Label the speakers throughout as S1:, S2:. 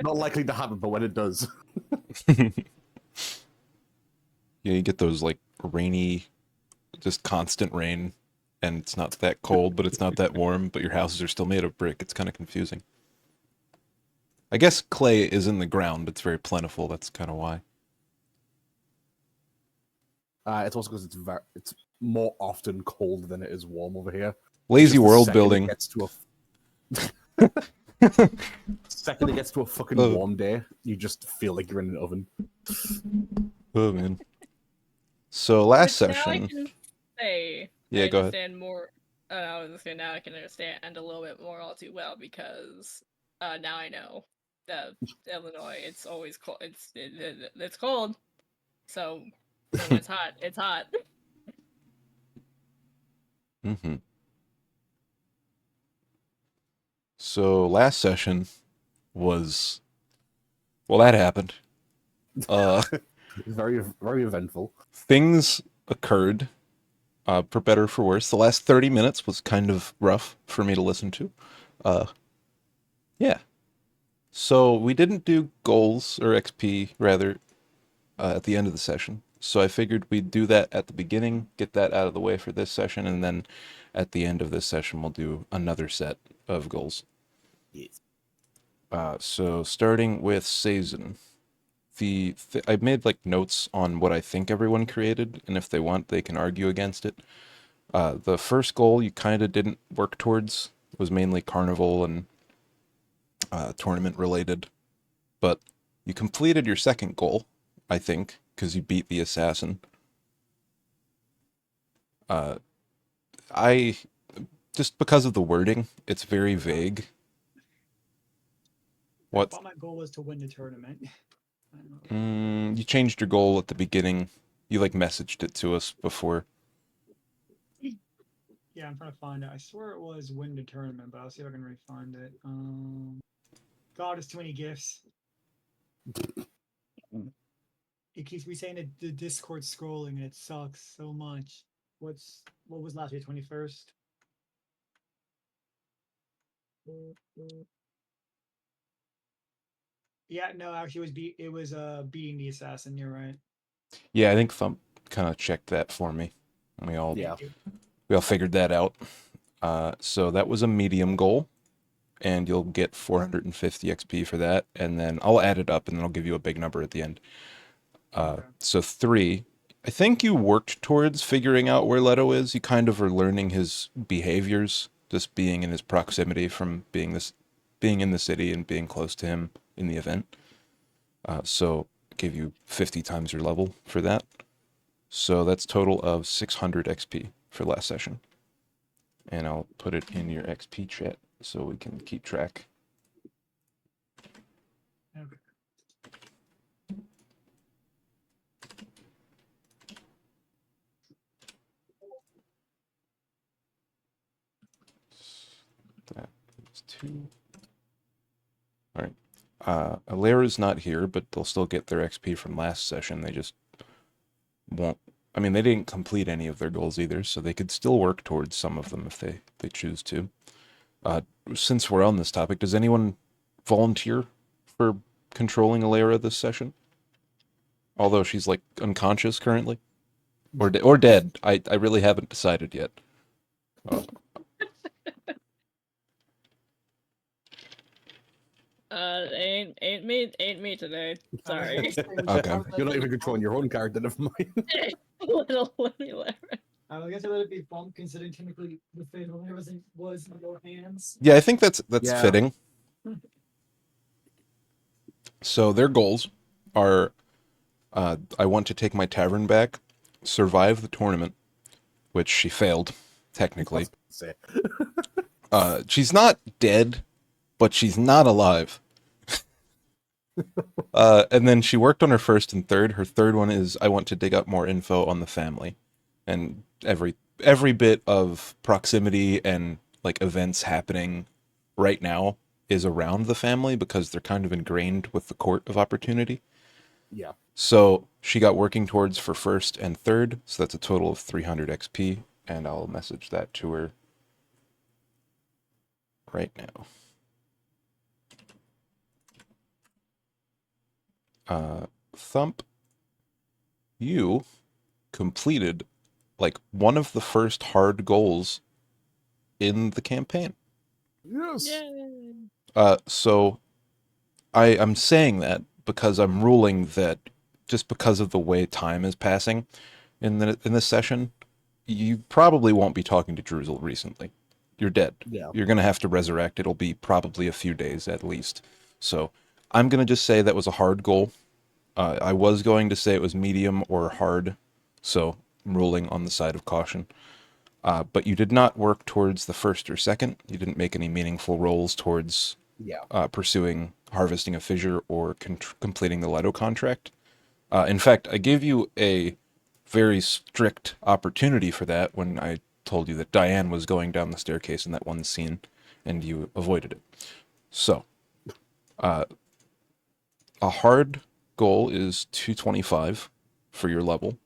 S1: Not likely to happen, but when it does.
S2: Yeah, you get those like rainy, just constant rain, and it's not that cold, but it's not that warm, but your houses are still made of brick. It's kind of confusing. I guess clay is in the ground. It's very plentiful. That's kind of why.
S1: It's also because it's more often cold than it is warm over here.
S2: Lazy
S1: Just the
S2: world
S1: second it
S2: building.
S1: gets to second it gets to a fucking
S2: Oh.
S1: warm day, you just feel like you're in an oven.
S2: Oh man. So last
S3: Which now I
S2: session.
S3: can say
S2: Yeah,
S3: I
S2: go ahead.
S3: understand more. I was just saying now I can understand a little bit more all too well because now I know that Illinois it's always cold. It's cold, so when it's hot, it's hot.
S2: Mm-hmm. So last session was, well, that happened.
S1: Very, very eventful.
S2: Things occurred, for better or for worse. The last 30 minutes was kind of rough for me to listen to. Yeah. So we didn't do goals, or XP rather, at the end of the session. So I figured we'd do that at the beginning, get that out of the way for this session, and then at the end of this session we'll do another set of goals.
S1: Yes.
S2: So starting with Sazin. I made like notes on what I think everyone created, and if they want, they can argue against it. The first goal you kind of didn't work towards was mainly carnival and tournament related, but you completed your second goal, I think, because you beat the assassin. I just because of the wording, it's very vague.
S4: I
S2: What?
S4: thought my goal was to win the tournament. I don't know.
S2: You changed your goal at the beginning. You like messaged it to us before.
S4: Yeah, I'm trying to find it. I swear it was win the tournament, but I'll see if I can re-find it. God, it's too many gifts. It keeps me saying that the Discord scrolling and it sucks so much. What was last week, 21st? Yeah, no, actually it was beating the assassin, you're right.
S2: Yeah, I think Thump kind of checked that for me. We all
S1: Yeah.
S2: we all figured that out. So that was a medium goal, and you'll get 450 XP for that, and then I'll add it up, and then I'll give you a big number at the end.
S4: Okay.
S2: So 3, I think you worked towards figuring out where Leto is. You kind of are learning his behaviors, just being in his proximity from being in the city and being close to him in the event. So I gave you 50 times your level for that. So that's total of 600 XP for last session. And I'll put it in your XP chat so we can keep track.
S4: Okay.
S2: That is 2. All right. Alera's not here, but they'll still get their XP from last session. They just won't. I mean, they didn't complete any of their goals either, so they could still work towards some of them if they choose to. Since we're on this topic, does anyone volunteer for controlling Alera this session? Although she's like unconscious currently, or dead. I really haven't decided yet.
S3: Ain't me today. Sorry.
S2: Okay.
S1: You're not even controlling your own character, never mind.
S3: Little Lara.
S4: I guess I let it be bumped considering technically the fatal was in your hands.
S2: Yeah, I think that's
S1: Yeah.
S2: fitting. So their goals are, I want to take my tavern back, survive the tournament, which she failed, technically.
S1: Say.
S2: She's not dead, but she's not alive. And then she worked on her first and third. Her third one is I want to dig up more info on the family, and every bit of proximity and like events happening right now is around the family because they're kind of ingrained with the court of opportunity.
S1: Yeah.
S2: So she got working towards for first and third, so that's a total of 300 XP, and I'll message that to her right now. Thump, you completed like one of the first hard goals in the campaign.
S1: Yes.
S3: Yay!
S2: So I'm saying that because I'm ruling that just because of the way time is passing in this session, you probably won't be talking to Druzel recently. You're dead.
S1: Yeah.
S2: You're gonna have to resurrect. It'll be probably a few days at least. So I'm gonna just say that was a hard goal. I was going to say it was medium or hard, so I'm ruling on the side of caution. But you did not work towards the first or second. You didn't make any meaningful rolls towards
S1: Yeah.
S2: pursuing harvesting a fissure or completing the Leto contract. In fact, I gave you a very strict opportunity for that when I told you that Diane was going down the staircase in that one scene, and you avoided it. So, a hard goal is 225 for your level.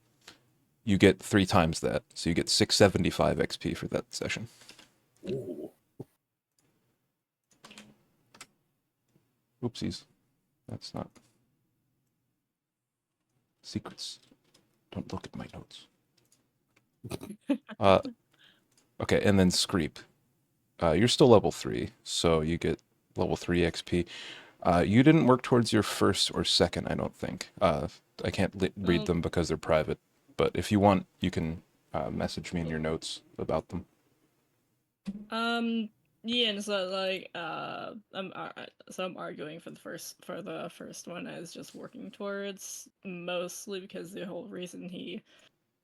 S2: You get 3 times that, so you get 675 XP for that session.
S1: Ooh.
S2: Oopsies. That's not... Secrets. Don't look at my notes. Okay, and then Screep. You're still level 3, so you get level 3 XP. You didn't work towards your first or second, I don't think. I can't read them because they're private, but if you want, you can message me in your notes about them.
S3: Yeah, and so like I'm arguing for the first one as just working towards, mostly because the whole reason he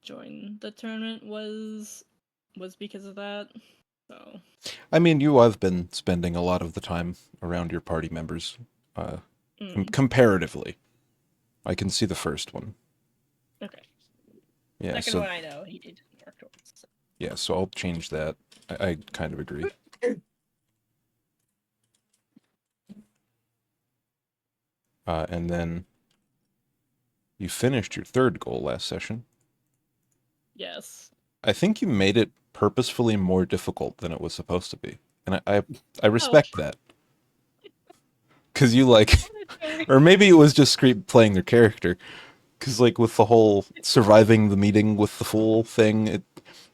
S3: joined the tournament was because of that. So
S2: I mean, you have been spending a lot of the time around your party members, comparatively. I can see the first one.
S3: okay.
S2: Yeah,
S3: Second
S2: so
S3: one I know he didn't work towards. So.
S2: yeah, so I'll change that. I kind of agree. And then you finished your third goal last session.
S3: Yes.
S2: I think you made it purposefully more difficult than it was supposed to be, and I respect that. Because you like, or maybe it was just Screep playing their character. Because like with the whole surviving the meeting with the fool thing,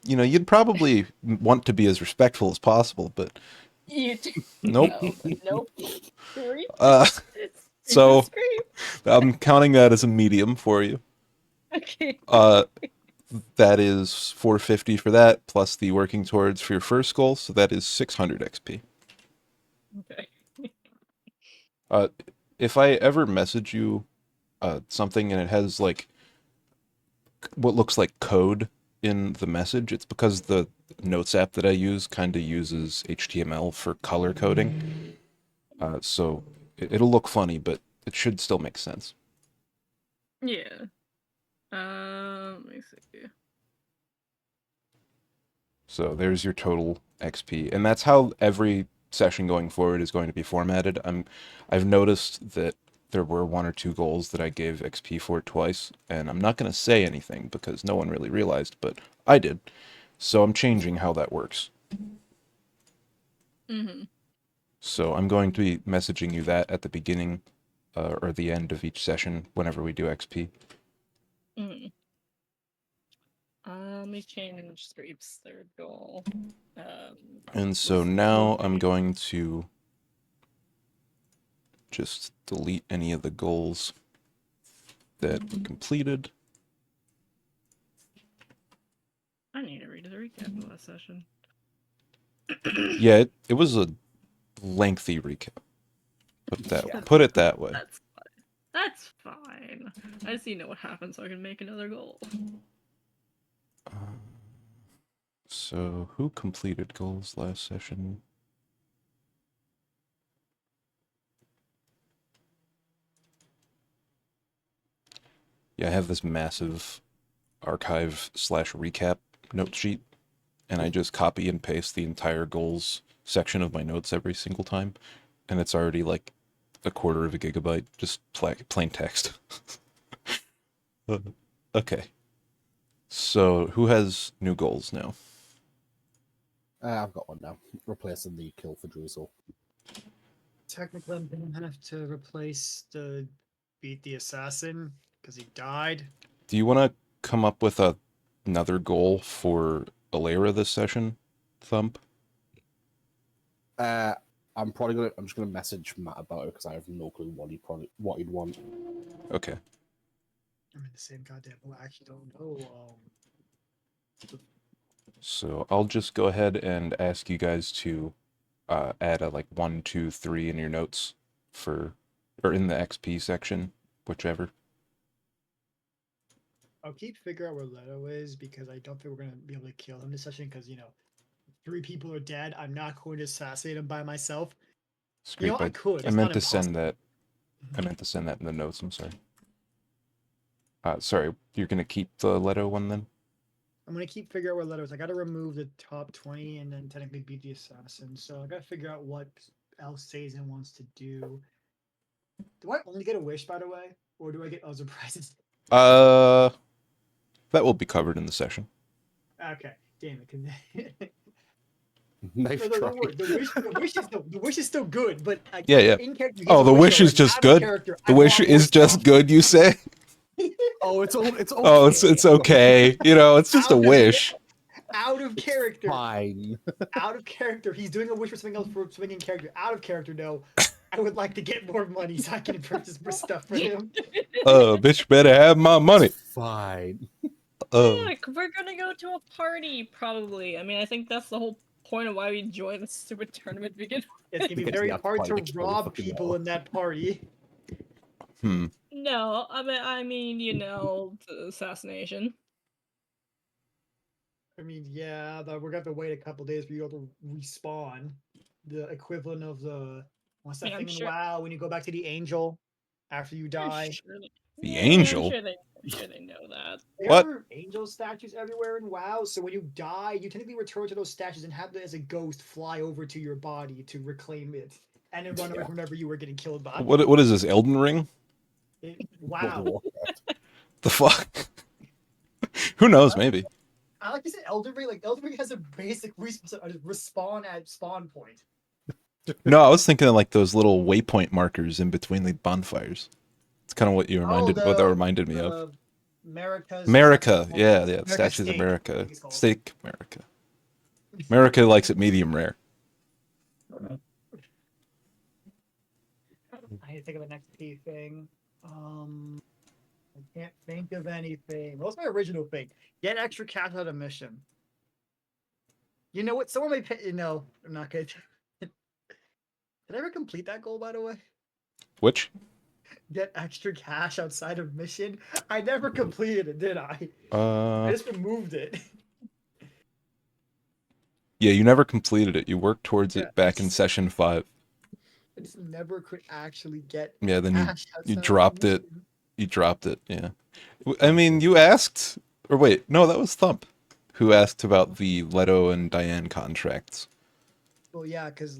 S2: you'd probably want to be as respectful as possible, but
S3: You do.
S2: nope.
S3: No, nope. Screep.
S2: So
S3: Screep.
S2: I'm counting that as a medium for you.
S3: Okay.
S2: That is 450 for that, plus the working towards for your first goal, so that is 600 XP.
S3: Okay.
S2: If I ever message you something and it has like what looks like code in the message, it's because the notes app that I use kind of uses HTML for color coding. So it'll look funny, but it should still make sense.
S3: Yeah. Let me see.
S2: So there's your total XP, and that's how every session going forward is going to be formatted. I've noticed that there were 1 or 2 goals that I gave XP for twice, and I'm not going to say anything because no one really realized, but I did. So I'm changing how that works.
S3: Mm-hmm.
S2: So I'm going to be messaging you that at the beginning or the end of each session whenever we do XP.
S3: Mm-hmm. Let me change Screep's third goal.
S2: And so now I'm going to just delete any of the goals that we completed.
S3: I need to read the recap of last session.
S2: Yeah, it was a lengthy recap. Put it that way.
S3: That's fine. That's fine. I just need to know what happened so I can make another goal.
S2: So who completed goals last session? Yeah, I have this massive archive/recap note sheet, and I just copy and paste the entire goals section of my notes every single time, and it's already like a quarter of a gigabyte, just plain text. Okay. So who has new goals now?
S1: I've got one now. Replacing the kill for Druzel.
S4: Technically, I'm gonna have to replace the beat the assassin because he died.
S2: Do you want to come up with another goal for Alera this session, Thump?
S1: I'm just gonna message Matt about it because I have no clue what he'd want.
S2: Okay.
S4: I'm in the same goddamn. Well, I actually don't know.
S2: So I'll just go ahead and ask you guys to add a like 1, 2, 3 in your notes or in the XP section, whichever.
S4: I'll keep figuring out where Leto is because I don't think we're gonna be able to kill him this session because 3 people are dead. I'm not going to assassinate him by myself.
S2: Screep,
S4: I could.
S2: I
S4: It's
S2: meant
S4: not
S2: to send
S4: impossible.
S2: that. I meant to send that in the notes. I'm sorry. Sorry, you're gonna keep the Leto one then?
S4: I'm gonna keep figuring out where Leto is. I gotta remove the top 20 and then technically beat the assassin. So I gotta figure out what else Sazin wants to do. Do I only get a wish, by the way, or do I get other prizes?
S2: That will be covered in the session.
S4: Okay, damn it.
S1: Nice try.
S4: The wish is still good, but
S2: Yeah.
S4: in character,
S2: Oh, the wish is just good? The wish is just good, you say?
S1: Oh, it's okay.
S2: Oh, it's okay. It's just a wish.
S4: Out of character.
S1: Fine.
S4: Out of character. He's doing a wish for something else for something in character. Out of character, no. I would like to get more money so I can purchase more stuff for him.
S2: Bitch better have my money.
S1: Fine.
S3: Yeah, we're gonna go to a party, probably. I mean, I think that's the whole point of why we joined this stupid tournament to begin with.
S4: It's gonna be
S1: Because
S4: very
S1: you have to
S4: hard
S1: fight
S4: to
S1: to kill the
S4: rob
S1: fucking
S4: people
S1: wall.
S4: in that party.
S3: No, I mean, the assassination.
S4: I mean, yeah, we're gonna have to wait a couple days for you to respawn. The equivalent of the what's that
S3: Yeah, I'm
S4: thing in
S3: sure-
S4: WoW when you go back to the angel after you die?
S2: The
S3: Yeah,
S2: angel?
S3: I'm sure they know that.
S4: There
S2: What?
S4: are angel statues everywhere in WoW, so when you die, you technically return to those statues and have them as a ghost fly over to your body to reclaim it, and then run away from whenever you were getting killed by.
S2: What is this, Elden Ring?
S4: Wow.
S2: The fuck? Who knows, maybe.
S4: I like to say Elden Ring. Like Elden Ring has a basic respawn at spawn point.
S2: No, I was thinking of like those little waypoint markers in between the bonfires. It's kind of what what that reminded me of. America, yeah, Statues of America. Steak America. America likes it medium rare.
S4: I need to think of the next P thing. I can't think of anything. What's my original thing? Get extra cash out of mission. You know what? Someone may pay. No, I'm not good. Did I ever complete that goal, by the way?
S2: Which?
S4: Get extra cash outside of mission. I never completed it, did I? I
S2: Uh,
S4: just removed it.
S2: yeah, you never completed it. You worked towards
S4: Yeah,
S2: it back in session 5.
S4: I just never could actually get
S2: Yeah, then
S4: cash
S2: you
S4: outside of
S2: dropped it.
S4: mission.
S2: You dropped it, yeah. I mean, you asked, or wait, no, that was Thump, who asked about the Leto and Diane contracts.
S4: Well, yeah, because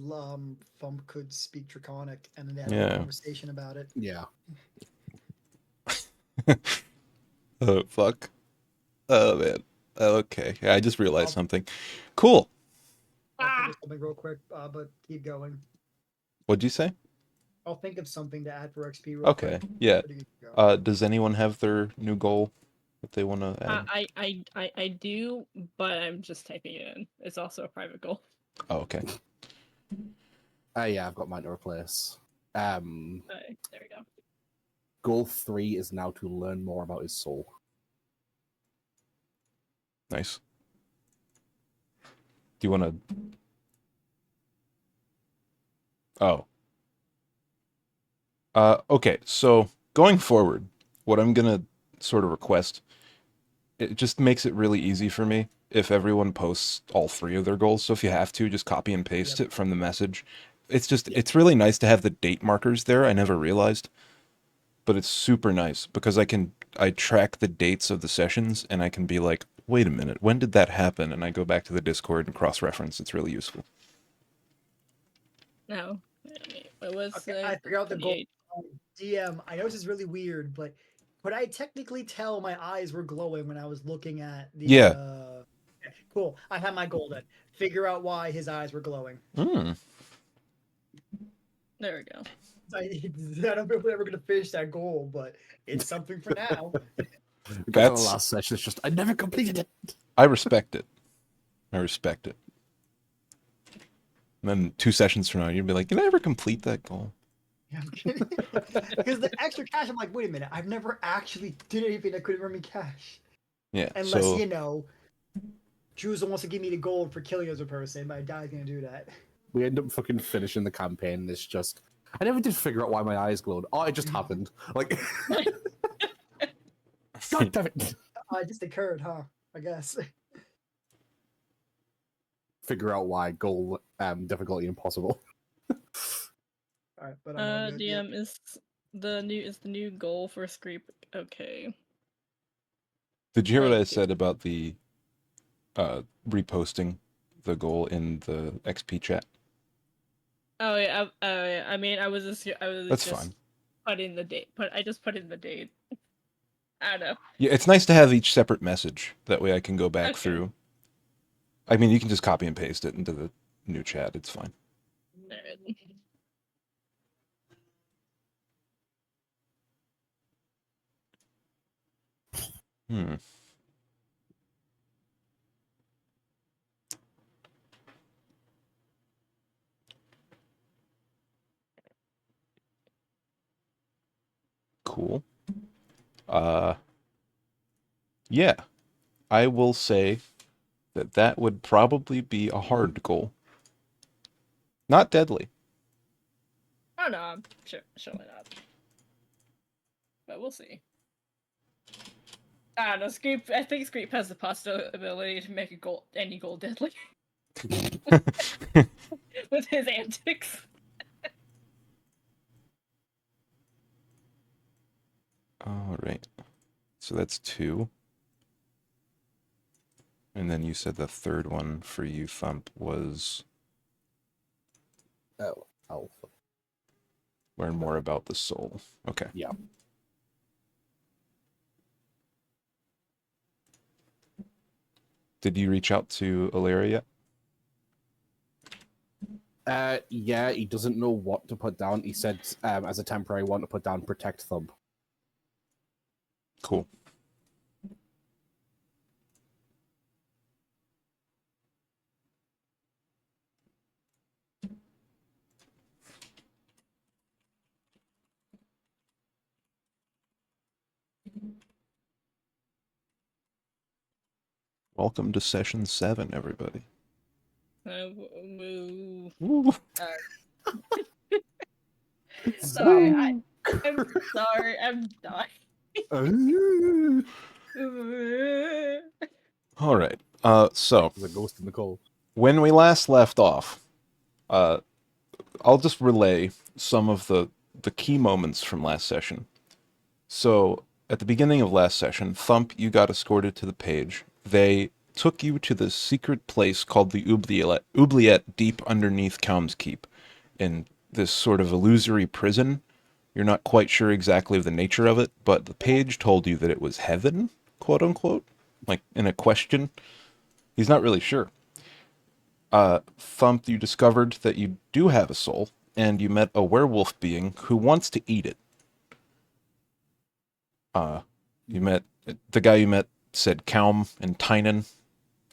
S4: Thump could speak Draconic, and then they had
S2: Yeah.
S4: a conversation about it.
S1: Yeah.
S2: Oh, fuck. Oh, man. Okay, yeah, I just realized something. Cool.
S4: I'll think of something real quick, but keep going.
S2: What'd you say?
S4: I'll think of something to add for XP real
S2: Okay,
S4: quick.
S2: yeah.
S4: But you can go.
S2: Does anyone have their new goal that they want to add?
S3: I do, but I'm just typing it in. It's also a private goal.
S2: Oh, okay.
S1: Yeah, I've got mine to replace.
S3: There we go.
S1: Goal 3 is now to learn more about his soul.
S2: Nice. Do you want to... Oh. Okay, so going forward, what I'm gonna sort of request, it just makes it really easy for me if everyone posts all 3 of their goals. So if you have to, just copy and paste it from the message. It's really nice to have the date markers there. I never realized, but it's super nice because I track the dates of the sessions and I can be like, wait a minute, when did that happen? And I go back to the Discord and cross-reference. It's really useful.
S3: No, I mean, it was.
S4: Okay, I figured out the goal.
S3: 28.
S4: DM, I know this is really weird, but could I technically tell my eyes were glowing when I was looking at the...
S2: Yeah.
S4: Okay, cool. I have my goal then. Figure out why his eyes were glowing.
S2: Hmm.
S3: There we go.
S4: I don't know if we're ever gonna finish that goal, but it's something for now.
S1: The
S2: That's-
S1: last session. It's just I never completed it.
S2: I respect it. I respect it. And then 2 sessions from now, you'd be like, did I ever complete that goal?
S4: Yeah, I'm kidding. Because the extra cash, I'm like, wait a minute, I've never actually did anything that could earn me cash.
S2: Yeah.
S4: Unless,
S2: so
S4: you know, Drew's wants to give me the gold for killing as a person, my dad's gonna do that.
S1: We end up fucking finishing the campaign. And it's just I never did figure out why my eyes glowed. Oh, it just happened. Like, God damn it!
S4: It just occurred, huh? I guess.
S1: Figure out why goal difficulty impossible.
S4: Alright, but I'm all good. Yeah.
S3: DM is the new goal for Screep. Okay.
S2: did you hear what I
S3: Like-
S2: said about the reposting the goal in the XP chat?
S3: Oh yeah. I mean, I was
S2: That's
S3: just
S2: fine.
S3: putting the date. I just put in the date. I don't know.
S2: Yeah, it's nice to have each separate message. That way I can go back
S3: Okay.
S2: through. I mean, you can just copy and paste it into the new chat. It's fine.
S3: Alright.
S2: Hmm. Cool. Yeah. I will say that that would probably be a hard goal. Not deadly.
S3: Oh no, I'm surely not. But we'll see. I don't know. Screep. I think Screep has the possibility to make any goal deadly with his antics.
S2: All right. So that's 2. And then you said the third one for you, Thump, was
S1: Oh, alpha.
S2: learn more about the soul. Okay.
S1: Yeah.
S2: Did you reach out to Ilaria yet?
S1: Yeah, he doesn't know what to put down. He said, as a temporary one, to put down protect thumb.
S2: Cool. Welcome to session 7, everybody.
S3: Woo.
S2: Woo.
S3: Sorry, I'm sorry. I'm dying.
S2: All right. So
S1: There's a ghost in the coal.
S2: when we last left off, I'll just relay some of the key moments from last session. So at the beginning of last session, Thump, you got escorted to the page. They took you to this secret place called the Oubliette deep underneath Calm's Keep, in this sort of illusory prison. You're not quite sure exactly of the nature of it, but the page told you that it was heaven, quote unquote, like in a question. He's not really sure. Thump, you discovered that you do have a soul, and you met a werewolf being who wants to eat it. You met the guy you met said Calm and Tynan,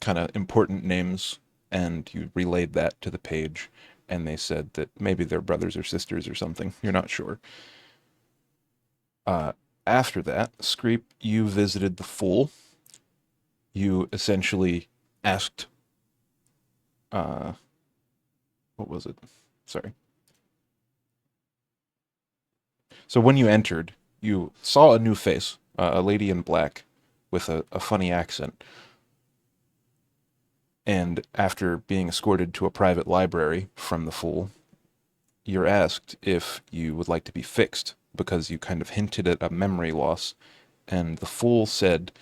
S2: kind of important names, and you relayed that to the page, and they said that maybe they're brothers or sisters or something. You're not sure. After that, Screep, you visited the Fool. You essentially asked, what was it? Sorry. So when you entered, you saw a new face, a lady in black with a funny accent. And after being escorted to a private library from the Fool, you're asked if you would like to be fixed, because you kind of hinted at a memory loss. And the Fool said,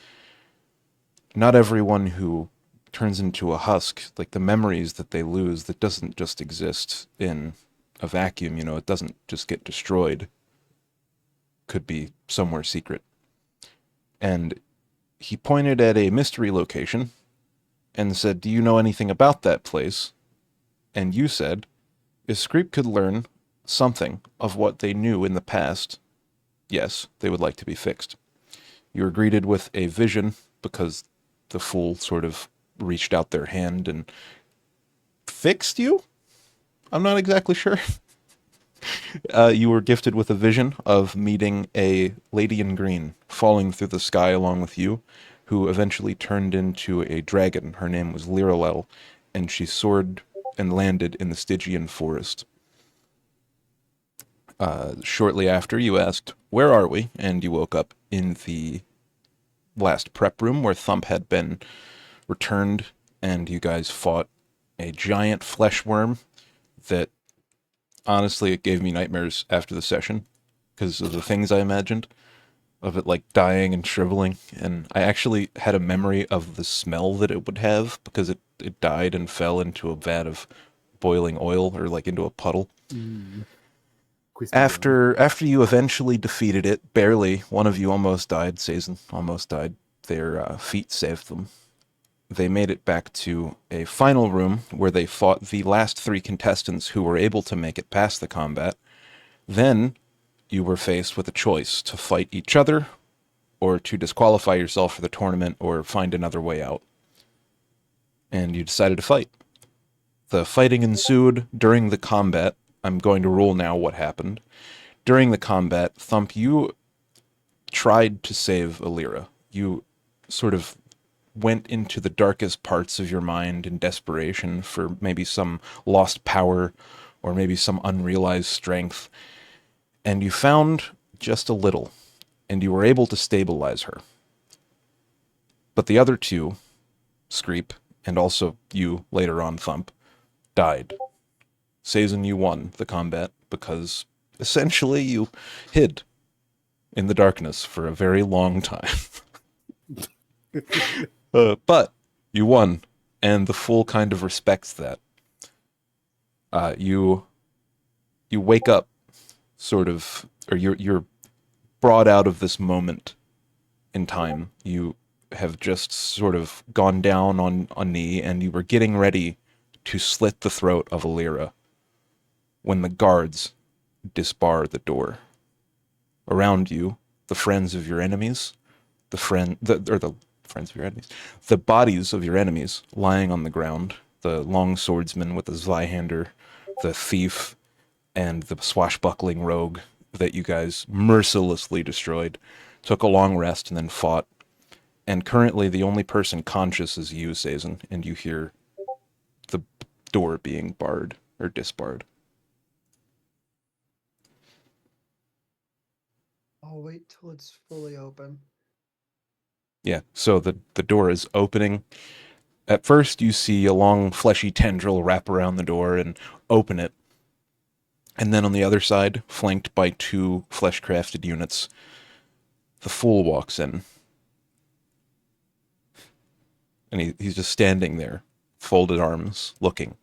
S2: not everyone who turns into a husk, like the memories that they lose, that doesn't just exist in a vacuum, you know, it doesn't just get destroyed. Could be somewhere secret. And he pointed at a mystery location and said, do you know anything about that place? And you said, if Screep could learn something of what they knew in the past, yes, they would like to be fixed. You are greeted with a vision because the fool sort of reached out their hand and fixed you? I'm not exactly sure. You were gifted with a vision of meeting a lady in green falling through the sky along with you, who eventually turned into a dragon. Her name was Liralel, and she soared and landed in the Stygian forest. Shortly after, you asked, "Where are we?" And you woke up in the last prep room where Thump had been returned, and you guys fought a giant flesh worm that, honestly, it gave me nightmares after the session because of the things I imagined of it, like dying and shriveling. And I actually had a memory of the smell that it would have because it died and fell into a vat of boiling oil, or like into a puddle. After you eventually defeated it, barely, one of you almost died, Sazin almost died, their feet saved them. They made it back to a final room where they fought the last 3 contestants who were able to make it past the combat. Then you were faced with a choice to fight each other or to disqualify yourself for the tournament or find another way out. And you decided to fight. The fighting ensued during the combat. I'm going to rule now what happened. During the combat, Thump, you tried to save Alira. You sort of went into the darkest parts of your mind in desperation for maybe some lost power or maybe some unrealized strength. And you found just a little, and you were able to stabilize her. But the other 2, Screep, and also you later on, Thump, died. Sazin, you won the combat because essentially you hid in the darkness for a very long time. But you won, and the fool kind of respects that. You wake up, sort of, or you're brought out of this moment in time. You have just sort of gone down on a knee, and you were getting ready to slit the throat of Alira when the guards disbar the door. Around you, the friends of your enemies, the friends of your enemies, the bodies of your enemies lying on the ground, the long swordsman with the Zweihander, the thief, and the swashbuckling rogue that you guys mercilessly destroyed, took a long rest and then fought. And currently the only person conscious is you, Sazin, and you hear the door being barred or disbarred.
S4: I'll wait till it's fully open.
S2: Yeah, so the door is opening. At first, you see a long, fleshy tendril wrap around the door and open it. And then on the other side, flanked by 2 flesh-crafted units, the fool walks in. And he's just standing there, folded arms, looking.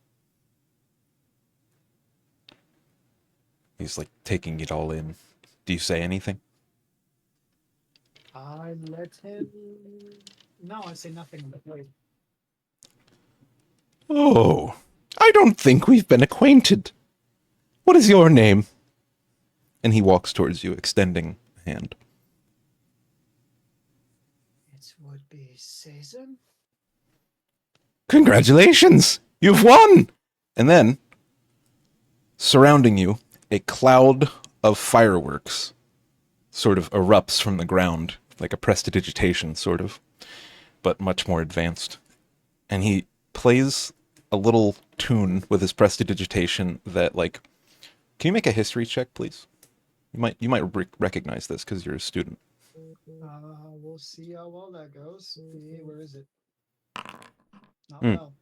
S2: He's like taking it all in. Do you say anything?
S4: I let him. No, I say nothing. But wait.
S2: Oh, I don't think we've been acquainted. What is your name? And he walks towards you, extending a hand.
S4: It would be Sazin.
S2: Congratulations! You've won! And then, surrounding you, a cloud of fireworks sort of erupts from the ground, like a prestidigitation, sort of, but much more advanced. And he plays a little tune with his prestidigitation that, like, can you make a history check, please? You might recognize this because you're a student.
S4: We'll see how well that goes. Where is it? Not
S2: Hmm.
S4: well.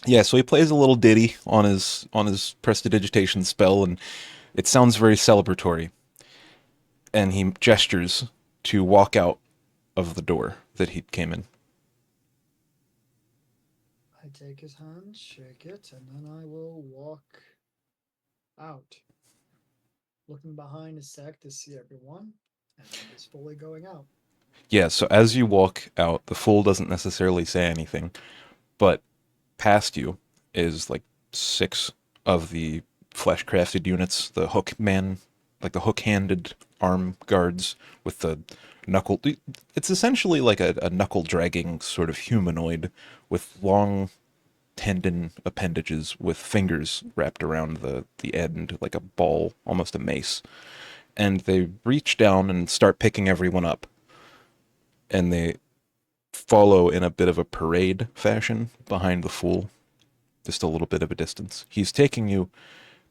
S2: Yeah, so he plays a little ditty on his prestidigitation spell, and it sounds very celebratory. And he gestures to walk out of the door that he came in.
S4: I take his hand, shake it, and then I will walk out. Looking behind a sec to see everyone, and then just fully going out.
S2: Yeah, so as you walk out, the fool doesn't necessarily say anything, but past you is like 6 of the flesh crafted units, the hook man, like the hook handed arm guards with the knuckle. It's essentially like a knuckle dragging sort of humanoid with long tendon appendages with fingers wrapped around the end like a ball, almost a mace. And they reach down and start picking everyone up. And they follow in a bit of a parade fashion behind the fool, just a little bit of a distance. He's taking you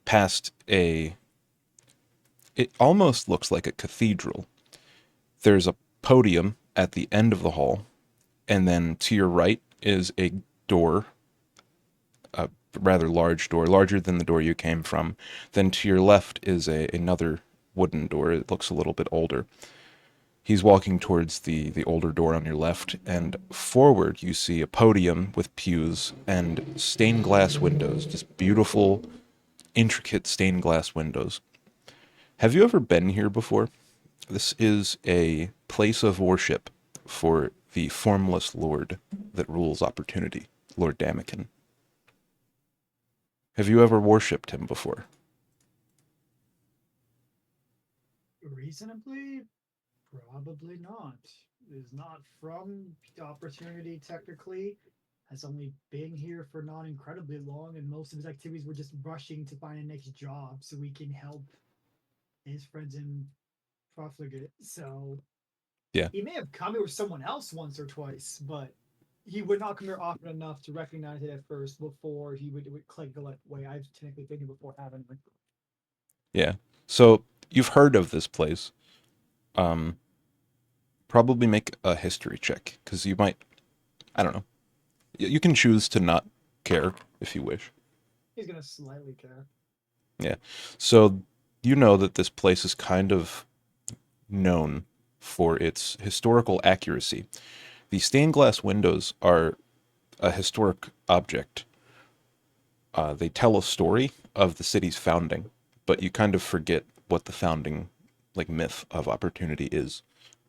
S2: past it almost looks like a cathedral. There's a podium at the end of the hall, and then to your right is a door, a rather large door, larger than the door you came from. Then to your left is another wooden door. It looks a little bit older. He's walking towards the older door on your left, and forward you see a podium with pews and stained glass windows, just beautiful, intricate stained glass windows. Have you ever been here before? This is a place of worship for the formless lord that rules opportunity, Lord Damakin. Have you ever worshipped him before?
S4: Reasonably, probably not. Is not from the opportunity technically. Has only been here for not incredibly long, and most of his activities were just rushing to find a next job so we can help his friends in profligate. So
S2: Yeah.
S4: he may have come here with someone else once or twice, but he would not come here often enough to recognize it at first before he would click the way I've technically been here before, haven't we?
S2: Yeah. So you've heard of this place. Probably make a history check, because you might, I don't know. You can choose to not care if you wish.
S4: He's gonna slightly care.
S2: Yeah. So you know that this place is kind of known for its historical accuracy. The stained glass windows are a historic object. They tell a story of the city's founding, but you kind of forget what the founding, like, myth of opportunity is.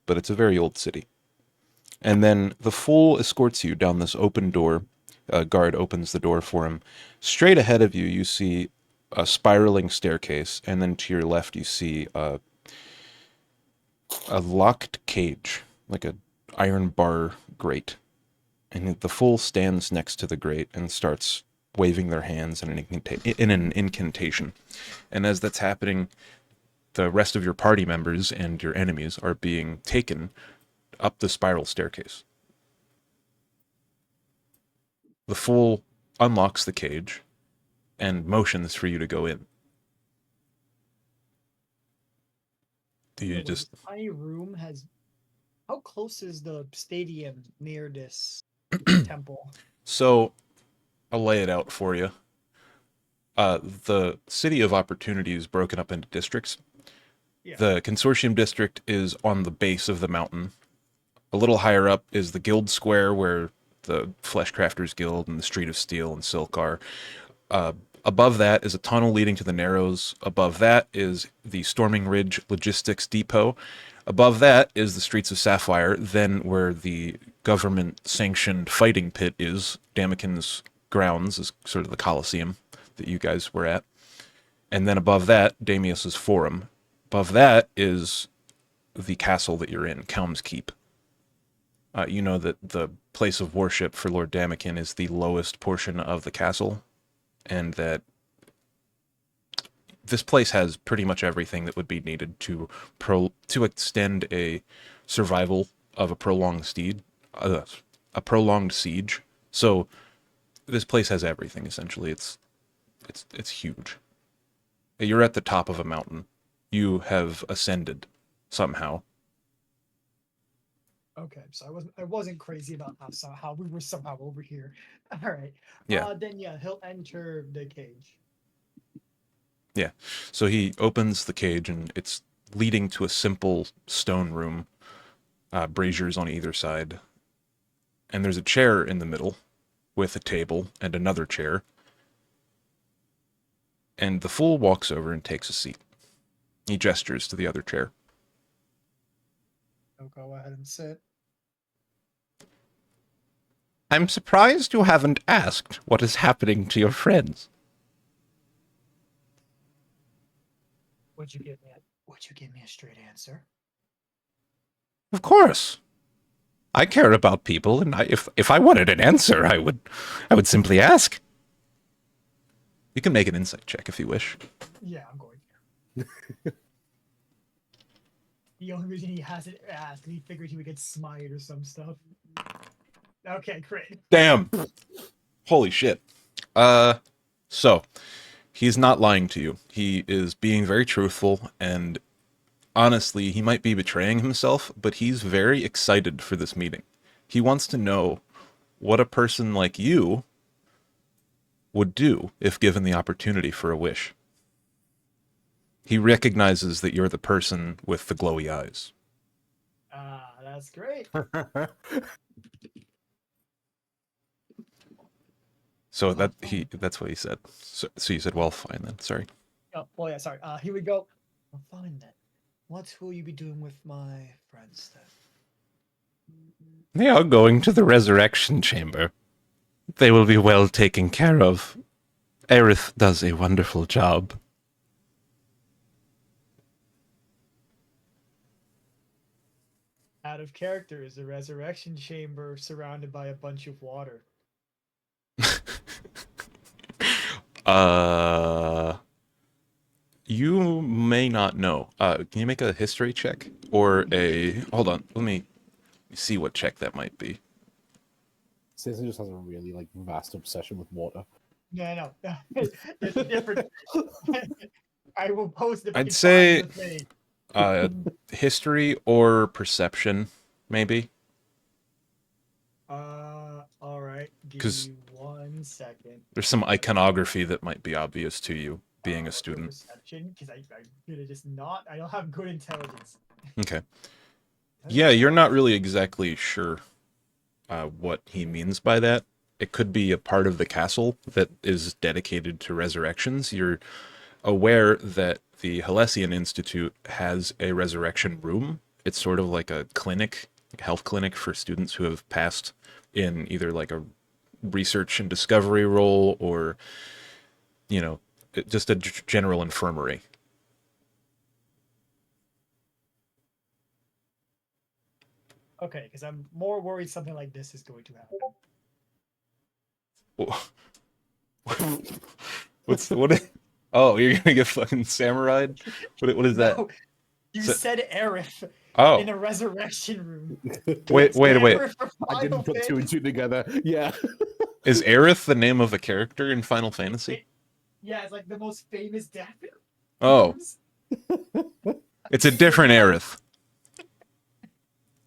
S2: But it's a very old city. And then the fool escorts you down this open door. A guard opens the door for him. Straight ahead of you, you see a spiraling staircase, and then to your left, you see a locked cage, like a iron bar grate. And the fool stands next to the grate and starts waving their hands in an incantation. And as that's happening, the rest of your party members and your enemies are being taken up the spiral staircase. The fool unlocks the cage and motions for you to go in. Do you
S4: So
S2: just...
S4: this tiny room has. How close is the stadium near this temple?
S2: So, I'll lay it out for you. The City of Opportunity is broken up into districts.
S4: Yeah.
S2: The Consortium District is on the base of the mountain. A little higher up is the Guild Square, where the Fleshcrafters Guild and the Street of Steel and Silk are. Above that is a tunnel leading to the Narrows. Above that is the Storming Ridge Logistics Depot. Above that is the Streets of Sapphire, then where the government-sanctioned fighting pit is. Damakin's grounds is sort of the Colosseum that you guys were at. And then above that, Damius's Forum. Above that is the castle that you're in, Kelm's Keep. You know that the place of worship for Lord Damakin is the lowest portion of the castle, and that this place has pretty much everything that would be needed to extend a survival of a prolonged siege. So this place has everything essentially. It's huge. You're at the top of a mountain. You have ascended somehow.
S4: Okay, so I wasn't crazy about how we were somehow over here. All right.
S2: Yeah.
S4: Then yeah, he'll enter the cage.
S2: Yeah. So he opens the cage, and it's leading to a simple stone room, braziers on either side. And there's a chair in the middle with a table and another chair. And the fool walks over and takes a seat. He gestures to the other chair.
S4: I'll go ahead and sit.
S2: I'm surprised you haven't asked what is happening to your friends.
S4: Would you give me a straight answer?
S2: Of course. I care about people, and if I wanted an answer, I would simply ask. You can make an insight check if you wish.
S4: Yeah, I'm going to. The only reason he hasn't asked, he figured he would get smite or some stuff. Okay, great.
S2: Damn. Holy shit. So he's not lying to you. He is being very truthful, and honestly, he might be betraying himself, but he's very excited for this meeting. He wants to know what a person like you would do if given the opportunity for a wish. He recognizes that you're the person with the glowy eyes.
S4: Ah, that's great.
S2: So that's what he said. So you said, well, fine then. Sorry.
S4: Oh, well, yeah, sorry. He would go, well, fine then. What will you be doing with my friends then?
S2: They are going to the resurrection chamber. They will be well taken care of. Aerith does a wonderful job.
S4: Out of character is a resurrection chamber surrounded by a bunch of water.
S2: You may not know. Can you make a history check? Or a... Hold on, let me see what check that might be.
S1: Citizen just has a really like vast obsession with water.
S4: No. It's different. I will post if I
S2: I'd
S4: can
S2: say-
S4: find the thing.
S2: History or perception, maybe?
S4: All right. Give
S2: 'Cause-
S4: me 1 second.
S2: There's some iconography that might be obvious to you, being a student.
S4: Perception, because I'm gonna just not. I don't have good intelligence.
S2: Okay. Yeah, you're not really exactly sure what he means by that. It could be a part of the castle that is dedicated to resurrections. You're aware that the Halessian Institute has a resurrection room. It's sort of like a clinic, like a health clinic for students who have passed in either like a research and discovery role or, you know, just a general infirmary.
S4: Okay, because I'm more worried something like this is going to happen.
S2: What? Oh, you're gonna get fucking samurai'd? What is that?
S4: No, you
S2: So-
S4: said Aerith
S2: Oh,
S4: in a resurrection room.
S2: wait.
S4: Aerith from
S1: I didn't
S4: Final
S1: put two and two together. Yeah.
S2: Is Aerith the name of a character in Final Fantasy?
S4: Yeah, it's like the most famous death.
S2: Oh, it's a different Aerith.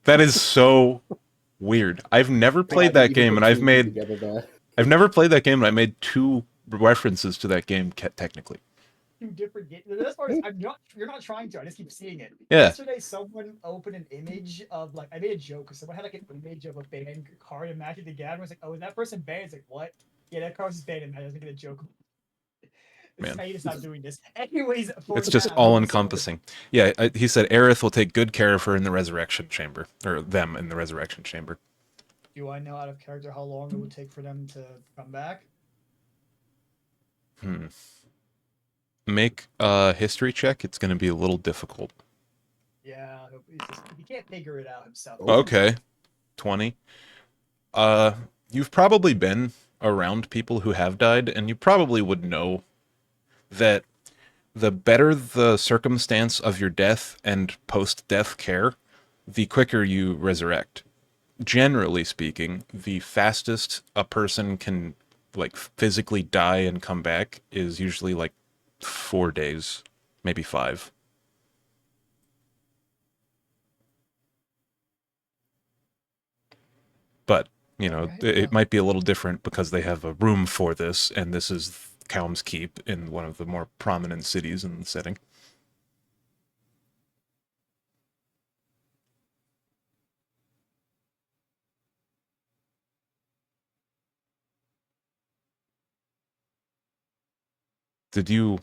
S2: That is so weird. I've never played that game, and I've never played that game, and I made 2 references to that game technically.
S4: 2 different games. The best part is you're not trying to. I just keep seeing it.
S2: Yeah.
S4: Yesterday, someone opened an image of like I made a joke because someone had like an image of a banned card in Magic the Gathering. I was like, oh, is that person banned? It's like, what? Yeah, that card's banned, and I was making a joke.
S2: Man.
S4: I need to stop doing this. Anyways,
S2: It's just all encompassing. Yeah, he said Aerith will take good care of her in the resurrection chamber, or them in the resurrection chamber.
S4: Do I know out of character how long it would take for them to come back?
S2: Make a history check. It's going to be a little difficult.
S4: Yeah, he can't figure it out himself.
S2: Okay, 20. You've probably been around people who have died, and you probably would know that the better the circumstance of your death and post-death care, the quicker you resurrect. Generally speaking, the fastest a person can like physically die and come back is usually like 4 days, maybe 5. But, you know, it might be a little different because they have a room for this, and this is Calm's Keep in one of the more prominent cities in the setting. So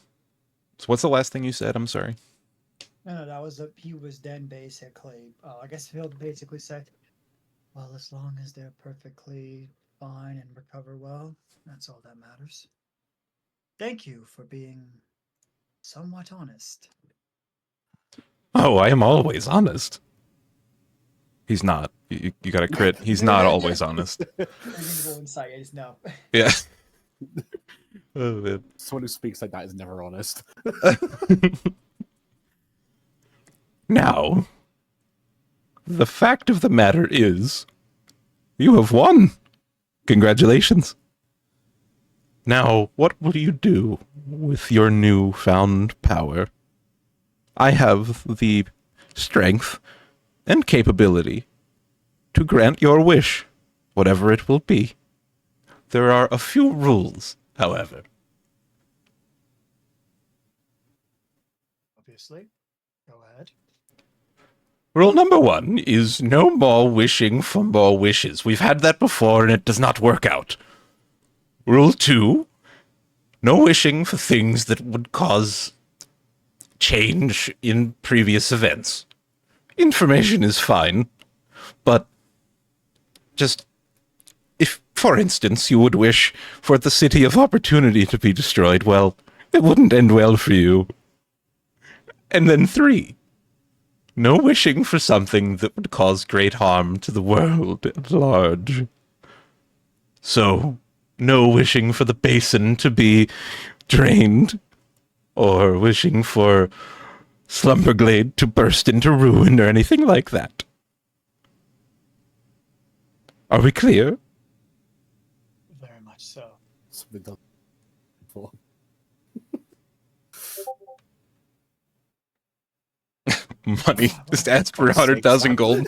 S2: what's the last thing you said? I'm sorry.
S4: No, that was he was then basically. I guess he'll basically say, well, as long as they're perfectly fine and recover well, that's all that matters. Thank you for being somewhat honest.
S2: Oh, I am always honest. He's not. You got a crit. He's not always honest.
S4: Reasonable insight is no.
S2: Yeah. Oh, man.
S1: Someone who speaks like that is never honest.
S2: Now, the fact of the matter is, you have won. Congratulations. Now, what will you do with your newfound power? I have the strength and capability to grant your wish, whatever it will be. There are a few rules, however.
S4: Obviously. Go ahead.
S2: Rule number 1 is no more wishing for more wishes. We've had that before and it does not work out. Rule 2, no wishing for things that would cause change in previous events. Information is fine, but just if, for instance, you would wish for the City of Opportunity to be destroyed, well, it wouldn't end well for you. And then 3, no wishing for something that would cause great harm to the world at large. So, no wishing for the basin to be drained, or wishing for Slumberglade to burst into ruin or anything like that. Are we clear?
S4: Very much so.
S1: Something done before.
S2: Money. Just ask for 100,000 gold.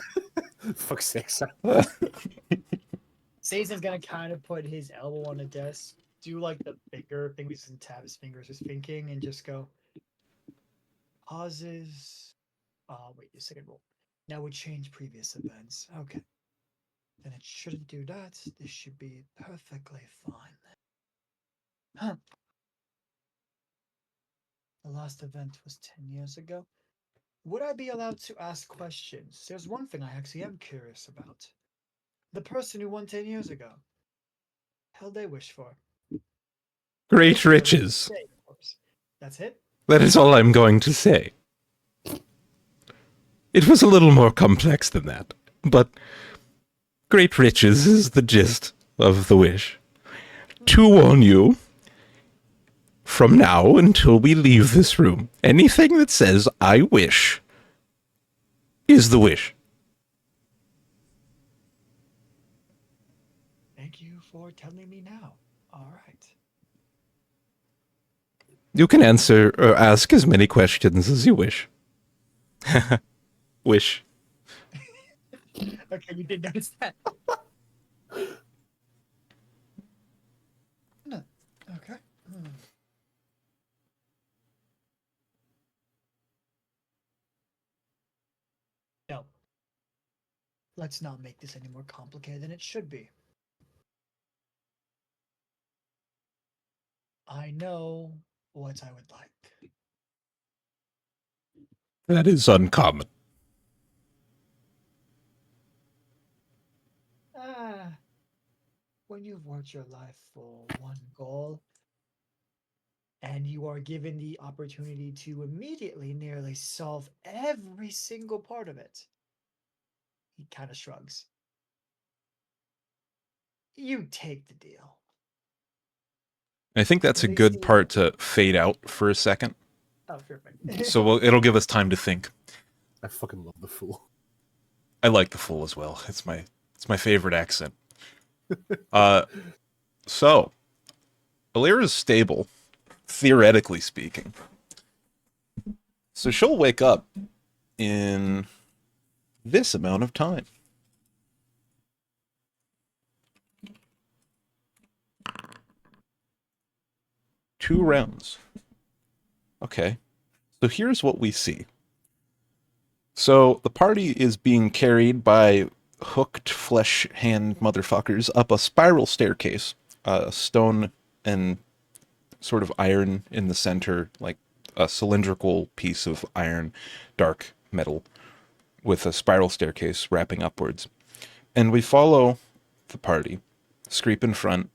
S1: Fuck's sake.
S4: Sazen's gonna kind of put his elbow on the desk, do like the finger thing, and tap his fingers, just thinking, and just go. Pauses. Wait, the second roll. Now we change previous events. Okay. Then it shouldn't do that. This should be perfectly fine. Huh. The last event was 10 years ago. Would I be allowed to ask questions? There's one thing I actually am curious about. The person who won 10 years ago. How'd they wish for?
S2: Great riches.
S4: That's it?
S2: That is all I'm going to say. It was a little more complex than that, but great riches is the gist of the wish. To warn you, from now until we leave this room, anything that says I wish is the wish.
S4: Thank you for telling me now. All right.
S2: You can answer or ask as many questions as you wish. Wish.
S4: Okay, you did notice that. No. Okay. No. Let's not make this any more complicated than it should be. I know what I would like.
S2: That is uncommon.
S4: When you've worked your life for one goal, and you are given the opportunity to immediately nearly solve every single part of it, he kind of shrugs. You take the deal.
S2: I think that's a good part to fade out for a second.
S4: Oh, perfect.
S2: So it'll give us time to think.
S1: I fucking love the Fool.
S2: I like the Fool as well. It's my favorite accent. So Alira's stable, theoretically speaking. So she'll wake up in this amount of time. Two rounds. Okay. So here's what we see. So the party is being carried by hooked flesh hand motherfuckers up a spiral staircase, stone and sort of iron in the center, like a cylindrical piece of iron, dark metal, with a spiral staircase wrapping upwards. And we follow the party, Screep in front,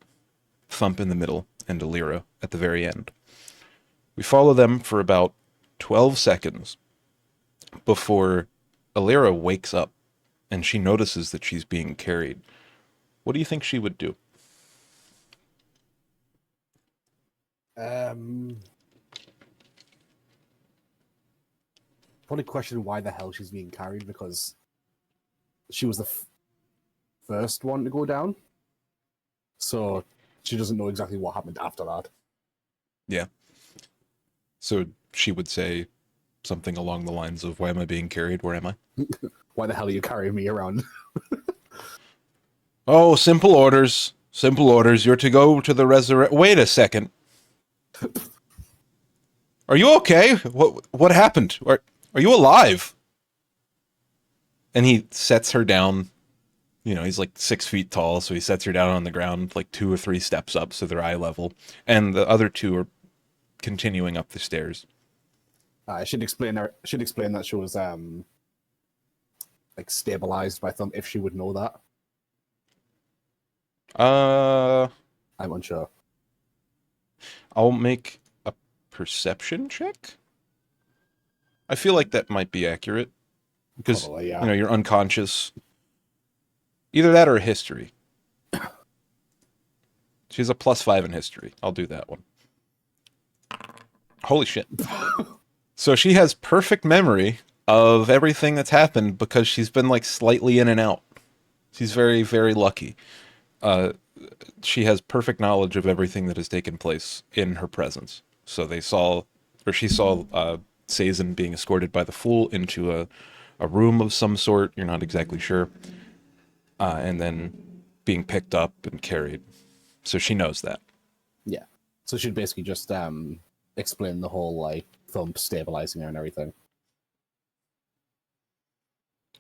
S2: Thump in the middle, and Alira at the very end. We follow them for about 12 seconds, before Alira wakes up and she notices that she's being carried. What do you think she would do?
S1: Probably question why the hell she's being carried, because she was the first one to go down. So she doesn't know exactly what happened after that.
S2: Yeah. So she would say something along the lines of, why am I being carried? Where am I?
S1: Why the hell are you carrying me around?
S2: Oh, simple orders. Simple orders. You're to go to the Wait a second. Are you okay? What happened? Are you alive? And he sets her down. You know, he's like 6 feet tall, so he sets her down on the ground like 2 or 3 steps up, so they're eye level. And the other two are continuing up the stairs.
S1: I should explain that she was like stabilized by Thump, if she would know that. I'm unsure.
S2: I'll make a perception check. I feel like that might be accurate because
S1: Probably, yeah.
S2: you know you're unconscious. Either that or a history. She's a +5 in history. I'll do that one. Holy shit. So she has perfect memory of everything that's happened because she's been like slightly in and out. She's very, very lucky. She has perfect knowledge of everything that has taken place in her presence. So she saw Sazin being escorted by the Fool into a room of some sort. You're not exactly sure. And then being picked up and carried. So she knows that.
S1: Yeah. So she'd basically just explain the whole like Thump stabilizing her and everything.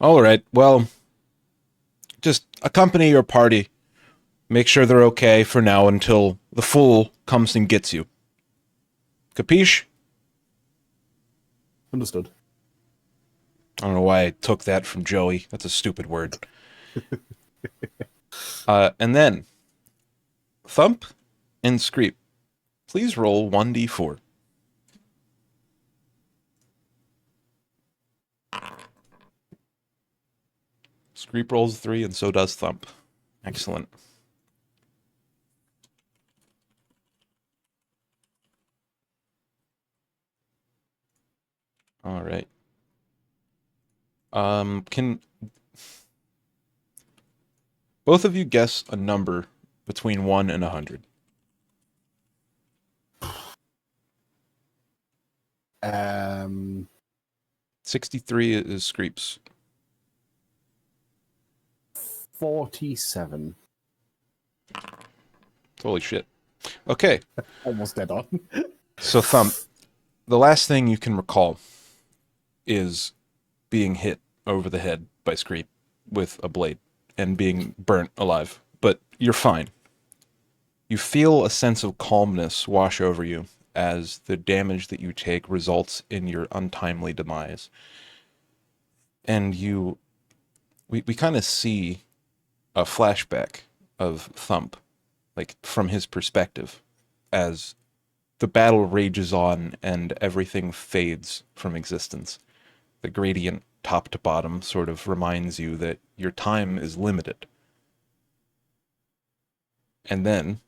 S2: All right. Well, just accompany your party. Make sure they're okay for now until the Fool comes and gets you. Capiche?
S1: Understood.
S2: I don't know why I took that from Joey. That's a stupid word. And then, Thump and Screep, please roll 1d4. Screep rolls 3, and so does Thump. Excellent. All right. Can both of you guess a number between 1 and 100? 63 is Screep's.
S1: 47.
S2: Holy shit. Okay,
S1: Almost dead on.
S2: so Thump, the last thing you can recall is being hit over the head by Screep with a blade and being burnt alive. But you're fine. You feel a sense of calmness wash over you as the damage that you take results in your untimely demise. And we kind of see a flashback of Thump, like from his perspective, as the battle rages on and everything fades from existence. The gradient top to bottom sort of reminds you that your time is limited. And then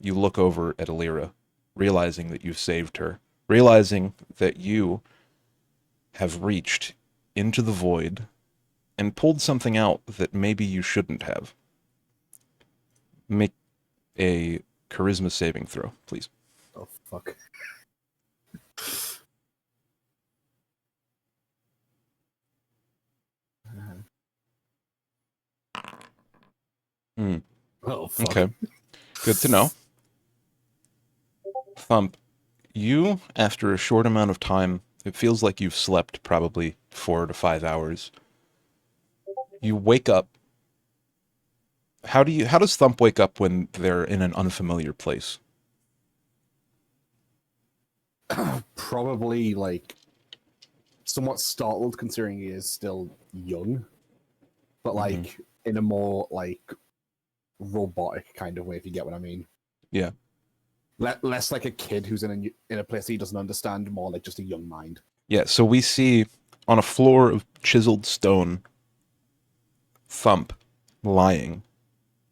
S2: you look over at Alira, realizing that you've saved her, realizing that you have reached into the void and pulled something out that maybe you shouldn't have. Make a charisma saving throw, please.
S1: Oh, fuck. Oh, fuck.
S2: Okay. Good to know. Thump, you, after a short amount of time, it feels like you've slept probably 4 to 5 hours. You wake up. How does Thump wake up when they're in an unfamiliar place?
S1: Probably like somewhat startled, considering he is still young, but like in a more like robotic kind of way, if you get what I mean.
S2: Yeah.
S1: Less like a kid who's in a place he doesn't understand, more like just a young mind.
S2: Yeah, so we see on a floor of chiseled stone, Thump, lying,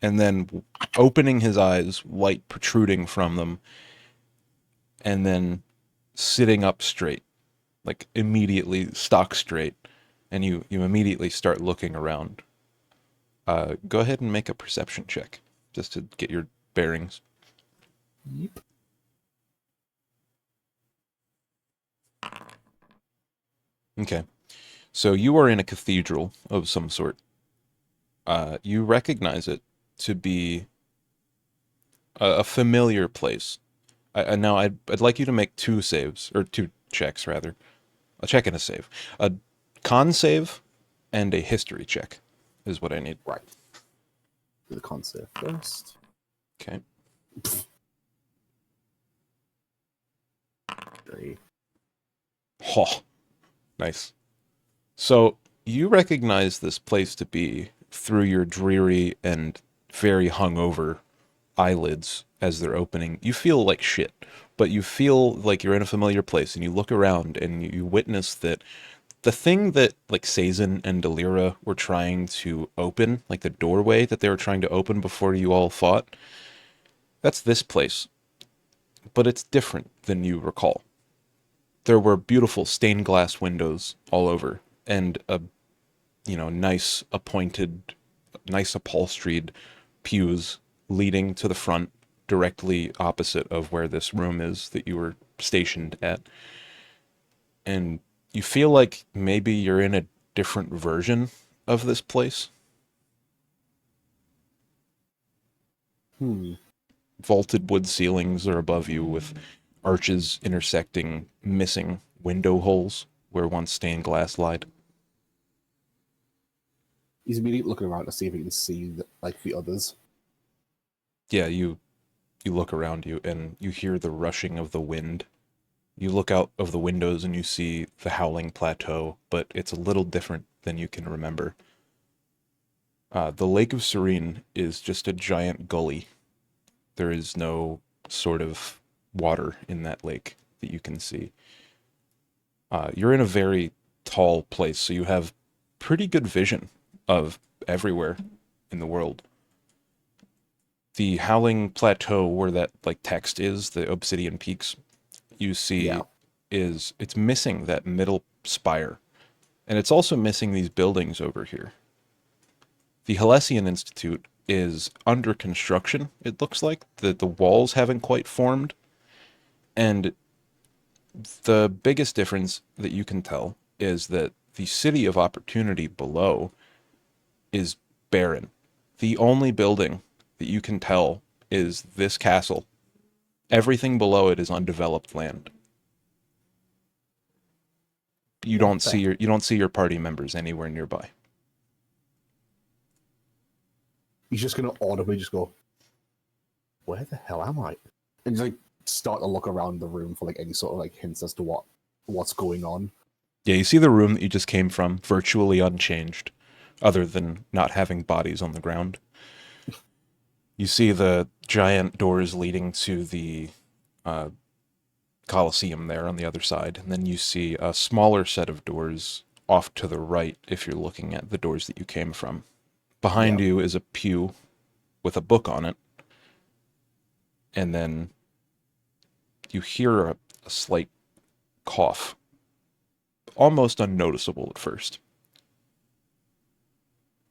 S2: and then opening his eyes, light protruding from them, and then sitting up straight, like immediately stock straight, and you immediately start looking around. Go ahead and make a perception check, just to get your bearings.
S1: Yep.
S2: Okay. So you are in a cathedral of some sort. You recognize it to be a familiar place. Now, I'd like you to make two saves, or two checks, rather. A check and a save. A con save and a history check is what I need.
S1: Right. Do the concept first.
S2: Okay.
S1: 3.
S2: Oh, nice. So you recognize this place to be through your dreary and very hungover eyelids as they're opening. You feel like shit, but you feel like you're in a familiar place, and you look around and you witness that the thing that like Sazin and Delira were trying to open, like the doorway that they were trying to open before you all fought, that's this place. But it's different than you recall. There were beautiful stained glass windows all over, and nice upholstered pews leading to the front, directly opposite of where this room is that you were stationed at. And you feel like maybe you're in a different version of this place. Vaulted wood ceilings are above you, with arches intersecting missing window holes where once stained glass lied.
S1: He's immediately looking around to see if he can see the others.
S2: Yeah, you look around you and you hear the rushing of the wind. You look out of the windows and you see the Howling Plateau, but it's a little different than you can remember. The Lake of Serene is just a giant gully. There is no sort of water in that lake that you can see. You're in a very tall place, so you have pretty good vision of everywhere in the world. The Howling Plateau, where that text is, the Obsidian Peaks, you see it's missing that middle spire. And it's also missing these buildings over here. The Halessian Institute is under construction, it looks like. The walls haven't quite formed. And the biggest difference that you can tell is that the City of Opportunity below is barren. The only building that you can tell is this castle. Everything below it is undeveloped land. You don't see your party members anywhere nearby.
S1: He's just gonna audibly just go, "Where the hell am I?" And just start to look around the room for any sort of hints as to what's going on.
S2: Yeah, you see the room that you just came from, virtually unchanged, other than not having bodies on the ground. You see the giant doors leading to the Colosseum there on the other side, and then you see a smaller set of doors off to the right if you're looking at the doors that you came from. Behind you is a pew with a book on it, and then you hear a slight cough, almost unnoticeable at first,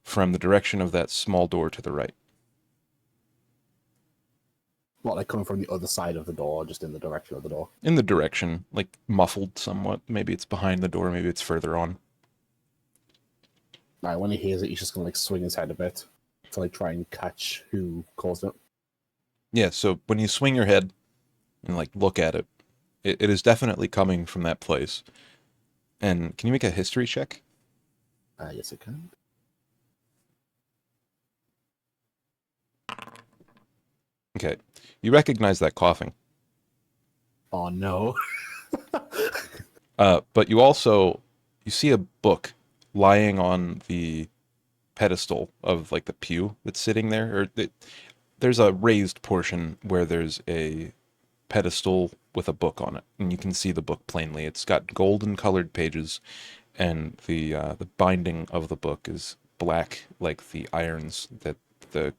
S2: from the direction of that small door to the right.
S1: What, coming from the other side of the door, or just in the direction of the door?
S2: In the direction, muffled somewhat. Maybe it's behind the door, maybe it's further on.
S1: Alright, when he hears it, he's just gonna swing his head a bit to try and catch who caused it.
S2: Yeah, so when you swing your head and look at it, it is definitely coming from that place. And can you make a history check?
S1: Yes, it can.
S2: Okay. You recognize that coughing.
S1: Oh no.
S2: But you see a book lying on the pedestal of the pew that's sitting there. There's a raised portion where there's a pedestal with a book on it, and you can see the book plainly. It's got golden colored pages, and the binding of the book is black, like the irons that the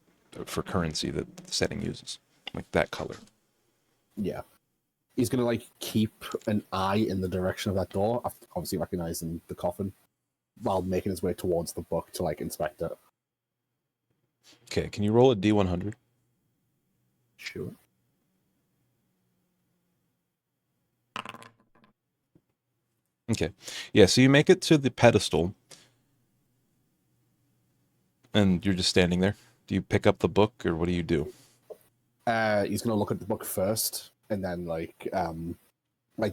S2: for currency that the setting uses, like that color.
S1: Yeah. He's gonna like keep an eye in the direction of that door, obviously recognizing the coffin, while making his way towards the book to like inspect it.
S2: Okay, can you roll a D100?
S1: Sure.
S2: Okay, yeah. So you make it to the pedestal, and you're just standing there. Do you pick up the book, or what do you do?
S1: He's gonna look at the book first, and then like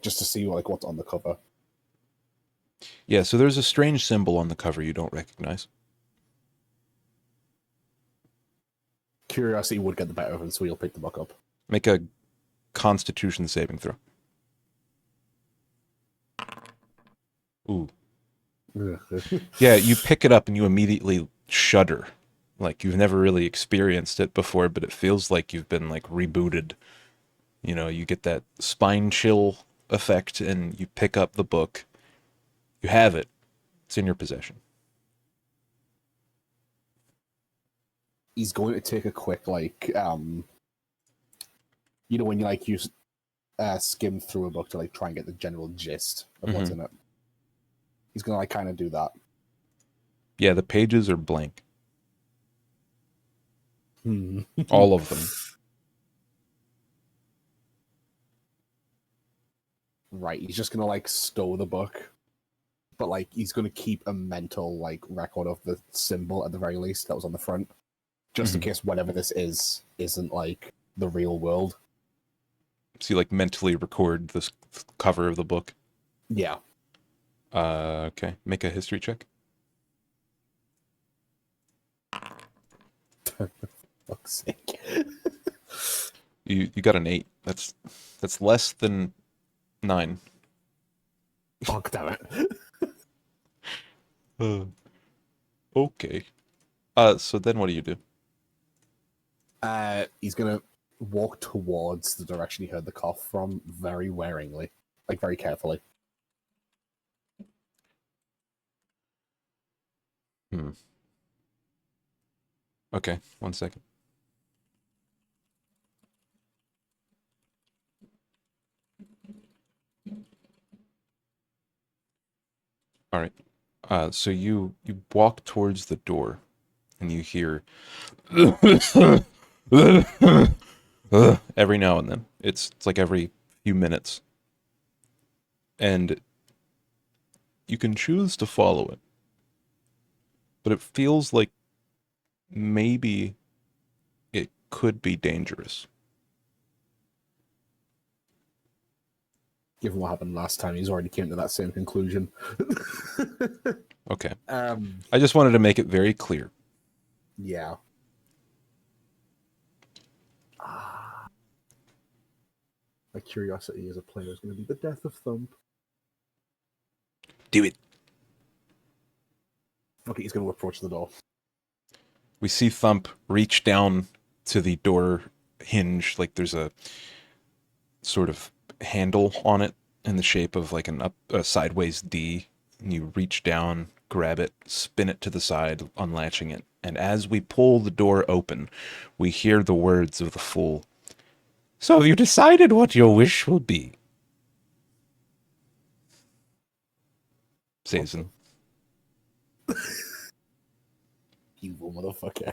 S1: just to see like what's on the cover.
S2: Yeah. So there's a strange symbol on the cover you don't recognize.
S1: Curiosity would get the better of him, so he'll pick the book up.
S2: Make a Constitution saving throw. Ooh. Yeah, you pick it up and you immediately shudder. Like you've never really experienced it before, but it feels like you've been like rebooted. You know, you get that spine chill effect and you pick up the book. You have it. It's in your possession.
S1: He's going to take a quick like when you like use skim through a book to like try and get the general gist of what's in it. He's gonna like kind of do that.
S2: Yeah, the pages are blank. All of them.
S1: Right, he's just gonna like stow the book, but like he's gonna keep a mental like record of the symbol at the very least that was on the front, just in case whatever this isn't like the real world.
S2: So you like mentally record this cover of the book.
S1: Yeah.
S2: Okay. Make a history check.
S1: Fuck's sake.
S2: You got an 8. That's less than 9.
S1: Fuck, damn it.
S2: Okay. So then what do you do?
S1: He's gonna walk towards the direction he heard the cough from very waringly, like very carefully.
S2: Okay, 1 second. All right. So you walk towards the door, and you hear every now and then. It's like every few minutes, and you can choose to follow it, but it feels like maybe it could be dangerous.
S1: Given what happened last time, he's already came to that same conclusion.
S2: Okay. I just wanted to make it very clear.
S1: Yeah. My curiosity as a player is going to be the death of Thump.
S2: Do it.
S1: Okay, he's going to approach the door.
S2: We see Thump reach down to the door hinge, like there's a sort of handle on it in the shape of like a sideways D. And you reach down, grab it, spin it to the side, unlatching it. And as we pull the door open, we hear the words of the fool. So have you decided what your wish will be? Sazin.
S1: Evil motherfucker.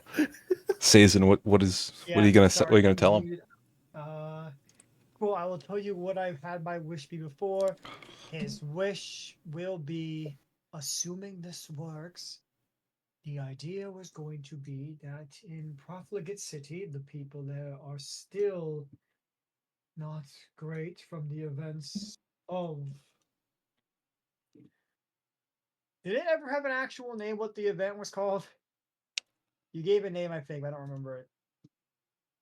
S2: Sazin, what are you gonna tell him?
S4: Dude. Cool. I will tell you what I've had my wish be before. His wish will be, assuming this works, the idea was going to be that in Profligate City, the people there are still not great from the events of. Did it ever have an actual name what the event was called? You gave a name, I think, but I don't remember it.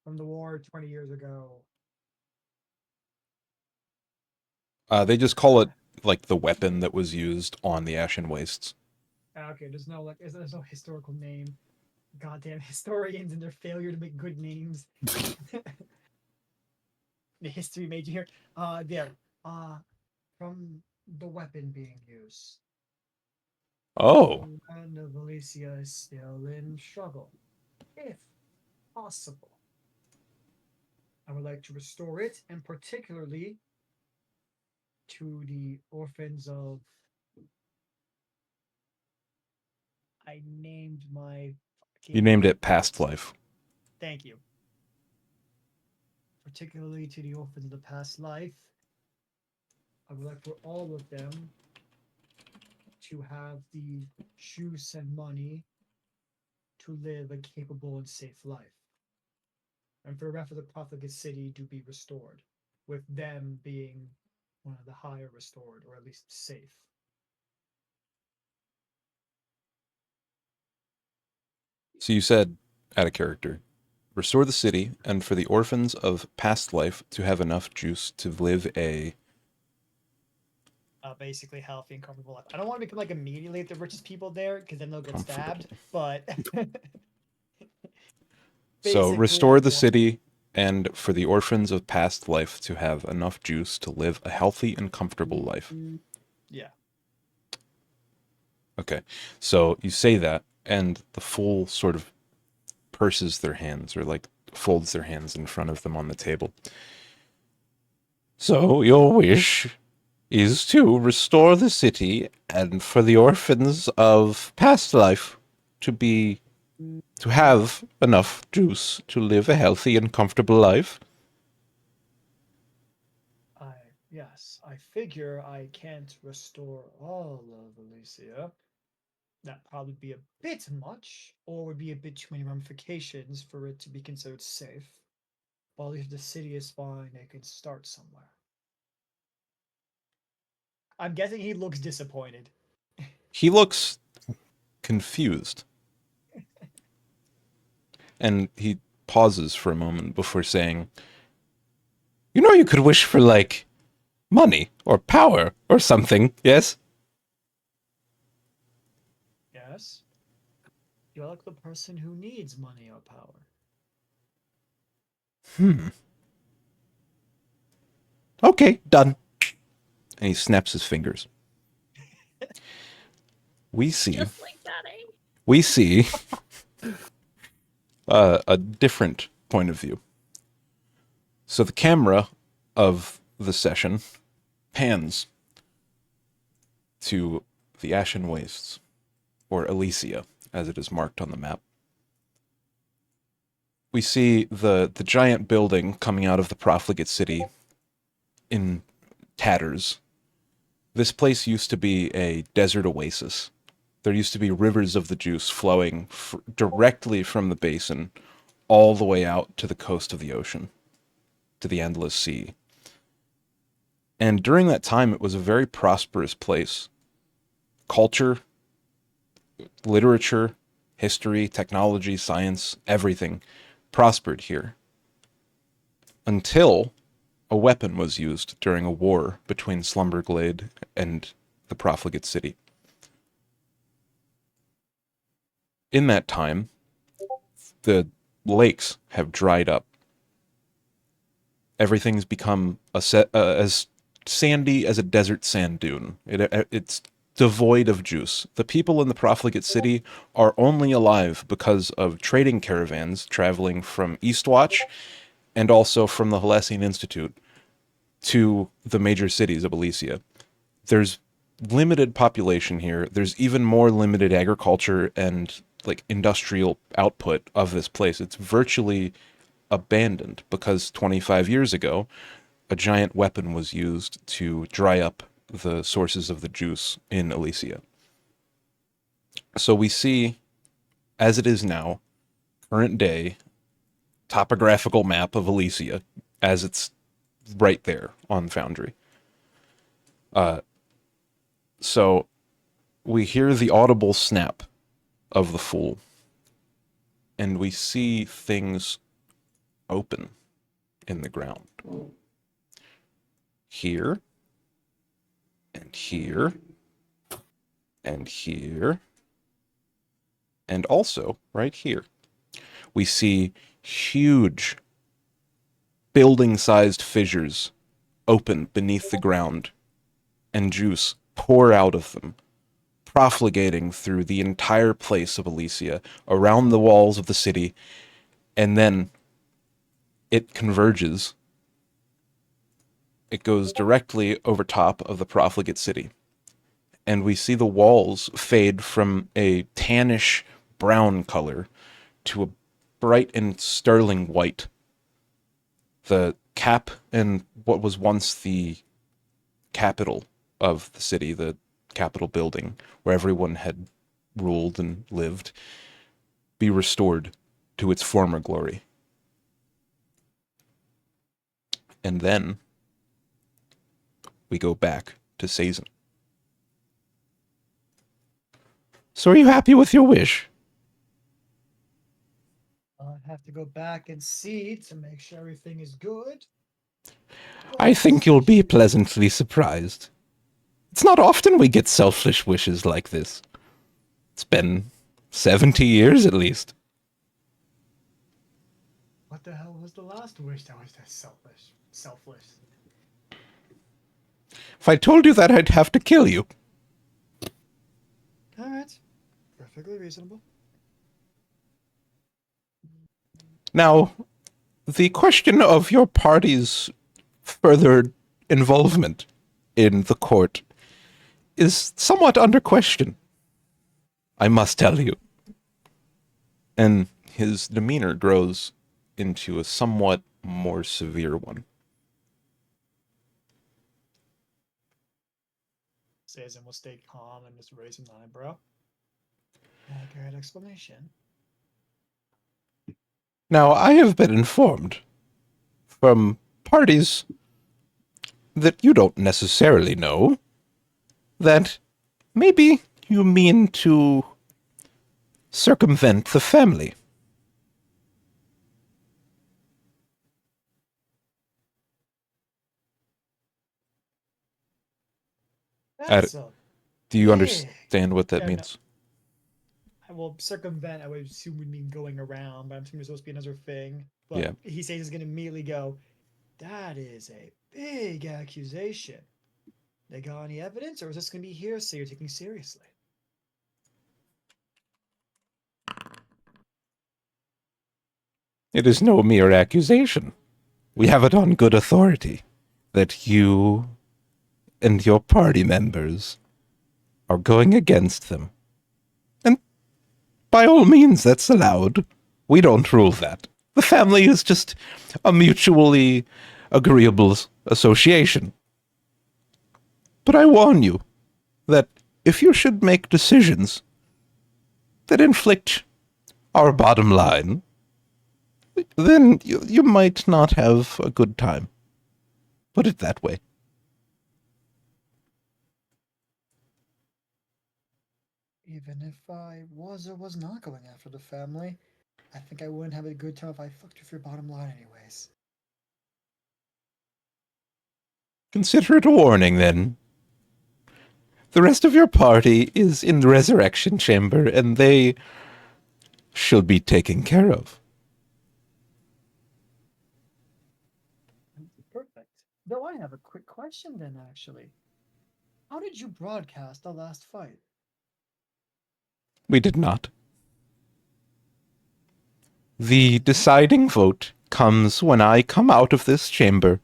S4: From the war 20 years ago.
S2: They just call it like the weapon that was used on the Ashen Wastes.
S4: Okay, there's no historical name. Goddamn historians and their failure to make good names. The history major here. From the weapon being used.
S2: Oh,
S4: The land of Elysia is still in struggle, if possible. I would like to restore it, and particularly to the orphans of. I named my.
S2: you named it Past Life.
S4: Thank you. Particularly to the orphans of the past life. I would like for all of them to have the juice and money to live a capable and safe life. And for the rest of the profligate city to be restored, with them being one of the higher restored, or at least safe.
S2: So you said, out of character, restore the city, and for the orphans of Past Life to have enough juice to live a...
S4: Basically healthy and comfortable life. I don't want to become like immediately the richest people there, because then they'll get
S2: Comfortable.
S4: stabbed. But
S2: So
S4: basically,
S2: restore
S4: I
S2: the
S4: want-
S2: city, and for the orphans of Past Life to have enough juice to live a healthy and comfortable life.
S4: Yeah.
S2: Okay, so you say that, and the fool sort of purses their hands, or like folds their hands in front of them on the table. So your wish is to restore the city, and for the orphans of Past Life to have enough juice to live a healthy and comfortable life.
S4: Yes, I figure I can't restore all of Elysia. That'd probably be a bit much, or would be a bit too many ramifications for it to be considered safe. While if the city is fine, they can start somewhere. I'm guessing he looks disappointed.
S2: He looks confused. And he pauses for a moment before saying, "You know, you could wish for, like, money or power or something, yes?"
S4: Yes? You're like the person who needs money or power.
S2: Okay, done. And he snaps his fingers. We see
S3: Just like that, eh?
S2: we see a different point of view. So the camera of the session pans to the Ashen Wastes, or Elysia, as it is marked on the map. We see the giant building coming out of the profligate city in tatters. This place used to be a desert oasis. There used to be rivers of the juice flowing directly from the basin all the way out to the coast of the ocean, to the endless sea. And during that time, it was a very prosperous place. Culture, literature, history, technology, science, everything prospered here. Until a weapon was used during a war between Slumberglade and the profligate city. In that time, the lakes have dried up. Everything's become as sandy as a desert sand dune. It's devoid of juice. The people in the profligate city are only alive because of trading caravans traveling from Eastwatch and also from the Halessian Institute to the major cities of Elysia. There's limited population here. There's even more limited agriculture and like industrial output of this place. It's virtually abandoned because 25 years ago, a giant weapon was used to dry up the sources of the juice in Elysia. So we see, as it is now, current day, topographical map of Elysia as it's right there on Foundry. So we hear the audible snap of the fool, and we see things open in the ground. Here, and here, and here, and also right here. We see huge building-sized fissures open beneath the ground, and juice pour out of them, profligating through the entire place of Elysia, around the walls of the city, and then it converges. It goes directly over top of the profligate city. And we see the walls fade from a tannish brown color to a bright and sterling white. The cap and what was once the capital of the city, the Capitol building, where everyone had ruled and lived, be restored to its former glory. And then we go back to Sazin. So are you happy with your wish?
S4: I'll have to go back and see to make sure everything is good.
S2: I think you'll be pleasantly surprised. It's not often we get selfish wishes like this. It's been 70 years at least.
S4: What the hell was the last wish that was that selfish? Selfless.
S2: If I told you that, I'd have to kill you.
S4: All right, perfectly reasonable.
S2: Now, the question of your party's further involvement in the court is somewhat under question, I must tell you. And his demeanor grows into a somewhat more severe one.
S4: Sazin will stay calm and just raise an eyebrow. Accurate explanation.
S2: Now, I have been informed from parties that you don't necessarily know that maybe you mean to circumvent the family.
S4: That's a
S2: Do you
S4: Yeah.
S2: understand what that
S4: Yeah, no.
S2: means?
S4: Well, circumvent, I would assume would mean going around, but I'm assuming there's supposed to be another thing. But
S2: Yeah.
S4: he says he's going to immediately go, that is a big accusation. They got any evidence, or is this going to be hearsay you're taking seriously?
S2: It is no mere accusation. We have it on good authority that you and your party members are going against them. And by all means, that's allowed. We don't rule that. The family is just a mutually agreeable association. But I warn you that if you should make decisions that inflict our bottom line, then you might not have a good time. Put it that way.
S4: Even if I was or was not going after the family, I think I wouldn't have a good time if I fucked with your bottom line anyways.
S2: Consider it a warning, then. The rest of your party is in the resurrection chamber, and they shall be taken care of.
S4: Perfect. Though I have a quick question then, actually. How did you broadcast the last fight?
S2: We did not. The deciding vote comes when I come out of this chamber.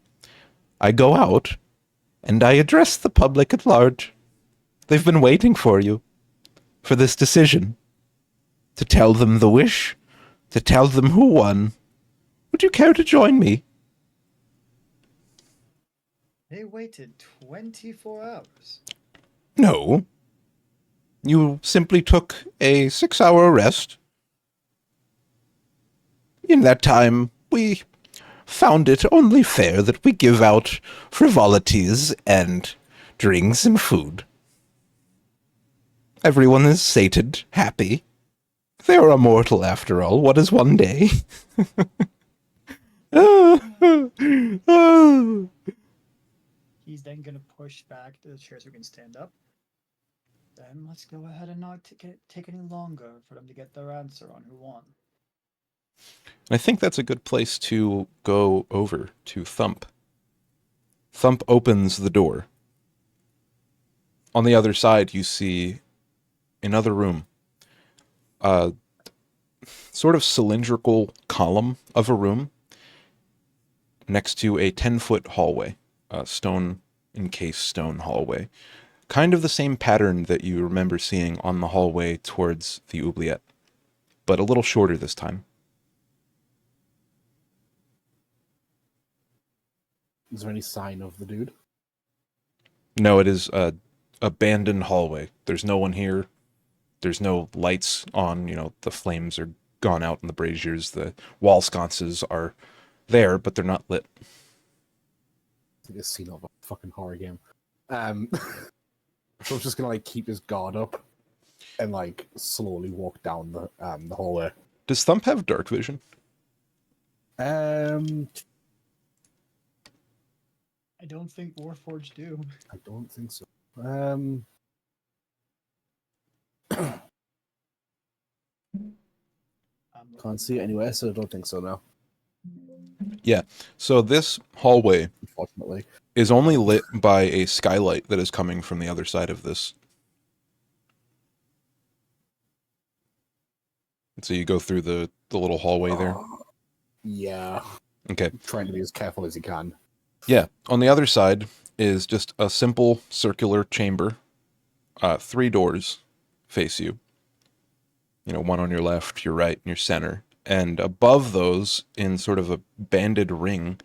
S2: I go out, and I address the public at large. They've been waiting for you, for this decision. To tell them the wish, to tell them who won. Would you care to join me?
S4: They waited 24 hours.
S2: No. You simply took a 6-hour rest. In that time, we found it only fair that we give out frivolities and drinks and food. Everyone is sated, happy. They are immortal, after all. What is one day?
S4: He's then going to push back to the chair so we can stand up. Then let's go ahead and not take any longer for them to get their answer on who won.
S2: I think that's a good place to go over to Thump. Thump opens the door. On the other side, you see another room. Sort of cylindrical column of a room next to a 10-foot hallway, stone encased stone hallway. Kind of the same pattern that you remember seeing on the hallway towards the oubliette, but a little shorter this time.
S1: Is there any sign of the dude?
S2: No, it is a abandoned hallway. There's no one here. There's no lights on, the flames are gone out in the braziers. The wall sconces are there, but they're not lit.
S1: It's like a scene of a fucking horror game. So I'm just gonna keep his guard up and slowly walk down the hallway.
S2: Does Thump have dark vision?
S1: I
S4: don't think Warforged do.
S1: don't think so. Can't see it anywhere, so I don't think so now.
S2: Yeah. So this hallway,
S1: Unfortunately,
S2: is only lit by a skylight that is coming from the other side of this. So you go through the little hallway there.
S1: Yeah.
S2: Okay.
S1: Trying to be as careful as you can.
S2: Yeah. On the other side is just a simple circular chamber. 3 doors face you. One on your left, your right, and your center. And above those, in sort of a banded ring,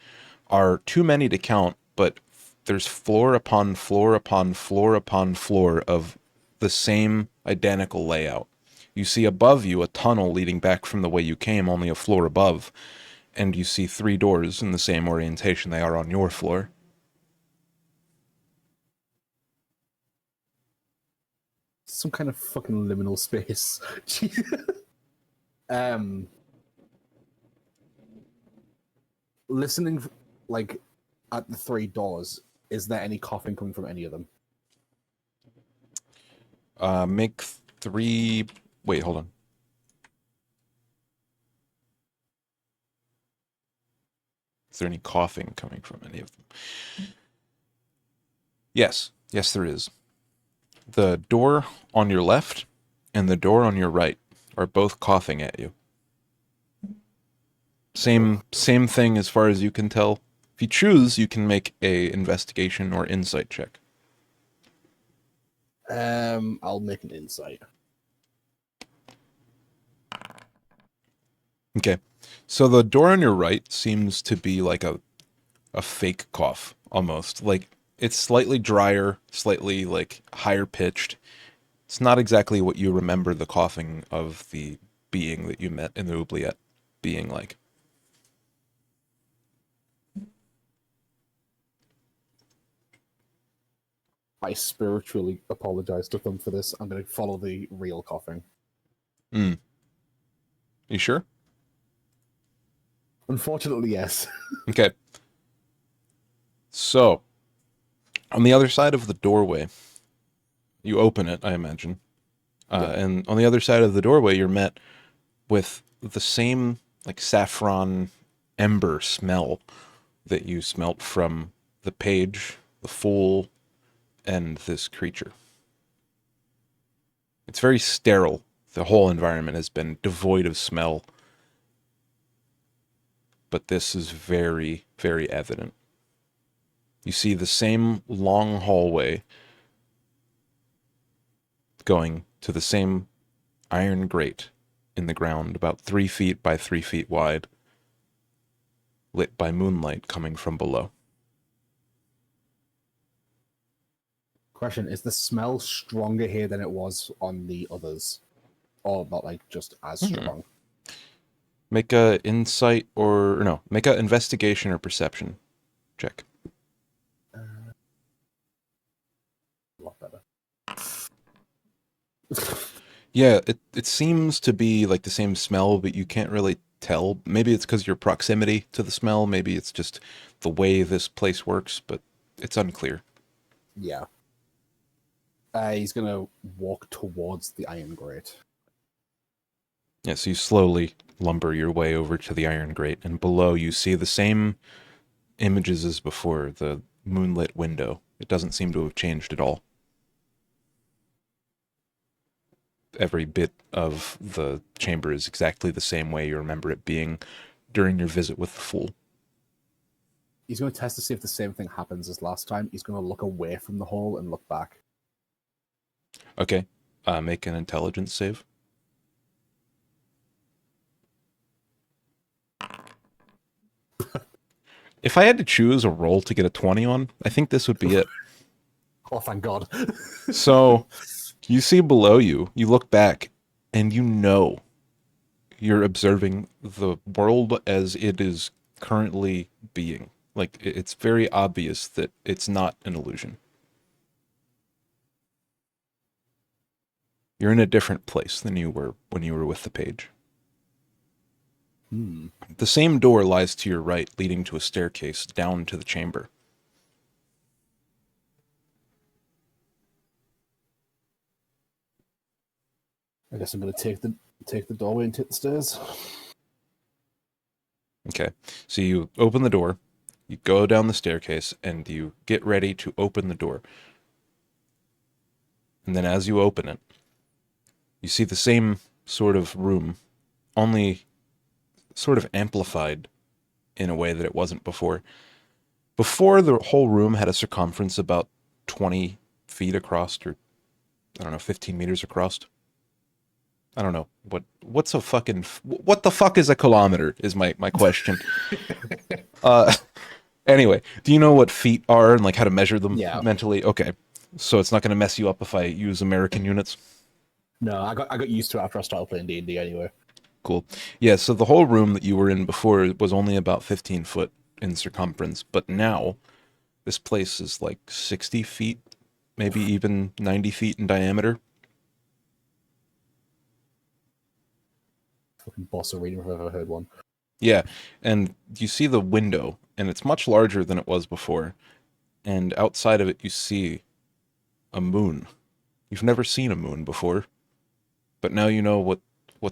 S2: are too many to count, but there's floor upon floor upon floor upon floor of the same identical layout. You see above you a tunnel leading back from the way you came, only a floor above, and you see 3 doors in the same orientation they are on your floor.
S1: Some kind of fucking liminal space. Listening at the 3 doors, is there any coughing coming from any of them?
S2: Make 3... Wait, hold on. Is there any coughing coming from any of them? Yes. Yes, there is. The door on your left and the door on your right are both coughing at you. Same thing as far as you can tell. If you choose, you can make a investigation or insight check.
S1: I'll make an insight.
S2: Okay. So the door on your right seems to be like a fake cough, almost. It's slightly drier, slightly higher pitched. It's not exactly what you remember the coughing of the being that you met in the oubliette being like.
S1: I spiritually apologize to them for this. I'm going to follow the real coughing.
S2: You sure?
S1: Unfortunately, yes.
S2: Okay. So, on the other side of the doorway, you open it, I imagine. And on the other side of the doorway, you're met with the same saffron ember smell that you smelt from the page, the fool, and this creature. It's very sterile. The whole environment has been devoid of smell. But this is very, very evident. You see the same long hallway going to the same iron grate in the ground, about 3 feet by 3 feet wide, lit by moonlight coming from below.
S1: Question, is the smell stronger here than it was on the others? Or not just as strong?
S2: Make a insight make a investigation or perception check.
S1: A lot better.
S2: Yeah, it seems to be the same smell, but you can't really tell. Maybe it's because your proximity to the smell. Maybe it's just the way this place works, but it's unclear.
S1: Yeah. He's going to walk towards the iron grate.
S2: Yeah, so you slowly lumber your way over to the iron grate, and below you see the same images as before, the moonlit window. It doesn't seem to have changed at all. every bit of the chamber is exactly the same way you remember it being during your visit with the Fool.
S1: He's going to test to see if the same thing happens as last time. He's going to look away from the hole and look back.
S2: Okay. Make an intelligence save. If I had to choose a roll to get a 20 on, I think this would be it.
S1: Oh, thank God.
S2: So, you see below you, you look back, and you know you're observing the world as it is currently being. Like, it's very obvious that it's not an illusion. You're in a different place than you were when you were with the page. The same door lies to your right, leading to a staircase down to the chamber.
S1: I guess I'm going to take the doorway and take the stairs.
S2: Okay, so you open the door, you go down the staircase, and you get ready to open the door. And then as you open it, you see the same sort of room, only sort of amplified in a way that it wasn't before. Before, the whole room had a circumference about 20 feet across, or, I don't know, 15 meters across. I don't know. What the fuck is a kilometer is my question. Anyway, do you know what feet are and like how to measure them mentally? Okay. So it's not going to mess you up if I use American units?
S1: No, I got used to it after I started playing D&D anyway.
S2: Cool. Yeah, so the whole room that you were in before was only about 15 foot in circumference, but now this place is like 60 feet, maybe even 90 feet in diameter.
S1: Fucking boss arena if I've ever heard one.
S2: Yeah, and you see the window, and it's much larger than it was before. And outside of it, you see a moon. You've never seen a moon before, but now you know what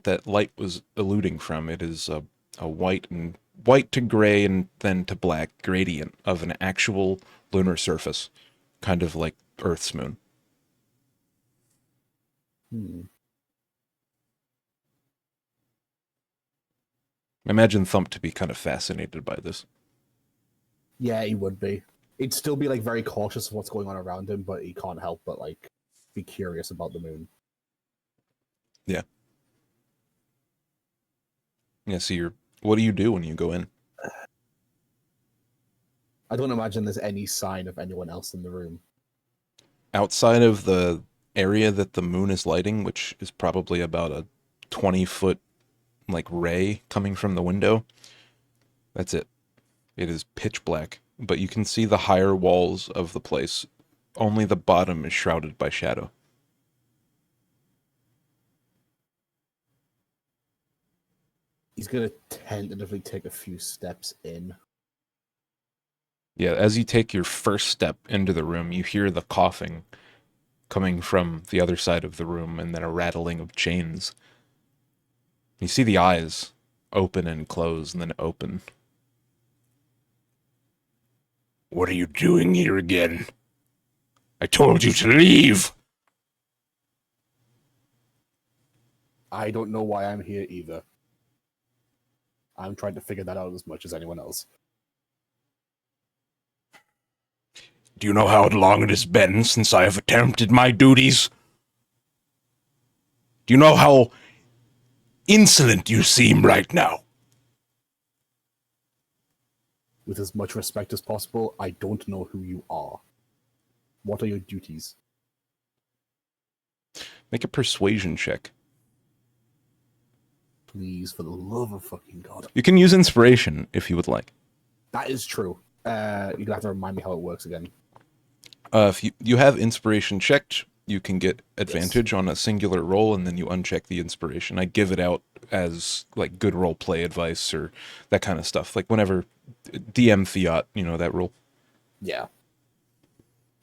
S2: that light was alluding from. It is a white to gray and then to black gradient of an actual lunar surface, kind of like Earth's moon. I imagine Thump to be kind of fascinated by this.
S1: Yeah, he would be. He'd still be like very cautious of what's going on around him, but he can't help but like be curious about the moon.
S2: Yeah. Yeah, so what do you do when you go in?
S1: I don't imagine there's any sign of anyone else in the room.
S2: Outside of the area that the moon is lighting, which is probably about a 20-foot like ray coming from the window, that's it. It is pitch black, but you can see the higher walls of the place. Only the bottom is shrouded by shadow.
S1: He's going to tentatively take a few steps in.
S2: Yeah, as you take your first step into the room, you hear the coughing coming from the other side of the room, and then a rattling of chains. You see the eyes open and close, and then open. What are you doing here again? I told you to leave!
S1: I don't know why I'm here either. I'm trying to figure that out as much as anyone else.
S2: Do you know how long it has been since I have attempted my duties? Do you know how insolent you seem right now?
S1: With as much respect as possible, I don't know who you are. What are your duties?
S2: Make a persuasion check.
S1: Please, for the love of fucking God.
S2: You can use inspiration if you would like.
S1: That is true. You're going to have to remind me how it works again.
S2: If you have inspiration checked, you can get advantage on a singular roll, and then you uncheck the inspiration. I give it out as like good role play advice or that kind of stuff. Like whenever DM Fiat, you know, that rule.
S1: Yeah.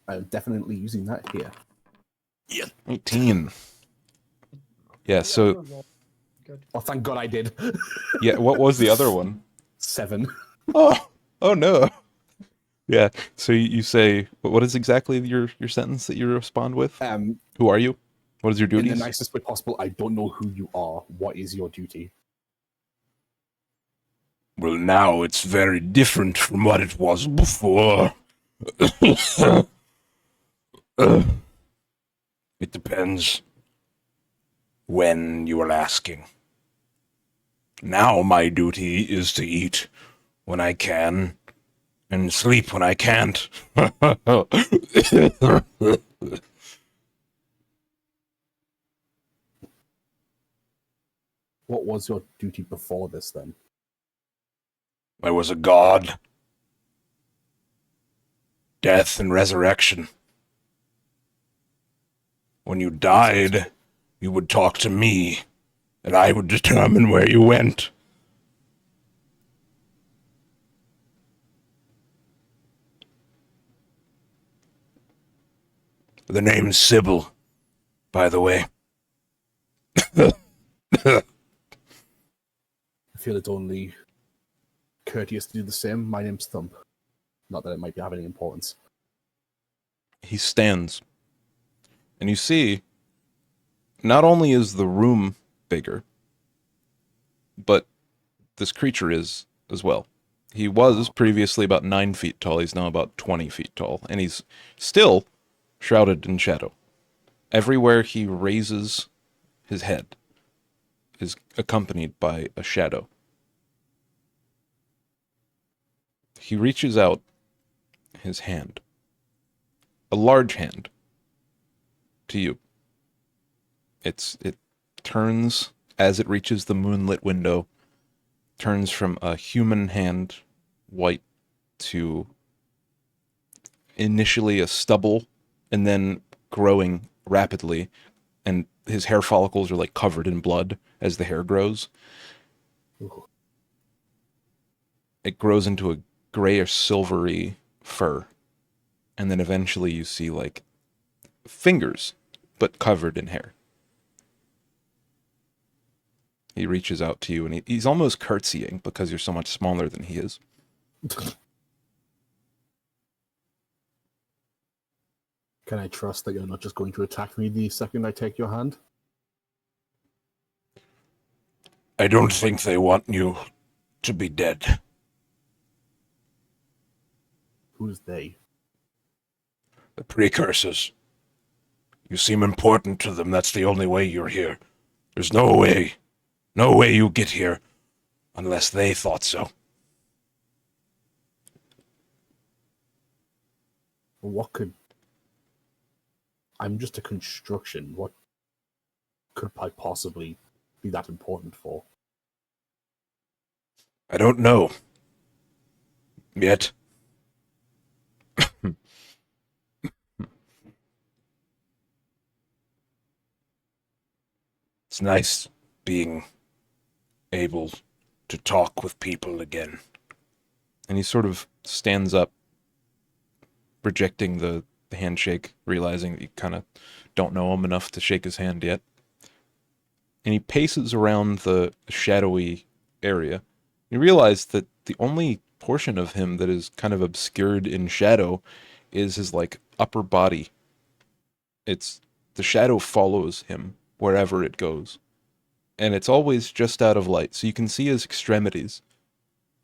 S1: I'm definitely using that here.
S2: Yeah. 18. Yeah, so...
S1: Oh, thank God I did.
S2: Yeah, what was the other one?
S1: 7.
S2: Oh no. Yeah, so you say, what is exactly your sentence that you respond with? Who are you? What is your
S1: In the
S2: duties?
S1: nicest way possible, I don't know who you are. What is your duty?
S5: Well, now it's very different from what it was before. It depends when you are asking. Now my duty is to eat when I can and sleep when I can't.
S1: What was your duty before this then?
S5: I was a god. Death and resurrection. When you died, you would talk to me, and I would determine where you went. The name's Sybil, by the way.
S1: I feel it's only courteous to do the same. My name's Thump. Not that it might have any importance.
S2: He stands. And you see, not only is the room bigger, but this creature is as well. He was previously about 9 feet tall. He's now about 20 feet tall. And he's still shrouded in shadow. Everywhere he raises his head is accompanied by a shadow. He reaches out his hand, a large hand, to you. It turns as it reaches the moonlit window, turns from a human hand, white, to initially a stubble, and then growing rapidly, and his hair follicles are like covered in blood as the hair grows.
S1: Ooh.
S2: It grows into a grayish silvery fur, and then eventually you see like fingers, but covered in hair. He reaches out to you, and he's almost curtsying because you're so much smaller than he is.
S1: Can I trust that you're not just going to attack me the second I take your hand?
S5: I don't think they want you to be dead.
S1: Who's they?
S5: The precursors. You seem important to them. That's the only way you're here. There's no way you get here unless they thought so.
S1: What could... I'm just a construction. What could I possibly be that important for?
S5: I don't know. Yet. It's nice being able to talk with people again.
S2: And he sort of stands up, rejecting the handshake, realizing that you kind of don't know him enough to shake his hand yet. And he paces around the shadowy area. You realize that the only portion of him that is kind of obscured in shadow is his like upper body. It's the shadow follows him wherever it goes. And it's always just out of light, so you can see his extremities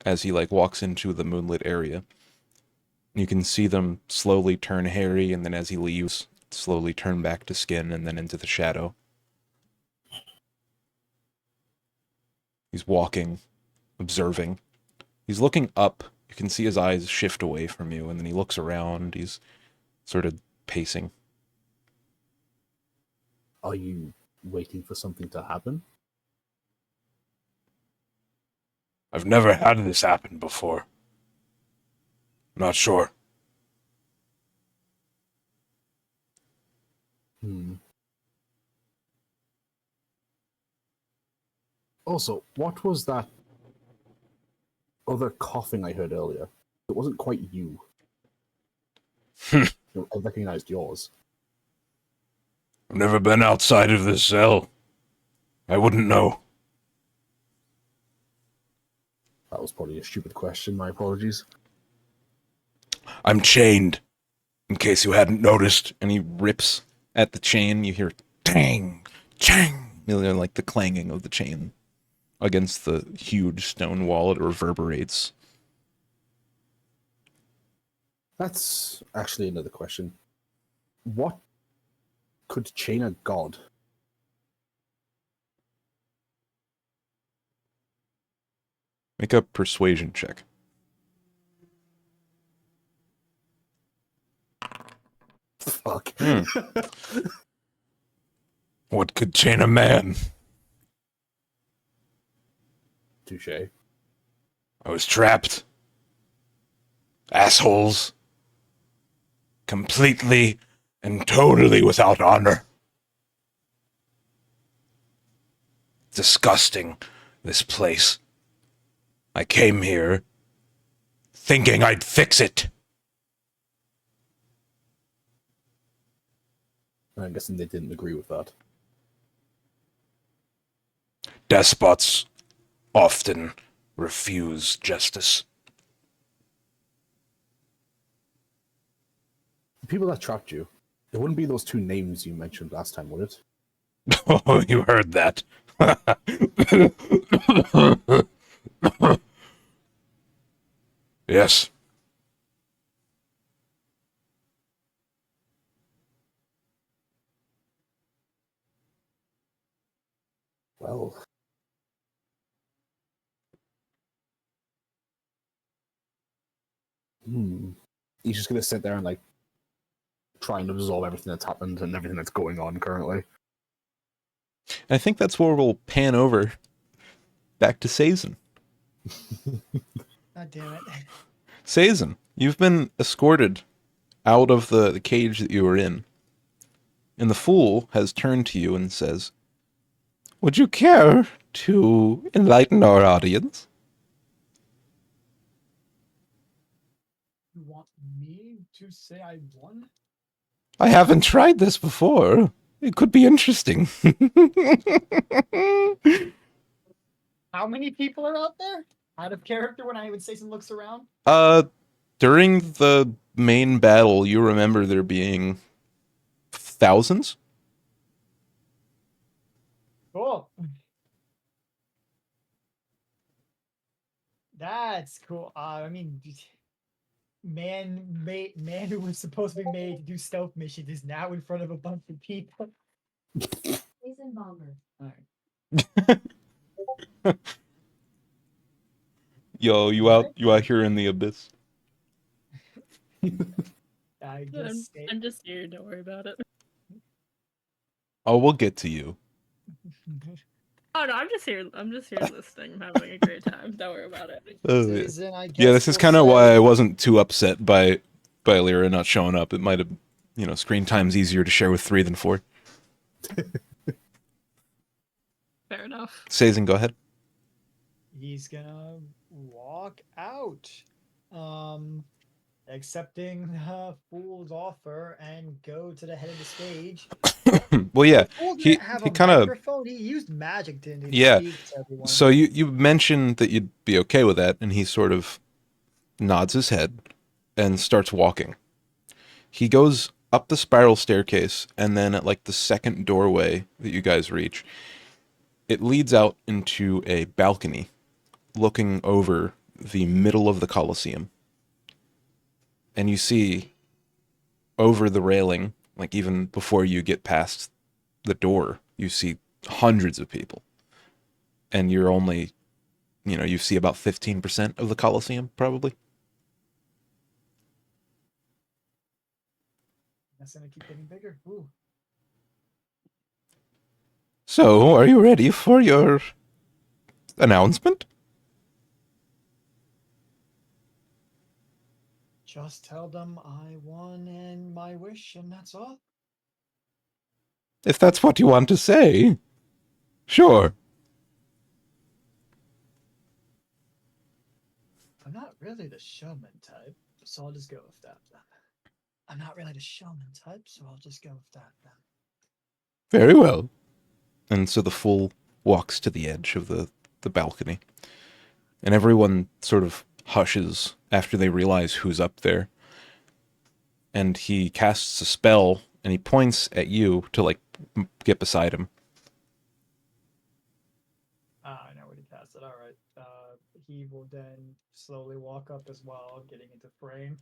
S2: as he like walks into the moonlit area. You can see them slowly turn hairy, and then as he leaves, slowly turn back to skin and then into the shadow. He's walking, observing. He's looking up. You can see his eyes shift away from you, and then he looks around. He's sort of pacing.
S1: Are you waiting for something to happen?
S5: I've never had this happen before. Not sure.
S1: Also, what was that other coughing I heard earlier? It wasn't quite you. I recognized yours.
S5: I've never been outside of this cell. I wouldn't know.
S1: That was probably a stupid question. My apologies.
S5: I'm chained, in case you hadn't noticed.
S2: And he rips at the chain. You hear
S5: Tang! Chang!
S2: You know, like the clanging of the chain against the huge stone wall. It reverberates.
S1: That's actually another question. What could chain a god?
S2: Make a persuasion check.
S1: Fuck.
S5: What could chain a man?
S1: Touche.
S5: I was trapped. Assholes. Completely and totally without honor. Disgusting, this place. I came here thinking I'd fix it.
S1: I'm guessing they didn't agree with that.
S5: Despots often refuse justice.
S1: The people that trapped you, it wouldn't be those two names you mentioned last time, would it?
S5: Oh, you heard that. Yes.
S1: Well. He's just gonna sit there and like try and absorb everything that's happened and everything that's going on currently.
S2: I think that's where we'll pan over back to Sazin.
S4: God damn it.
S2: Sazin, you've been escorted out of the cage that you were in. And the fool has turned to you and says, "Would you care to enlighten our audience?"
S4: You want me to say I won?
S2: I haven't tried this before. It could be interesting.
S4: How many people are out there? Out of character when I even say some looks around?
S2: During the main battle, you remember there being thousands?
S4: Cool. That's cool. I mean, man who was supposed to be made to do stealth missions is now in front of a bunch of people. Jason Bomber. All right.
S2: Yo, you out here in the abyss.
S4: I just
S3: I'm just here. Don't worry about it.
S2: Oh, we'll get to you.
S3: Oh no, I'm just here. I'm just here listening. I'm having a great time. Don't worry about it.
S4: Citizen, I
S2: Yeah,
S4: guess
S2: this is
S4: we'll
S2: kind of
S4: say-
S2: why I wasn't too upset by Lyra not showing up. It might have, screen time's easier to share with 3 than 4.
S3: Fair enough.
S2: Sazin, go ahead.
S4: He's gonna walk out, accepting Fool's offer and go to the head of the stage.
S2: Well, yeah.
S4: Fool
S2: he
S4: didn't have a
S2: kinda-
S4: microphone. He used magic, didn't he? to
S2: Yeah,
S4: speak to everyone.
S2: So you mentioned that you'd be okay with that, and he sort of nods his head and starts walking. He goes up the spiral staircase, and then at like the second doorway that you guys reach, it leads out into a balcony looking over the middle of the Colosseum. And you see over the railing, like even before you get past the door, you see hundreds of people. And you're only, you see about 15% of the Colosseum, probably.
S4: That's gonna keep getting bigger. Ooh.
S2: So, are you ready for your announcement?
S4: Just tell them I won and my wish, and that's all.
S2: If that's what you want to say. Sure.
S4: I'm not really the showman type, so I'll just go with that then. I'm not really the showman type, so I'll just go with that then.
S2: Very well. And so the fool walks to the edge of the balcony. And everyone sort of hushes after they realize who's up there. And he casts a spell, and he points at you to, like, get beside him.
S4: I know where to cast it. All right. He will then slowly walk up as well, getting into frame.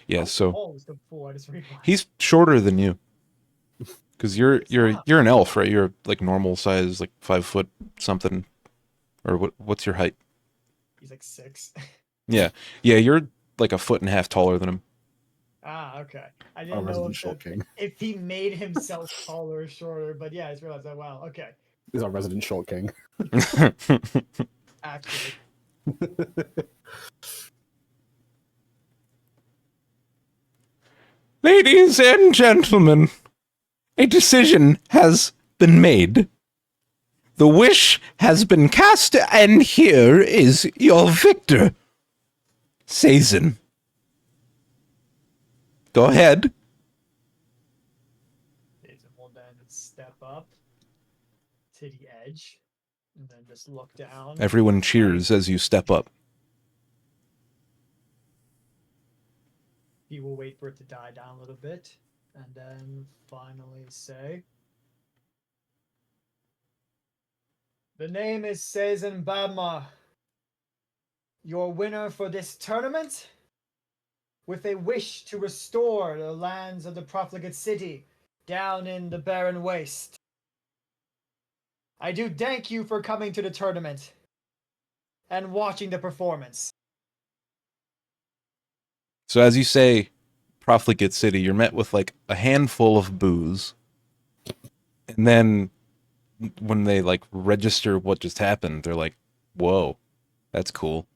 S2: Yeah, so
S4: Oh, it's the four. I just realized.
S2: he's shorter than you. Because you're
S4: not.
S2: an elf, right? You're like normal size, like 5 foot something, or what's your height?
S4: He's like 6.
S2: Yeah, you're like a foot and a half taller than him.
S4: Okay. I
S1: Our
S4: didn't know
S1: resident short king.
S4: if he made himself taller or shorter, but yeah, I just realized that. Wow. Okay.
S1: He's our resident short king.
S4: Actually,
S5: Ladies and gentlemen, a decision has been made. The wish has been cast, and here is your victor, Sazin. Go ahead.
S4: Jason will then step up to the edge and then just look down.
S2: Everyone cheers as you step up.
S4: He will wait for it to die down a little bit and then finally say, "The name is Sazin Badma. Your winner for this tournament, with a wish to restore the lands of the profligate city down in the barren waste. I do thank you for coming to the tournament and watching the performance."
S2: So as you say, Profligate City, you're met with like a handful of boos. And then when they like register what just happened, they're like, whoa, that's cool.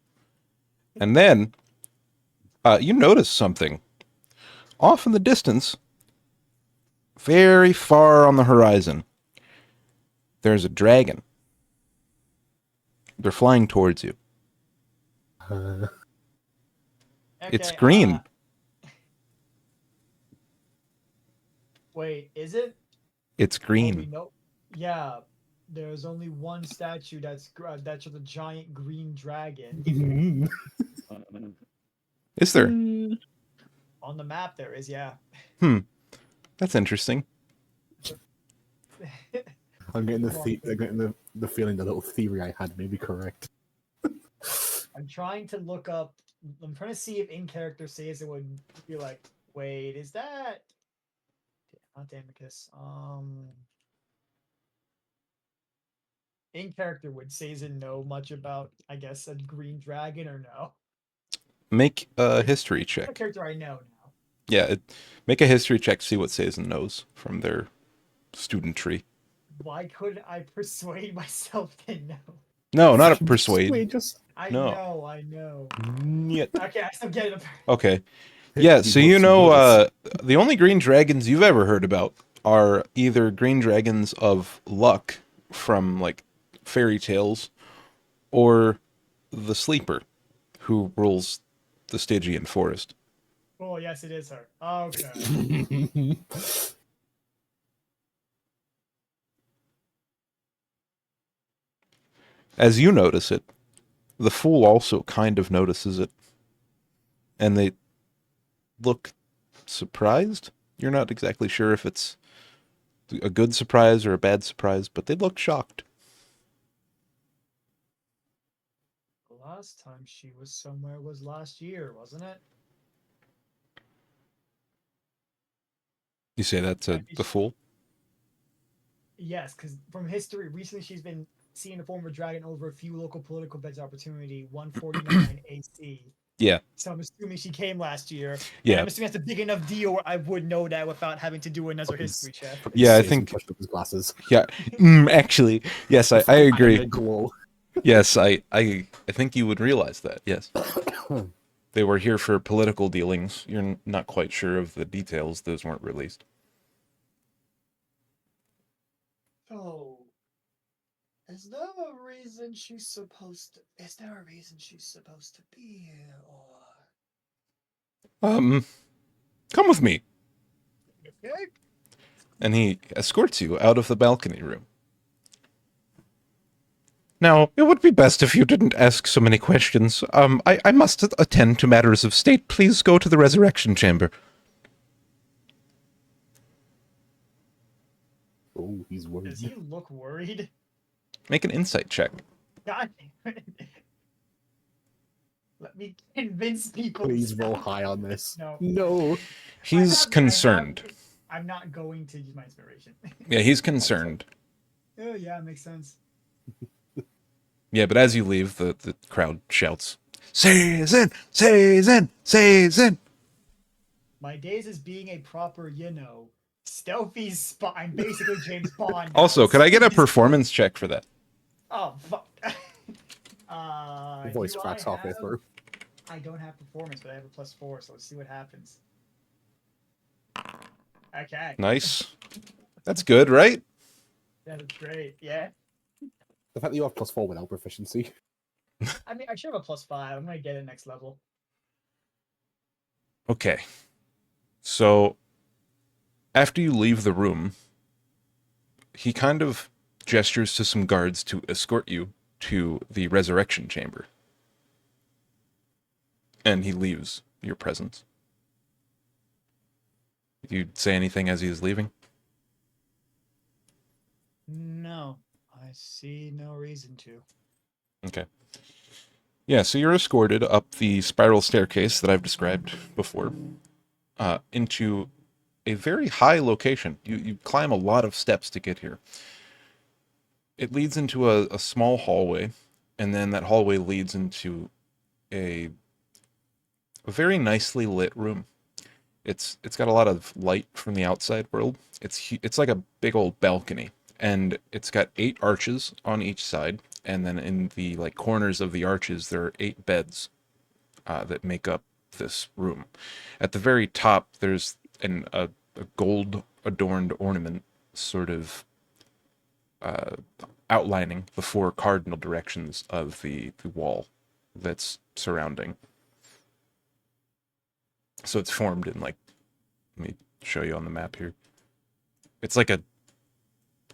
S2: And then you notice something. Off in the distance, very far on the horizon, there's a dragon. They're flying towards you. It's
S4: Okay,
S2: green.
S4: Wait, is it?
S2: It's
S4: Oh, we
S2: green.
S4: know. Yeah, there's only one statue that's just a giant green dragon.
S2: Is there?
S4: On the map there is, yeah.
S2: That's interesting.
S1: I'm getting the feeling the little theory I had may be correct.
S4: I'm trying to look up. I'm trying to see if in character says it would be like, wait, is that not Damicus? In character would Sazin know much about, I guess, a green dragon or no?
S2: Make a history
S4: A
S2: check.
S4: character I know now.
S2: Yeah, make a history check to see what Sazin knows from their student tree.
S4: Why couldn't I persuade myself to know?
S2: No, not a persuade.
S1: Wait, just
S4: I
S2: No.
S4: know.
S2: Nyet.
S4: Okay, I still get it.
S2: Okay. Yeah, so you know, the only green dragons you've ever heard about are either green dragons of luck from, like, fairy tales, or the Sleeper, who rules the Stygian forest.
S4: Oh, yes, it is her. Okay.
S2: As you notice it, the Fool also kind of notices it. And they look surprised. You're not exactly sure if it's a good surprise or a bad surprise, but they look shocked.
S4: The last time she was somewhere was last year, wasn't it?
S2: You say that to the Fool?
S4: Yes, because from history, recently she's been seeing the former dragon over a few local political beds opportunity, 149 AC.
S2: Yeah.
S4: So I'm assuming she came last year. And
S2: Yeah.
S4: I'm assuming that's a big enough deal where I would know that without having to do another history check.
S2: Yeah, I
S1: Sazin
S2: think-
S1: pushed up his glasses.
S2: Yeah. Actually, yes, I agree.
S1: Anime glow.
S2: Yes, I think you would realize that, yes. They were here for political dealings. You're not quite sure of the details. Those weren't released.
S4: Oh. Is there a reason she's supposed to be here, or
S2: Come with me.
S4: okay?
S2: And he escorts you out of the balcony room. Now, it would be best if you didn't ask so many questions. I must attend to matters of state. Please go to the resurrection chamber.
S1: He's
S4: Does
S1: worried.
S4: he look worried?
S2: Make an insight check.
S4: God damn it. Let me convince people. to
S1: Please roll
S4: stop.
S1: high on this.
S4: No.
S1: No.
S2: He's concerned.
S4: I'm not going to use my inspiration.
S2: Yeah, he's concerned.
S4: Oh yeah, makes sense.
S2: Yeah, but as you leave, the crowd shouts, "Season! Season! Season!"
S4: My days as being a proper, stealthy spot. I'm basically James Bond.
S2: Also, could I get a
S4: He's-
S2: performance check for that?
S4: Oh fuck.
S1: The voice
S4: do
S1: cracks
S4: I
S1: halfway
S4: have-
S1: through.
S4: I don't have performance, but I have a +4, so let's see what happens. Okay.
S2: Nice. That's good, right?
S4: That's great. Yeah.
S1: The fact that you have +4 without proficiency.
S4: I mean, I should have a +5. I'm gonna get it next level.
S2: Okay. So, after you leave the room, he kind of gestures to some guards to escort you to the resurrection chamber. And he leaves your presence. Did you say anything as he was leaving?
S4: No, I see no reason to.
S2: Okay. Yeah, so you're escorted up the spiral staircase that I've described before, into a very high location. You climb a lot of steps to get here. It leads into a small hallway, and then that hallway leads into a very nicely lit room. It's got a lot of light from the outside world. It's like a big old balcony, and it's got 8 arches on each side, and then in the corners of the arches there are 8 beds that make up this room. At the very top there's a gold adorned ornament sort of outlining the 4 cardinal directions of the wall that's surrounding. So it's formed in let me show you on the map here. It's like a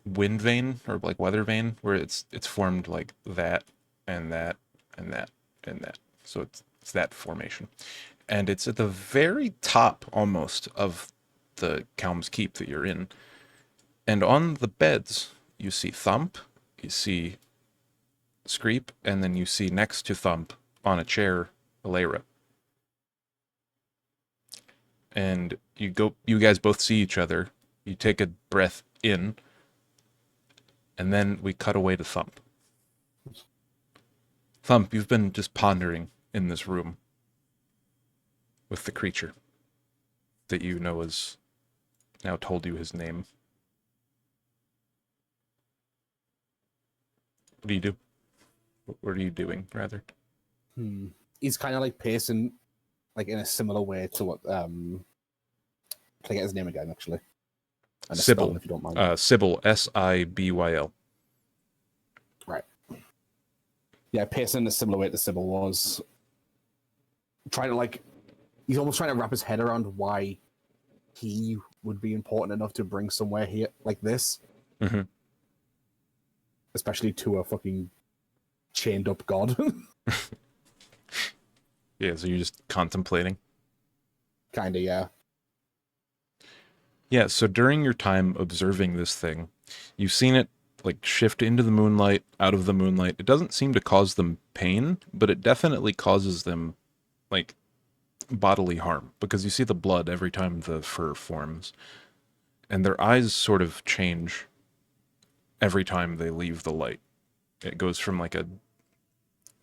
S2: wind vane or weather vane where it's formed like that and that and that and that. So it's that formation. And it's at the very top almost of the Calm's Keep that you're in. And on the beds you see Thump, you see Screep, and then you see next to Thump on a chair Alara. And you guys both see each other. You take a breath in, and then we cut away to Thump. Thump, you've been just pondering in this room with the creature that you know has now told you his name. What do you do? What are you doing, rather?
S1: He's kind of pacing in a similar way to what can I get his name again actually? And a
S2: Sybil,
S1: spell, if you don't mind.
S2: Sybil, Sibyl.
S1: Right. Yeah, pacing in a similar way to Sybil was. Trying to he's almost trying to wrap his head around why he would be important enough to bring somewhere here like this.
S2: Mm-hmm.
S1: Especially to a fucking chained up god.
S2: Yeah, so you're just contemplating.
S1: Kinda, yeah.
S2: Yeah, so during your time observing this thing, you've seen it shift into the moonlight, out of the moonlight. It doesn't seem to cause them pain, but it definitely causes them bodily harm, because you see the blood every time the fur forms. And their eyes sort of change every time they leave the light. It goes from a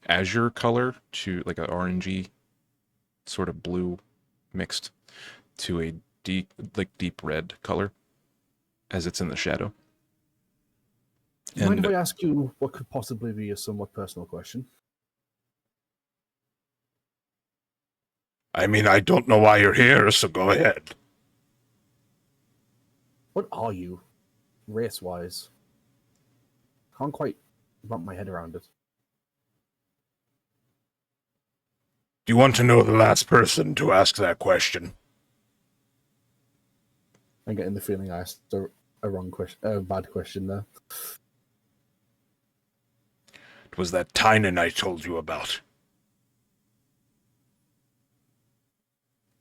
S2: azure color to an orangey sort of blue mixed to a deep red color as it's in the shadow.
S1: Do you mind if I ask you what could possibly be a somewhat personal question?
S5: I mean, I don't know why you're here, so go ahead.
S1: What are you, race-wise? Can't quite wrap my head around it.
S5: Do you want to know the last person to ask that question?
S1: I'm getting the feeling I asked a wrong question, a bad question there.
S5: It was that Tynan I told you about.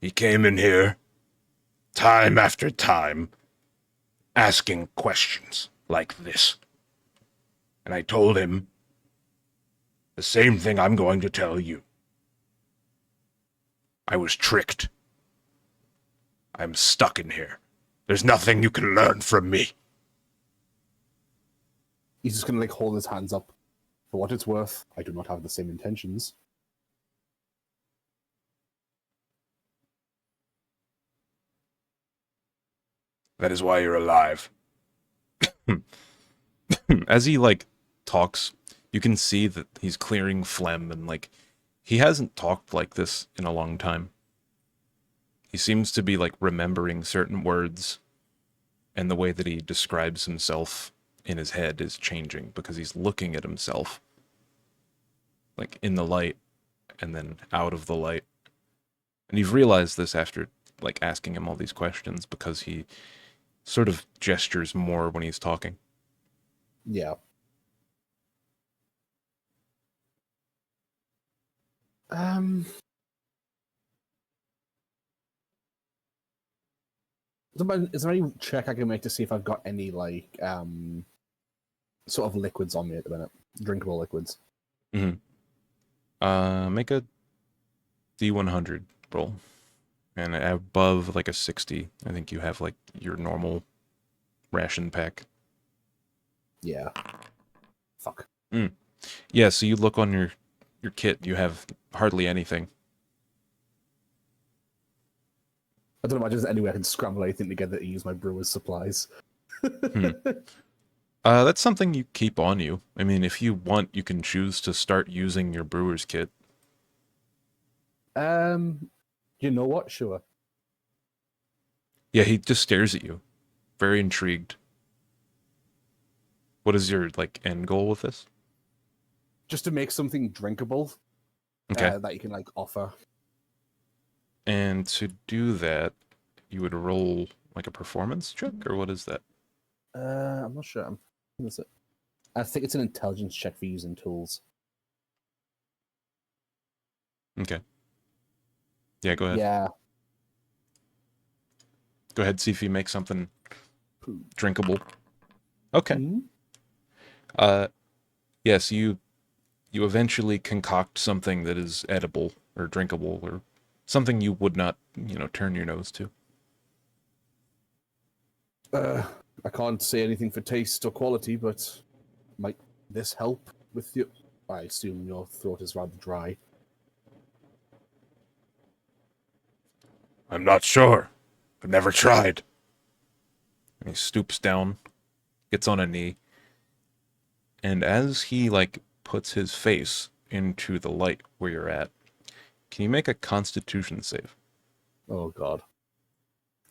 S5: He came in here, time after time, asking questions like this. And I told him the same thing I'm going to tell you. I was tricked. I'm stuck in here. There's nothing you can learn from me.
S1: He's just gonna like hold his hands up. For what it's worth, I do not have the same intentions.
S5: That is why you're alive.
S2: As he like talks, you can see that he's clearing phlegm and like he hasn't talked like this in a long time. He seems to be like remembering certain words, and the way that he describes himself in his head is changing because he's looking at himself like in the light and then out of the light. And you've realized this after like asking him all these questions because he sort of gestures more when he's talking.
S1: Yeah. Is there any check I can make to see if I've got any like sort of liquids on me at the minute? Drinkable liquids.
S2: Make a D100 roll. And above like a 60, I think you have like your normal ration pack.
S1: Yeah. Fuck.
S2: Yeah, so you look on your kit, you have hardly anything.
S1: I don't imagine there's any way I can scramble anything together to use my brewer's supplies.
S2: That's something you keep on you. I mean, if you want, you can choose to start using your brewer's kit.
S1: You know what? Sure.
S2: Yeah, he just stares at you, very intrigued. What is your like end goal with this?
S1: Just to make something drinkable.
S2: Okay.
S1: That you can like offer.
S2: And to do that, you would roll like a performance check, or what is that?
S1: I'm not sure. What is it? I think it's an intelligence check for using tools.
S2: Okay. Yeah, go ahead.
S1: Yeah.
S2: Go ahead, see if you make something drinkable. Okay.
S1: Mm-hmm.
S2: Yes, you eventually concoct something that is edible or drinkable or something you would not, turn your nose to.
S1: I can't say anything for taste or quality, but might this help with you? I assume your throat is rather dry.
S5: I'm not sure. I've never tried.
S2: And he stoops down, gets on a knee, and as he puts his face into the light where you're at, can you make a Constitution save?
S1: Oh god.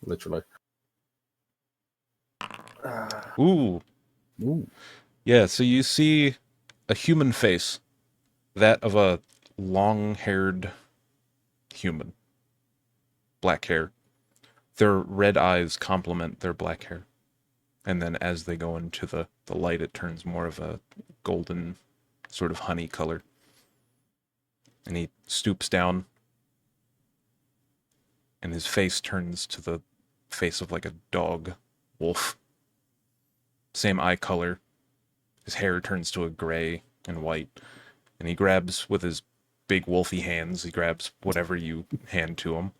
S1: Literally.
S2: Ooh.
S1: Ooh.
S2: Yeah, so you see a human face, that of a long-haired human. Black hair. Their red eyes complement their black hair. And then as they go into the light, it turns more of a golden, sort of honey color. And he stoops down, and his face turns to the face of like a dog, wolf. Same eye color. His hair turns to a gray and white. And he grabs, with his big wolfy hands, he grabs whatever you hand to him.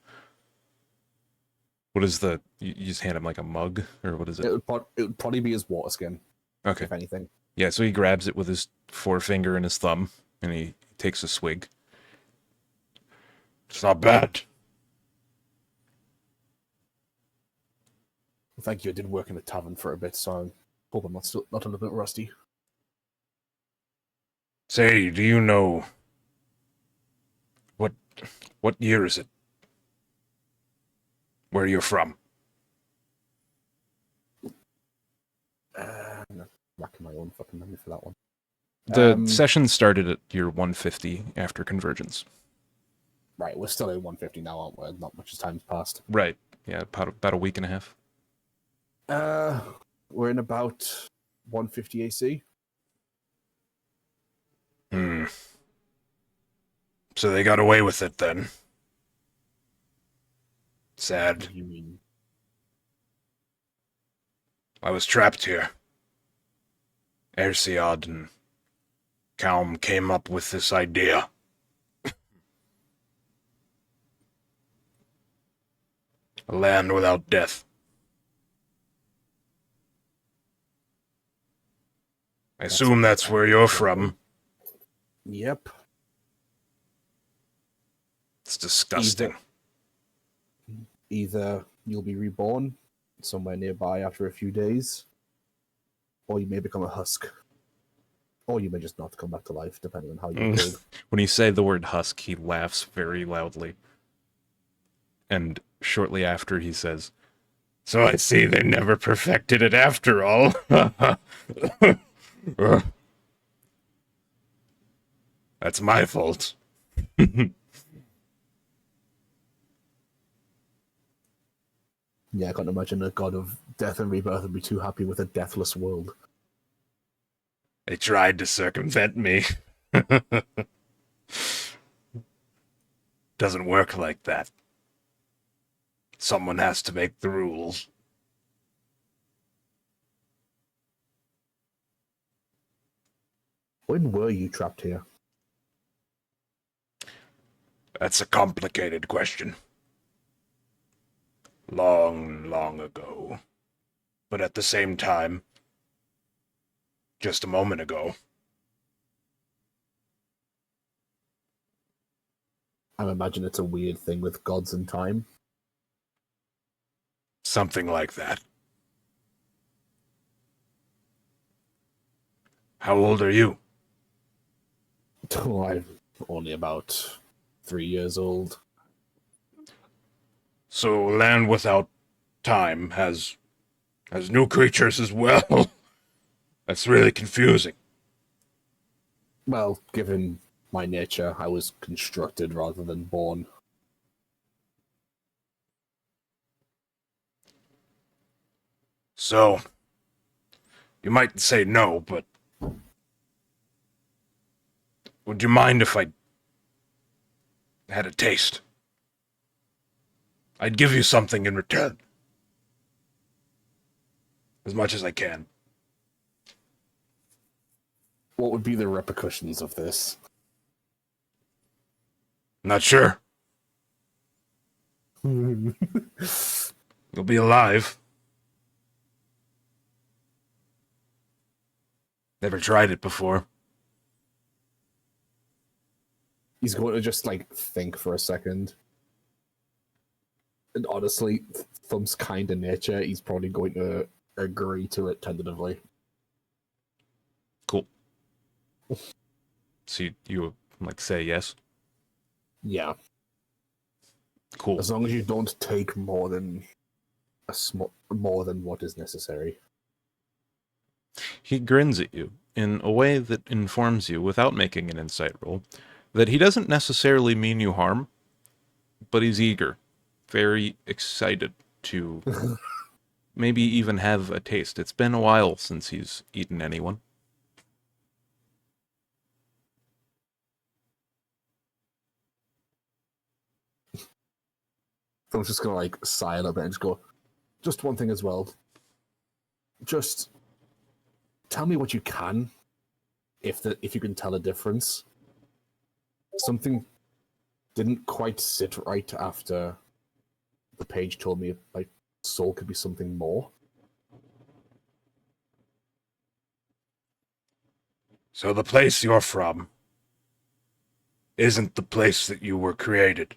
S2: What is you just hand him like a mug, or what is it?
S1: It would probably be his water skin,
S2: Okay.
S1: if anything.
S2: Yeah, so he grabs it with his forefinger and his thumb, and he takes a swig.
S5: It's not bad.
S1: Thank you. I did work in a tavern for a bit, so I hope I'm not a little bit rusty.
S5: Say, do you know what year is it? Where you're from?
S1: I'm racking my own fucking memory for that one.
S2: The session started at year 150 after convergence.
S1: Right, we're still at 150 now, aren't we? Not much time's passed.
S2: Right. Yeah, about a week and a half.
S1: We're in about 150 AC.
S5: So they got away with it then. Sad.
S1: What do you mean?
S5: I was trapped here. Ersiad and Calm came up with this idea. A land without death. I assume that's where you're from.
S1: Yep.
S5: It's disgusting.
S1: Either you'll be reborn somewhere nearby after a few days, or you may become a husk. Or you may just not come back to life, depending on how you build.
S2: When you say the word husk, he laughs very loudly. And shortly after, he says,
S5: So I see they never perfected it after all. That's my fault.
S1: Yeah, I can't imagine a god of death and rebirth would be too happy with a deathless world.
S5: They tried to circumvent me. Doesn't work like that. Someone has to make the rules.
S1: When were you trapped here?
S5: That's a complicated question. Long, long ago. But at the same time, just a moment ago.
S1: I imagine it's a weird thing with gods and time.
S5: Something like that. How old are you?
S1: Oh, I'm only about 3 years old.
S5: So land without time has new creatures as well. That's really confusing.
S1: Well, given my nature, I was constructed rather than born.
S5: So, you might say no, but would you mind if I had a taste? I'd give you something in return. As much as I can.
S1: What would be the repercussions of this?
S5: Not sure. You'll be alive. Never tried it before.
S1: He's going to just, think for a second. And honestly, Thump's kind of nature, he's probably going to agree to it tentatively.
S2: cool. So you say yes?
S1: Yeah.
S2: Cool.
S1: As long as you don't take more than more than what is necessary.
S2: He grins at you in a way that informs you, without making an insight roll, that he doesn't necessarily mean you harm, but he's eager, very excited to maybe even have a taste. It's been a while since he's eaten anyone.
S1: So I'm just going to sigh a little bit and just go, just one thing as well. Just tell me what you can, if you can tell a difference. Something didn't quite sit right after the page told me my soul could be something more.
S5: So the place you're from isn't the place that you were created.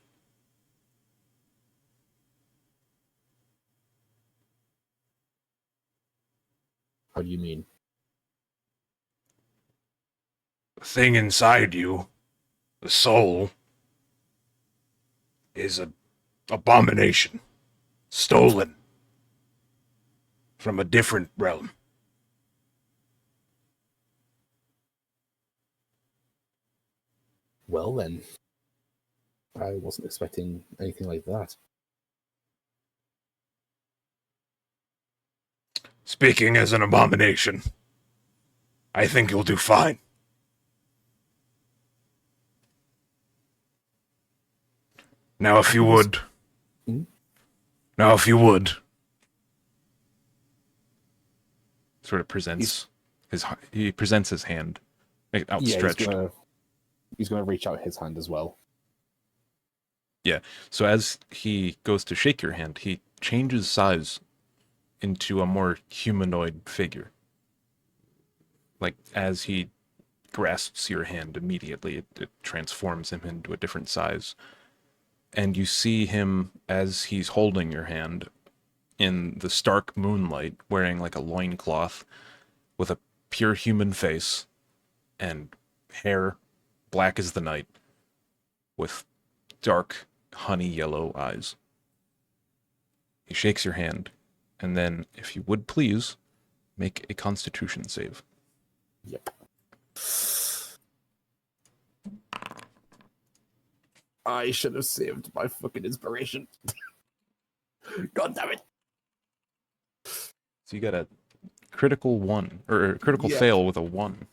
S1: How do you mean?
S5: The thing inside you, the soul, is an abomination, stolen from a different realm.
S1: Well then, I wasn't expecting anything like that.
S5: Speaking as an abomination, I think you'll do fine. Now, if you would.
S1: Hmm?
S5: Now, if you would.
S2: Sort of presents He presents his hand outstretched.
S1: Yeah, he's gonna reach out his hand as well.
S2: So as he goes to shake your hand, he changes size into a more humanoid figure. Like, as he grasps your hand immediately, it transforms him into a different size. And you see him, as he's holding your hand, in the stark moonlight, wearing like a loincloth, with a pure human face, and hair black as the night, with dark honey yellow eyes. He shakes your hand, and then, if you would please, make a Constitution save.
S1: Yep. I should have saved my fucking inspiration. God damn it.
S2: So you got a critical 1, or a critical
S1: Yeah.
S2: fail with a 1.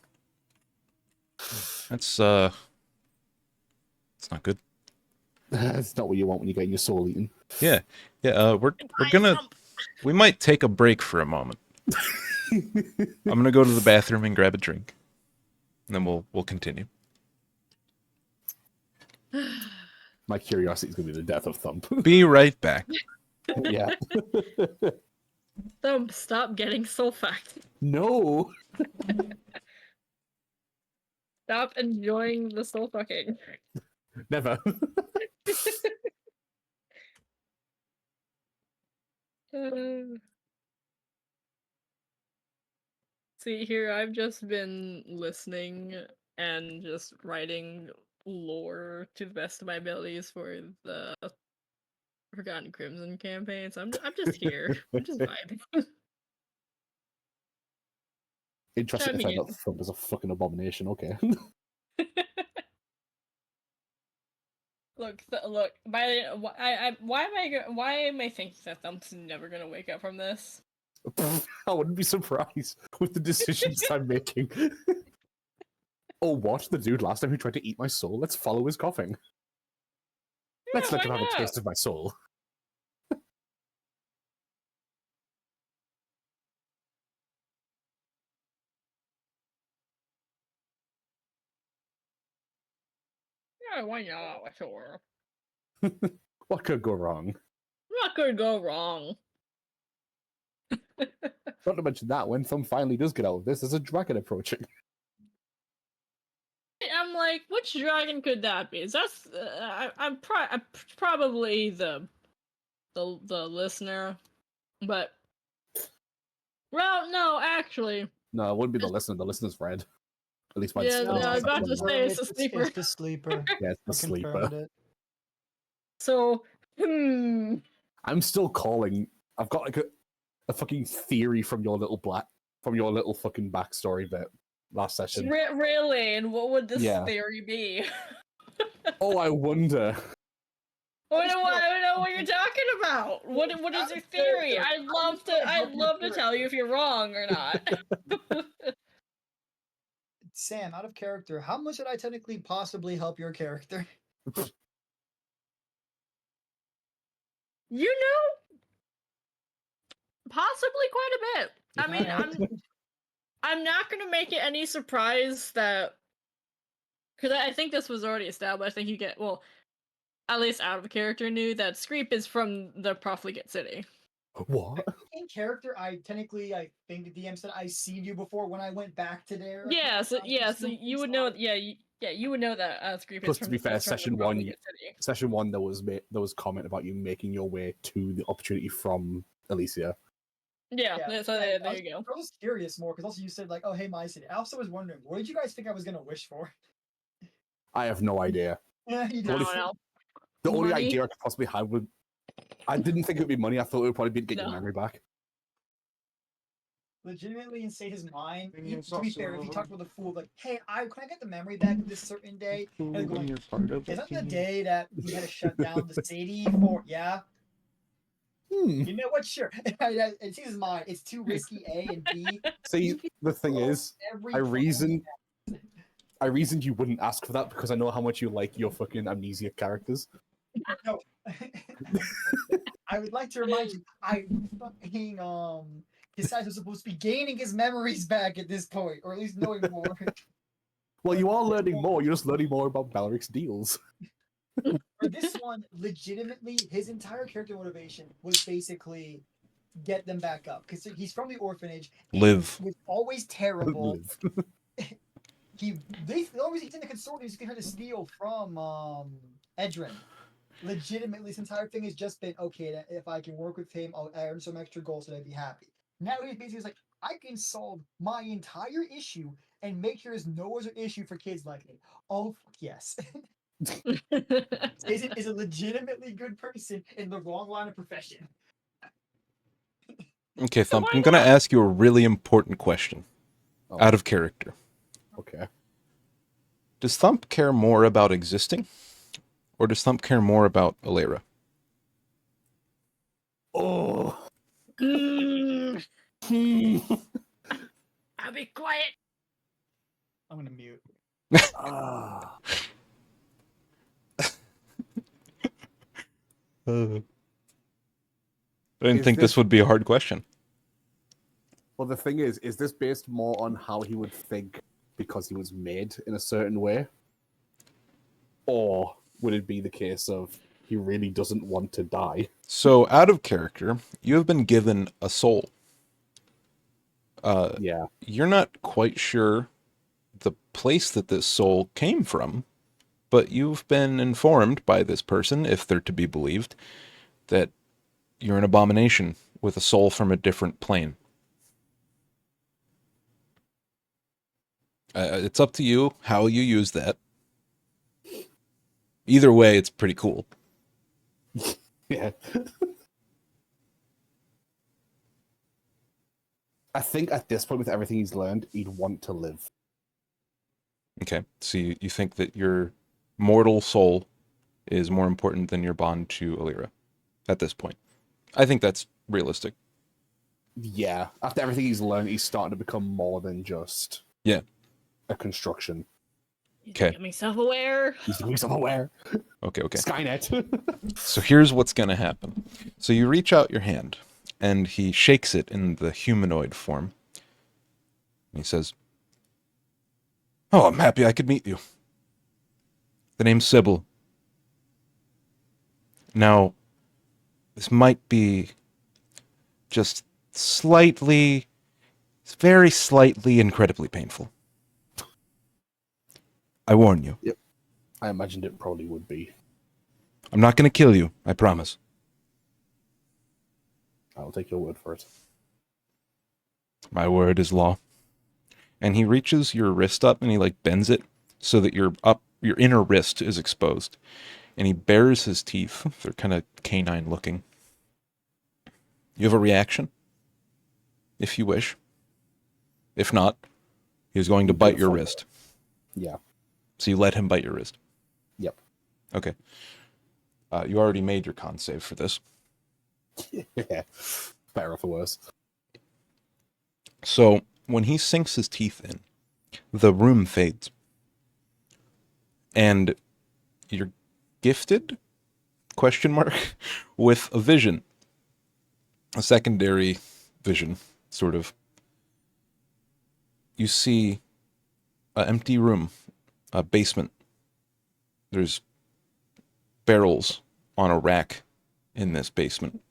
S2: That's it's not good.
S1: That's not what you want when you get your soul eaten.
S2: Yeah, we're we might take a break for a moment. I'm gonna go to the bathroom and grab a drink, and then we'll continue.
S1: My curiosity is going to be the death of Thump.
S2: Be right back.
S1: Yeah.
S3: Thump, stop getting soul fucked.
S1: No.
S3: Stop enjoying the soul fucking.
S1: Never.
S3: See here, I've just been listening and just writing lore to the best of my abilities for the Forgotten Crimson campaign. So I'm just here. I'm just vibing.
S1: Interesting to
S3: Chiming
S1: find out Thump is a fucking abomination. Okay.
S3: Look. Why am I thinking that Thump's never gonna wake up from this?
S1: I wouldn't be surprised with the decisions I'm making. Oh, what? The dude last time who tried to eat my soul? Let's follow his coughing. Let's
S3: Yeah,
S1: let him
S3: why
S1: have a
S3: not?
S1: taste of my soul.
S3: Yeah, why not? Sure.
S1: What could go wrong?
S3: What could go wrong?
S1: Not to mention that when Thumb finally does get out of this, there's a dragon approaching.
S3: I'm like, which dragon could that be? Is that's I'm probably the listener, but well, no, actually,
S1: No, it wouldn't be the listener. The listener's red. At least by
S3: Yeah,
S1: the
S3: no, I was about to say it's the
S4: It's
S3: sleeper.
S4: the sleeper.
S1: Yeah, it's the
S4: I
S1: sleeper.
S4: confirmed it.
S3: So
S1: I'm still calling. I've got like a fucking theory from your little fucking backstory bit last session.
S3: really, and what would this
S1: Yeah.
S3: theory be?
S1: Oh, I wonder.
S3: I don't know what you're talking about. What is your theory? I'd love to tell you if you're wrong or not.
S4: Sam, out of character, how much did I technically possibly help your character?
S3: You know, possibly quite a bit. I mean, I'm not gonna make it any surprise that, because I think this was already established. I think you get, well, at least out of character knew that Screep is from the Profligate City.
S1: What?
S4: In character, I think the DM said I seen you before when I went back to there.
S3: So you would know, you would know that Screep
S1: Plus,
S3: is from.
S1: to be fair,
S3: is from the
S1: session
S3: Profligate City.
S1: Session 1, there was comment about you making your way to the opportunity from Alicia.
S3: Yeah, so there you go.
S4: I was curious more because also you said like, oh hey, my city. I also was wondering, what did you guys think I was gonna wish for?
S1: I have no idea.
S4: Yeah, you
S3: I
S4: did.
S3: don't know.
S1: The only
S3: Money?
S1: idea I could possibly have would. I didn't think it would be money. I thought it would probably be to get your
S3: No.
S1: memory back.
S4: Legitimately instate his mind. To be fair, if he talked with a fool, like, hey, can I get the memory back of this certain day? And going, is that the day that we had to shut down the city for? Yeah. You know what? Sure. It's his mind. It's too risky. A and B.
S1: See, the thing is, I reasoned you wouldn't ask for that because I know how much you like your fucking amnesia characters.
S4: No. I would like to remind you, I fucking Besides, we're supposed to be gaining his memories back at this point, or at least knowing more.
S1: Well, you are learning more. You're just learning more about Belaric's deals.
S4: For this one, legitimately, his entire character motivation was basically get them back up because he's from the orphanage.
S2: Live.
S4: He was always terrible.
S1: Live.
S4: The only reason he's in the consortium is trying to steal from Edrin. Legitimately, this entire thing has just been okay. If I can work with him, I'll earn some extra gold, so I'd be happy. Now he's basically like, I can solve my entire issue and make sure there's no other issue for kids like me. Oh fuck yes. Is a legitimately good person in the wrong line of profession.
S2: Okay, Thump,
S3: why
S2: I'm going to
S3: not?
S2: ask you a really important question.
S1: Oh,
S2: Out of character.
S1: okay.
S2: Does Thump care more about existing? Or does Thump care more about Alera?
S1: Oh.
S3: I'll be quiet.
S4: I'm gonna mute.
S1: Ah.
S2: I didn't
S1: Is
S2: think this
S1: this-
S2: would be a hard question.
S1: Well, the thing is this based more on how he would think because he was made in a certain way? Or would it be the case of he really doesn't want to die?
S2: So, out of character, you have been given a soul.
S1: Yeah.
S2: You're not quite sure the place that this soul came from, but you've been informed by this person, if they're to be believed, that you're an abomination with a soul from a different plane. It's up to you how you use that. Either way, it's pretty cool.
S1: Yeah. I think at this point, with everything he's learned, he'd want to live.
S2: Okay, so you think that your mortal soul is more important than your bond to Alira at this point. I think that's realistic.
S1: Yeah. After everything he's learned, he's starting to become more than just
S2: Yeah.
S1: a construction.
S3: He's
S2: 'Kay.
S3: becoming self-aware.
S1: He's becoming self-aware.
S2: Okay.
S1: Skynet.
S2: So here's what's going to happen. So you reach out your hand, and he shakes it in the humanoid form. And he says, "Oh, I'm happy I could meet you. The name's Sybil. Now, this might be just slightly, very slightly, incredibly painful. I warn you.
S1: I imagined it probably would be.
S2: I'm not going to kill you, I promise.
S1: I'll take your word for it.
S2: My word is law." And he reaches your wrist up and he like bends it so that your inner wrist is exposed. And he bares his teeth. They're kind of canine looking. You have a reaction? If you wish. If not, he's going to bite your wrist.
S1: Yeah.
S2: So you let him bite your wrist.
S1: Yep.
S2: Okay. You already made your con save for this.
S1: Yeah. Better or for worse.
S2: So when he sinks his teeth in, the room fades. And you're gifted, ? With a vision. A secondary vision, sort of. You see an empty room, a basement. There's barrels on a rack in this basement.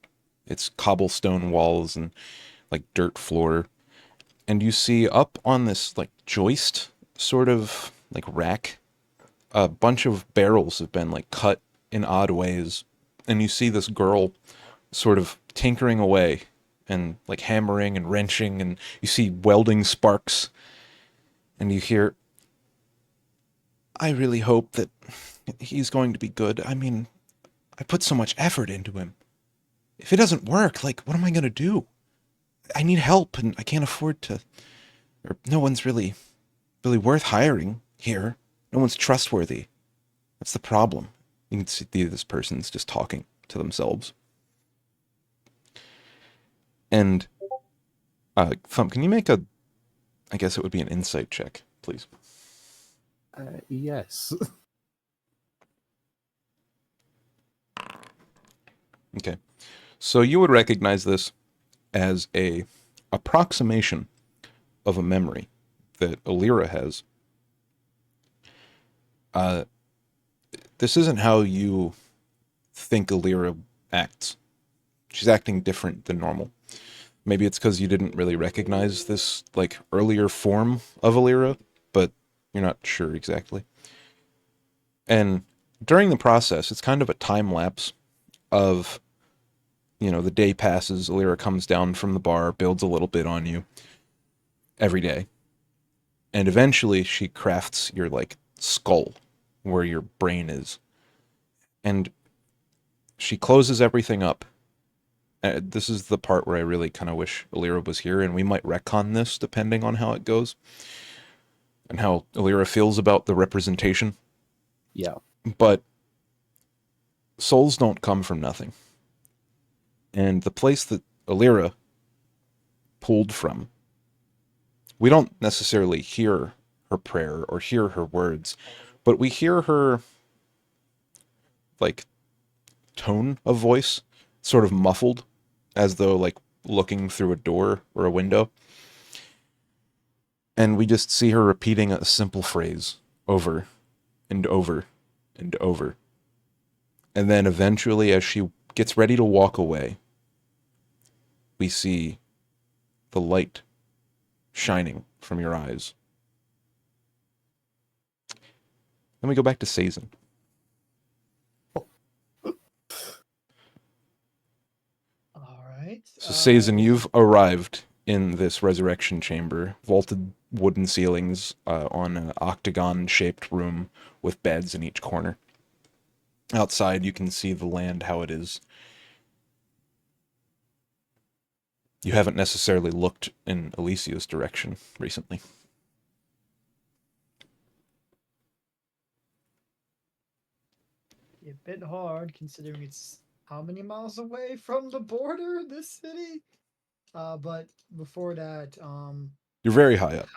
S2: It's cobblestone walls and like dirt floor. And you see up on this like joist sort of like rack, a bunch of barrels have been like cut in odd ways. And you see this girl sort of tinkering away and like hammering and wrenching, and you see welding sparks. And you hear, "I really hope that he's going to be good. I mean, I put so much effort into him. If it doesn't work, like, what am I going to do? I need help, and I can't afford to, or no one's really worth hiring here. No one's trustworthy. That's the problem." You can see this person's just talking to themselves. And, Thump, can you make I guess it would be an insight check, please?
S1: Yes.
S2: Okay. So you would recognize this as a approximation of a memory that Alira has. This isn't how you think Alira acts. She's acting different than normal. Maybe it's because you didn't really recognize this, like, earlier form of Alira, but you're not sure exactly. And during the process, it's kind of a time lapse of, the day passes, Alira comes down from the bar, builds a little bit on you every day. And eventually she crafts your, like, skull, where your brain is. And she closes everything up. This is the part where I really kind of wish Alira was here, and we might retcon this depending on how it goes. And how Alira feels about the representation.
S1: Yeah.
S2: But souls don't come from nothing. And the place that Alira pulled from, we don't necessarily hear her prayer or hear her words, but we hear her, like, tone of voice, sort of muffled, as though, like, looking through a door or a window. And we just see her repeating a simple phrase over and over and over. And then eventually, as she gets ready to walk away, we see the light shining from your eyes. Then we go back to Sazin.
S4: All right.
S2: So Sazin, you've arrived in this resurrection chamber, vaulted wooden ceilings on an octagon-shaped room with beds in each corner. Outside, you can see the land how it is. You haven't necessarily looked in Alicia's direction recently.
S4: A bit hard considering it's how many miles away from the border of this city? But before that,
S2: You're very high up.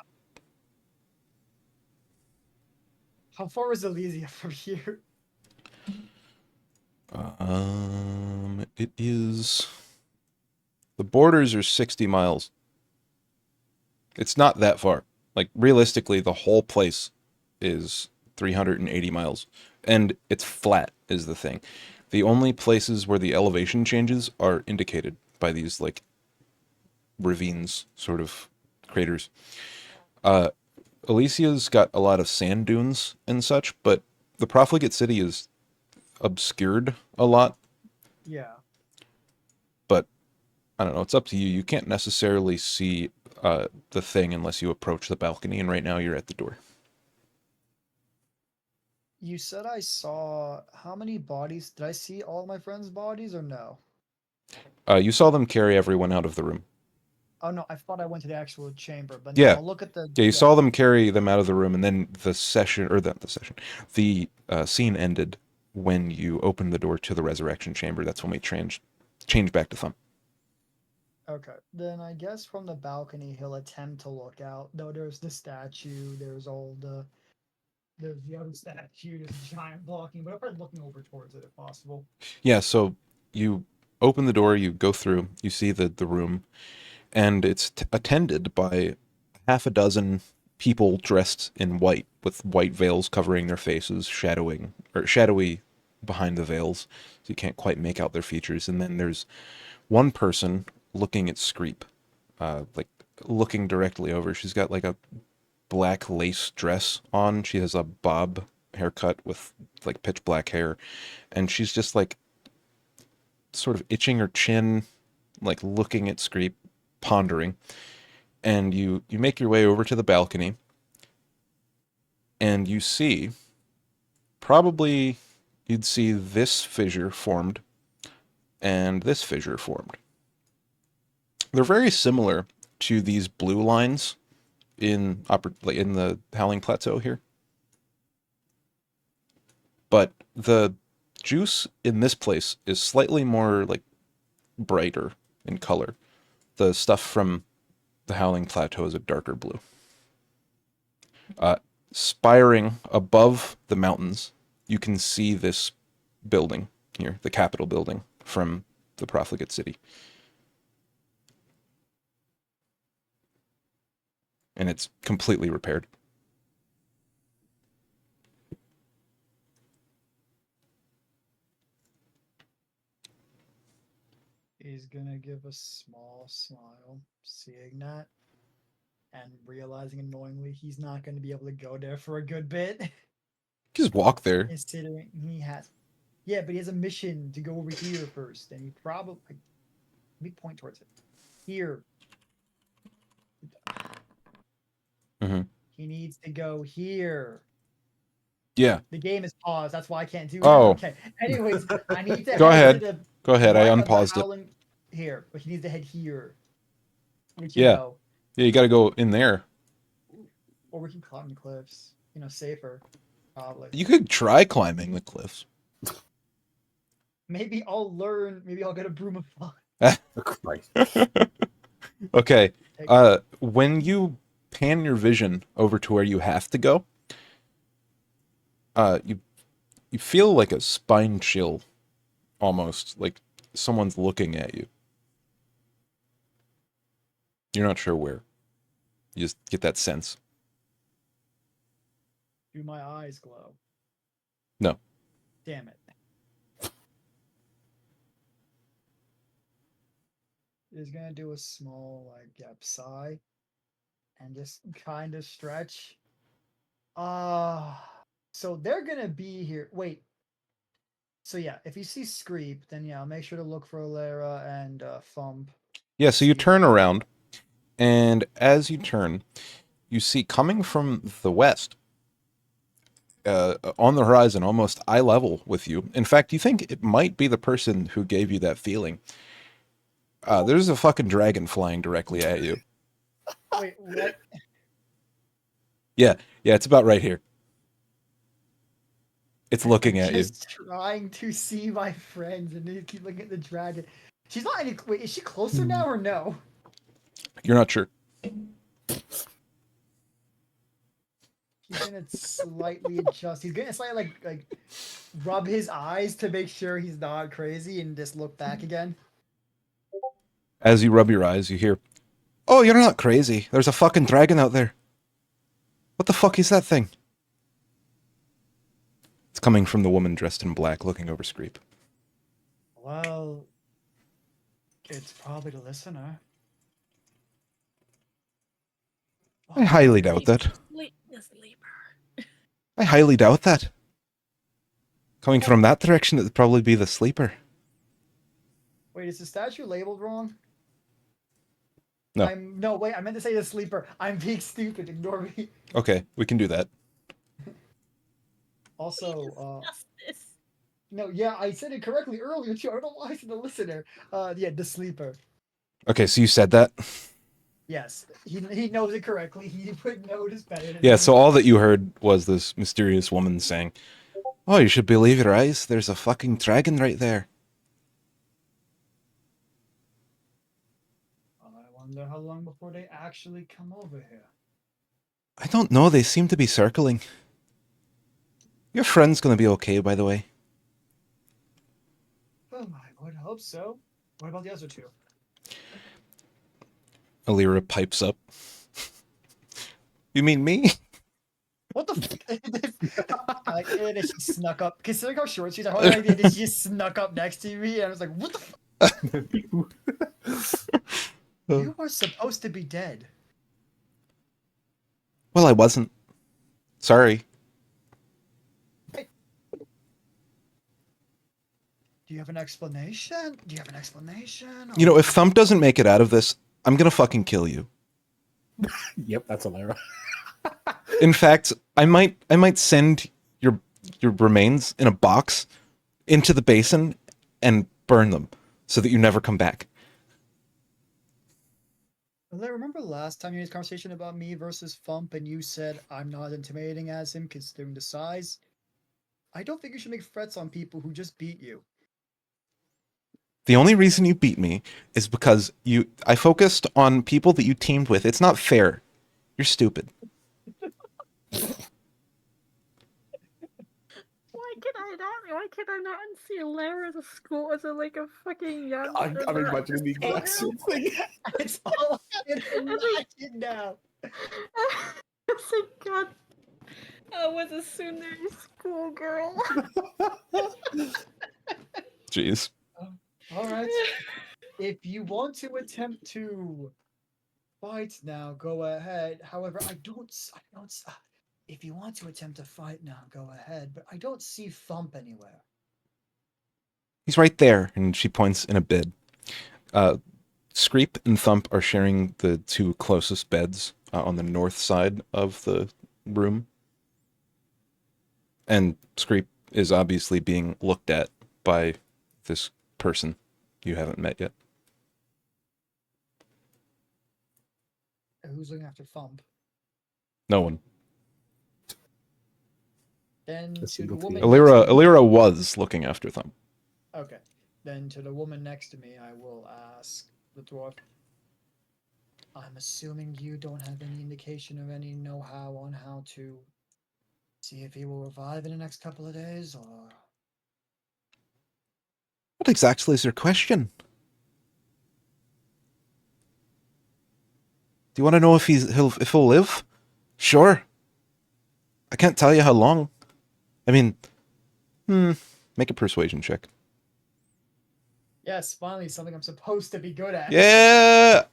S4: how far is Elysia from here?
S2: It is... The borders are 60 miles. It's not that far. Like, realistically, the whole place is 380 miles. And it's flat, is the thing. The only places where the elevation changes are indicated by these, like, ravines, sort of craters. Alicia's got a lot of sand dunes and such, but the Profligate City is obscured a lot.
S4: Yeah.
S2: But I don't know, it's up to you. You can't necessarily see the thing unless you approach the balcony, and right now you're at the door.
S4: You said I saw how many bodies? Did I see all my friends' bodies or no?
S2: You saw them carry everyone out of the room.
S4: Oh no, I thought I went to the actual chamber, but
S2: Yeah.
S4: no, look at the.
S2: Yeah, you saw them carry them out of the room, and then the scene ended when you opened the door to the resurrection chamber. That's when we changed back to Thumb.
S4: Okay, then I guess from the balcony he'll attempt to look out. Though there's the statue, there's the other statue, there's a giant blocking, but I'm probably looking over towards it if possible.
S2: Yeah, so you open the door, you go through, you see the room, and it's attended by half a dozen people dressed in white, with white veils covering their faces, shadowy behind the veils, so you can't quite make out their features. And then there's one person looking at Screep, like looking directly over. She's got like a black lace dress on. She has a bob haircut with like pitch black hair, and she's just like sort of itching her chin, like looking at Screep, pondering. And you make your way over to the balcony, and you see, probably you'd see this fissure formed and this fissure formed. They're very similar to these blue lines in the Howling Plateau here. But the juice in this place is slightly more like brighter in color. The stuff from the Howling Plateau is a darker blue. Spiring above the mountains, you can see this building here, the Capitol building from the Profligate City. and it's completely repaired.
S4: He's gonna give a small smile, seeing that, and realizing annoyingly he's not gonna be able to go there for a good bit.
S2: Just walk there.
S4: Considering he has, yeah, but he has a mission to go over here first, and he probably let me point towards it. Here,
S2: Mhm.
S4: he needs to go here.
S2: Yeah.
S4: The game is paused. That's why I can't do
S2: Oh.
S4: that. Okay. Anyways, I need to
S2: Go
S4: head
S2: ahead.
S4: to the
S2: Go ahead. I
S4: right of the
S2: unpaused it.
S4: Howling here, but he needs to head here. Which,
S2: Yeah.
S4: know,
S2: Yeah, you got to go in there.
S4: or we can climb the cliffs. You know, safer, probably.
S2: You could try climbing the cliffs.
S4: Maybe I'll learn. Maybe I'll get a broom of fun.
S1: Christ.
S2: Okay.
S4: Take-
S2: When you pan your vision over to where you have to go, you feel like a spine chill, almost like someone's looking at you. You're not sure where. You just get that sense.
S4: Do my eyes glow?
S2: No.
S4: Damn it. Is gonna do a small sigh and just kind of stretch. So they're gonna be here. Wait. So yeah, if you see Screep, then yeah, I'll make sure to look for Alara and Thump.
S2: Yeah, so you
S4: See
S2: turn
S4: them.
S2: around, and as you turn, you see coming from the west, on the horizon, almost eye level with you. In fact, you think it might be the person who gave you that feeling. There's a fucking dragon flying directly at you.
S4: Wait, what?
S2: Yeah, it's about right here. It's looking at you.
S4: Just trying to see my friends, and they keep looking at the dragon. She's not any. Wait, is she closer now or no?
S2: You're not sure.
S4: He's gonna slightly adjust. He's gonna slightly like rub his eyes to make sure he's not crazy, and just look back again.
S2: As you rub your eyes, you hear, "Oh, you're not crazy. There's a fucking dragon out there. What the fuck is that thing?" It's coming from the woman dressed in black looking over Screep.
S4: Well, it's probably the listener.
S2: I highly doubt that.
S3: The sleeper.
S2: I highly doubt that. Coming from that direction, it'd probably be the sleeper.
S4: Wait, is the statue labeled wrong?
S2: No.
S4: No, wait, I meant to say the sleeper. I'm being stupid. Ignore me.
S2: Okay, we can do that.
S4: Also,
S3: Justice.
S4: no, yeah, I said it correctly earlier too. I don't know why I said the listener. Yeah, the sleeper.
S2: Okay, so you said that?
S4: Yes, he knows it correctly. He would know it is better than
S2: Yeah,
S4: me.
S2: so all that you heard was this mysterious woman saying, "Oh, you should believe your eyes. There's a fucking dragon right there."
S4: I wonder how long before they actually come over here.
S2: I don't know, they seem to be circling. Your friend's gonna be okay, by the way.
S4: Oh, I would hope so. What about the other two?
S2: Alira pipes up. You mean me?
S4: What the I like it that she snuck up. Considering how short she's, I had no idea that she just snuck up next to me, and I was like, what the You were supposed to be dead.
S2: Well, I wasn't. Sorry.
S4: Do you have an explanation? Do you have an explanation?
S2: You know, if Thump doesn't make it out of this, I'm gonna fucking kill you.
S1: Yep, that's Alara.
S2: In fact, I might send your remains in a box into the basin and burn them so that you never come back.
S4: Well, I remember last time you had this conversation about me versus Thump, and you said I'm not as intimidating as him considering the size. I don't think you should make threats on people who just beat you.
S2: The only reason you beat me is because I focused on people that you teamed with. It's not fair. You're stupid.
S3: Why can I not see Lara as a school as a fucking young?
S1: I'm imagining the exact same thing.
S4: It's all I can imagine now.
S3: Oh my god. I was a Tsundere schoolgirl.
S2: Jeez.
S4: All right. If you want to attempt to fight now, go ahead. However, I don't. If you want to attempt to fight now, go ahead. But I don't see Thump anywhere.
S2: He's right there, and she points in a bed. Screep and Thump are sharing the two closest beds on the north side of the room. And Screep is obviously being looked at by this person you haven't met yet.
S4: Who's looking after Thump?
S2: No one.
S4: Then
S1: A
S4: to the
S1: single
S4: woman.
S1: team.
S4: next to me-
S2: Alira was looking after Thump.
S4: Okay. Then to the woman next to me, I will ask the dwarf. I'm assuming you don't have any indication of any know-how on how to see if he will revive in the next couple of days, or
S2: What exactly is your question? Do you want to know if he'll live? Sure. I can't tell you how long. I mean, make a persuasion check.
S4: yes, finally something I'm supposed to be good at.
S2: Yeah.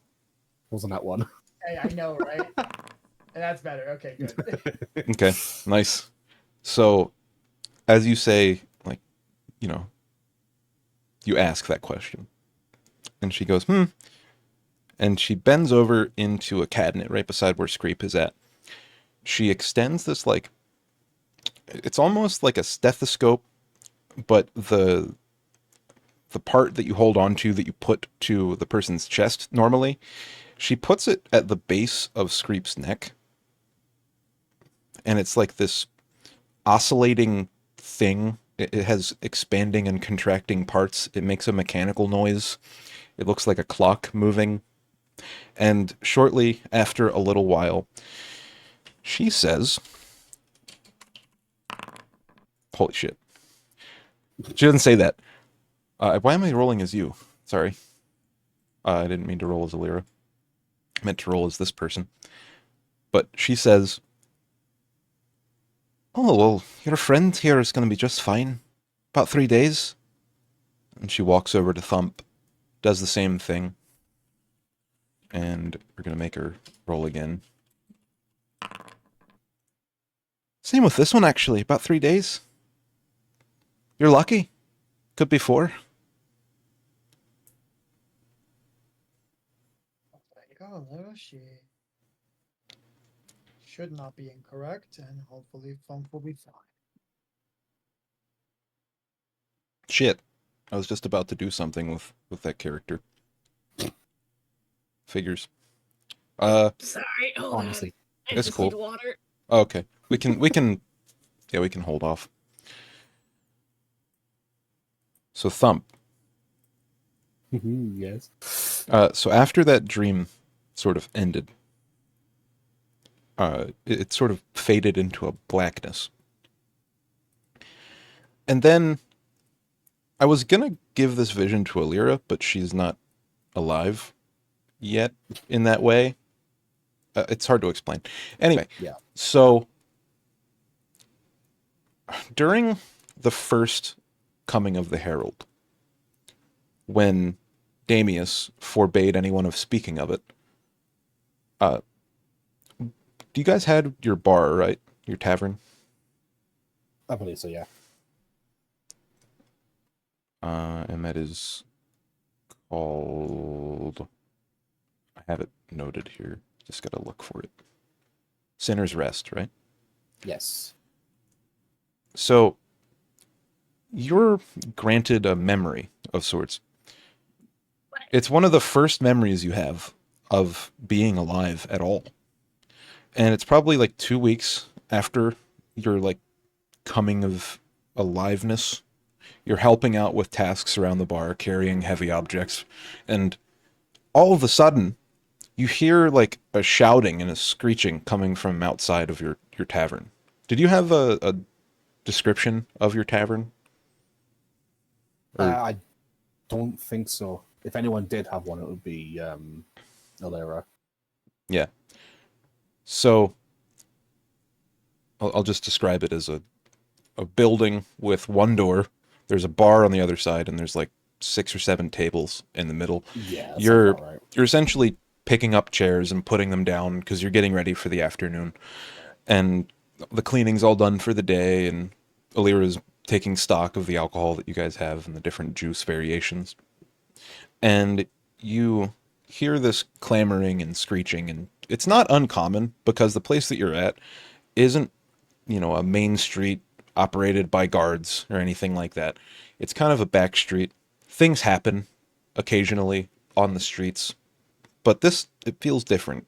S1: Wasn't that one?
S4: Hey, I know, right? And that's better. Okay, good.
S2: Okay. Nice. So, as you say, like, you ask that question, and she goes, and she bends over into a cabinet right beside where Screep is at. She extends this, like, it's almost like a stethoscope, but the part that you hold on to that you put to the person's chest normally, she puts it at the base of Screep's neck. And it's like this oscillating thing. It has expanding and contracting parts. It makes a mechanical noise. It looks like a clock moving. And shortly after a little while, she says, holy shit. She doesn't say that. Why am I rolling as you? Sorry. I didn't mean to roll as Alira. I meant to roll as this person. But she says, oh, well, your friend here is going to be just fine. About 3 days. And she walks over to Thump, does the same thing. And we're going to make her roll again. Same with this one, actually. About 3 days. You're lucky. Could be 4.
S4: There you go, Laura. She should not be incorrect, and hopefully Thump will be fine.
S2: Shit. I was just about to do something with that character. Figures.
S3: Sorry, hold
S1: Honestly.
S3: on. I
S2: It's
S3: just
S2: cool.
S3: need water.
S2: Okay. We can yeah, we can hold off. So Thump.
S1: Yes.
S2: So after that dream sort of ended, it sort of faded into a blackness. And then I was gonna give this vision to Alira, but she's not alive yet in that way. It's hard to explain. Anyway,
S1: Yeah.
S2: so during the first coming of the Herald, when Damius forbade anyone of speaking of it, do you guys had your bar, right? Your tavern?
S1: I believe so, yeah.
S2: And that is called... I have it noted here. Just gotta look for it. Sinner's Rest, right?
S1: Yes.
S2: So, you're granted a memory of sorts. It's one of the first memories you have of being alive at all. And it's probably like 2 weeks after your like coming of aliveness. You're helping out with tasks around the bar, carrying heavy objects, and all of a sudden you hear like a shouting and a screeching coming from outside of your tavern. Did you have a description of your tavern?
S1: I don't think so. If anyone did have one, it would be Alira.
S2: Yeah. So I'll just describe it as a building with one door. There's a bar on the other side, and there's like 6 or 7 tables in the middle.
S1: Yeah, that
S2: You're
S1: sounds about right.
S2: you're essentially picking up chairs and putting them down because you're getting ready for the afternoon, and the cleaning's all done for the day, and Alira's taking stock of the alcohol that you guys have and the different juice variations. And you hear this clamoring and screeching, and it's not uncommon because the place that you're at isn't, a main street operated by guards or anything like that. It's kind of a back street. Things happen occasionally on the streets, but it feels different.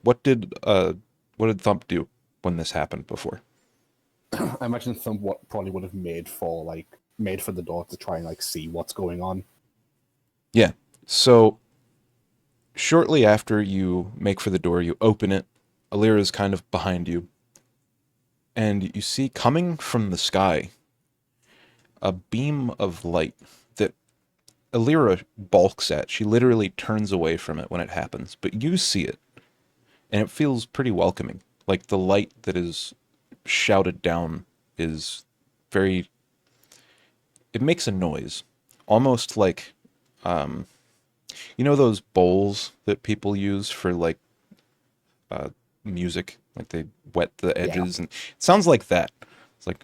S2: What did Thump do when this happened before?
S1: I imagine Thump probably would have made for the door to try and like see what's going on.
S2: Yeah. So shortly after you make for the door, you open it. Alira is kind of behind you. And you see coming from the sky a beam of light that Alira balks at. She literally turns away from it when it happens, but you see it. And it feels pretty welcoming. Like the light that is shouted down is very... It makes a noise. Almost like... those bowls that people use for like music, like they wet the edges, and it sounds like that. It's like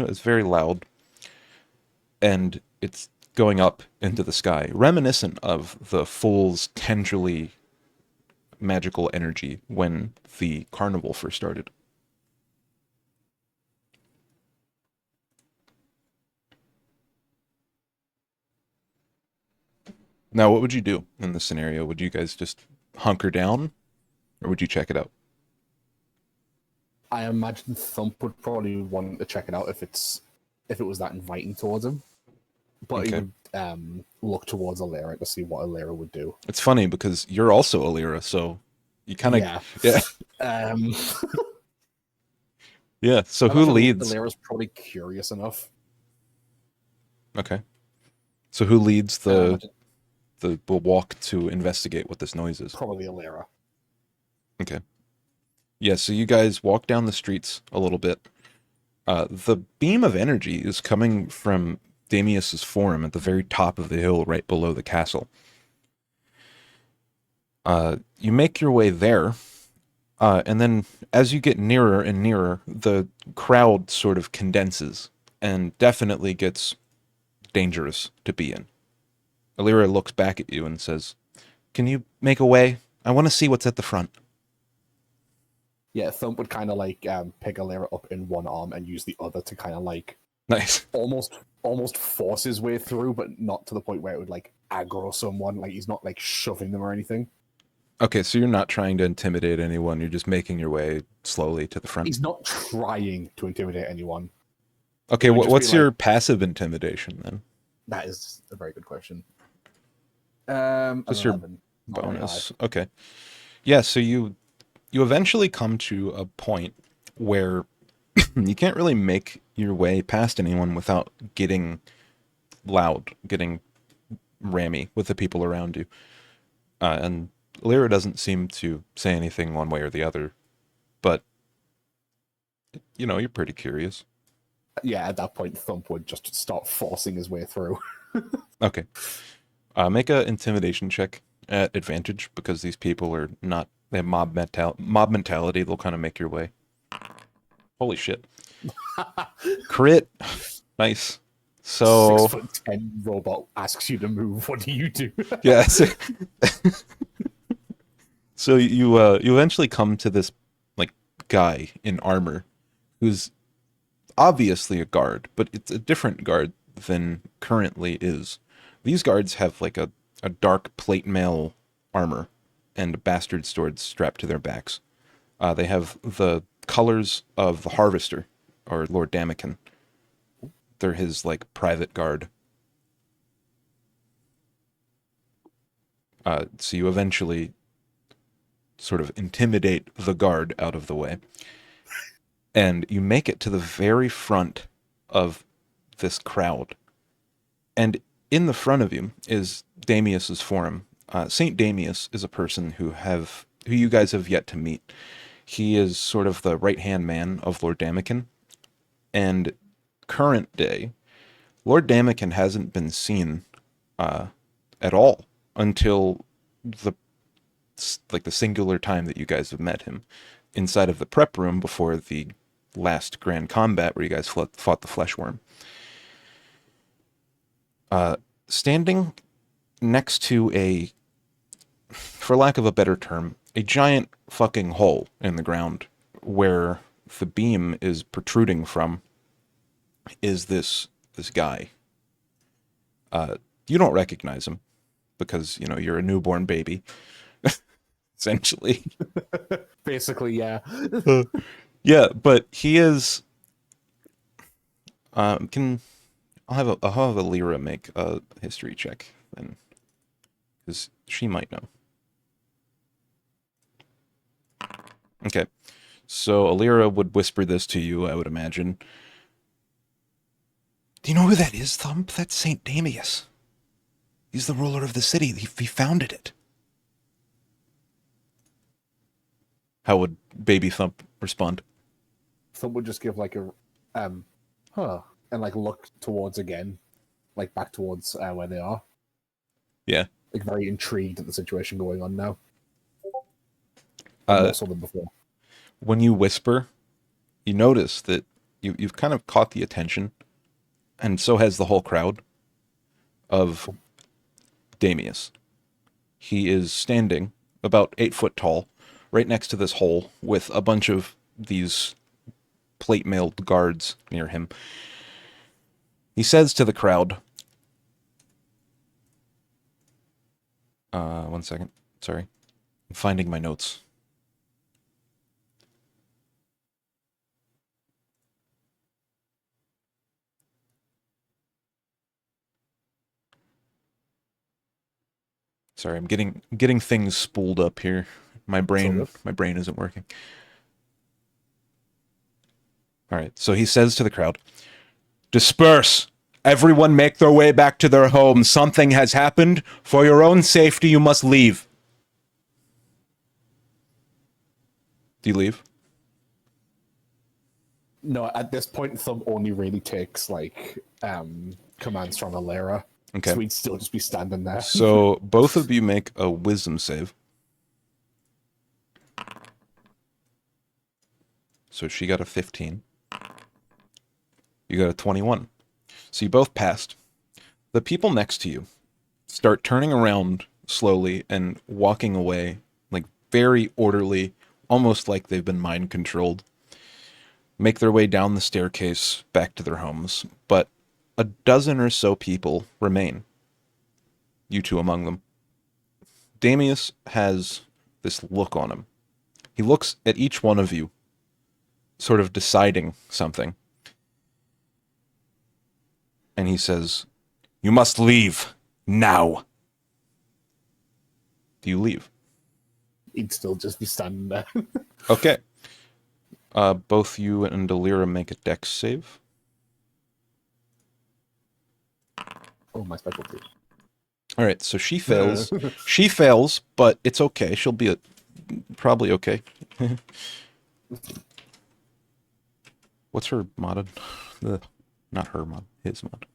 S2: it's very loud, and it's going up into the sky, reminiscent of the Fool's tendrily magical energy when the carnival first started. Now, what would you do in this scenario? Would you guys just hunker down, or would you check it out?
S1: I imagine Thump would probably want to check it out if it was that inviting towards him. But he would look towards Alira to see what Alira would do.
S2: It's funny because you're also Alira, so you kind of
S1: yeah.
S2: Yeah. So who leads?
S1: Alira's probably curious enough.
S2: Okay. So who leads the walk to investigate what this noise is?
S1: Probably Alira.
S2: Okay. Yeah, so you guys walk down the streets a little bit. The beam of energy is coming from Damius's Forum at the very top of the hill right below the castle. You make your way there, and then as you get nearer and nearer, the crowd sort of condenses and definitely gets dangerous to be in. Alira looks back at you and says, "Can you make a way? I want to see what's at the front."
S1: Yeah, Thump would kind of like pick Alira up in one arm and use the other to kind of like
S2: Nice.
S1: almost force his way through, but not to the point where it would like aggro someone. Like he's not like shoving them or anything.
S2: Okay, so you're not trying to intimidate anyone. You're just making your way slowly to the front.
S1: He's not trying to intimidate anyone.
S2: Okay,
S1: It would just
S2: what's
S1: be
S2: your
S1: like-
S2: passive intimidation then?
S1: That is a very good question.
S2: What's your
S1: 11. Not very
S2: Bonus. Okay. Yeah, so you eventually come to a point where you can't really make your way past anyone without getting loud, getting rammy with the people around you. And Lyra doesn't seem to say anything one way or the other, but you're pretty curious.
S1: Yeah, at that point, Thump would just start forcing his way through.
S2: Okay. Make a intimidation check at advantage because these people are not... They have mob mentality. They'll kind of make your way. Holy shit. Crit. Nice. So...
S1: 6'10" robot asks you to move. What do you do?
S2: Yeah. So you eventually come to this like guy in armor who's obviously a guard, but it's a different guard than currently is. These guards have like a dark plate mail armor and bastard swords strapped to their backs. They have the colors of the Harvester, or Lord Damakin. They're his like private guard. So you eventually sort of intimidate the guard out of the way. And you make it to the very front of this crowd. And in the front of you is Damius's forum. Saint Damius is a person who you guys have yet to meet. He is sort of the right-hand man of Lord Damakin, and current day, Lord Damakin hasn't been seen at all until the singular time that you guys have met him inside of the prep room before the last grand combat where you guys fought the flesh worm. Standing next to for lack of a better term, a giant fucking hole in the ground where the beam is protruding from is this guy. You don't recognize him because, you're a newborn baby, essentially.
S1: Basically, yeah.
S2: Yeah, but he is. I'll have Alira make a history check then, because she might know. Okay, so Alira would whisper this to you, I would imagine. Do you know who that is, Thump? That's Saint Damius. He's the ruler of the city. He founded it. How would Baby Thump respond?
S1: Thump would just give like a, and like look towards again, like back towards where they are.
S2: Yeah.
S1: Like very intrigued at the situation going on now.
S2: More
S1: so than before.
S2: When you whisper, you notice that you've kind of caught the attention, and so has the whole crowd, of Damius. He is standing about 8 foot tall, right next to this hole, with a bunch of these plate-mailed guards near him. He says to the crowd, one second, sorry. I'm finding my notes. Sorry, I'm getting things spooled up here. My brain isn't working. All right, so he says to the crowd, "Disperse! Everyone make their way back to their homes. Something has happened. For your own safety, you must leave." Do you leave?
S1: No, at this point, Thump only really takes like commands from Alira.
S2: Okay.
S1: So we'd still just be standing there.
S2: So both of you make a wisdom save. So she got a 15. You got a 21. So you both passed. The people next to you start turning around slowly and walking away, like very orderly, almost like they've been mind controlled. Make their way down the staircase back to their homes, but a dozen or so people remain. You two among them. Damius has this look on him. He looks at each one of you, sort of deciding something. And he says, "You must leave now." Do you leave?
S1: He'd still just be standing there.
S2: Okay. Both you and Alira make a dex save.
S1: Oh, my specialty.
S2: All right, so she fails. She fails, but it's okay. She'll be probably okay. What's her modded? Not her mod, his mod.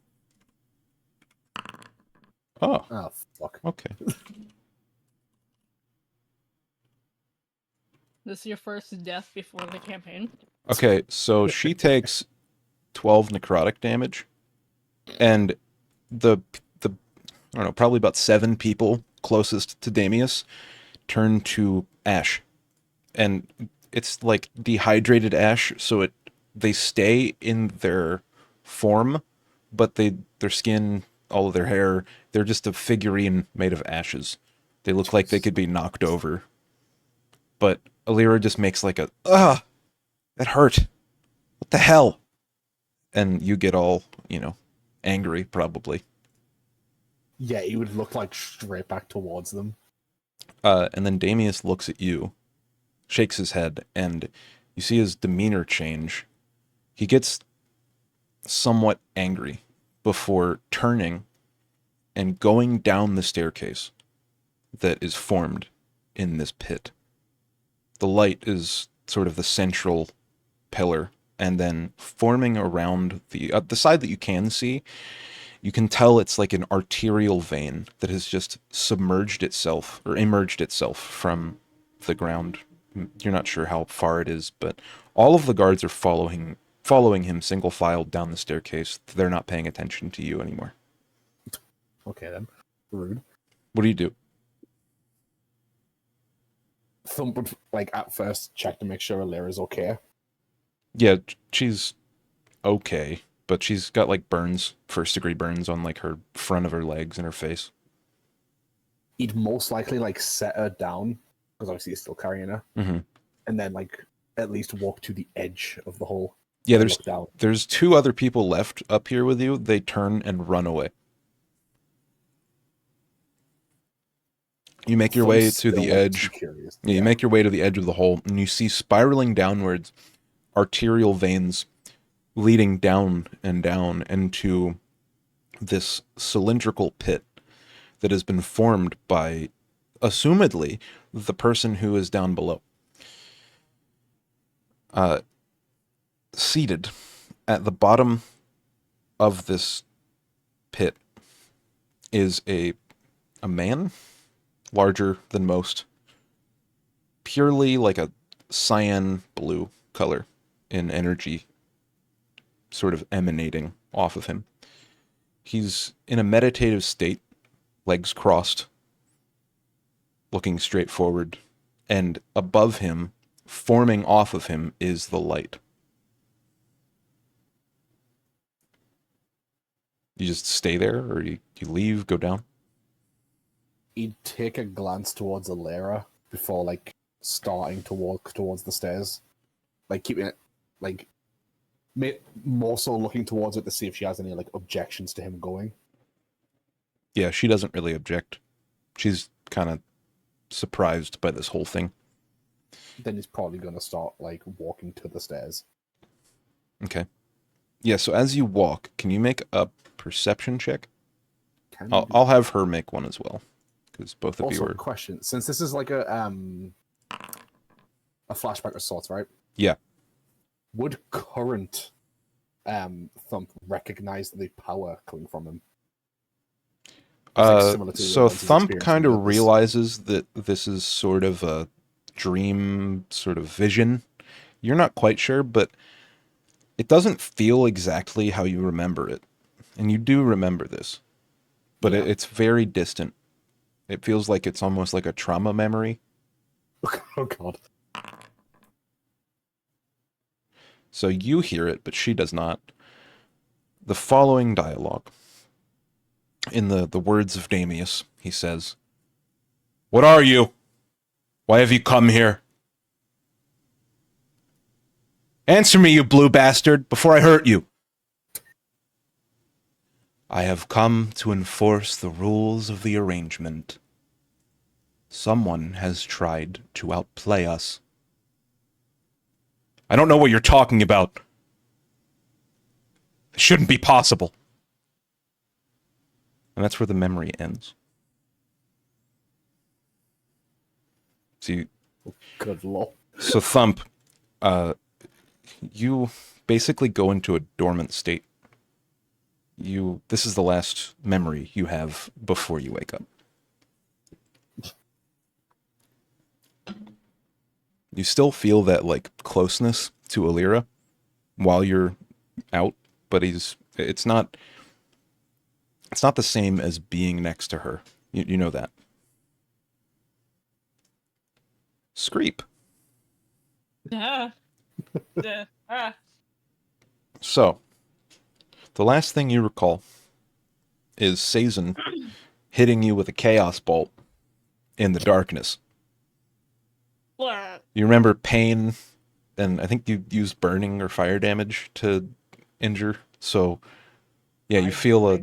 S2: Oh,
S1: Oh, fuck.
S2: okay.
S3: This is your first death before the campaign.
S2: Okay, so she takes 12 necrotic damage, and the I don't know, probably about 7 people closest to Damius turn to ash, and it's like dehydrated ash, so they stay in their form, but their skin, all of their hair, they're just a figurine made of ashes. They look like they could be knocked over. But Alira just makes like a, that hurt. What the hell? And you get all, angry, probably.
S1: Yeah, he would look like straight back towards them.
S2: And then Damius looks at you, shakes his head, and you see his demeanor change. He gets somewhat angry before turning and going down the staircase that is formed in this pit. The light is sort of the central pillar, and then forming around the side that you can see, you can tell it's like an arterial vein that has just submerged itself or emerged itself from the ground. You're not sure how far it is, but all of the guards are following him single file down the staircase. They're not paying attention to you anymore.
S1: Okay then. Rude.
S2: What do you do?
S1: Thump would, like, at first check to make sure Alira's okay.
S2: Yeah, she's okay, but she's got like burns, first-degree burns on like her front of her legs and her face.
S1: He'd most likely, like, set her down, because obviously he's still carrying her,
S2: Mm-hmm.
S1: and then, like, at least walk to the edge of the hole.
S2: Yeah,
S1: and look down.
S2: there's two other people left up here with you. They turn and run away. You make your way
S1: Thump's
S2: to the
S1: still
S2: edge.
S1: curious.
S2: Yeah, you make your way to the edge of the hole, and you see spiraling downwards arterial veins leading down and down into this cylindrical pit that has been formed by, assumedly, the person who is down below. Seated at the bottom of this pit is a man, larger than most, purely like a cyan blue color in energy sort of emanating off of him. He's in a meditative state, legs crossed, looking straight forward, and above him, forming off of him, is the light. You just stay there, or you leave, go down?
S1: He'd take a glance towards Alira before, like, starting to walk towards the stairs. Like, keeping it, like, more so looking towards it to see if she has any, like, objections to him going.
S2: Yeah, she doesn't really object. She's kind of surprised by this whole thing.
S1: Then he's probably going to start, like, walking to the stairs.
S2: Okay. Yeah, so as you walk, can you make a perception check?
S1: Can
S2: I'll have her make one as well, because both of you
S1: also,
S2: are...
S1: question. Since this is like a flashback of sorts, right?
S2: Yeah.
S1: Would current Thump recognize the power coming from him? It's, like, similar to
S2: So
S1: the ones he's
S2: Thump
S1: experienced
S2: kind
S1: in
S2: of
S1: others.
S2: realizes that this is sort of a dream sort of vision. You're not quite sure, but it doesn't feel exactly how you remember it. And you do remember this, but
S1: Yeah.
S2: it's very distant. It feels like it's almost like a trauma memory.
S1: Oh god.
S2: So you hear it, but she does not. The following dialogue. In the words of Damius, he says, "What are you? Why have you come here? Answer me, you blue bastard, before I hurt you." "I have come to enforce the rules of the arrangement. Someone has tried to outplay us." "I don't know what you're talking about. It shouldn't be possible." And that's where the memory ends. See,
S1: Good lord.
S2: so Thump, you basically go into a dormant state. This is the last memory you have before you wake up. You still feel that, like, closeness to Alira while you're out, but it's not the same as being next to her. You know that. Screep.
S3: Ah. Ah.
S2: So, the last thing you recall is Sazin hitting you with a chaos bolt in the darkness.
S3: Blah.
S2: You remember pain, and I think you used burning or fire damage to injure. So, yeah, you feel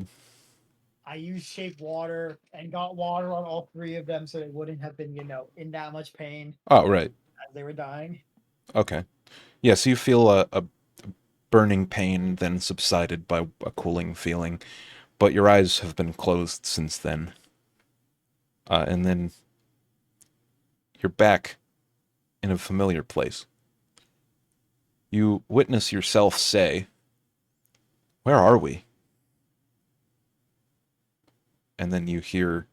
S4: I used shape water and got water on all three of them so they wouldn't have been, in that much pain
S2: Oh, right.
S4: as they were dying.
S2: Okay. Yeah, so you feel a burning pain, then subsided by a cooling feeling. but your eyes have been closed since then. And then you're back in a familiar place. You witness yourself say, "Where are we?" And then you hear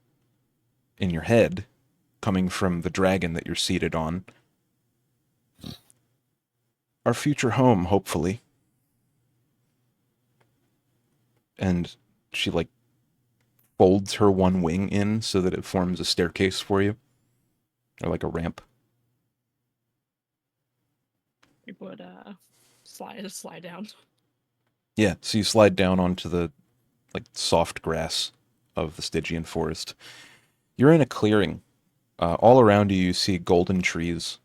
S2: in your head, coming from the dragon that you're seated on, "Our future home, hopefully." And she like folds her one wing in so that it forms a staircase for you, or like a ramp.
S3: We would slide down.
S2: Yeah, so you slide down onto the like soft grass of the Stygian forest. You're in a clearing. All around you, you see golden trees,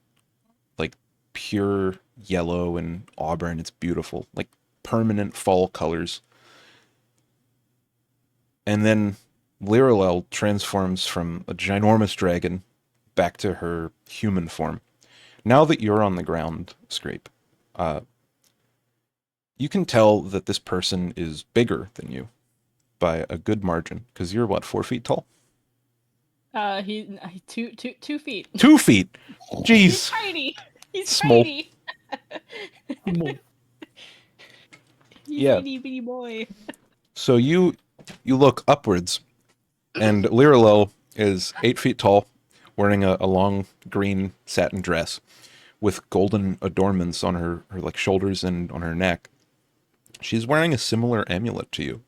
S2: like pure yellow and auburn. It's beautiful, like permanent fall colors. And then Liralel transforms from a ginormous dragon back to her human form. Now that you're on the ground, Scrape, you can tell that this person is bigger than you by a good margin, because you're what, 4 feet tall?
S3: He 2 feet.
S2: 2 feet.
S3: He's
S2: Jeez.
S3: tiny. He's
S2: Small.
S3: tiny.
S1: Small.
S3: He's
S2: Yeah.
S3: a itty bitty boy.
S2: So you look upwards, and Liralel is 8 feet tall, wearing a long green satin dress with golden adornments on her like shoulders and on her neck. She's wearing a similar amulet to you,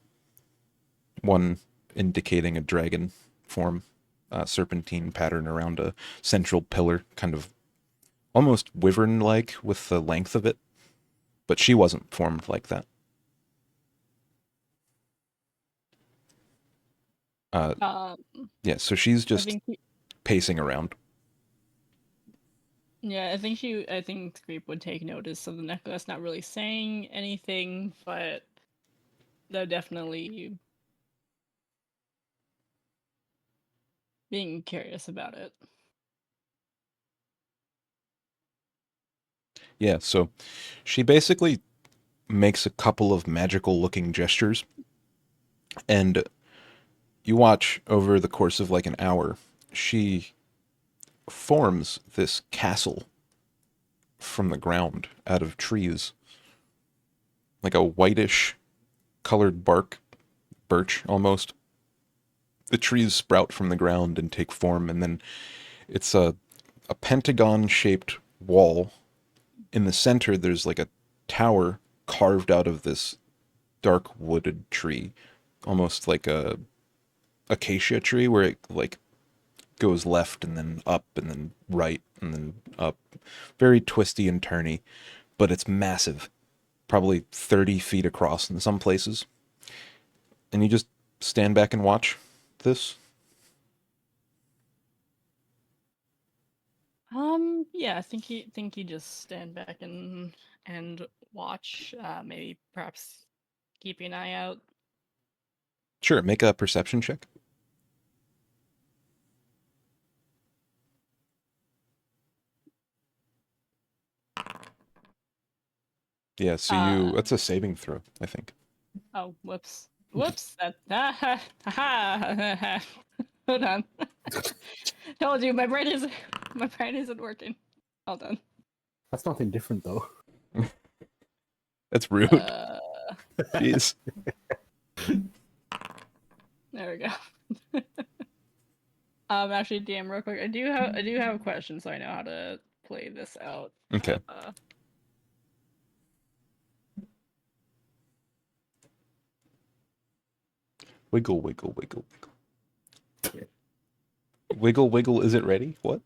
S2: one indicating a dragon form, serpentine pattern around a central pillar, kind of almost wyvern-like with the length of it, but she wasn't formed like that. Yeah, so she's
S3: I
S2: just
S3: think
S2: pacing around.
S3: yeah, I think Scrape would take notice of the necklace, not really saying anything, but they're definitely being curious about it.
S2: Yeah, so she basically makes a couple of magical looking gestures, and you watch over the course of like an hour, she forms this castle from the ground out of trees, like a whitish colored bark, birch almost. The trees sprout from the ground and take form, and then it's a pentagon shaped wall. In the center there's like a tower carved out of this dark wooded tree, almost like a acacia tree, where it like goes left and then up and then right and then up. Very twisty and turny, but it's massive, probably 30 feet across in some places. And you just stand back and watch this.
S3: Yeah, I think you just stand back and watch. Maybe perhaps keep an eye out.
S2: Sure, make a perception check. Yeah, so that's a saving throw, I think.
S3: Oh, whoops. Whoops. Hold on. Told you my brain isn't working. Hold on.
S1: That's nothing different though.
S2: That's rude. Jeez.
S3: There we go. Actually, damn, real quick, I do have a question, so I know how to play this out.
S2: Okay. Wiggle, wiggle, wiggle, wiggle. Wiggle, wiggle, is it ready? What?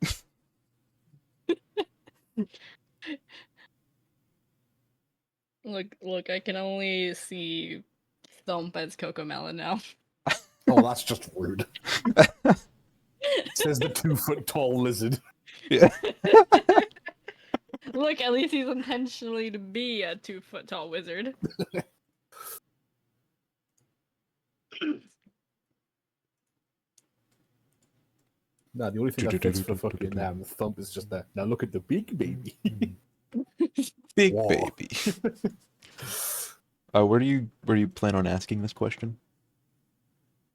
S3: Look, I can only see Thump as Cocomelon now.
S1: Oh, that's just rude. Says the 2 foot tall lizard.
S2: Yeah.
S3: Look, at least he's intentionally to be a 2 foot tall wizard.
S1: Nah, the only thing that fits for fucking Thump is just that. Now look at the big baby.
S2: Big
S1: Whoa.
S2: baby. Where do you plan on asking this question?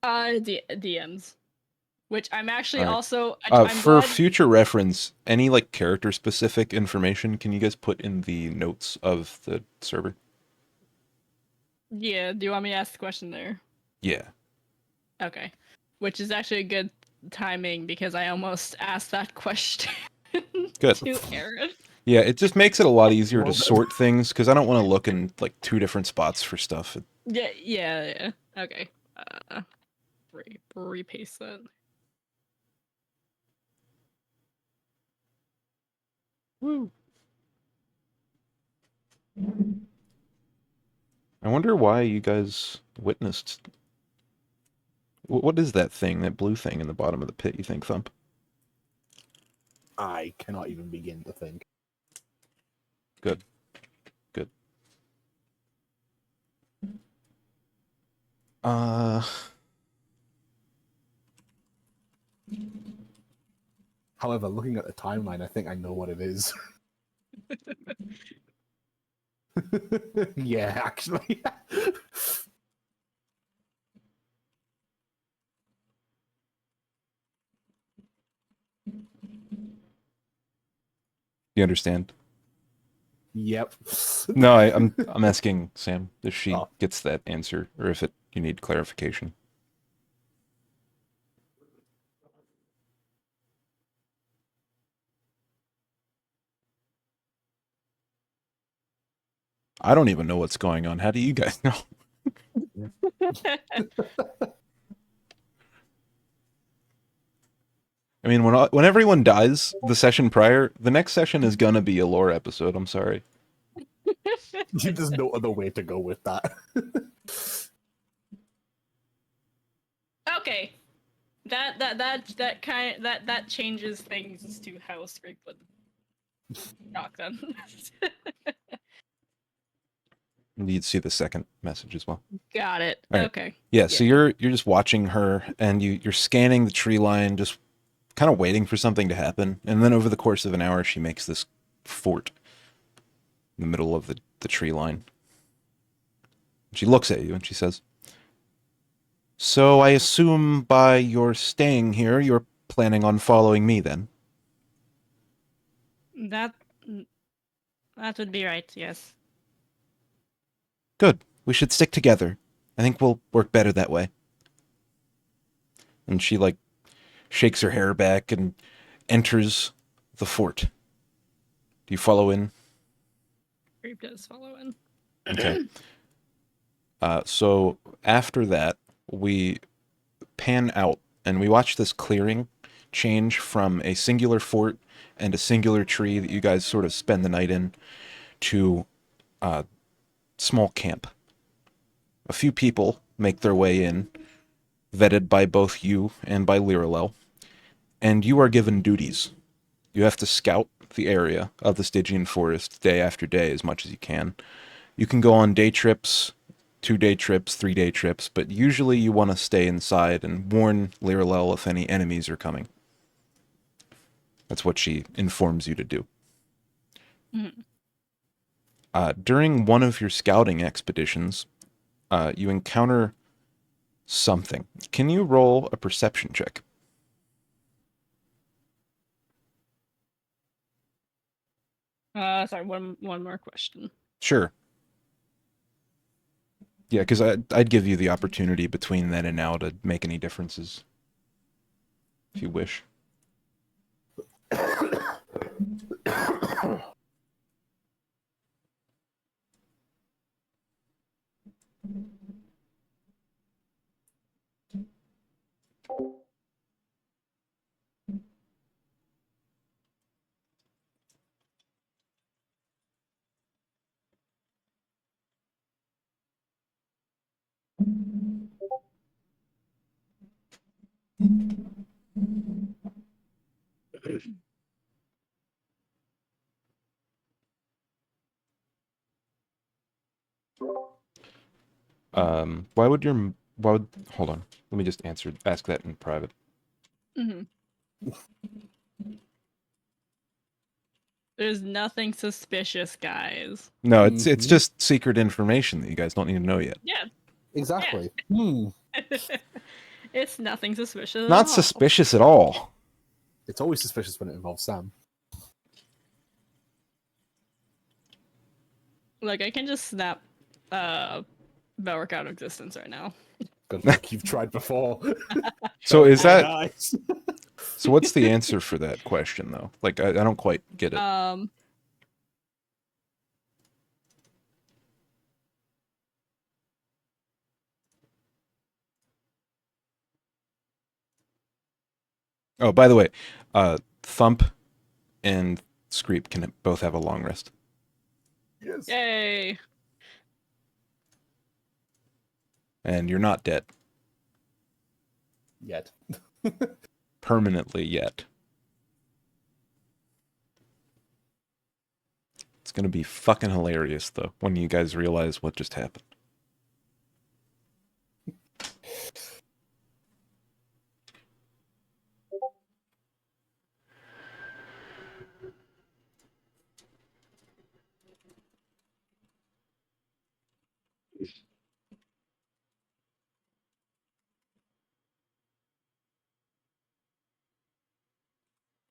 S3: DMs, which I'm actually
S2: Alright.
S3: also. I'm
S2: For
S3: glad.
S2: future reference, any like character specific information can you guys put in the notes of the server?
S3: Yeah, do you want me to ask the question there?
S2: Yeah.
S3: Okay, which is actually a good timing because I almost asked that question
S2: Good.
S3: to Aaron.
S2: Yeah, it just makes it a lot easier to
S1: Well done.
S2: sort things because I don't want to look in like 2 different spots for stuff.
S3: Yeah. Okay. Repaste that. Woo.
S2: I wonder why you guys witnessed. What is that thing, that blue thing in the bottom of the pit, you think, Thump?
S1: I cannot even begin to think.
S2: Good.
S1: However, looking at the timeline, I think I know what it is. Yeah, actually.
S2: You understand?
S1: Yep.
S2: No, I'm asking Sam if she
S1: Oh.
S2: gets that answer or if you need clarification. I don't even know what's going on. How do you guys know? I mean, when everyone dies the session prior, the next session is gonna be a lore episode. I'm sorry.
S1: There's no other way to go with that.
S3: Okay. That changes things to how Strickland rock them.
S2: You'd see the second message as well.
S3: Got it.
S2: All right.
S3: Okay.
S2: Yeah, so you're just watching her and you're scanning the tree line, just kind of waiting for something to happen. And then over the course of an hour, she makes this fort in the middle of the tree line. She looks at you and she says, "So I assume by your staying here, you're planning on following me then?"
S3: That would be right. Yes.
S2: Good. We should stick together. I think we'll work better that way. And she like shakes her hair back and enters the fort. Do you follow in?
S3: Creep does follow in.
S2: Okay. So after that, we pan out and we watch this clearing change from a singular fort and a singular tree that you guys sort of spend the night in to a small camp. A few people make their way in, vetted by both you and by Liralel, and you are given duties. You have to scout the area of the Stygian forest day after day as much as you can. You can go on day trips, 2-day trips, 3-day trips, but usually you want to stay inside and warn Liralel if any enemies are coming. That's what she informs you to do.
S3: Mhm.
S2: During one of your scouting expeditions, you encounter something. Can you roll a perception check?
S3: Sorry. One more question.
S2: Sure. Yeah, because I'd give you the opportunity between then and now to make any differences, if you wish. Why would hold on. Let me just ask that in private.
S3: Mm-hmm. There's nothing suspicious, guys.
S2: No, it's
S1: Mhm.
S2: just secret information that you guys don't need to know yet.
S3: Yeah.
S1: Exactly.
S3: It's nothing suspicious. At
S2: Not
S3: all.
S2: suspicious at all.
S1: It's always suspicious when it involves Sam.
S3: Like I can just snap Belric out of existence right now.
S1: Good luck, you've tried before.
S2: So is that
S1: Nice.
S2: so? What's the answer for that question though? Like I don't quite get it. Oh, by the way, Thump and Screep can both have a long rest.
S1: Yes.
S3: Yay!
S2: And you're not dead.
S1: Yet.
S2: Permanently yet. It's gonna be fucking hilarious, though, when you guys realize what just happened.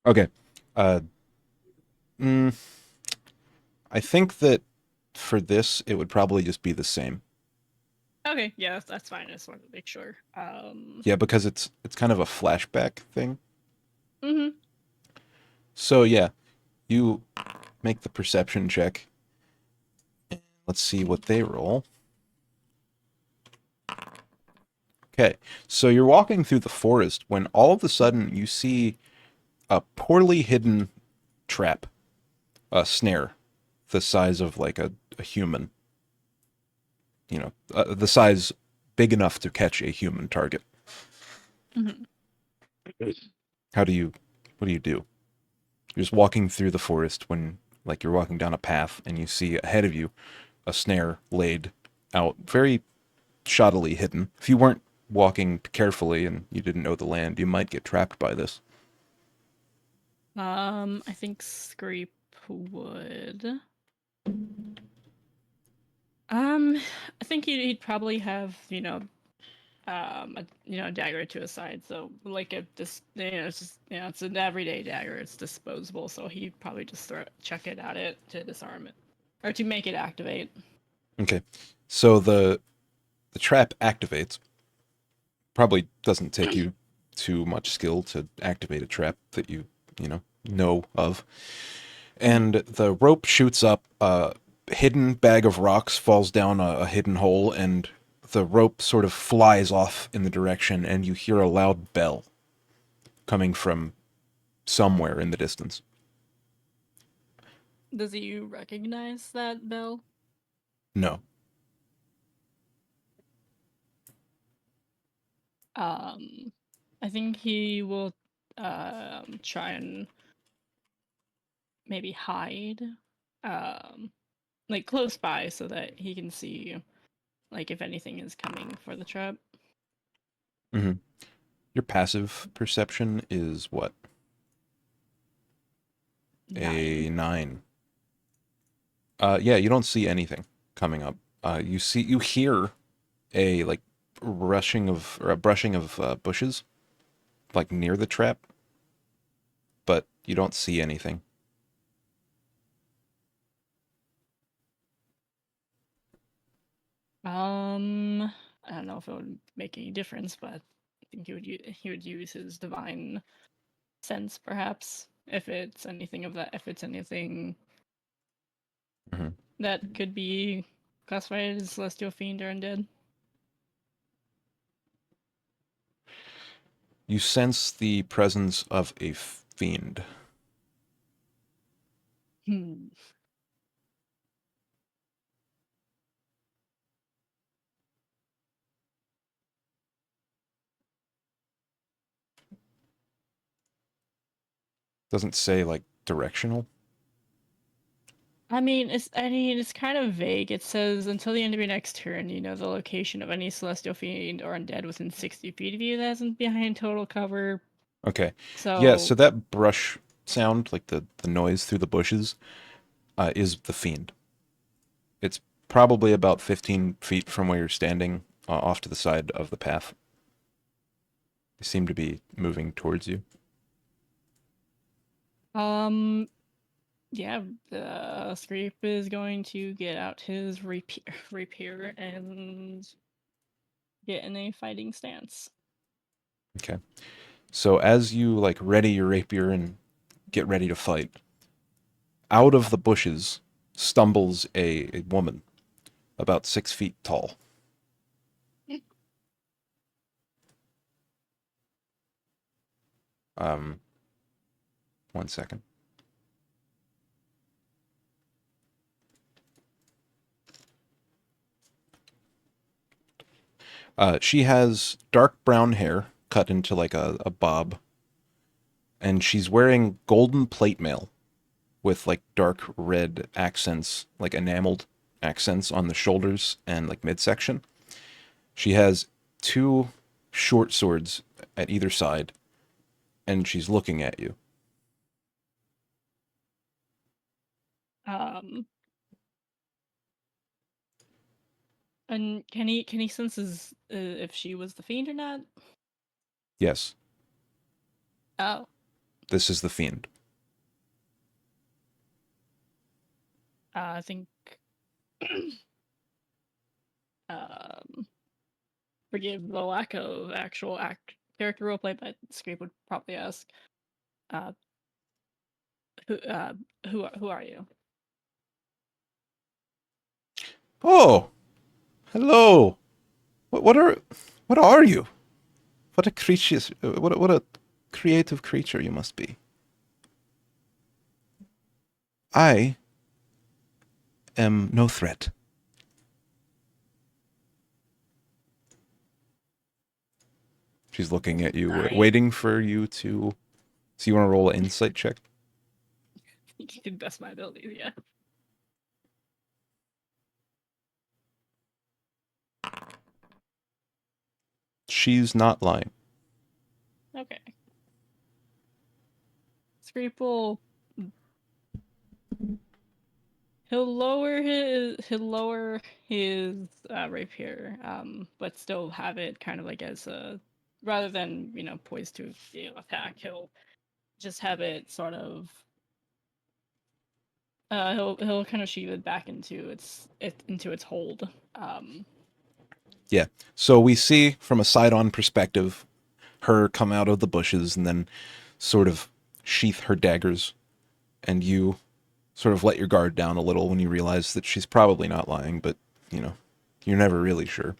S2: Okay. I think that for this, it would probably just be the same.
S3: Okay, yeah, that's fine. I just wanted to make sure.
S2: Yeah, because it's kind of a flashback thing.
S3: Mm-hmm.
S2: So yeah, you make the perception check. Let's see what they roll. Okay, so you're walking through the forest when all of a sudden you see a poorly hidden trap, a snare, the size of like a human. You know, the size big enough to catch a human target.
S3: Mm-hmm.
S2: What do you do? You're just walking through the forest when, like, you're walking down a path and you see ahead of you a snare laid out, very shoddily hidden. If you weren't walking carefully and you didn't know the land, you might get trapped by this.
S3: I think Screep would. I think he'd probably have, a dagger to his side. So like it's just, it's an everyday dagger. It's disposable. So he'd probably just chuck it at it to disarm it, or to make it activate.
S2: Okay, so the trap activates. Probably doesn't take you too much skill to activate a trap that you know of. And the rope shoots up, a hidden bag of rocks falls down a hidden hole, and the rope sort of flies off in the direction, and you hear a loud bell coming from somewhere in the distance.
S3: Does he recognize that bell?
S2: No.
S3: I think he will try and maybe hide like close by so that he can see like if anything is coming for the trap.
S2: Mm-hmm. Your passive perception is what?
S3: 9.
S2: A 9. Yeah, you don't see anything coming up. You hear a like brushing of bushes, like near the trap, but you don't see anything.
S3: I don't know if it would make any difference, but I think he would use his divine sense, perhaps, if it's anything
S2: Mm-hmm.
S3: that could be classified as celestial fiend or undead.
S2: You sense the presence of a fiend. Doesn't say like directional.
S3: I mean, it's kind of vague. It says until the end of your next turn, the location of any celestial fiend or undead within 60 feet of you that isn't behind total cover.
S2: Okay.
S3: So
S2: Yeah, so that brush sound, like the noise through the bushes, is the fiend. It's probably about 15 feet from where you're standing, off to the side of the path. They seem to be moving towards you.
S3: Yeah, Scrape is going to get out his rapier and get in a fighting stance.
S2: Okay. So as you like ready your rapier and get ready to fight, out of the bushes stumbles a woman about 6 feet tall. One second. She has dark brown hair cut into like a bob, and she's wearing golden plate mail with like dark red accents, like enameled accents on the shoulders and like midsection. She has 2 short swords at either side, and she's looking at you.
S3: And can he sense if she was the fiend or not?
S2: Yes,
S3: Oh,
S2: this is the fiend.
S3: I think. um, Forgive the lack of actual character roleplay, but Scrape would probably ask, uh, who who are you?
S2: Oh, hello. What are you? What a creature! What a creative creature you must be. I am no threat. She's looking at you,
S3: Alright.
S2: waiting for you to. So you want to roll an insight check?
S3: You can best my abilities, yeah.
S2: She's not lying.
S3: Okay. Scrape will. He'll lower his rapier, but still have it kind of like as a, rather than poised to attack. He'll just have it sort of. He'll kind of sheath it back into its hold.
S2: Yeah. So we see from a side-on perspective, her come out of the bushes and then sort of sheath her daggers, and you sort of let your guard down a little when you realize that she's probably not lying, but you're never really sure.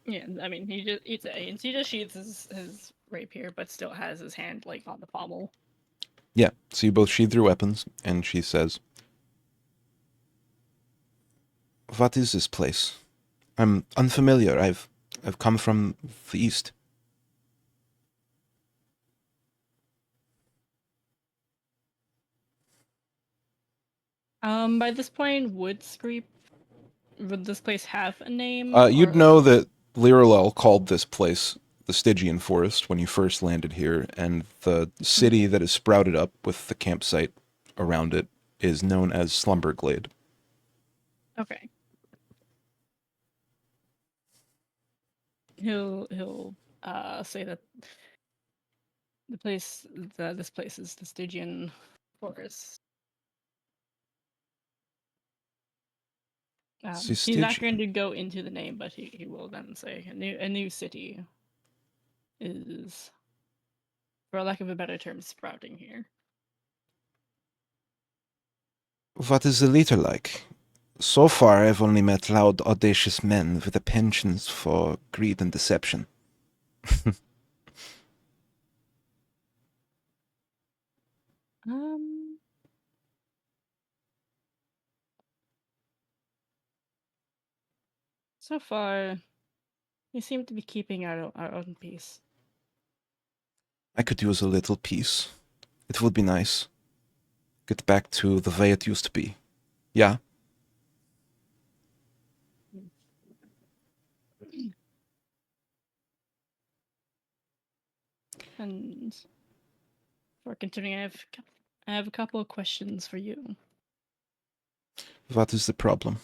S3: Yeah, I mean he just sheaths his rapier, but still has his hand like on the pommel.
S2: Yeah. So you both sheathe your weapons, and she says, "What is this place? I'm unfamiliar. I've come from the east."
S3: By this point, would this place have a name?
S2: You'd
S3: or
S2: know
S3: like
S2: that Liralel called this place the Stygian Forest when you first landed here, and the city that is sprouted up with the campsite around it is known as Slumberglade.
S3: Okay. He'll say that this place is the Stygian Forest. He's not going to go into the name, but he will then say a new city is, for lack of a better term, sprouting here.
S5: What is the leader like? So far, I've only met loud, audacious men with a penchant for greed and deception.
S3: So far, we seem to be keeping our own peace.
S5: I could use a little peace. It would be nice. Get back to the way it used to be. Yeah?
S3: And for continuing, I have a couple of questions for you.
S5: What is the problem?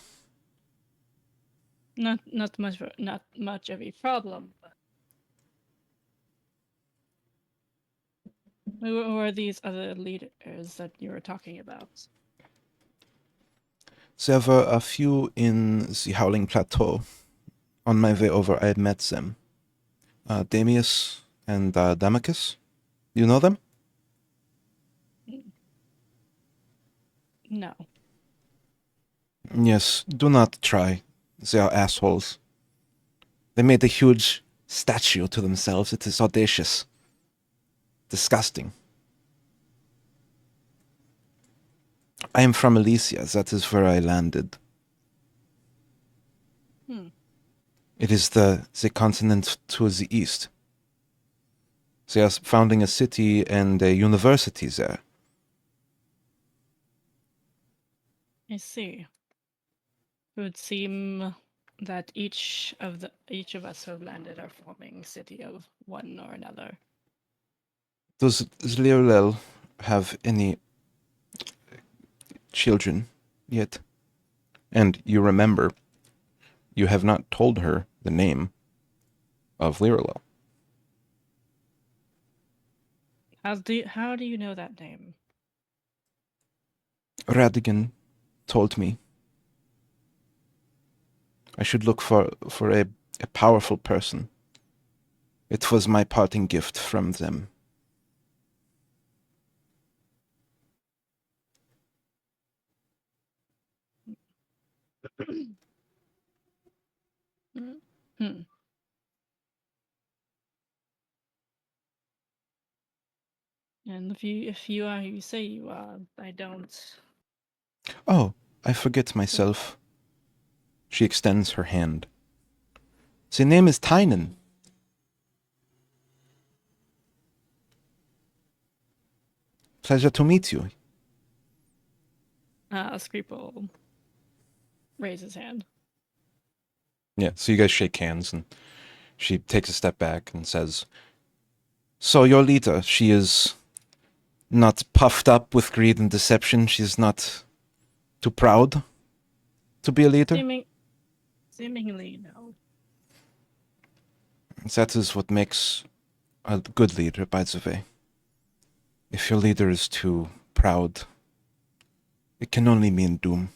S3: Not much of a problem, but Who are these other leaders that you were talking about?
S2: There were a few in the Howling Plateau. On my way over, I met them. Damius and Damachus. You know them?
S3: No.
S2: Yes, do not try. They are assholes. They made a huge statue to themselves. It is audacious. Disgusting. I am from Elysia. That is where I landed. It is the continent to the east. They are founding a city and a university there.
S3: I see. It would seem that each of us who have landed are forming city of one or another.
S2: Does Zliolel have any children yet? And you remember, you have not told her the name of Liralel.
S3: How do you know that name?
S2: Radigan told me I should look for a powerful person. It was my parting gift from them.
S3: Hmm. And if you are who you say you are, I don't.
S2: Oh, I forget myself. She extends her hand. The name is Tynan. Pleasure to meet you.
S3: Screeple raise his hand.
S2: Yeah, so you guys shake hands, and she takes a step back and says, "So your leader, she is not puffed up with greed and deception. She is not too proud to be a leader?
S3: Seemingly, no.
S2: That is what makes a good leader, by the way. If your leader is too proud, it can only mean doom.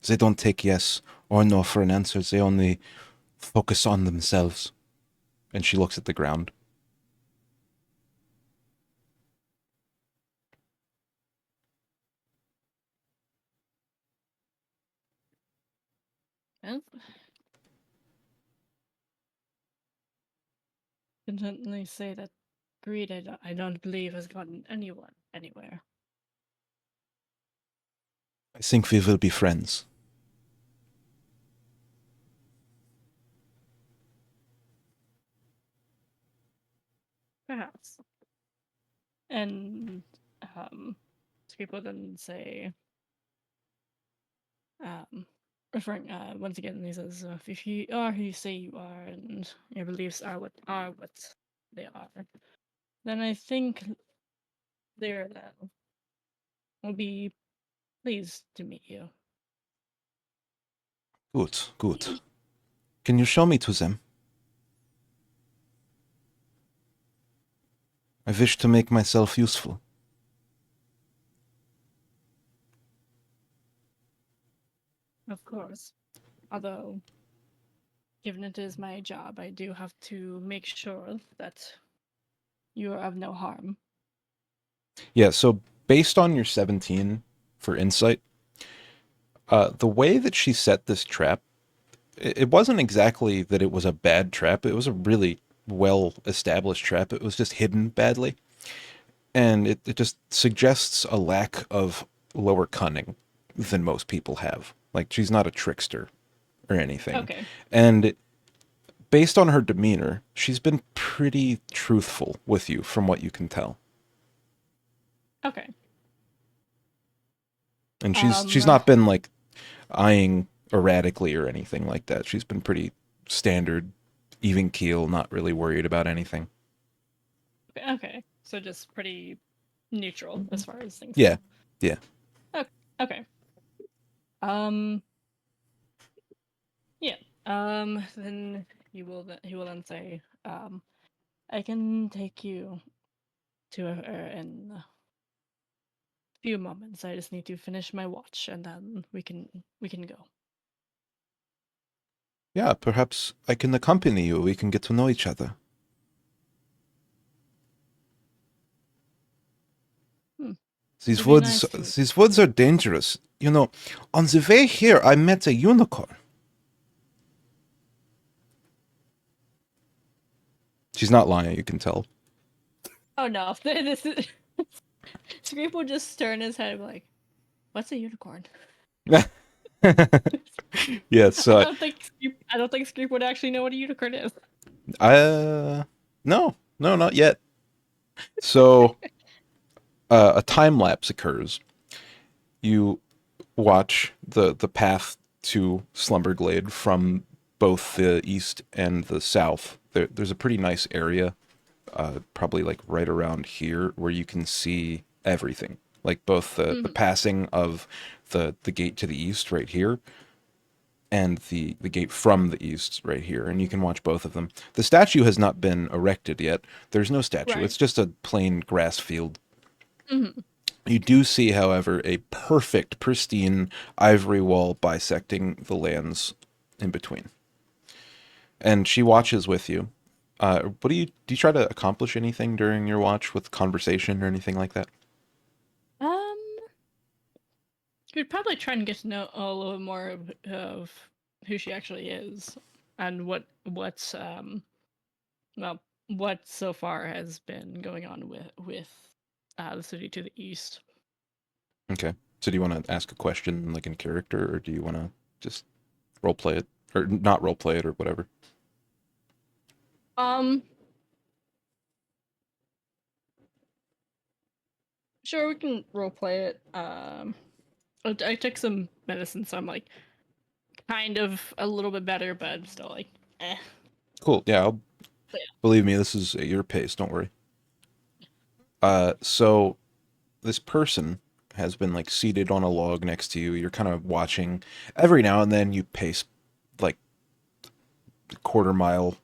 S2: They don't take yes or no for an answer. They only focus on themselves." And she looks at the ground.
S3: And can certainly say that greed, I don't believe, has gotten anyone anywhere.
S2: I think we will be friends.
S3: Perhaps. And Screeple then say, referring once again, he says, if you are who you say you are, and your beliefs are what they are, then I think they're will be pleased to meet you.
S2: Good, good. Can you show me to them? I wish to make myself useful.
S3: Of course. Although, given it is my job, I do have to make sure that you are of no harm.
S2: Yeah, so based on your 17 for insight, the way that she set this trap, it wasn't exactly that it was a bad trap. It was a really well-established trap. It was just hidden badly. And it just suggests a lack of lower cunning than most people have. Like, she's not a trickster or anything.
S3: Okay.
S2: And based on her demeanor, she's been pretty truthful with you from what you can tell.
S3: Okay.
S2: And she's not been like eyeing erratically or anything like that. She's been pretty standard, even keel, not really worried about anything.
S3: Okay. So just pretty neutral as far as things
S2: Yeah.
S3: go.
S2: Yeah.
S3: Okay. Yeah. Then he will then say, I can take you to her in a few moments. I just need to finish my watch, and then we can go.
S2: Yeah, perhaps I can accompany you. We can get to know each other. These
S3: It'd be
S2: woods,
S3: nice to-
S2: these woods are dangerous. You know, on the way here, I met a unicorn. She's not lying, you can tell.
S3: Oh no! This is Screep will just turn his head and be like, "What's a unicorn?"
S2: Yeah, so
S3: I don't think Screep would actually know what a unicorn is.
S2: no, not yet. So, a time lapse occurs. You watch the path to Slumberglade from both the east and the south. There's a pretty nice area, probably like right around here, where you can see everything. Like both the passing of the gate to the east right here, and the gate from the east right here, and you can watch both of them. The statue has not been erected yet. There's no statue.
S3: Right.
S2: It's just a plain grass field.
S3: Mhm.
S2: You do see, however, a perfect, pristine ivory wall bisecting the lands in between. And she watches with you. What do you try to accomplish anything during your watch with conversation or anything like that?
S3: We'd probably try and get to know a little bit more of who she actually is, and what so far has been going on with the city to the east.
S2: Okay. So do you want to ask a question like in character, or do you want to just role play it, or not role play it, or whatever?
S3: Sure, we can roleplay it. I took some medicine, so I'm like kind of a little bit better, but I'm still like, eh.
S2: Cool. Yeah,
S3: Yeah.
S2: believe me, this is at your pace. Don't worry. So this person has been like seated on a log next to you. You're kind of watching. Every now and then you pace like a quarter mile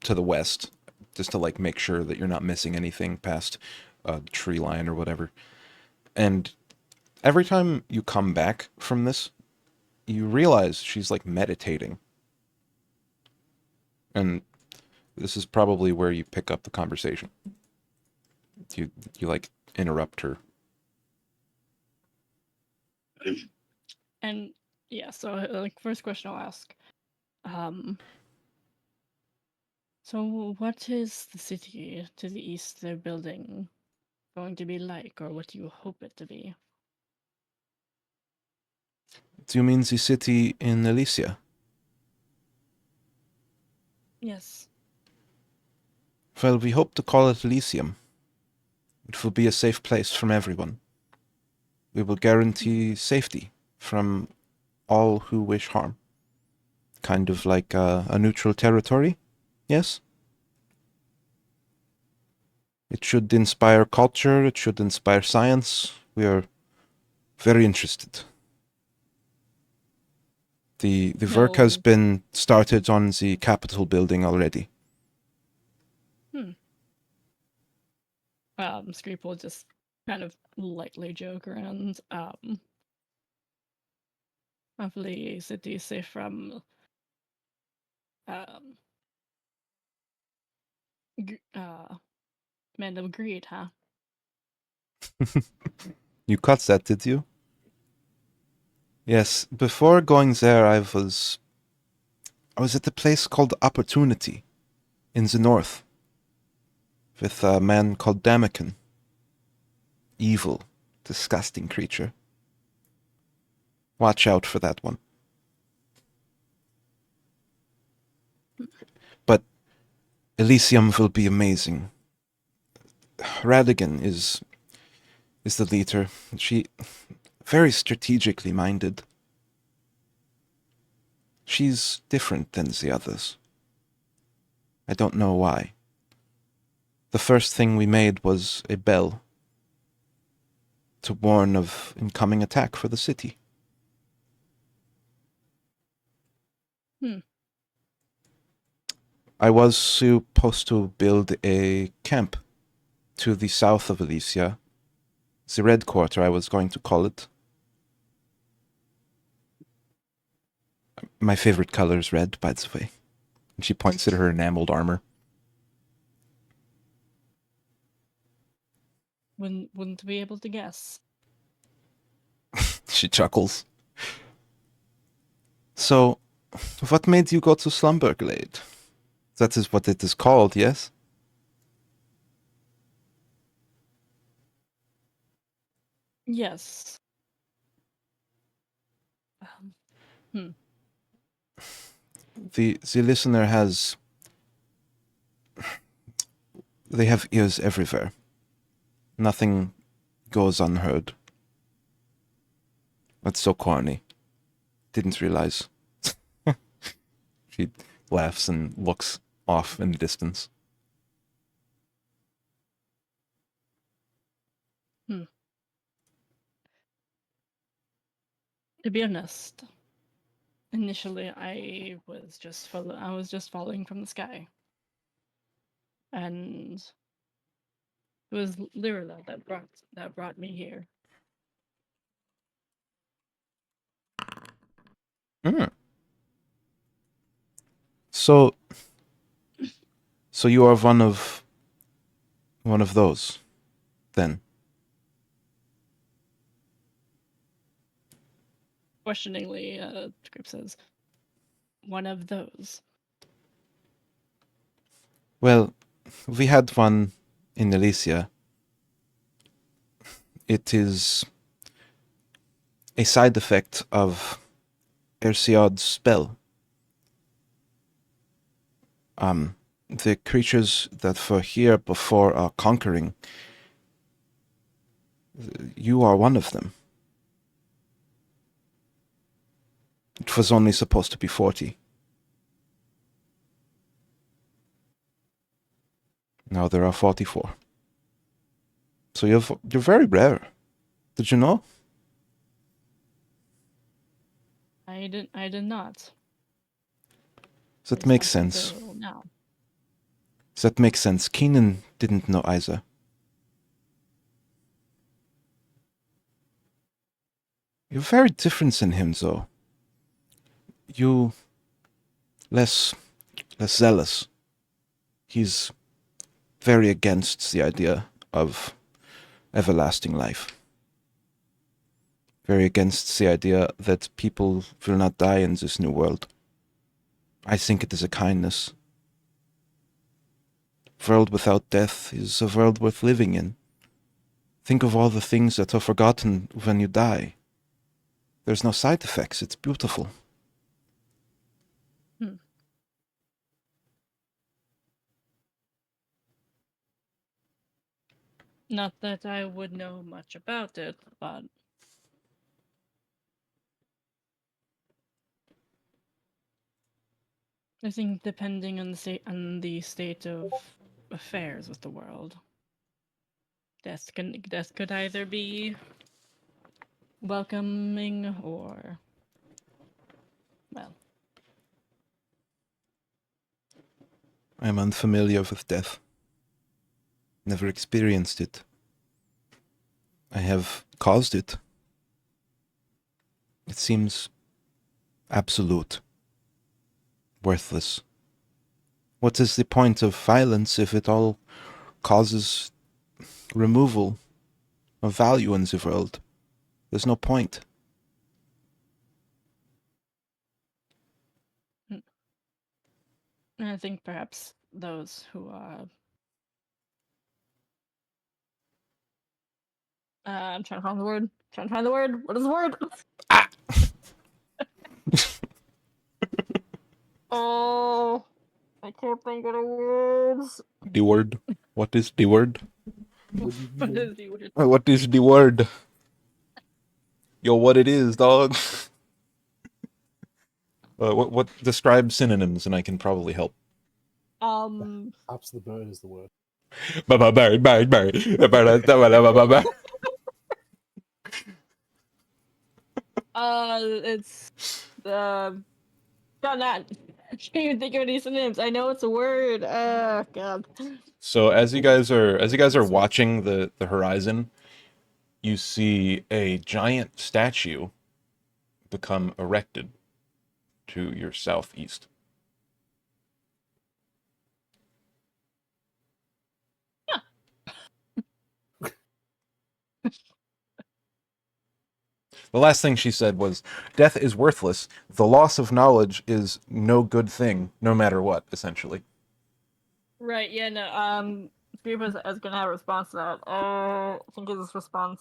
S2: to the west just to like make sure that you're not missing anything past a tree line or whatever. And every time you come back from this, you realize she's like meditating. And this is probably where you pick up the conversation. You like interrupt her.
S3: And yeah, so like first question I'll ask, so what is the city to the east they're building going to be like, or what do you hope it to be?
S2: Do you mean the city in Elysia?
S3: Yes.
S2: Well, we hope to call it Elysium. It will be a safe place from everyone. We will guarantee safety from all who wish harm. Kind of like a neutral territory, yes? It should inspire culture, it should inspire science. We are very interested. The work has
S3: No.
S2: been started on the Capitol building already.
S3: Screep will just kind of lightly joke around. Hopefully city is safe from men of greed, huh?
S2: You caught that, did you? Yes, before going there I was at a place called Opportunity in the north with a man called Damakin. Evil, disgusting creature. Watch out for that one. But Elysium will be amazing. Radigan is the leader. She very strategically minded. She's different than the others. I don't know why. The first thing we made was a bell to warn of incoming attack for the city. I was supposed to build a camp to the south of Elysia. The Red Quarter, I was going to call it. My favorite color is red, by the way. And she points at her enameled armor.
S3: Wouldn't be able to guess.
S2: She chuckles. So, what made you go to Slumberglade? That is what it is called, yes?
S3: Yes.
S2: The listener has... They have ears everywhere. Nothing goes unheard. That's so corny. Didn't realize. She laughs and looks off in the distance.
S3: To be honest, initially I was just falling from the sky, and it was Lyrilla that brought me here.
S2: So you are one of those, then?
S3: Questioningly, Script says, "One of those."
S2: Well, we had one in Elysia. It is a side effect of Ersiod's spell. The creatures that were here before our conquering, you are one of them. It was only supposed to be 40. Now there are 44. So you're very rare. Did you know?
S3: I did not.
S2: That
S3: It's
S2: makes
S3: not
S2: sense.
S3: until now.
S2: That makes sense. Keenan didn't know either. You're very different than him, though. You... less zealous. He's very against the idea of everlasting life. Very against the idea that people will not die in this new world. I think it is a kindness. A world without death is a world worth living in. Think of all the things that are forgotten when you die. There's no side effects. It's beautiful.
S3: Not that I would know much about it, but I think depending on the state of affairs with the world, death could either be welcoming or, well,
S2: I am unfamiliar with death. Never experienced it. I have caused it. It seems absolute. Worthless. What is the point of violence if it all causes removal of value in the world? There's no point.
S3: And I think perhaps those who are I'm trying to find the word. What is the word?
S2: Ah!
S3: Oh, I can't think of the words.
S2: The word. What is the word?
S3: What is the word?
S2: What is the word? Yo, what it is, dog? What describe synonyms, and I can probably help.
S1: Perhaps the bird is the word.
S3: It's the not can't even think of any synonyms. I know it's a word. God.
S2: So as you guys are watching the horizon, you see a giant statue become erected to your southeast. The last thing she said was, "Death is worthless. The loss of knowledge is no good thing, no matter what." Essentially.
S3: Right, yeah, no, Screep is gonna have a response to that. I think his response.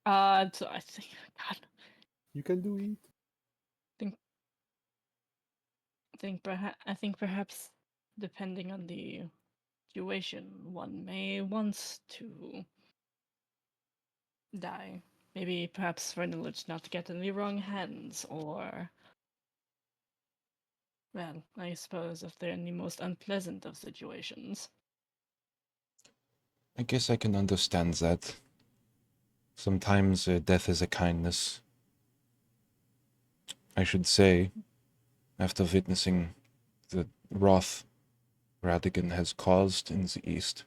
S3: So I think, God,
S1: You can do it.
S3: I think perhaps, depending on the situation, one may want to die. Maybe perhaps for knowledge not to get in the wrong hands, or, well, I suppose if they're in the most unpleasant of situations.
S2: I guess I can understand that. Sometimes death is a kindness. I should say, after witnessing the wrath Radigan has caused in the East,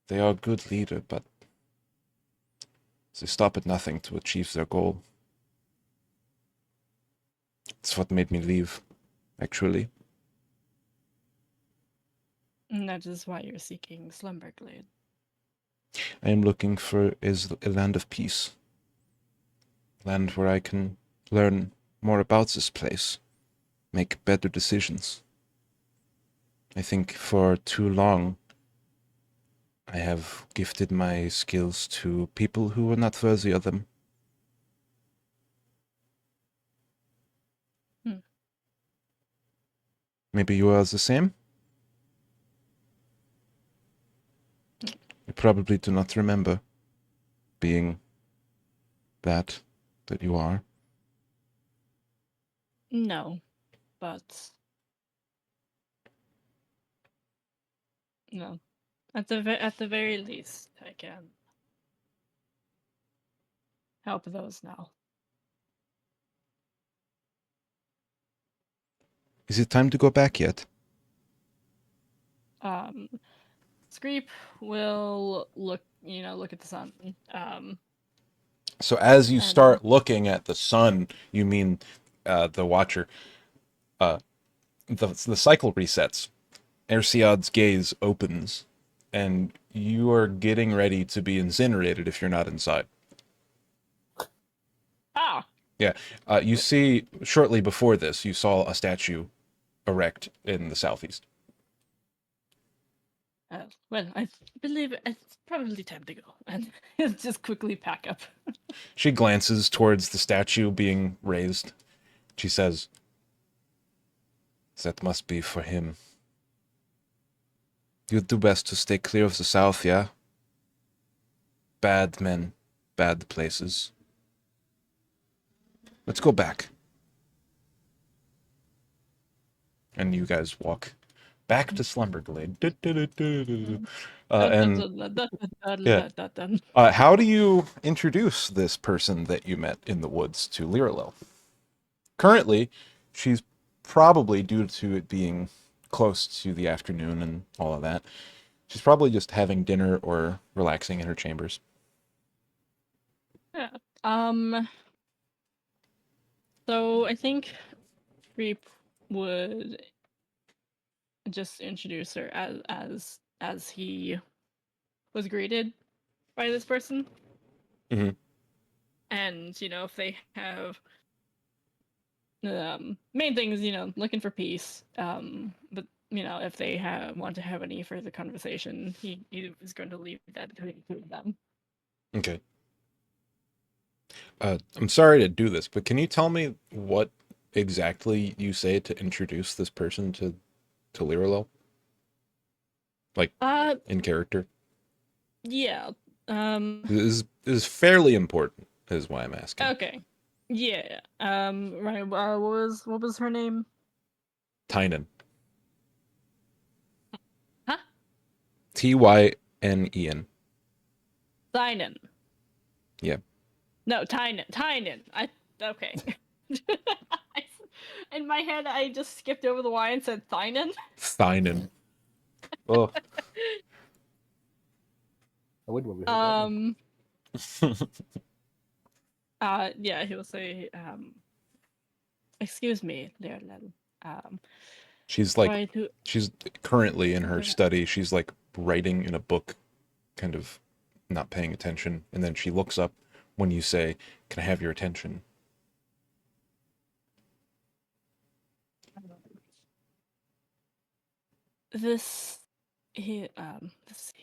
S2: they are a good leader, but they stop at nothing to achieve their goal. It's what made me leave, actually.
S3: And that is why you're seeking Slumberglade.
S2: I am looking for a land of peace. Land where I can learn more about this place, make better decisions. I think for too long, I have gifted my skills to people who were not worthy of them. Maybe you are the same? You probably do not remember being that you are.
S3: No, but no. At the very least, I can help those now.
S2: Is it time to go back yet?
S3: Screep will look at the sun.
S2: So as you
S3: And-
S2: start looking at the sun, you mean the Watcher, the cycle resets. Ersiad's gaze opens, and you are getting ready to be incinerated if you're not inside.
S3: Ah,
S2: Yeah, you see, shortly before this, you saw a statue erect in the southeast.
S3: well, I believe it's probably time to go, and just quickly pack up.
S2: She glances towards the statue being raised. She says, "That must be for him. You'd do best to stay clear of the south, yeah? Bad men, bad places. Let's go back." And you guys walk back to Slumberglade. How do you introduce this person that you met in the woods to Lirilo? Currently, she's probably, due to it being close to the afternoon and all of that, she's probably just having dinner or relaxing in her chambers.
S3: Yeah. So I think Creep would just introduce her as he was greeted by this person.
S2: Mhm.
S3: And if they have main things, looking for peace. But if they want to have any further conversation, he is going to leave that to them.
S2: Okay. I'm sorry to do this, but can you tell me what exactly you say to introduce this person to Lirilo? Like, in character?
S3: Yeah.
S2: This is fairly important, is why I'm asking.
S3: Okay. Yeah. Right. What was her name?
S2: Tynan.
S3: Huh?
S2: Tynen.
S3: Tynan.
S2: Yeah.
S3: No, Tynan. Tynan. Okay. In my head, I just skipped over the Y and said Thynon.
S2: Thynon. Oh.
S1: I would when we heard that.
S3: Yeah, he will say, excuse me, Leerlen.
S2: She's like,
S3: Try to
S2: she's currently in her
S3: Okay.
S2: study. She's like writing in a book, kind of not paying attention. And then she looks up when you say, "Can I have your attention?"
S3: this here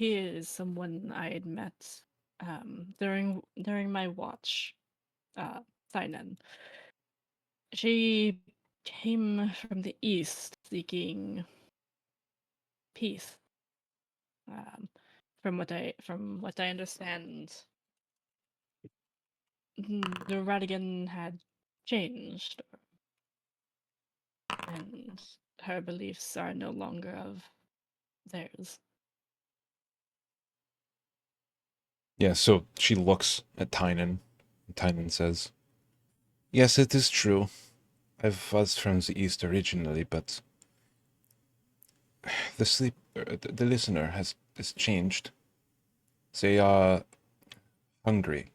S3: is someone I had met during my watch, Thynon. She came from the east seeking peace. From what I understand, the Radigan had changed, and her beliefs are no longer of theirs.
S2: Yeah, so she looks at Tynan. And Tynan says, "Yes, it is true. I was from the East originally, but the listener has changed. They are hungry,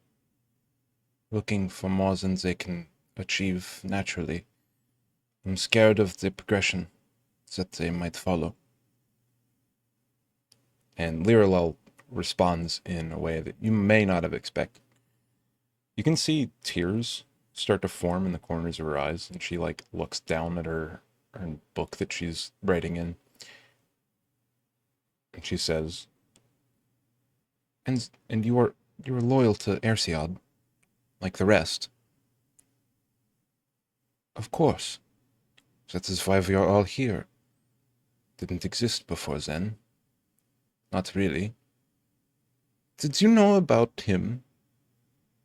S2: looking for more than they can achieve naturally. I'm scared of the progression that they might follow." And Liralel responds in a way that you may not have expected. You can see tears start to form in the corners of her eyes, and she like looks down at her book that she's writing in. And she says, And you are loyal to Ersiad, like the rest. Of course. That is why we are all here. Didn't exist before then. Not really. Did you know about him?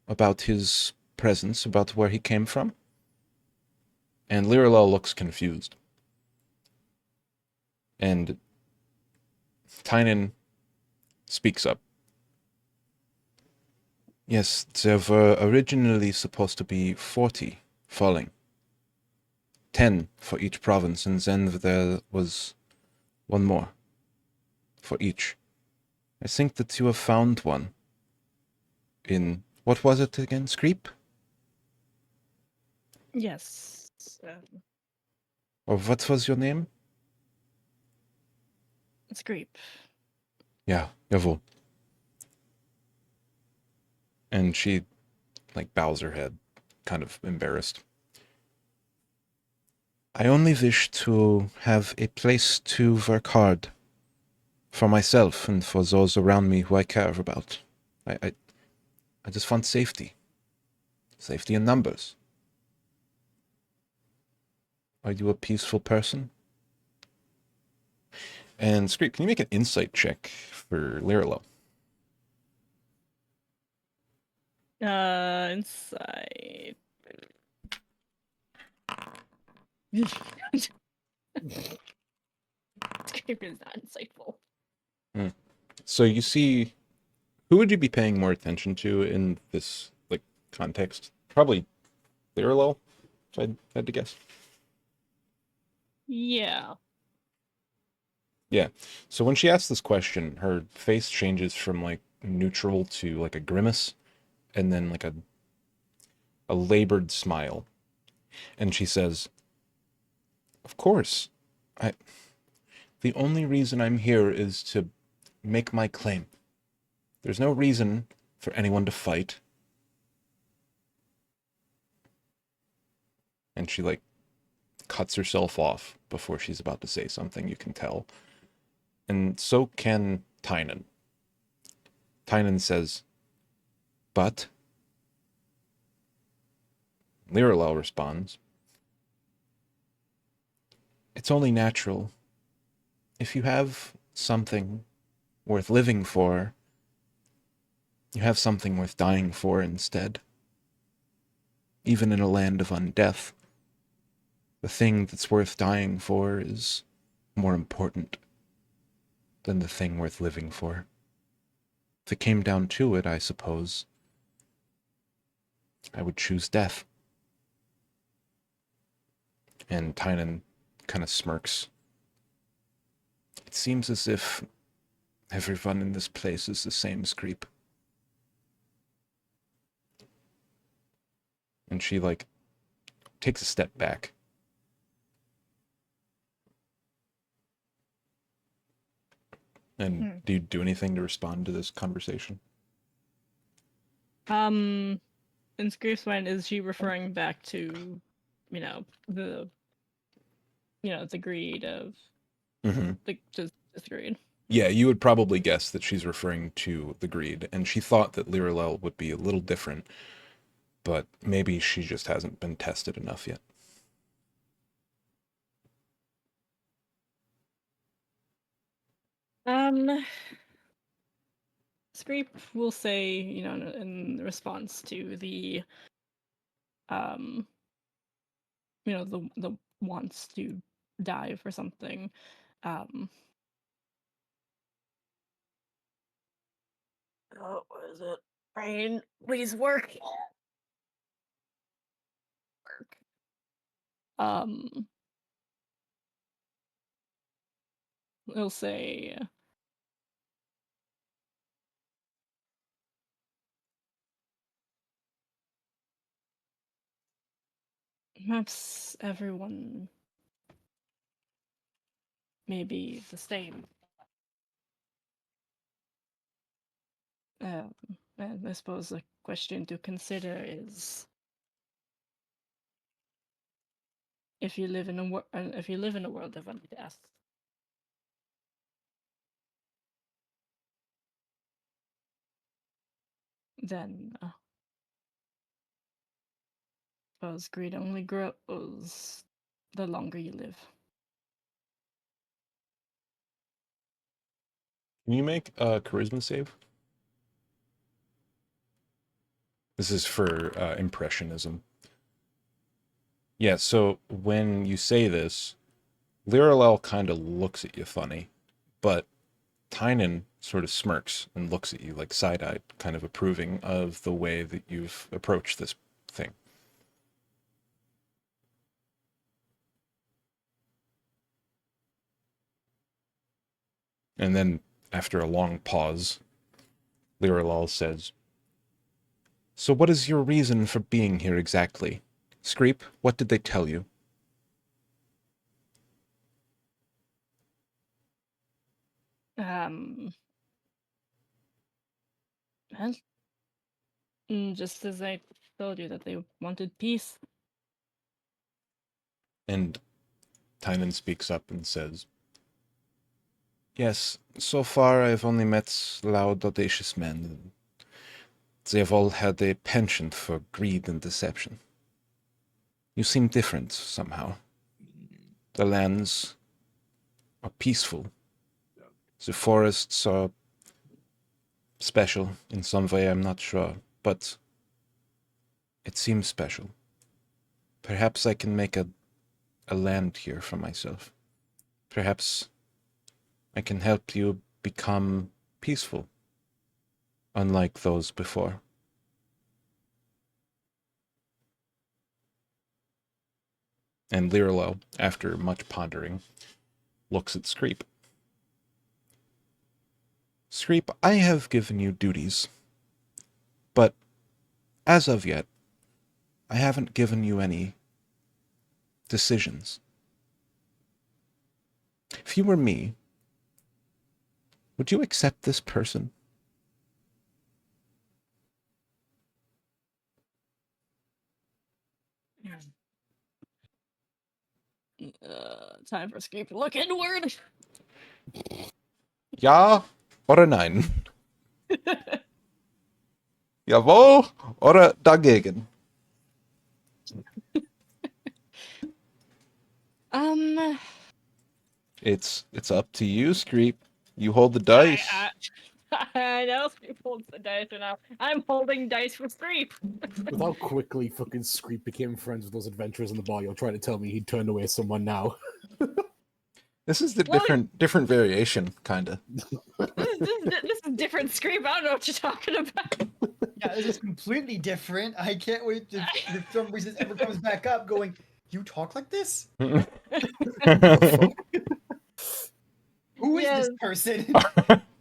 S2: About his presence? About where he came from? And Liralel looks confused. And Tynan speaks up. Yes, there were originally supposed to be 40 falling. 10 for each province, and then there was one more for each. I think that you have found one in, what was it again, Screep?
S3: Yes.
S2: Or what was your name?
S3: It's creep.
S2: Yeah, jawohl. And she, like, bows her head, kind of embarrassed. I only wish to have a place to work hard for myself and for those around me who I care about. I just want safety. Safety in numbers. Are you a peaceful person? And Screep, can you make an insight check for Liralo?
S3: Inside. Screep is not insightful.
S2: So you see, who would you be paying more attention to in this like context? Probably Liralo, if I had to guess.
S3: Yeah.
S2: Yeah. So when she asks this question, her face changes from like neutral to like a grimace, and then like a labored smile. And she says, "Of course. The only reason I'm here is to make my claim. There's no reason for anyone to fight." And she like cuts herself off before she's about to say something, you can tell. And so can Tynan. Tynan says, "But?" Liralel responds, "It's only natural. If you have something worth living for, you have something worth dying for instead. Even in a land of undeath, the thing that's worth dying for is more important than the thing worth living for. If it came down to it, I suppose, I would choose death." And Tynan kind of smirks. It seems as if everyone in this place is the same, Screep. And she, like, takes a step back. And do you do anything to respond to this conversation?
S3: In Screep's mind, is she referring back to, the greed of just greed?
S2: Yeah, you would probably guess that she's referring to the greed, and she thought that Liralel would be a little different, but maybe she just hasn't been tested enough yet.
S3: Screep will say, in response to the, the wants to die for something, oh, what is it? Brain, please work. It'll say, perhaps everyone may be the same. And I suppose a question to consider is, if you live in a world of undeath, then suppose greed only grows the longer you live.
S2: Can you make a charisma save? This is for impressionism. Yeah, so when you say this, Liralel kind of looks at you funny, but Tynan sort of smirks and looks at you like side-eyed, kind of approving of the way that you've approached this thing. And then, after a long pause, Liralel says, "So what is your reason for being here exactly? Screep, what did they tell you?"
S3: Well, just as I told you, that they wanted peace.
S2: And Tynan speaks up and says, "Yes, so far I've only met loud, audacious men. They have all had a penchant for greed and deception. You seem different, somehow. The lands are peaceful. The forests are special in some way, I'm not sure, but it seems special. Perhaps I can make a land here for myself. Perhaps I can help you become peaceful, unlike those before." And Liralel, after much pondering, looks at Screep. "Screep, I have given you duties, but as of yet, I haven't given you any decisions. If you were me, would you accept this person?"
S3: Time for Screep to look inward.
S2: Ja oder nein? Jawohl oder dagegen? It's up to you, Screep. You hold the dice.
S3: I know Screep holds the dice right now. I'm holding dice for Screep.
S1: With how quickly fucking Screep became friends with those adventurers in the bar, you're trying to tell me he'd turned away someone now.
S2: This is the different variation, kinda.
S3: This is different Screep. I don't know what you're talking about.
S4: Yeah, this is completely different. I can't wait to, if for some reason ever comes back up going, You talk like this?
S1: The fuck?
S4: Who is
S3: Yes.
S4: this person?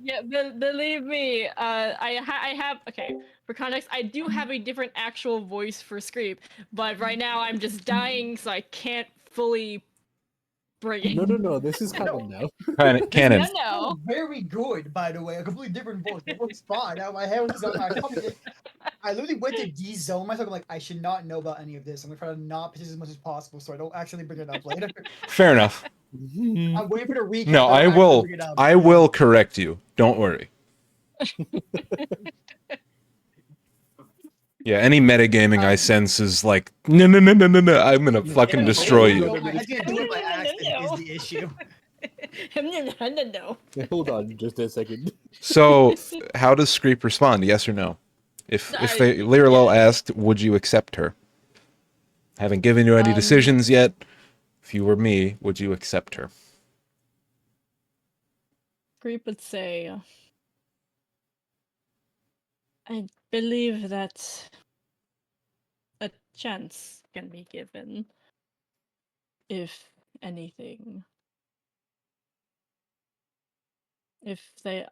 S3: Yeah, believe me, I have okay. For context, I do have a different actual voice for Screep, but right now I'm just dying, so I can't fully bring it.
S1: No. This is canon now.
S2: Canon.
S3: No, no.
S4: Very good, by the way. A completely different voice. It was fine. Now my head was I literally went to D-zone myself. I'm like, I should not know about any of this. I'm gonna try to not pitch as much as possible so I don't actually bring it up later.
S2: Fair enough.
S4: I'm waiting for the recap.
S2: No,
S4: but
S2: I
S4: I'll
S2: will.
S4: bring it up.
S2: I will correct you. Don't worry. Yeah, any metagaming I sense is like, no. I'm gonna fucking
S4: Yeah,
S2: destroy
S4: I
S2: you.
S4: was gonna do it by accident is the issue.
S3: No.
S1: Hold on, just a second.
S2: So, how does Screep respond? Yes or no? If Liralo asked, would you accept her? Haven't given you any decisions yet. If you were me, would you accept her?
S3: Screep would say, I believe that a chance can be given, if anything. If they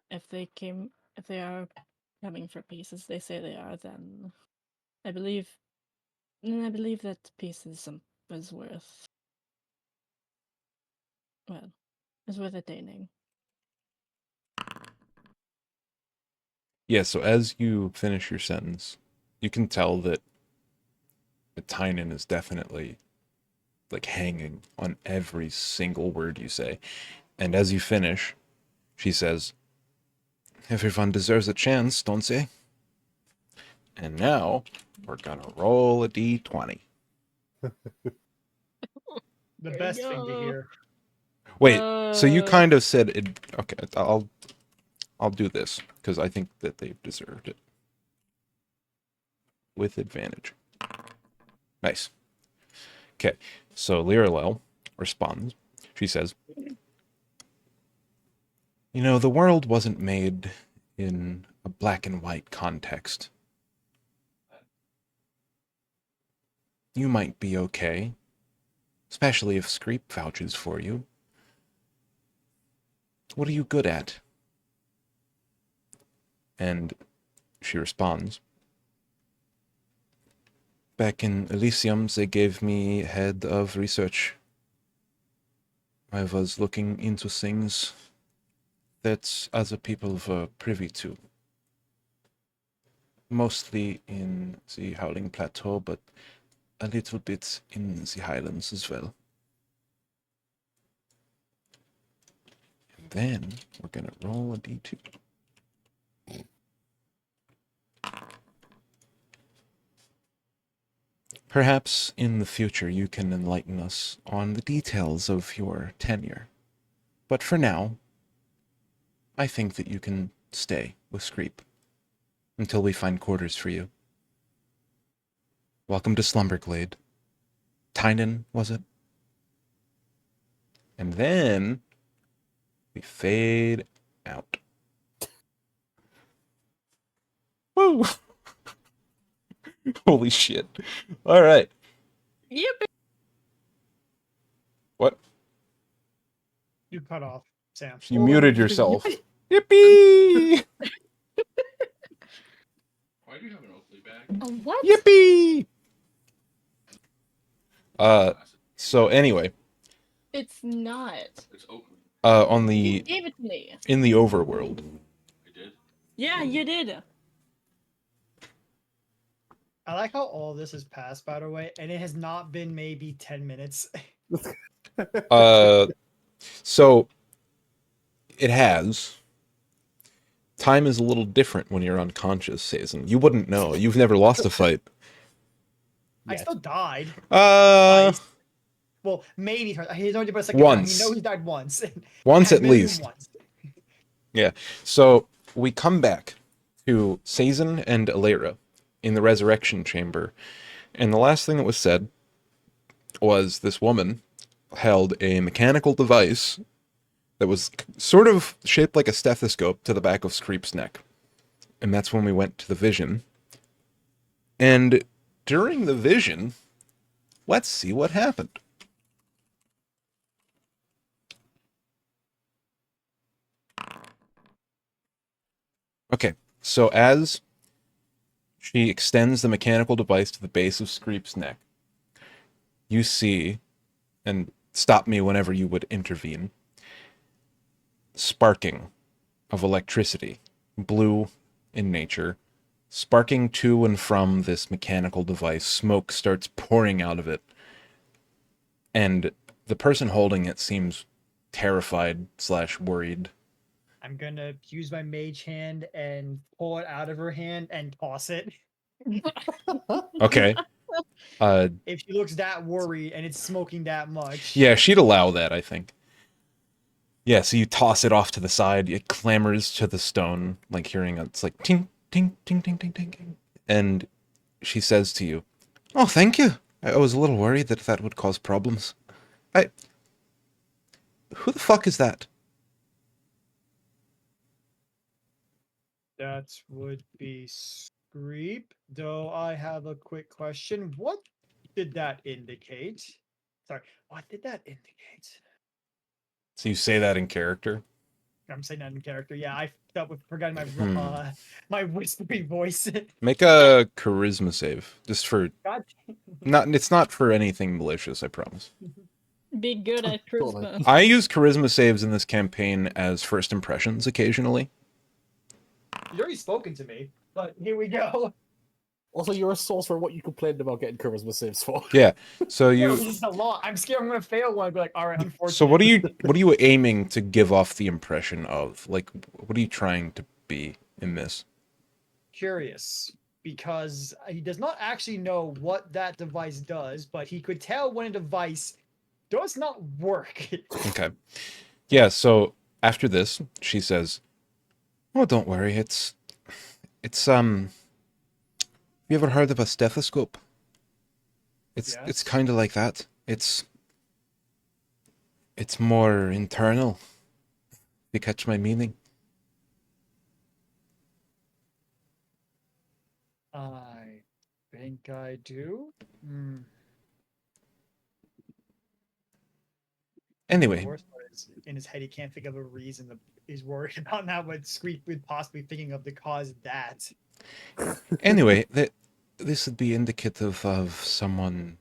S3: are coming for peace, as they say they are, then I believe that peace is worth, well, is worth attaining.
S2: Yeah, so as you finish your sentence, you can tell that Tynan is definitely like hanging on every single word you say. And as you finish, she says, everyone deserves a chance, don't they? And now we're gonna roll a d20.
S4: The
S3: There
S4: best
S3: you
S4: thing to
S3: go.
S4: hear.
S2: Wait, so you kind of said it. Okay, I'll do this because I think that they've deserved it with advantage. Nice. Okay, so Liralel responds. She says, you know, the world wasn't made in a black and white context. You might be okay, especially if Screep vouches for you. What are you good at? And she responds, back in Elysium, they gave me head of research. I was looking into things that other people were privy to. Mostly in the Howling Plateau, but a little bit in the Highlands as well. And then we're gonna roll a d2. Perhaps in the future you can enlighten us on the details of your tenure. But for now, I think that you can stay with Screep until we find quarters for you. Welcome to Slumberglade. Tynan, was it? And then we fade out. Woo! Holy shit. All right.
S3: Yep.
S2: What?
S4: You cut off, Sam.
S2: You muted yourself. Yippee!
S6: Why do you have an Oakley bag?
S3: What?
S2: Yippee! So anyway,
S3: It's not.
S6: It's Oakley.
S2: on
S3: You
S2: the
S3: gave it to me.
S2: in the overworld,
S6: I did.
S3: Yeah, you did.
S4: I like how all this has passed, by the way, and it has not been maybe 10 minutes.
S2: so it has. Time is a little different when you're unconscious, Sazen. You wouldn't know. You've never lost a fight.
S4: I still died.
S2: Uh,
S4: Well, maybe he's only died a second time.
S2: Once.
S4: You know he died once.
S2: once at
S4: Minimum
S2: least.
S4: once.
S2: So we come back to Sazen and Alera in the resurrection chamber, and the last thing that was said was this woman held a mechanical device that was sort of shaped like a stethoscope to the back of Screep's neck. And that's when we went to the vision. And during the vision, Let's see what happened. Okay, so as she extends the mechanical device to the base of Screep's neck, you see, and stop me whenever you would intervene, sparking of electricity, blue in nature, sparking to and from this mechanical device. Smoke starts pouring out of it, and the person holding it seems terrified / worried.
S4: I'm gonna use my mage hand and pull it out of her hand and toss it.
S2: Okay.
S4: If she looks that worried and it's smoking that much.
S2: Yeah, she'd allow that, I think. Yeah, so you toss it off to the side, it clambers to the stone, like hearing it's like ting, ting, ting, ting, ting, ting, ting. And she says to you, "Oh, thank you. I was a little worried that that would cause problems. Who the fuck is that?"
S4: That would be Screep. Though I have a quick question. What did that indicate? Sorry, what did that indicate?
S2: So you say that in character?
S4: I'm saying that in character. Yeah, I forgot my
S2: Hmm.
S4: my whispery voice.
S2: Make a charisma save. Just for
S4: God.
S2: it's not for anything malicious, I promise.
S3: Be good at
S1: Totally.
S3: charisma.
S2: I use charisma saves in this campaign as first impressions occasionally.
S4: You've already spoken to me, but here we go.
S1: Also, you're a source for what you complained about getting charisma saves for.
S2: Yeah. So
S4: Yeah,
S2: you
S4: this is a lot. I'm scared I'm gonna fail one. I'd be like, all right, unfortunately.
S2: So what are you aiming to give off the impression of? Like, what are you trying to be in this?
S4: Curious because he does not actually know what that device does, but he could tell when a device does not work.
S2: Okay. Yeah, so after this, she says, "Oh, don't worry. It's have you ever heard of a stethoscope? It's
S4: Yes.
S2: kind of like that. It's more internal. If you catch my meaning."
S4: I think I do. Hmm. The
S2: Anyway,
S4: worst part is in his head, he can't think of a reason that he's worried about now. What Screep would possibly thinking of to cause that.
S2: anyway, this would be indicative of someone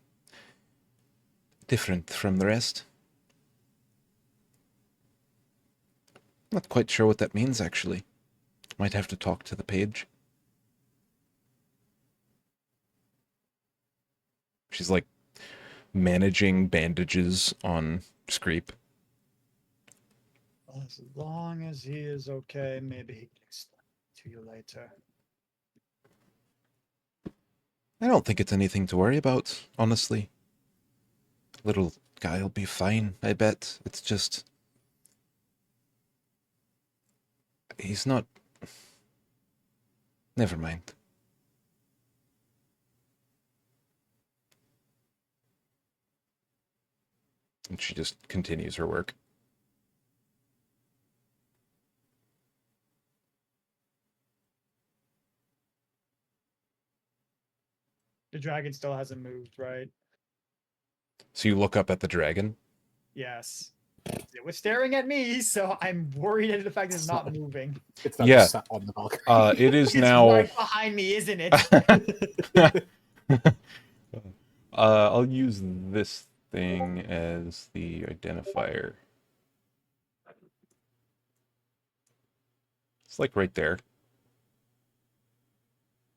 S2: different from the rest. Not quite sure what that means, actually. Might have to talk to the page. She's like managing bandages on Screep.
S4: As long as he is okay, maybe he can explain it to you later.
S2: I don't think it's anything to worry about, honestly. Little guy'll be fine, I bet. It's just... he's not... Never mind. And she just continues her work.
S4: The dragon still hasn't moved, right?
S2: So you look up at the dragon.
S4: Yes. It was staring at me, so I'm worried at the fact that it's not moving.
S1: It's not
S2: Yeah.
S1: just sat on the balcony.
S2: It is
S4: It's
S2: now...
S4: right behind me, isn't it?
S2: I'll use this thing as the identifier. It's like right there.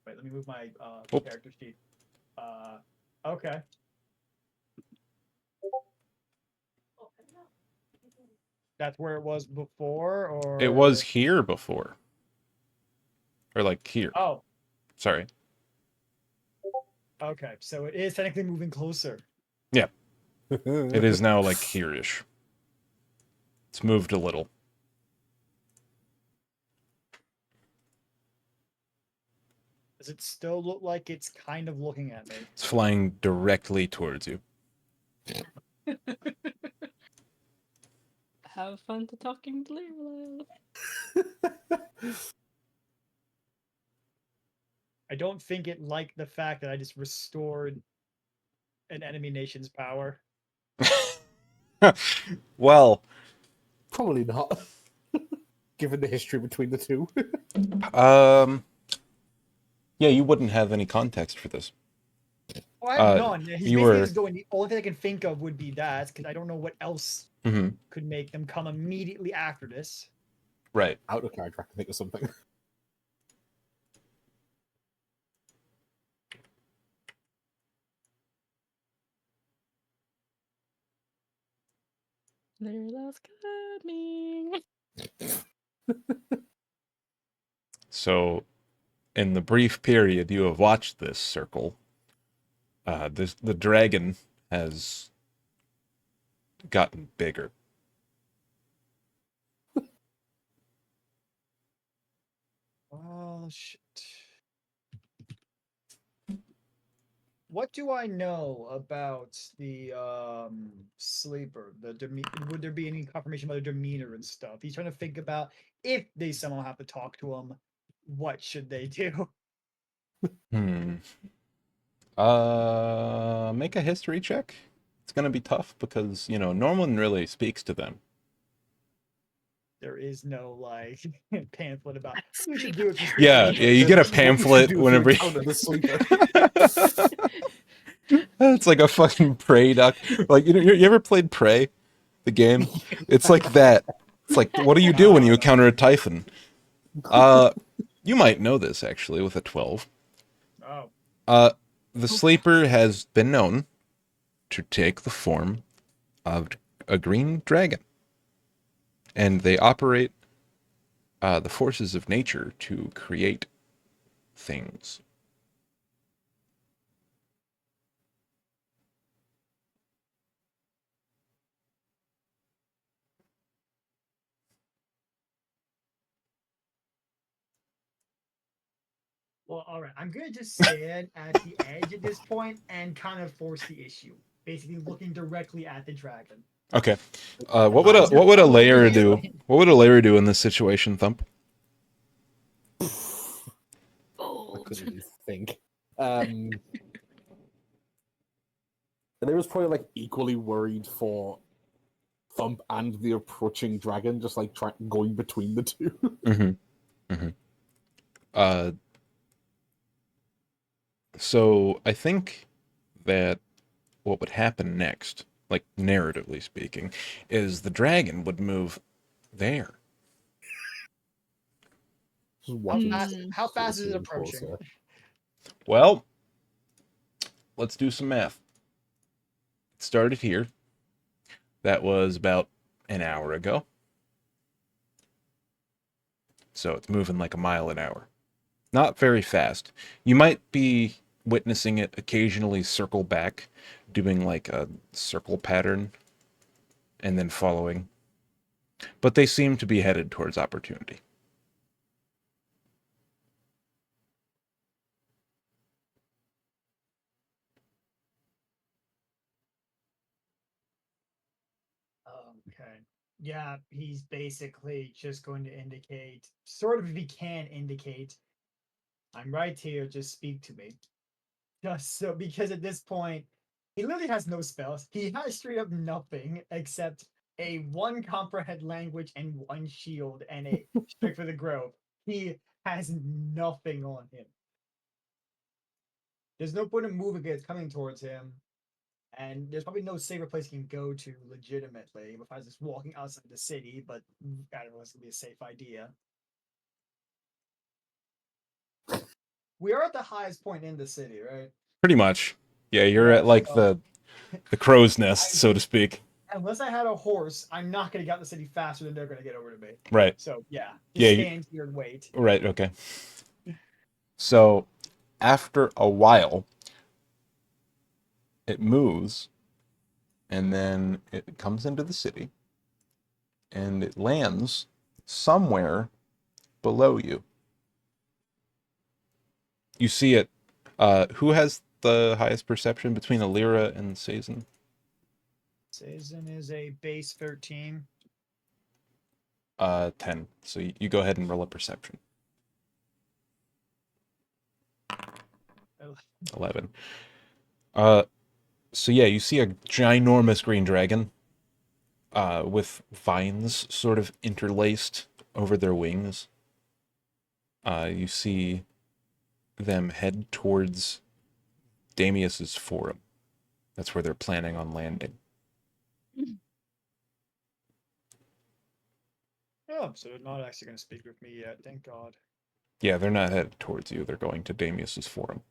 S4: Wait, let me move my
S2: Oop.
S4: character sheet. Okay. That's where it was before, or
S2: It was here before. Or like here.
S4: Oh,
S2: Sorry.
S4: okay. So it is technically moving closer.
S2: It is now like here-ish. It's moved a little.
S4: Does it still look like it's kind of looking at me?
S2: It's flying directly towards you.
S3: Have fun to talking to Leroy.
S4: I don't think it liked the fact that I just restored an enemy nation's power?
S2: Well,
S1: Probably not, given the history between the two.
S2: yeah, you wouldn't have any context for this.
S4: Oh, I have
S2: Uh,
S4: none. He's
S2: you
S4: basically
S2: were-
S4: just going. The only thing I can think of would be that, because I don't know what else
S2: Mhm.
S4: could make them come immediately after this.
S2: Right.
S1: Out of character, I can think of something.
S3: Their last coming.
S2: So, in the brief period you have watched this circle, the dragon has gotten bigger.
S4: Oh shit. What do I know about the sleeper? Would there be any confirmation about their demeanor and stuff? He's trying to think about if they somehow have to talk to him, what should they do?
S2: Make a history check. It's gonna be tough because, no one really speaks to them.
S4: There is no like pamphlet about what you should do if you speak
S2: Yeah,
S4: to
S2: yeah, you get a
S1: What you should
S2: pamphlet
S1: do if you
S2: whenever
S1: encounter the sleeper.
S2: It's like a fucking Prey doc. Like, you ever played Prey, the game? It's like that. It's like, what do you do when you encounter a Typhon? You might know this actually with a 12.
S4: Oh,
S2: The sleeper has been known to take the form of a green dragon, and they operate the forces of nature to create things.
S4: well, all right. I'm gonna just stand at the edge at this point and kind of force the issue. Basically, looking directly at the dragon.
S2: Okay. What would a layer do? What would a layer do in this situation, Thump?
S1: I
S3: Bold.
S1: couldn't even think. And it was probably like equally worried for Thump and the approaching dragon, just like going between the two.
S2: Mm-hmm. Mm-hmm. So I think that what would happen next, like narratively speaking, is the dragon would move there.
S1: Just watching
S4: How fast is it
S1: closer and
S4: approaching?
S1: closer.
S2: Well, let's do some math. It started here. That was about an hour ago. So it's moving like a mile an hour. Not very fast. You might be witnessing it occasionally circle back, doing like a circle pattern, and then following. But they seem to be headed towards opportunity.
S4: Okay. Yeah, he's basically just going to indicate, sort of, if he can indicate, I'm right here, just speak to me. Just so, because at this point, he literally has no spells. He has straight up nothing except a 1 comprehend language and 1 shield and a strike for the grove. He has nothing on him. There's no point in moving it coming towards him. And there's probably no safer place he can go to legitimately besides just walking outside the city, but I don't know, it's gonna be a safe idea. We are at the highest point in the city, right?
S2: Pretty much. Yeah, you're
S4: Yeah,
S2: at like
S4: so-
S2: the crow's nest, so to speak.
S4: Unless I had a horse, I'm not gonna get out the city faster than they're gonna get over to me.
S2: Right.
S4: So yeah,
S2: Yeah,
S4: just
S2: you-
S4: stand here and wait.
S2: Right, okay. So, after a while, it moves, and then it comes into the city, and it lands somewhere below you. You see it. Who has the highest perception between Alira and Sazin?
S4: Season is a base 13.
S2: 10. So you go ahead and roll a perception.
S4: Oh.
S2: 11. So yeah, you see a ginormous green dragon with vines sort of interlaced over their wings. You see them head towards Damius's forum. That's where they're planning on landing.
S4: Oh, so they're not actually going to speak with me yet. Thank God.
S2: Yeah, they're not headed towards you. They're going to Damius's forum.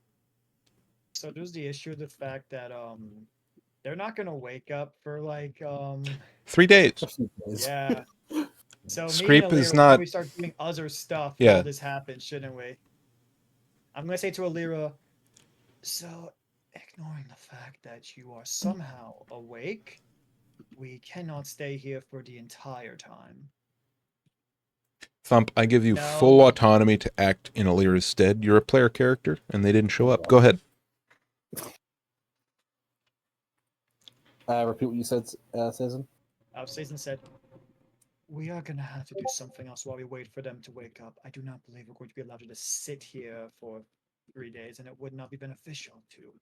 S4: So there's the issue of the fact that they're not going to wake up for like
S2: 3 days.
S1: A few days.
S4: yeah. So me
S2: Scrape
S4: and
S2: is
S4: Alira
S2: not-
S4: probably start doing other stuff
S2: Yeah.
S4: while this happens, shouldn't we? I'm gonna say to Alira, so ignoring the fact that you are somehow awake, we cannot stay here for the entire time.
S2: Thump, I give you
S4: No.
S2: full autonomy to act in Alira's stead. You're a player character, and they didn't show up. Go ahead.
S1: Repeat what you said, Cezanne.
S4: Season said, we are gonna have to do something else while we wait for them to wake up. I do not believe we're going to be allowed to just sit here for 3 days, and it would not be beneficial to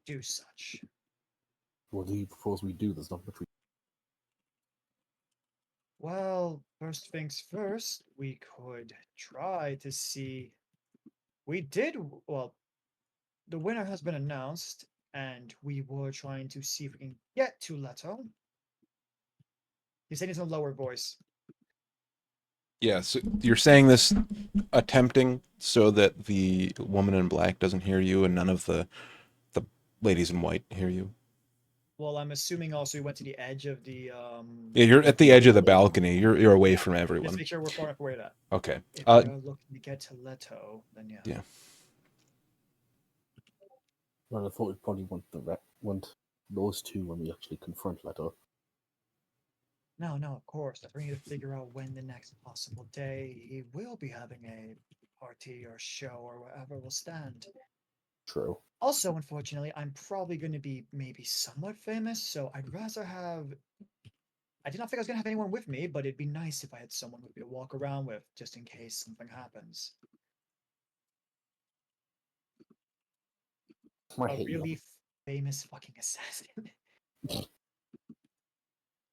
S4: do such.
S1: What do you propose we do? There's nothing between.
S4: Well, first things first, we could try to see. Well, the winner has been announced, and we were trying to see if we can get to Leto. He's saying it in a lower voice.
S2: Yeah, so you're saying this attempting so that the woman in black doesn't hear you and none of the ladies in white hear you.
S4: Well, I'm assuming also we went to the edge of the
S2: Yeah, you're at the edge of the balcony. You're away from
S4: Just
S2: everyone.
S4: make sure we're far enough away to that.
S2: Okay.
S4: If we're looking to get to Leto, then yeah.
S2: Yeah.
S1: Well, I thought we'd probably want those two when we actually confront Leto.
S4: No, of course. We need to figure out when the next possible day he will be having a party or show or whatever will stand.
S1: True.
S4: Also, unfortunately, I'm probably going to be maybe somewhat famous, so I'd rather have. I did not think I was going to have anyone with me, but it'd be nice if I had someone with me to walk around with, just in case something happens.
S1: I
S4: A
S1: hate you.
S4: really famous fucking assassin.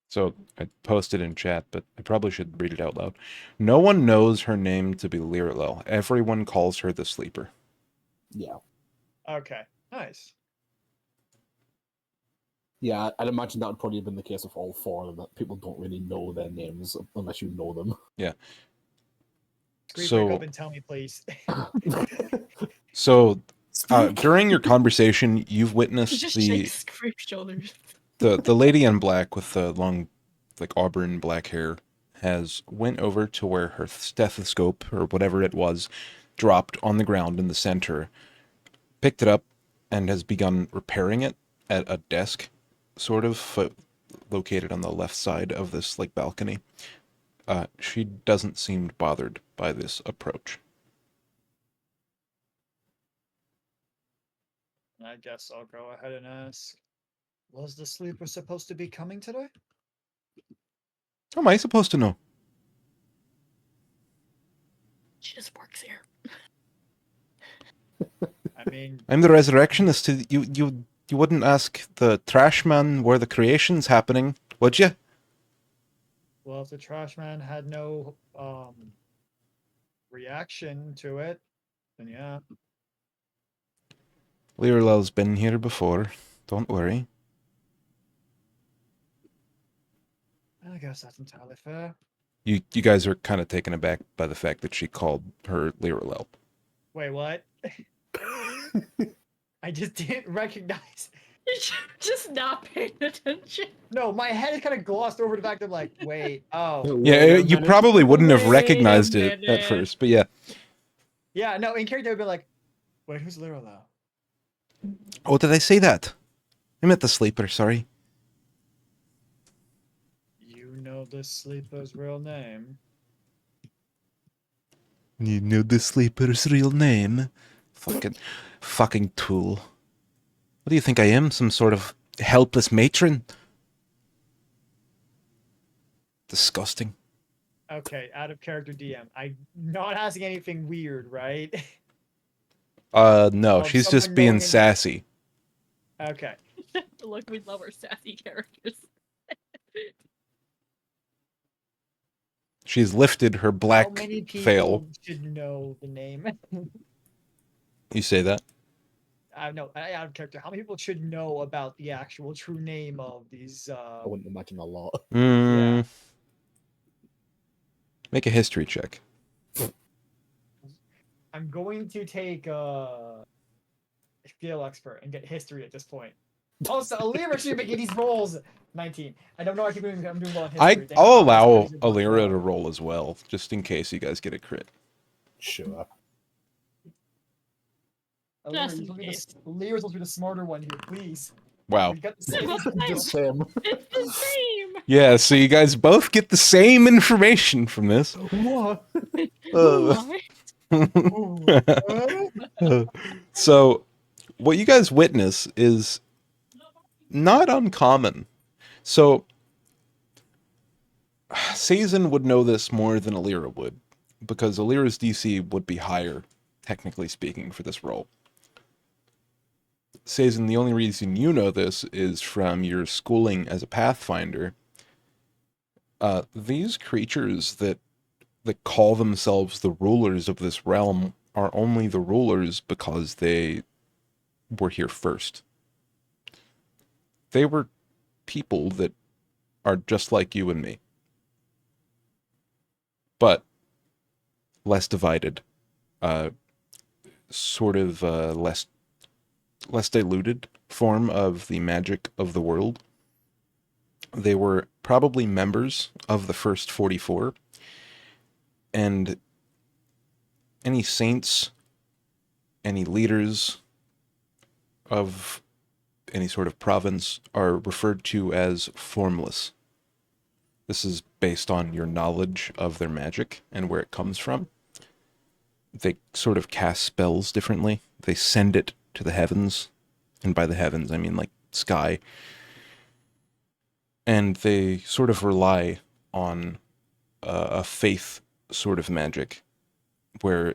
S2: So I posted in chat, but I probably should read it out loud. No one knows her name to be Lirlo. Everyone calls her the Sleeper.
S1: Yeah.
S4: Okay, nice.
S1: Yeah, I'd imagine that would probably have been the case with all four of them, that people don't really know their names unless you know them.
S4: Scream,
S2: So-
S4: wake up and tell me, please.
S2: So during your conversation, you've witnessed
S3: Just
S2: the
S3: shake Scrape's shoulders.
S2: the lady in black with the long, like auburn black hair has went over to where her stethoscope or whatever it was dropped on the ground in the center, picked it up, and has begun repairing it at a desk, sort of located on the left side of this like balcony. She doesn't seem bothered by this approach.
S4: I guess I'll go ahead and ask. Was the sleeper supposed to be coming today?
S2: How am I supposed to know?
S3: She just works here.
S4: I mean,
S2: I'm the resurrectionist. You wouldn't ask the trash man where the creation's happening, would you?
S4: well, if the trash man had no reaction to it, then yeah.
S2: Lirlel's been here before. Don't worry.
S4: I guess that's entirely fair.
S2: You guys are kind of taken aback by the fact that she called her Lirlel.
S4: Wait, what? I just didn't recognize.
S3: Just not paying attention.
S4: No, my head is kind of glossed over the fact that I'm like, wait, oh.
S2: Yeah, you probably wouldn't have
S3: Wait a
S2: recognized it at
S3: minute.
S2: first, but yeah.
S4: Yeah, no, in character, I'd be like, wait, who's Lirlo?
S2: Oh, did I say that? I meant the sleeper, sorry.
S4: You know the sleeper's real name.
S2: You know the sleeper's real name? Fucking tool. What do you think I am? Some sort of helpless matron? Disgusting.
S4: Okay, out of character DM. I'm not asking anything weird, right?
S2: No,
S4: Of
S2: she's just
S4: someone
S2: being
S4: knowing-
S2: sassy.
S4: Okay.
S3: Look, we love our sassy characters.
S2: She's lifted her
S4: How
S2: black
S4: many people
S2: veil.
S4: should know the name?
S2: You say that?
S4: No, out of character. How many people should know about the actual true name of these?
S1: I wouldn't imagine a lot.
S2: Mm. Make a history check.
S4: I'm going to take skill expert and get history at this point. Also, Alira should be making these rolls. 19. I don't know. I'm doing well in history. Thank
S2: I'll
S4: God,
S2: allow
S4: history's a good
S2: Alira
S4: roll.
S2: to roll as well, just in case you guys get a crit.
S1: Sure.
S3: Just
S4: Alira's
S3: in
S4: supposed to be
S3: case.
S4: Alira's supposed to be the smarter one here, please.
S2: Wow.
S4: We got the same.
S3: It's
S1: The same.
S3: the same.
S2: Yeah, so you guys both get the same information from this.
S1: What?
S2: So, what you guys witness is not uncommon. So, Sazin would know this more than Alira would, because Alira's DC would be higher, technically speaking, for this role. Sazin, the only reason you know this is from your schooling as a Pathfinder. These creatures that call themselves the rulers of this realm are only the rulers because they were here first. They were people that are just like you and me, but less divided, sort of less diluted form of the magic of the world. They were probably members of the first 44, and any saints, any leaders of any sort of province are referred to as formless. This is based on your knowledge of their magic and where it comes from. They sort of cast spells differently. They send it to the heavens, and by the heavens I mean like sky. And they sort of rely on a faith sort of magic, where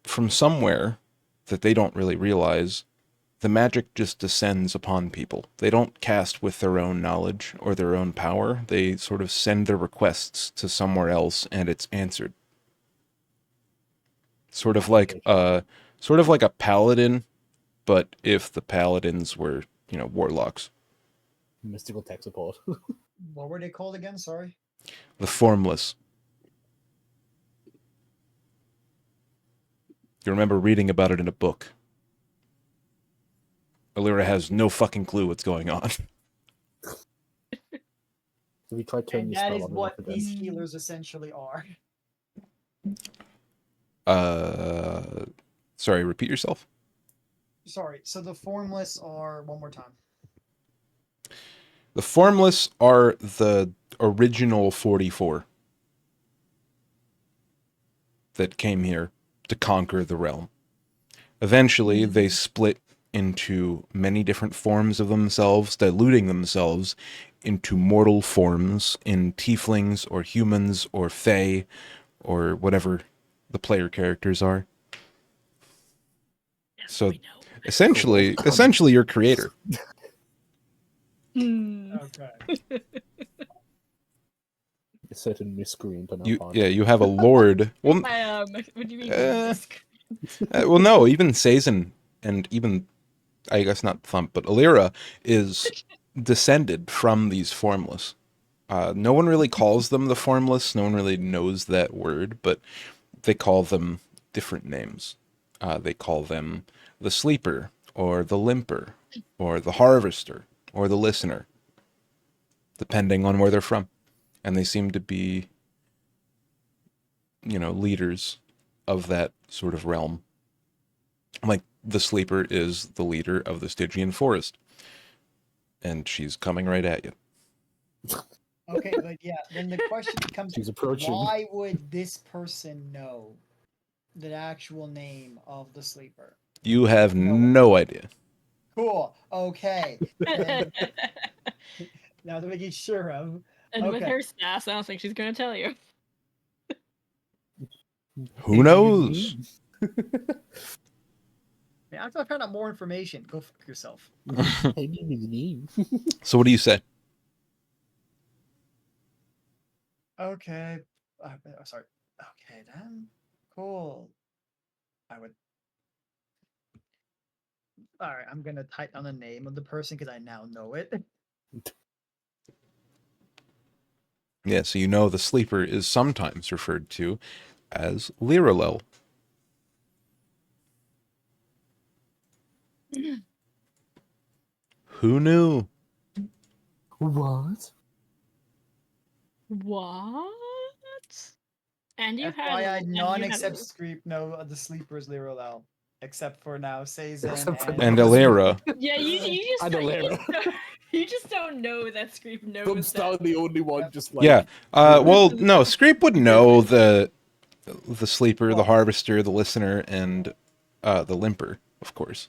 S2: from somewhere that they don't really realize, the magic just descends upon people. They don't cast with their own knowledge or their own power. They sort of send their requests to somewhere else, and it's answered. Sort of like a paladin, but if the paladins were, warlocks.
S1: Mystical tech support.
S4: What were they called again? Sorry.
S2: The formless. You remember reading about it in a book. Alira has no fucking clue what's going on.
S1: Have you tried turning
S4: And
S1: your
S4: that
S1: spell
S4: is
S1: on and
S4: what
S1: off again?
S4: these healers essentially are.
S2: Sorry, repeat yourself.
S4: Sorry. So the formless are one more time.
S2: The formless are the original 44 that came here to conquer the realm. Eventually, they split into many different forms of themselves, diluting themselves into mortal forms in tieflings or humans or fae or whatever the player characters are. So essentially your creator.
S4: Okay.
S1: A certain miscreant on our part.
S2: You have a lord. Well,
S3: What do you mean?
S2: well, no, even Sazin and even, I guess not Thump, but Alira is descended from these formless. No one really calls them the formless. No one really knows that word, but they call them different names. They call them the sleeper, or the limper, or the harvester, or the listener, depending on where they're from. And they seem to be, leaders of that sort of realm. Like, the sleeper is the leader of the Stygian forest. And she's coming right at you.
S4: Okay, but yeah, then the question becomes,
S1: She's approaching.
S4: why would this person know the actual name of the sleeper?
S2: You have no idea.
S4: Cool. Okay. Then- now they're making sure of.
S3: And with
S4: Okay.
S3: her sass, I don't think she's gonna tell you.
S2: Who knows?
S4: Man, after I found out more information, go fuck yourself.
S1: Hey, me.
S2: So what do you say?
S4: Okay. Sorry. Okay, then. Cool. I would. All right, I'm gonna type down the name of the person because I now know it.
S2: Yeah, so you know the sleeper is sometimes referred to as Liralel. Who knew?
S1: What?
S3: What? And you
S4: FYI,
S3: had
S4: none except Screep know the sleepers Liralel, except for now Sazin
S1: Except for
S2: And
S1: those
S2: Alera.
S3: Yeah, you just
S1: I know later.
S3: you just don't know that Screep knows
S1: Thumbstar
S3: that.
S1: the only one,
S4: Yep.
S1: just like
S2: Yeah. Well, no, Screep would know the sleeper, the
S4: Well-
S2: harvester, the listener, and the limper, of course.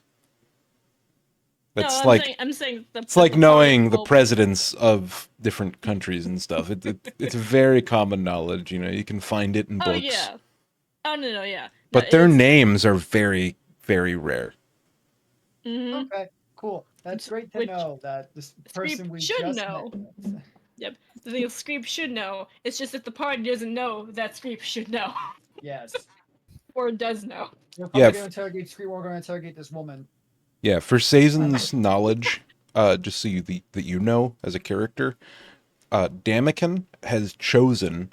S2: That's
S3: No,
S2: like
S3: I'm saying
S2: it's like
S3: the
S2: knowing the
S3: party-
S2: presidents of different countries and stuff. It's very common knowledge. You know, you can find it in
S3: Oh
S2: books.
S3: yeah. Oh no, yeah.
S2: But their names are very, very rare.
S3: Mm-hmm.
S4: Okay, cool. That's great to
S3: Which
S4: know that this person we
S3: should
S4: just
S3: know.
S4: met.
S3: Yep. The thing is, Screep should know. It's just that the party doesn't know that Screep should know.
S4: Yes.
S3: Or does know.
S4: We're
S2: Yeah,
S4: probably going to interrogate Screep. We're going to interrogate this woman.
S2: Yeah, for Sazen's knowledge, just so that you know as a character, Damakin has chosen,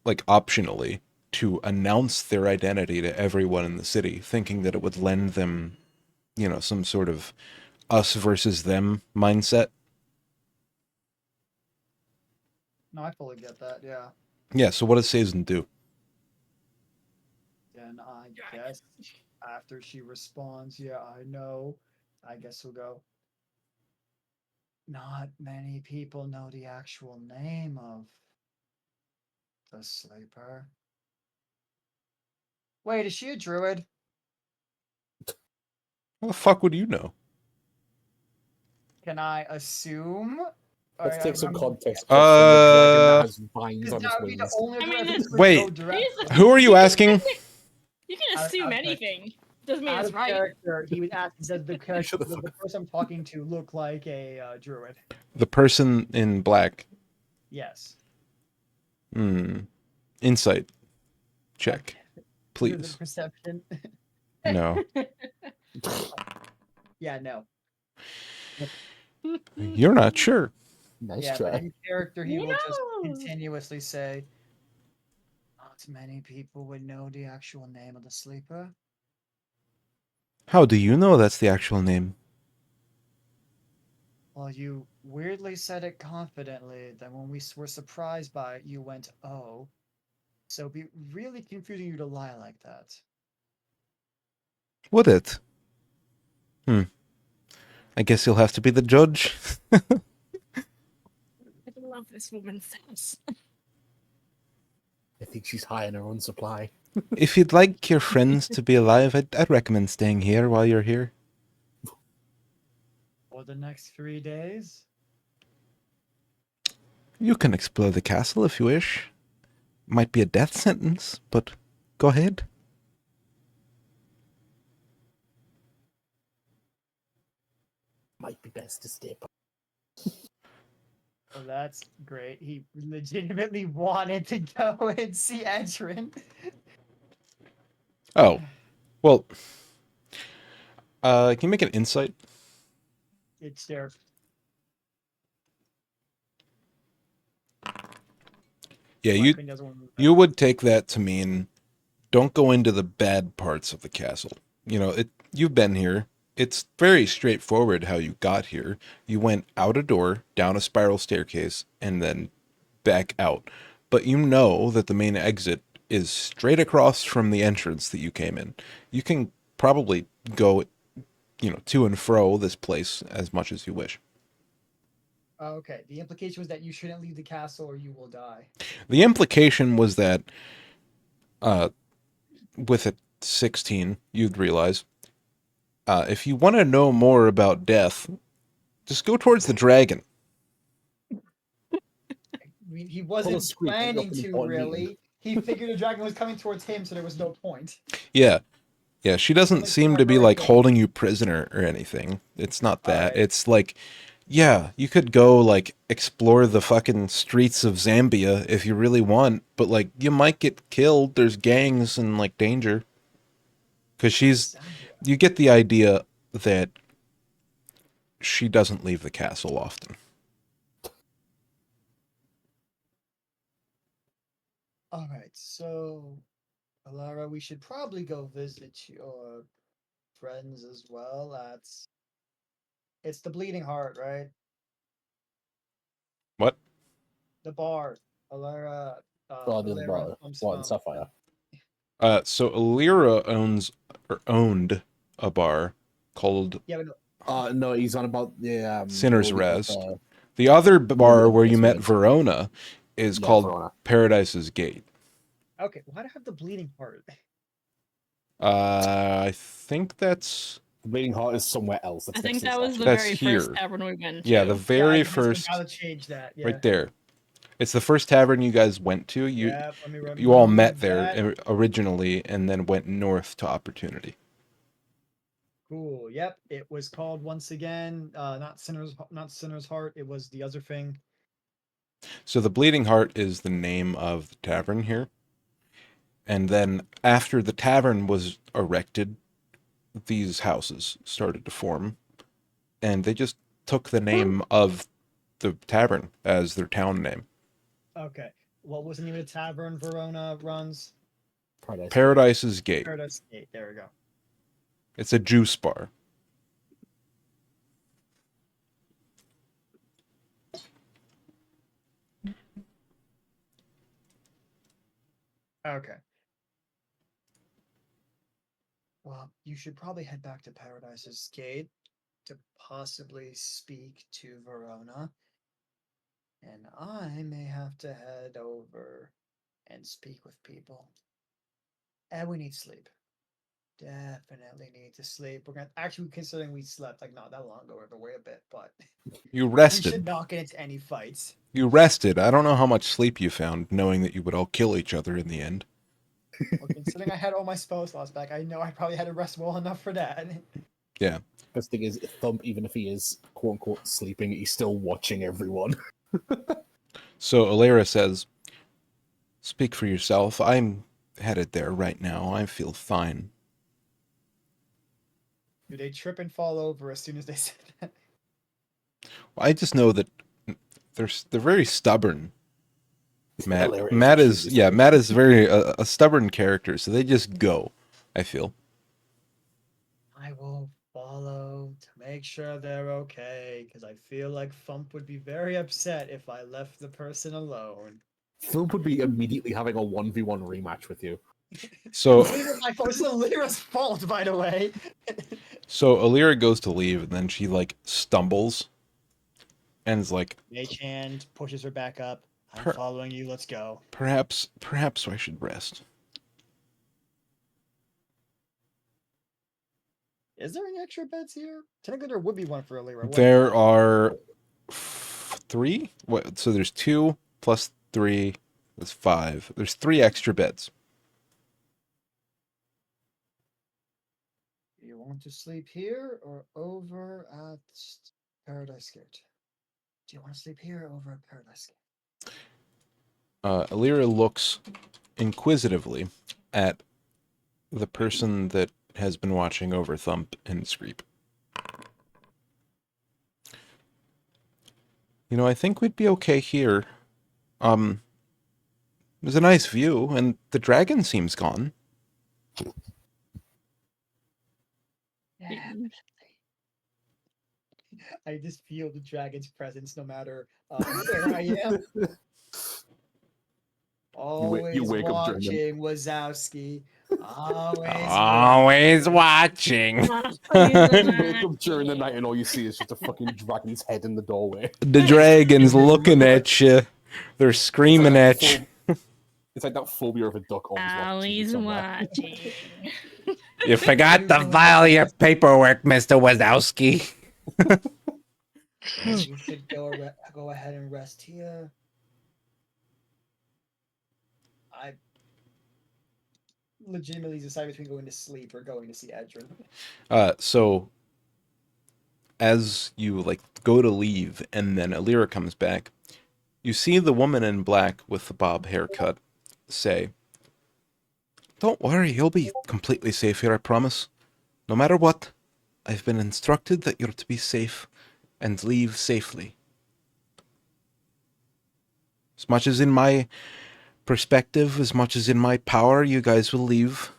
S2: like optionally, to announce their identity to everyone in the city, thinking that it would lend them, you know, some sort of us versus them mindset.
S4: No, I fully get that. Yeah.
S2: Yeah, so what does Sazen do?
S4: Then I guess after she responds, yeah, I know. I guess we'll go. Not many people know the actual name of the sleeper. Wait, is she a druid?
S2: How the fuck would you know?
S4: Can I assume?
S1: let's take some context.
S2: Uh,
S1: Has vines on his
S4: That would be the
S1: wings.
S4: only
S3: I mean,
S4: reference
S3: it's-
S4: we
S2: Wait,
S4: go direct-
S2: Who are you asking?
S3: You can
S4: Out-
S3: assume
S4: out of
S3: anything. Doesn't mean
S4: Out
S3: it's
S4: of
S3: right.
S4: character, he would ask, does the character,
S1: Shut the
S4: does the
S1: fuck
S4: person I'm talking to look like a druid?
S2: The person in black.
S4: Yes.
S2: Insight. Check.
S4: Do the
S2: Please.
S4: perception.
S2: No.
S4: Yeah, no.
S2: You're not sure.
S1: Nice
S4: Yeah, but
S1: try.
S4: in character, he will just
S3: No.
S4: continuously say, not many people would know the actual name of the sleeper.
S2: How do you know that's the actual name?
S4: Well, you weirdly said it confidently. Then when we were surprised by it, you went, oh. So it'd be really confusing you to lie like that.
S2: Would it? I guess you'll have to be the judge.
S3: I love this woman's sense.
S1: I think she's high in her own supply.
S2: If you'd like your friends to be alive, I'd recommend staying here while you're here.
S4: For the next 3 days?
S2: You can explore the castle if you wish. Might be a death sentence, but go ahead.
S1: Might be best to stay.
S4: Oh, that's great. He legitimately wanted to go and see Edrin.
S2: Oh, well. Can you make an insight?
S4: It's there.
S2: Yeah,
S4: My
S2: you
S4: queen doesn't want to move
S2: you would take that to mean don't go into the bad parts of the castle. You know, you've been here. It's very straightforward how you got here. You went out a door, down a spiral staircase, and then back out. But you know that the main exit is straight across from the entrance that you came in. You can probably go, you know, to and fro this place as much as you wish.
S4: Oh, okay. The implication was that you shouldn't leave the castle or you will die.
S2: The implication was that with a 16, you'd realize if you want to know more about death, just go towards the dragon.
S4: I mean, he wasn't
S1: Screep,
S4: planning
S1: nothing
S4: to
S1: important
S4: really. He figured a dragon was coming towards him, so there was no point.
S2: Yeah. Yeah, she doesn't
S4: Like,
S2: seem
S4: not
S2: to be
S4: very
S2: like
S4: good.
S2: holding you prisoner or anything. It's not that.
S4: Alright.
S2: It's like, yeah, you could go like explore the fucking streets of Zambia if you really want, but like you might get killed. There's gangs and like danger. Because
S4: Zambia.
S2: you get the idea that she doesn't leave the castle often.
S4: All right, so Alara, we should probably go visit your friends as well. It's the Bleeding Heart, right?
S2: What?
S4: The bar, Alara.
S1: Oh, the
S4: Alara
S1: bar. What, in Sapphire?
S2: So Alira owned a bar called
S4: Yeah, but no,
S1: No, he's on about the
S2: Sinner's
S1: the
S2: Rest.
S1: other-
S2: The other
S1: the
S2: bar
S1: other
S2: where you
S1: place we
S2: met
S1: went.
S2: Verona is
S1: Yeah,
S2: called
S1: Verona.
S2: Paradise's Gate.
S4: okay. Why do I have the Bleeding Heart?
S2: I think that's
S1: The Bleeding Heart is somewhere else. That's
S3: I think
S1: next to
S3: that was the
S2: That's
S3: very
S2: here.
S3: first tavern we went to.
S2: yeah, the very
S4: Yeah, I guess we
S2: first
S4: gotta change that. Yeah.
S2: right there. It's the first tavern you guys went to.
S4: Yeah, let me
S2: You all
S4: remove
S2: met there
S4: that.
S2: originally and then went north to Opportunity.
S4: Cool. Yep. It was called once again. Not Sinner's Heart. It was the other thing.
S2: So the Bleeding Heart is the name of the tavern here. And then after the tavern was erected, these houses started to form. And they just took the name of the tavern as their town name.
S4: Okay. What was the name of the tavern Verona runs?
S1: Paradise.
S2: Paradise's Gate.
S4: Paradise Gate. There we go.
S2: It's a juice bar.
S4: Okay. Well, you should probably head back to Paradise's Gate to possibly speak to Verona. And I may have to head over and speak with people. And we need sleep. Definitely need to sleep. We're gonna actually considering we slept like not that long ago, we're away a bit, but
S2: You
S4: we should
S2: rested.
S4: not get into any fights.
S2: You rested. I don't know how much sleep you found, knowing that you would all kill each other in the end.
S4: Well, considering I had all my spell slots back, I know I probably had to rest well enough for that.
S1: Best thing is, Thump, even if he is quote unquote sleeping, he's still watching everyone.
S2: So Alera says, "Speak for yourself. I'm headed there right now. I feel fine."
S4: Do they trip and fall over as soon as they said that?
S2: I just know that they're very stubborn. Matt,
S1: Hilarious.
S2: Matt is Matt is very a stubborn character, so they just go. I feel.
S4: I will follow to make sure they're okay, because I feel like Thump would be very upset if I left the person alone.
S1: Thump would be immediately having a 1v1 rematch with you.
S2: So
S4: My fault. It's Alira's fault, by the way.
S2: so Alira goes to leave, and then she like stumbles, and is like,
S4: Mage hand pushes her back up. I'm
S2: Per-
S4: following you. Let's go.
S2: perhaps I should rest.
S4: Is there any extra beds here? Technically, there would be one for Alira.
S2: There are 3. What? So there's 2 plus 3. That's 5. There's 3 extra beds.
S4: Do you want to sleep here or over at Paradise Gate? Do you want to sleep here or over at Paradise Gate?
S2: Alira looks inquisitively at the person that has been watching over Thump and Screep. You know, I think we'd be okay here. There's a nice view, and the dragon seems gone.
S4: Definitely. I just feel the dragon's presence no matter where I am. Always
S1: wake up during
S4: watching Wazowski.
S5: Always watching.
S1: You wake up during the night and all you see is just a fucking dragon's head in the doorway.
S2: The dragon's looking at you. They're screaming at you.
S1: It's like that phobia of a duck always watching you
S3: Always
S1: somewhere.
S3: watching.
S5: You forgot to file your paperwork, Mr. Wazowski.
S4: You should go ahead and rest here. legitimately decide between going to sleep or going to see Edrin.
S2: So as you like go to leave, and then Alira comes back, you see the woman in black with the bob haircut say, "Don't worry, you'll be completely safe here, I promise. No matter what, I've been instructed that you're to be safe and leave safely. As much as in my perspective, as much as in my power, you guys will leave.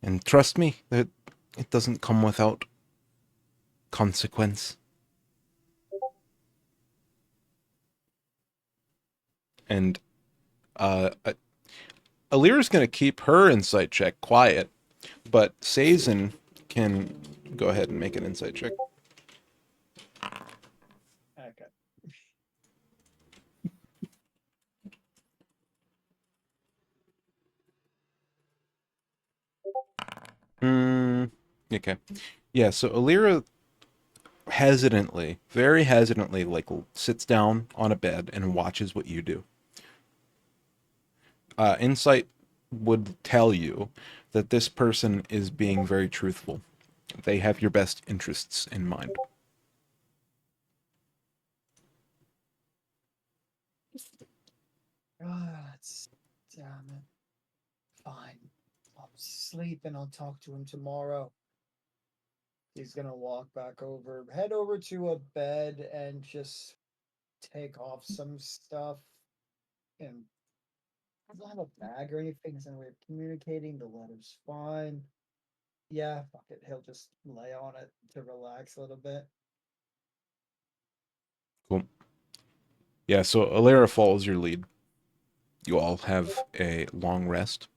S2: And trust me, that it doesn't come without consequence." And Alira's going to keep her insight check quiet, but Sazin can go ahead and make an insight check.
S4: Okay.
S2: Okay. Yeah, so Alira hesitantly, very hesitantly, like sits down on a bed and watches what you do. Insight would tell you that this person is being very truthful. They have your best interests in mind.
S4: God, damn it. Fine. I'll sleep and I'll talk to him tomorrow. He's gonna walk back over, head over to a bed and just take off some stuff. And I don't have a bag or anything. There's no way of communicating. The letter's fine. Yeah, fuck it. He'll just lay on it to relax a little bit.
S2: Cool. Yeah, so Alira follows your lead. You all have a long rest.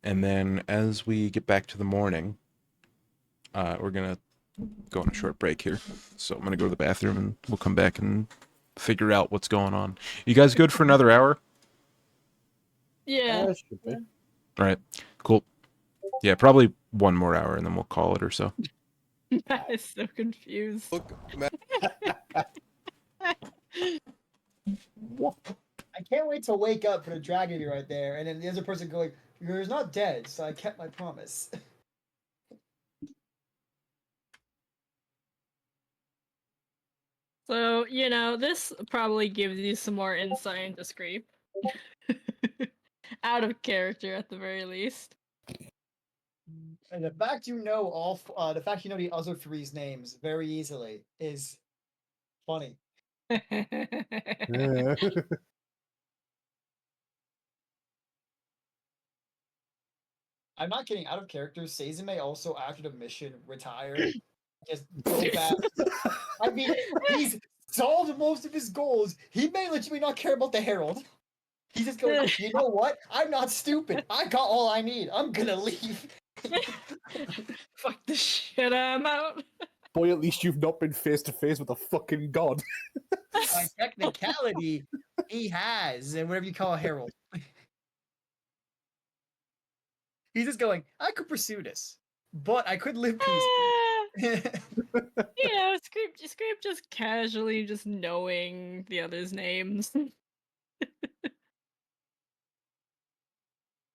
S2: And then as we get back to the morning, we're going to go on a short break here. So I'm going to go to the bathroom and we'll come back and figure out what's going on. You guys good for another hour?
S3: Yeah.
S1: Should be.
S2: All right, cool. Yeah, probably one more hour and then we'll call it or so.
S3: Matt is so confused.
S2: Look, Matt.
S4: I can't wait to wake up for the dragon to be right there, and then the other person going, "You're not dead, so I kept my promise."
S3: So, you know, this probably gives you some more insight into Screep. Out of character, at the very least.
S4: And the fact you know the fact you know the other three's names very easily is funny.
S1: Yeah.
S4: I'm not kidding. Out of character, Seizume also after the mission retired. Just go back. I mean, he's solved most of his goals. He may literally not care about the Herald. He's just going, you know what? I'm not stupid. I got all I need. I'm gonna leave.
S3: Fuck this shit, I'm out.
S1: Boy, at least you've not been face to face with a fucking god.
S4: By technicality, he has, and whatever you call a Herald. He's just going, I could pursue this, but I could live peacefully.
S3: You know, Screep just casually just knowing the others' names.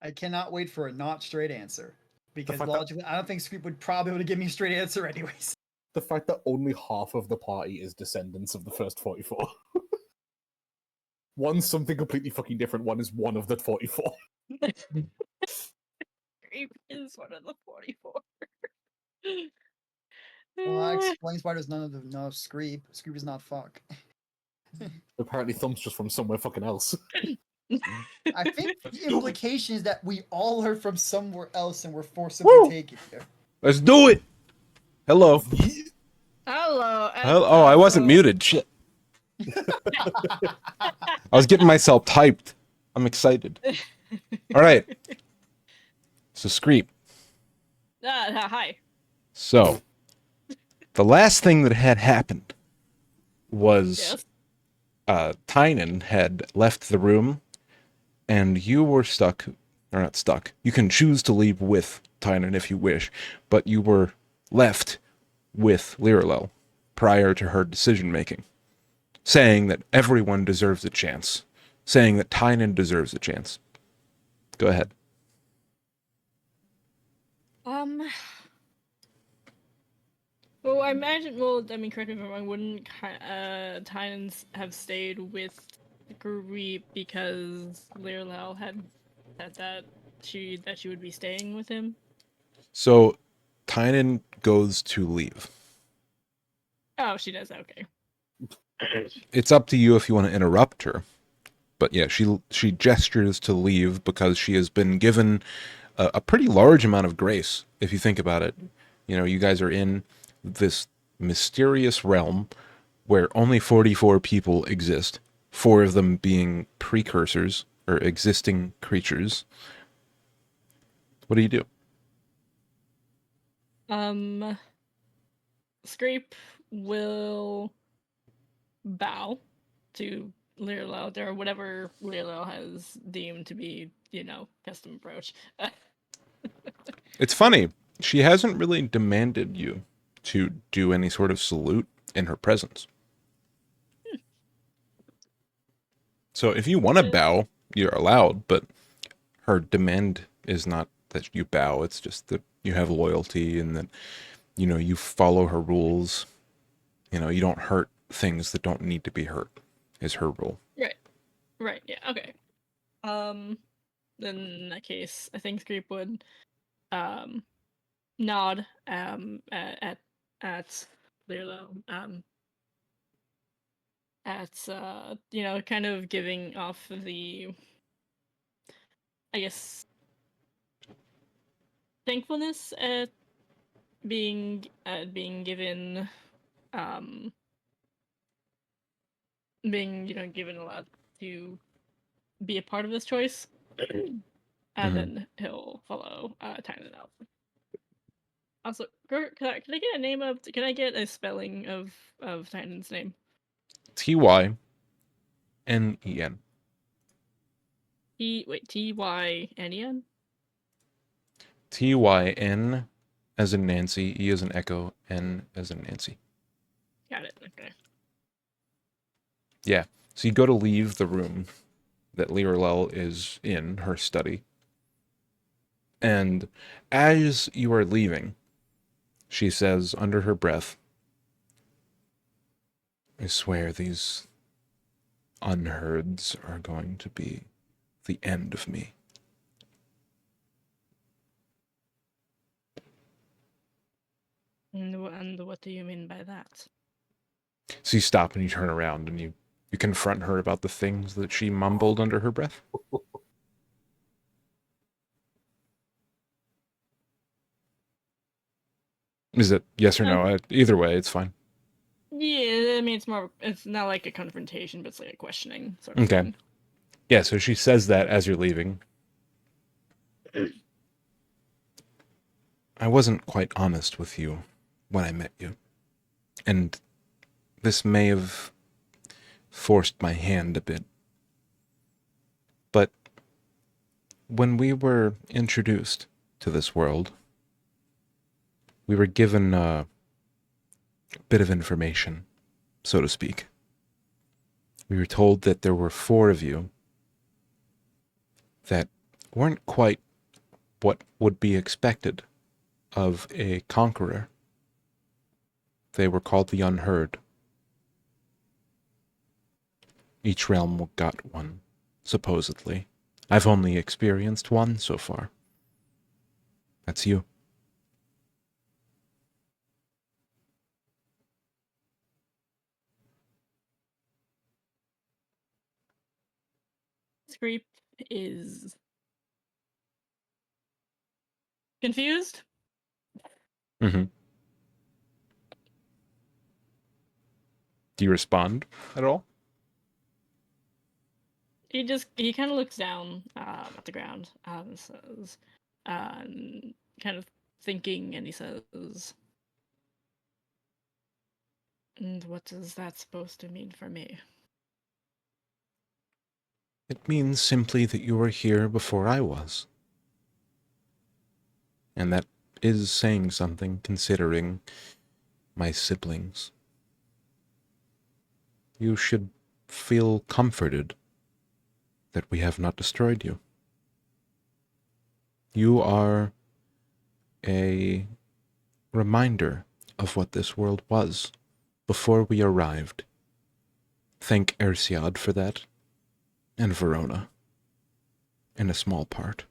S4: I cannot wait for a not straight answer. Because
S1: fact that-
S4: logically, I don't think Screep would probably be able to give me a straight answer anyways.
S1: The fact that only half of the party is descendants of the first 44. One's something completely fucking different, one is one of the 44.
S3: Screep is one of the 44.
S4: Well, that explains why there's none of Screep. Screep is not fuck.
S1: Apparently Thump's just from somewhere fucking else.
S4: I think the implication is that we all are from somewhere else and we're forcibly taken here.
S2: Let's do it! Hello.
S3: Hello.
S2: Oh, I wasn't muted. Shit. I was getting myself typed. I'm excited. All right. So, Screep.
S3: Hi.
S2: So, the last thing that had happened was
S3: Yes.
S2: Tynan had left the room, and you were stuck, or not stuck. You can choose to leave with Tynan if you wish, but you were left with Liralel prior to her decision-making, saying that everyone deserves a chance, saying that Tynan deserves a chance. Go ahead.
S3: Well, I imagine. Well, I mean, correct me if I'm wrong. Wouldn't Titans have stayed with Greep because Lirlal had said that she would be staying with him?
S2: So, Tynan goes to leave.
S3: Oh, she does. Okay.
S2: It's up to you if you want to interrupt her. But yeah, she gestures to leave because she has been given a pretty large amount of grace, if you think about it. You know, you guys are in this mysterious realm where only 44 people exist, 4 of them being precursors or existing creatures. What do you do?
S3: Scrape will bow to Lirlo, or whatever Lirlo has deemed to be, custom approach.
S2: It's funny. She hasn't really demanded you to do any sort of salute in her presence. So if you want to bow, you're allowed, but her demand is not that you bow. It's just that you have loyalty and that, you follow her rules. You don't hurt things that don't need to be hurt is her rule.
S3: Right, yeah, okay. Then in that case, I think Scrape would nod at Lirlo, kind of giving off the, I guess, thankfulness at being given given a lot to be a part of this choice. And then he'll follow Tynan out. Also, can I get a name of? Can I get a spelling of Tynan's name?
S2: Tynen.
S3: Tynen.
S2: Tyn as in Nancy, E as in Echo, N as in Nancy.
S3: Got it. Okay.
S2: Yeah. So you go to leave the room that Lirlel is in, her study. And as you are leaving, she says under her breath, I swear these unheards are going to be the end of me.
S3: And what do you mean by that?
S2: So you stop and you turn around and you confront her about the things that she mumbled under her breath. Is it yes or no? Either way, it's fine.
S3: Yeah, I mean, it's not like a confrontation, but it's like a questioning sort of
S2: Okay.
S3: thing.
S2: Yeah, so she says that as you're leaving. I wasn't quite honest with you when I met you. And this may have forced my hand a bit. But when we were introduced to this world, we were given a bit of information, so to speak. We were told that there were 4 of you that weren't quite what would be expected of a conqueror. They were called the Unheard. Each realm got one, supposedly. I've only experienced one so far. That's you.
S3: Scrape is confused.
S2: Mm-hmm. Do you respond at all?
S3: He kind of looks down at the ground and says, kind of thinking, and he says, "And what is that supposed to mean for me?"
S2: It means simply that you were here before I was. And that is saying something, considering my siblings. You should feel comforted that we have not destroyed you. You are a reminder of what this world was before we arrived. Thank Ersiad for that, and Verona, in a small part.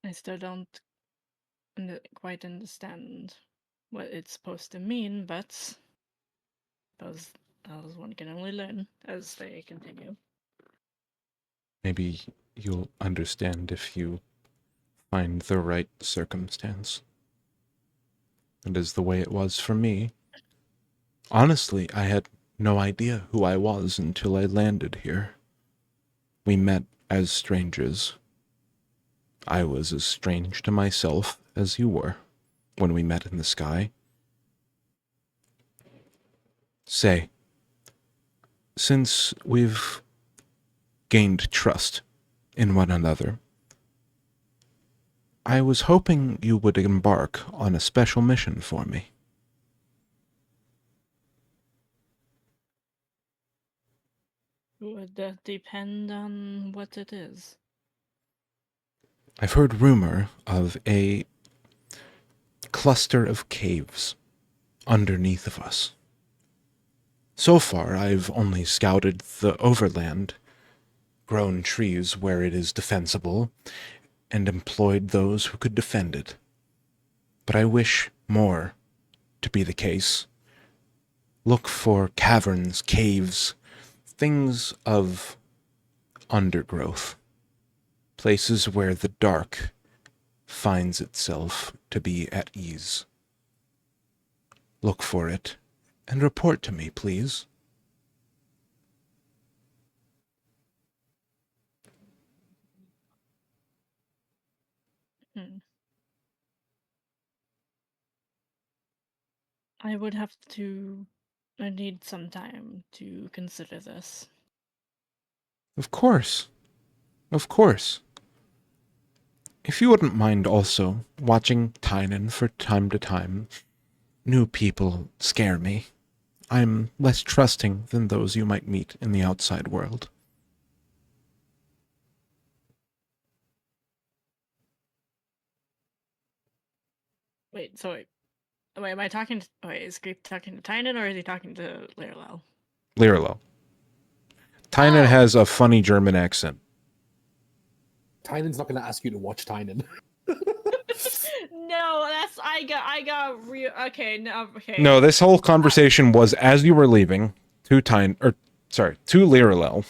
S3: I still don't quite understand what it's supposed to mean, but suppose one can only learn as they continue.
S2: Maybe you'll understand if you find the right circumstance. It is the way it was for me. Honestly, I had no idea who I was until I landed here. We met as strangers. I was as strange to myself as you were when we met in the sky. Say, since we've gained trust in one another, I was hoping you would embark on a special mission for me.
S3: Would that depend on what it is?
S2: I've heard rumor of a cluster of caves underneath of us. So far, I've only scouted the overland, grown trees where it is defensible, and employed those who could defend it. But I wish more to be the case. Look for caverns, caves, things of undergrowth, places where the dark finds itself to be at ease. Look for it and report to me, please.
S3: I would have to. I need some time to consider this.
S2: Of course. Of course. If you wouldn't mind also watching Tynan for time to time, new people scare me. I'm less trusting than those you might meet in the outside world.
S3: Wait, so wait, am I talking to, wait, is Greep talking to Tynan or is he talking to Lirelel?
S2: Lirelel. Tynan has a funny German accent.
S1: Tynan's not going to ask you to watch Tynan.
S3: No, that's I got real. Okay, no, okay.
S2: No, this whole conversation was as you were leaving to Lirelel,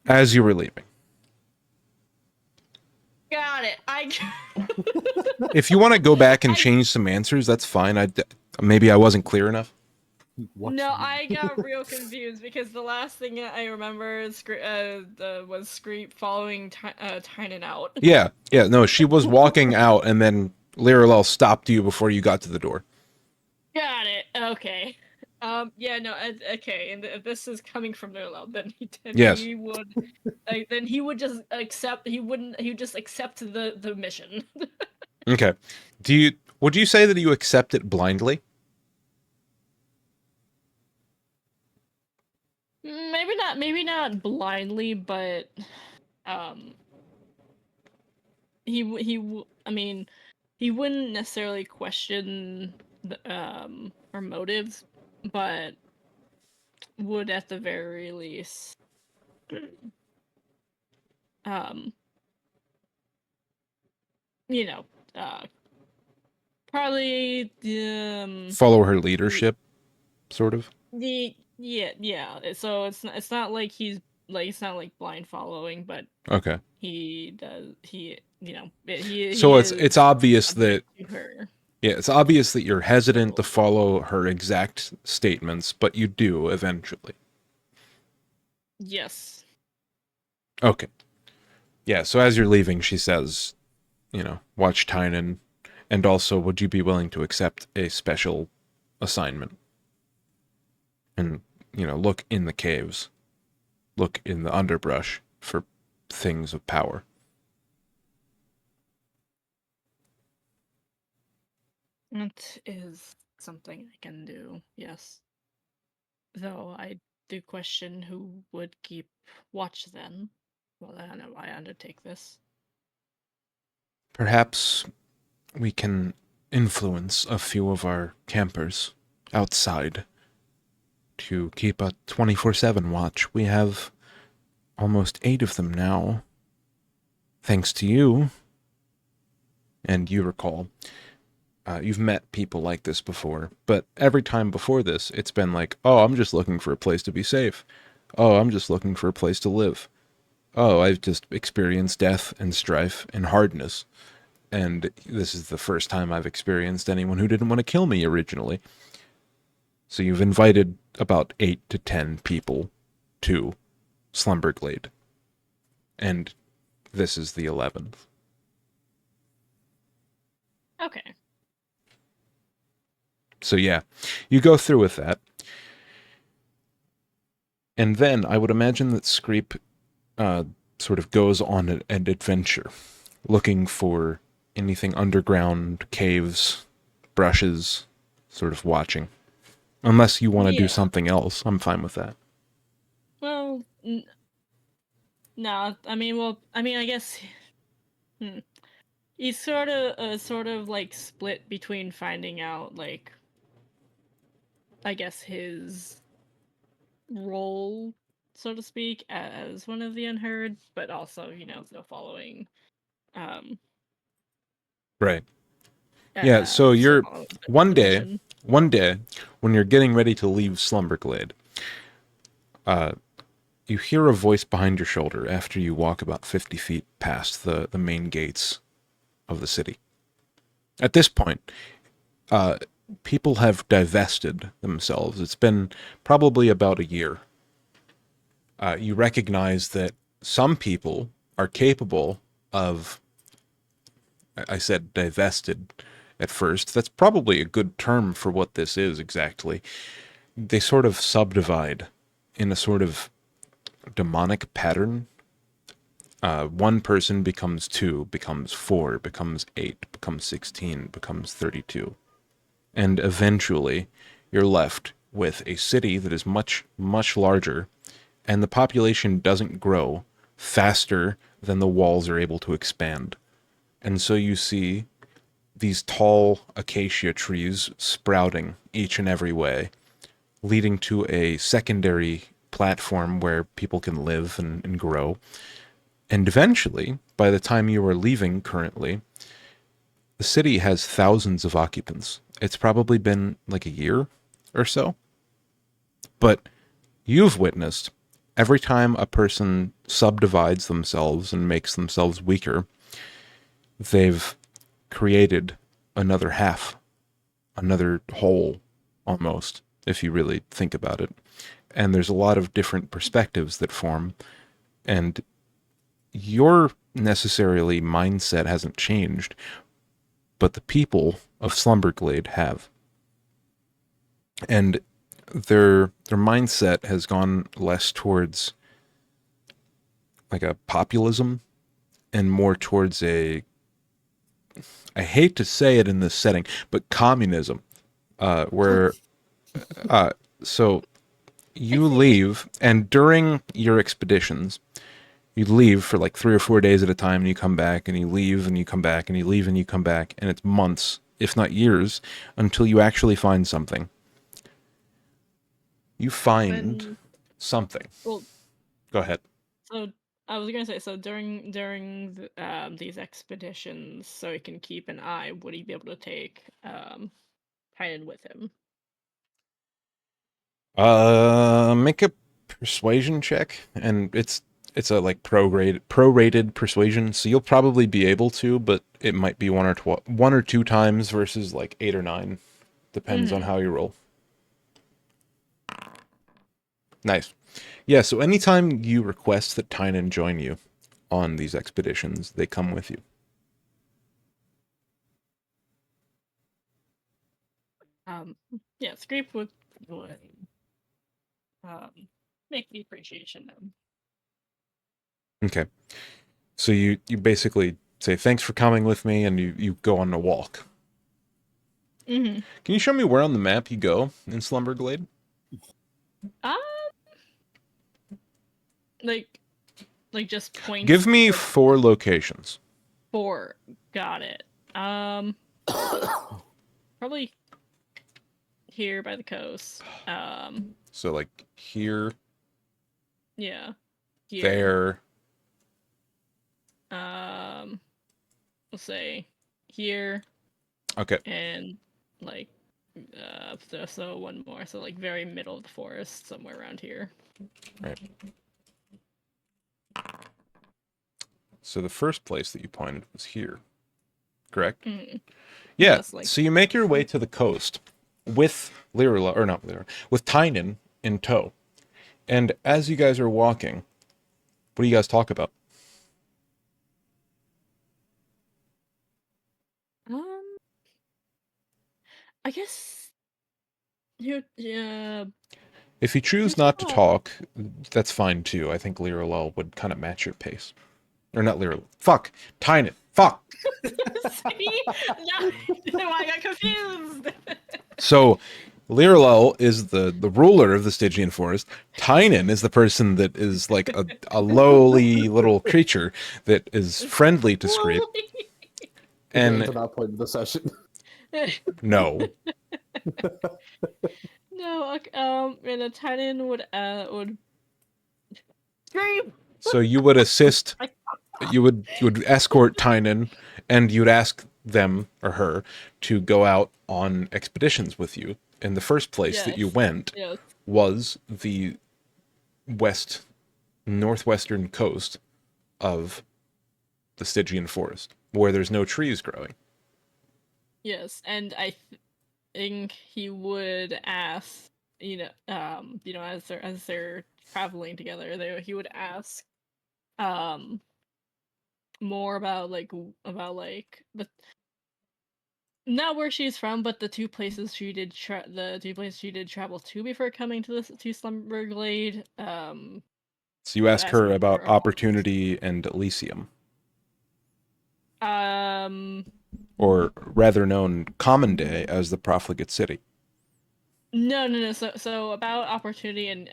S2: as you were leaving.
S3: Got it.
S2: If you want to go back and change some answers, that's fine. Maybe I wasn't clear enough.
S3: No, I got real confused because the last thing I remember is was Screep following Tynan out.
S2: Yeah, no, she was walking out, and then Lirelel stopped you before you got to the door.
S3: Got it. Okay. Yeah. No. Okay. And if this is coming from Lirelel, then he would. Then he would just accept. He wouldn't. He would just accept the mission.
S2: Okay. Would you say that you accept it blindly?
S3: Maybe not blindly, but I mean, he wouldn't necessarily question our motives, but would at the very least probably
S2: follow her leadership, sort of.
S3: Yeah. So it's not like he's like, it's not like blind following, but
S2: okay,
S3: he does
S2: so it's obvious that
S3: her.
S2: Yeah, it's obvious that you're hesitant to follow her exact statements, but you do eventually.
S3: Yes.
S2: Okay. Yeah, so as you're leaving, she says, watch Tynan, and also, would you be willing to accept a special assignment? And, look in the caves. Look in the underbrush for things of power.
S3: It is something I can do, yes. Though I do question who would keep watch then. Well, I know I undertake this.
S2: Perhaps we can influence a few of our campers outside to keep a 24/7 watch. We have almost 8 of them now. Thanks to you. And you recall, you've met people like this before, but every time before this, it's been like, oh, I'm just looking for a place to be safe. Oh, I'm just looking for a place to live. Oh, I've just experienced death and strife and hardness. And this is the first time I've experienced anyone who didn't want to kill me originally. So you've invited about 8 to 10 people to Slumberglade. And this is the 11th.
S3: Okay.
S2: So yeah, you go through with that. And then I would imagine that Screep sort of goes on an adventure, looking for anything underground, caves, brushes, sort of watching. Unless you want to do
S3: Yeah.
S2: something else, I'm fine with that.
S3: Well, no, I guess he's sort of like split between finding out, like, I guess his role, so to speak, as one of the unheard, but also, still following,
S2: Right. Yeah, so
S3: still
S2: you're
S3: following
S2: one
S3: the
S2: day,
S3: mission.
S2: when you're getting ready to leave Slumberglade, you hear a voice behind your shoulder after you walk about 50 feet past the main gates of the city. At this point, people have divested themselves. It's been probably about a year. You recognize that some people are capable of, I said divested at first. That's probably a good term for what this is exactly. They sort of subdivide in a sort of demonic pattern. One person becomes 2, becomes 4, becomes 8, becomes 16, becomes 32. And eventually, you're left with a city that is much, much larger, and the population doesn't grow faster than the walls are able to expand. And so you see these tall acacia trees sprouting each and every way, leading to a secondary platform where people can live and grow. And eventually, by the time you are leaving currently, the city has thousands of occupants. It's probably been like a year or so. But you've witnessed every time a person subdivides themselves and makes themselves weaker, they've created another half, another whole, almost, if you really think about it. And there's a lot of different perspectives that form, and your necessarily mindset hasn't changed, but the people of Slumberglade have. And their mindset has gone less towards like a populism and more towards a, I hate to say it in this setting, but communism, where so you leave, and during your expeditions, you leave for like 3 or 4 days at a time, and you come back, and you leave, and you come back, and you leave, and you come back, and it's months, if not years, until you actually find something. You find
S3: When,
S2: something.
S3: well,
S2: Go ahead.
S3: so I was gonna say, so during these expeditions, so he can keep an eye, would he be able to take Tynan with him?
S2: Make a persuasion check, and it's a like prorated persuasion, so you'll probably be able to, but it might be 1 or 2 times versus like 8 or 9. Depends on how you roll. Nice. Yeah, so anytime you request that Tynan join you on these expeditions, they come with you.
S3: Yeah, Scrape would make the appreciation known.
S2: Okay. So you basically say thanks for coming with me, and you go on a walk.
S3: Mm-hmm.
S2: Can you show me where on the map you go in Slumberglade?
S3: Um, like just points.
S2: Give me
S3: like,
S2: 4 locations.
S3: 4. Got it. Probably here by the coast.
S2: So like here,
S3: Yeah. Here.
S2: there.
S3: We'll say here
S2: Okay.
S3: and like so one more. So like very middle of the forest, somewhere around here.
S2: Right. So the first place that you pointed was here, correct?
S3: Mm.
S2: Yeah.
S3: Yes, like-
S2: So you make your way to the coast with Lyrila, or not Lyrila, with Tynan in tow. And as you guys are walking, what do you guys talk about?
S3: I guess yeah.
S2: If you choose
S3: Just
S2: not to
S3: talk.
S2: talk, that's fine too. I think Lyrila would kind of match your pace. Or not Lyrila. Fuck! Tynan! Fuck!
S3: See? No, I got confused.
S2: So, Lyrila is the ruler of the Stygian forest. Tynan is the person that is like a lowly little creature that is friendly to Scrape.
S1: Getting
S2: And
S1: to that point of the session.
S2: no.
S3: No, and a Titan would Scream!
S2: So you would assist, you would escort Tynan, and you'd ask them or her to go out on expeditions with you. And the first place that you
S3: Yes.
S2: went
S3: Yes.
S2: was the northwestern coast of the Stygian forest, where there's no trees growing.
S3: Yes, and I think he would ask, as they're traveling together, he would ask, more about the not where she's from, but the two places she did travel to before coming to Slumberglade.
S2: So you ask her
S3: asking
S2: about
S3: her
S2: Opportunity and Elysium,
S3: Um,
S2: or rather known Common Day as the Profligate City.
S3: no. So about Opportunity and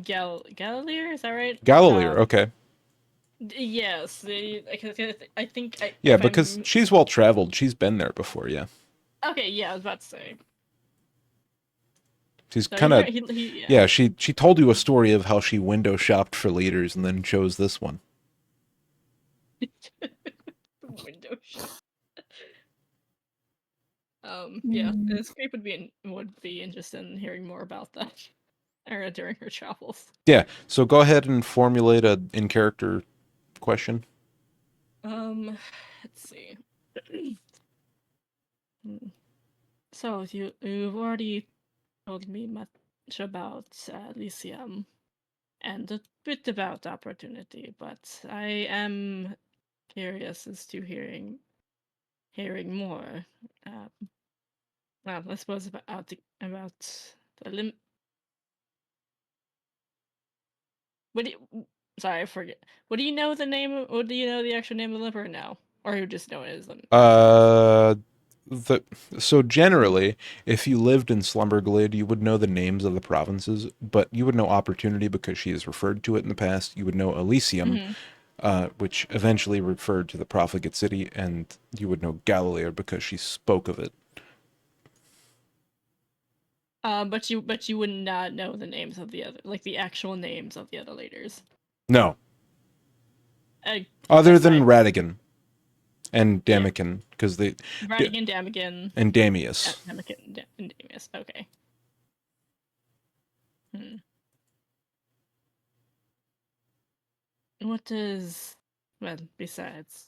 S3: Galileer, is that right?
S2: Galileer, okay.
S3: Yes, I think.
S2: Yeah,
S3: if
S2: because
S3: I'm...
S2: she's well traveled. She's been there before, yeah.
S3: Okay, yeah, I was about to say.
S2: She's
S3: So
S2: kind of
S3: yeah.
S2: She told you a story of how she window shopped for leaders and then chose this one.
S3: Window shop. Yeah, Scrape would be interested in hearing more about that, or during her travels.
S2: Yeah, so go ahead and formulate a in character question.
S3: Let's see. So you've already told me much about Elysium and a bit about Opportunity, but I am curious as to hearing more. Well, I suppose about the lim. What do you, sorry, I forget. What do you know the name? What do you know the actual name of the liver now, or you just know it as the?
S2: So generally, if you lived in Slumberglade, you would know the names of the provinces, but you would know Opportunity because she has referred to it in the past. You would know Elysium, which eventually referred to the Profligate City, and you would know Galileer because she spoke of it.
S3: But you would not know the names of the other, like the actual names of the other leaders.
S2: No. Other than Radigan and Damican, because they
S3: Radigan, Damican,
S2: and Damius.
S3: Damican and Damius. Okay. What does, well, besides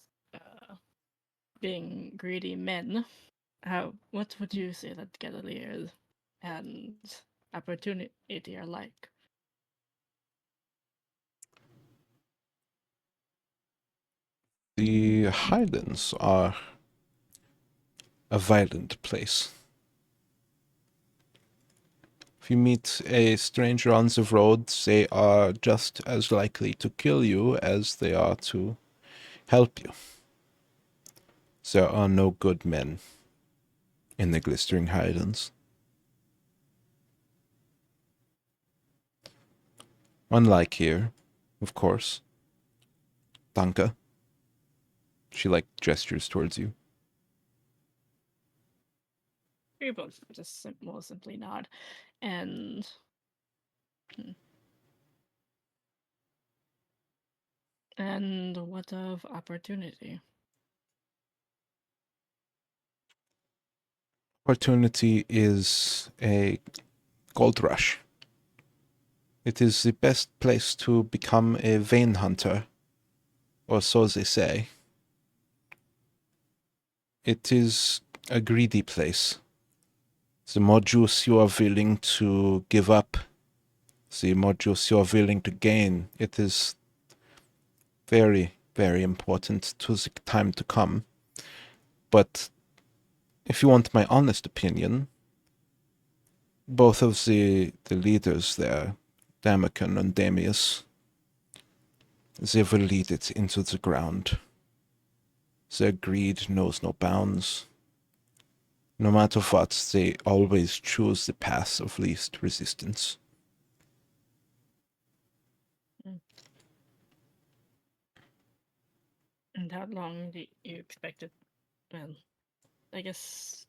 S3: being greedy men, what would you say that Galileers and Opportunity are like?
S2: The Highlands are a violent place. If you meet a stranger on the road, they are just as likely to kill you as they are to help you. There are no good men. in the Glistering Highlands. Unlike here, of course. Danke. She, like, gestures towards you.
S3: We both just more simply nod. And and what of opportunity?
S2: Opportunity is a gold rush. It is the best place to become a vein hunter, or so they say. It is a greedy place. The more juice you are willing to give up, the more juice you are willing to gain. It is very, very important to the time to come. But if you want my honest opinion, both of the leaders there, Damakan and Damius, they will lead it into the ground. Their greed knows no bounds. No matter what, they always choose the path of least resistance.
S3: And how long do you expect it? Well, I guess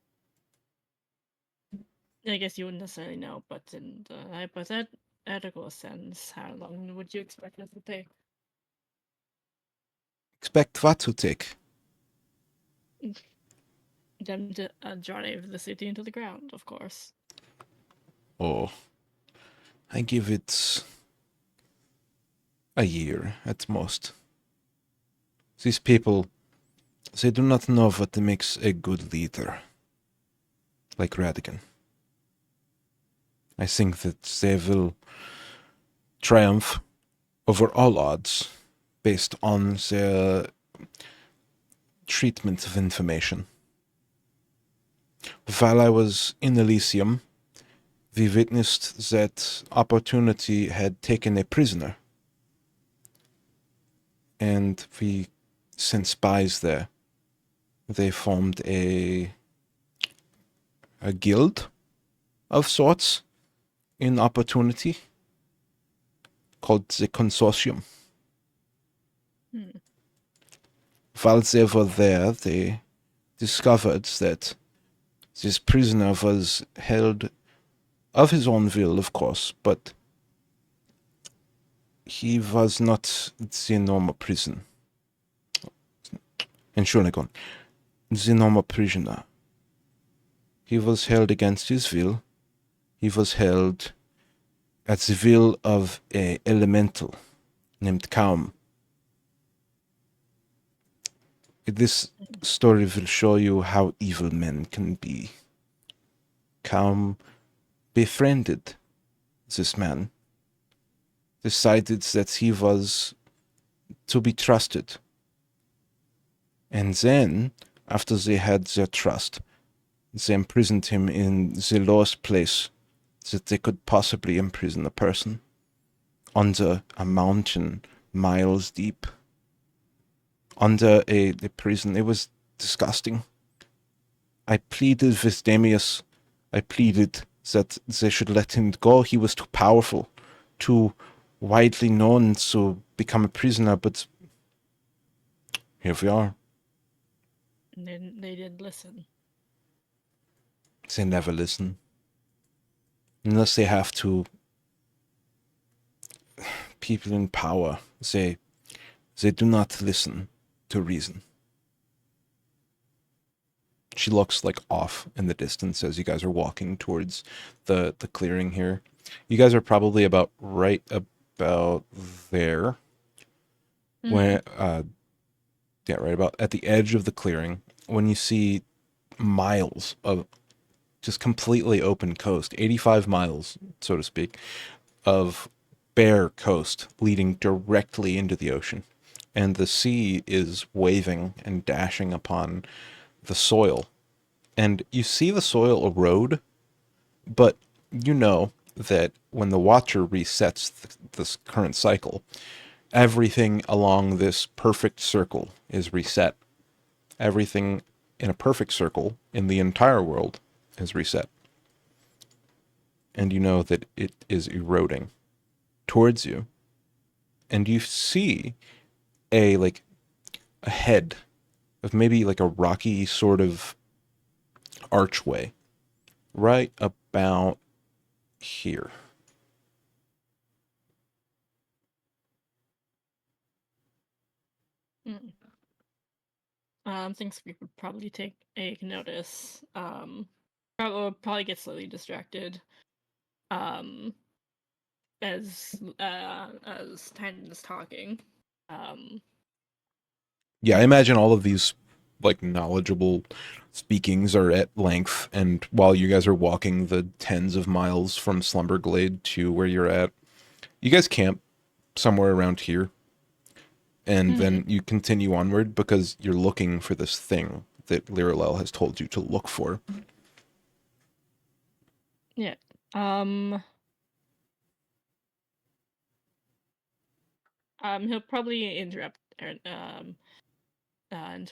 S3: you wouldn't necessarily know, but in the hypothetical sense, how long would you expect it to take?
S2: Expect what to take?
S3: Them to drive the city into the ground, of course.
S2: Oh, I give it a year at most. These people, they do not know what makes a good leader, like Radigan. I think that they will triumph over all odds based on their treatment of information. While I was in Elysium, we witnessed that Opportunity had taken a prisoner, and we sent spies there. They formed a guild of sorts in Opportunity called the Consortium. While they were there, they discovered that this prisoner was held of his own will, of course, but he was not the normal prison. Entschuldigung, the normal prisoner. He was held against his will. He was held at the will of a elemental named Kaum. This story will show you how evil men can be. Kaum befriended this man, decided that he was to be trusted. And then, after they had their trust, they imprisoned him in the lowest place that they could possibly imprison a person, under a mountain miles deep. Under a prison. It was disgusting. I pleaded with Damius. I pleaded that they should let him go. He was too powerful, too widely known to become a prisoner, but here we are.
S3: They didn't listen.
S2: They never listen. Unless they have to. People in power, they do not listen to reason. She looks like off in the distance as you guys are walking towards the clearing here. You guys are probably about right about there. When right about at the edge of the clearing, when you see miles of just completely open coast, 85 miles, so to speak, of bare coast leading directly into the ocean. And the sea is waving and dashing upon the soil. And you see the soil erode, but you know that when the water resets this current cycle, everything along this perfect circle is reset. Everything in a perfect circle in the entire world is reset. And you know that it is eroding towards you. And you see a head of maybe like a rocky sort of archway right about here.
S3: Thinks we could probably take notice. Probably get slightly distracted. As Tynan is talking.
S2: Yeah, I imagine all of these like knowledgeable speakings are at length, and while you guys are walking the tens of miles from Slumberglade to where you're at, you guys camp somewhere around here. And then you continue onward because you're looking for this thing that Liralel has told you to look for.
S3: Yeah. He'll probably interrupt Tynan and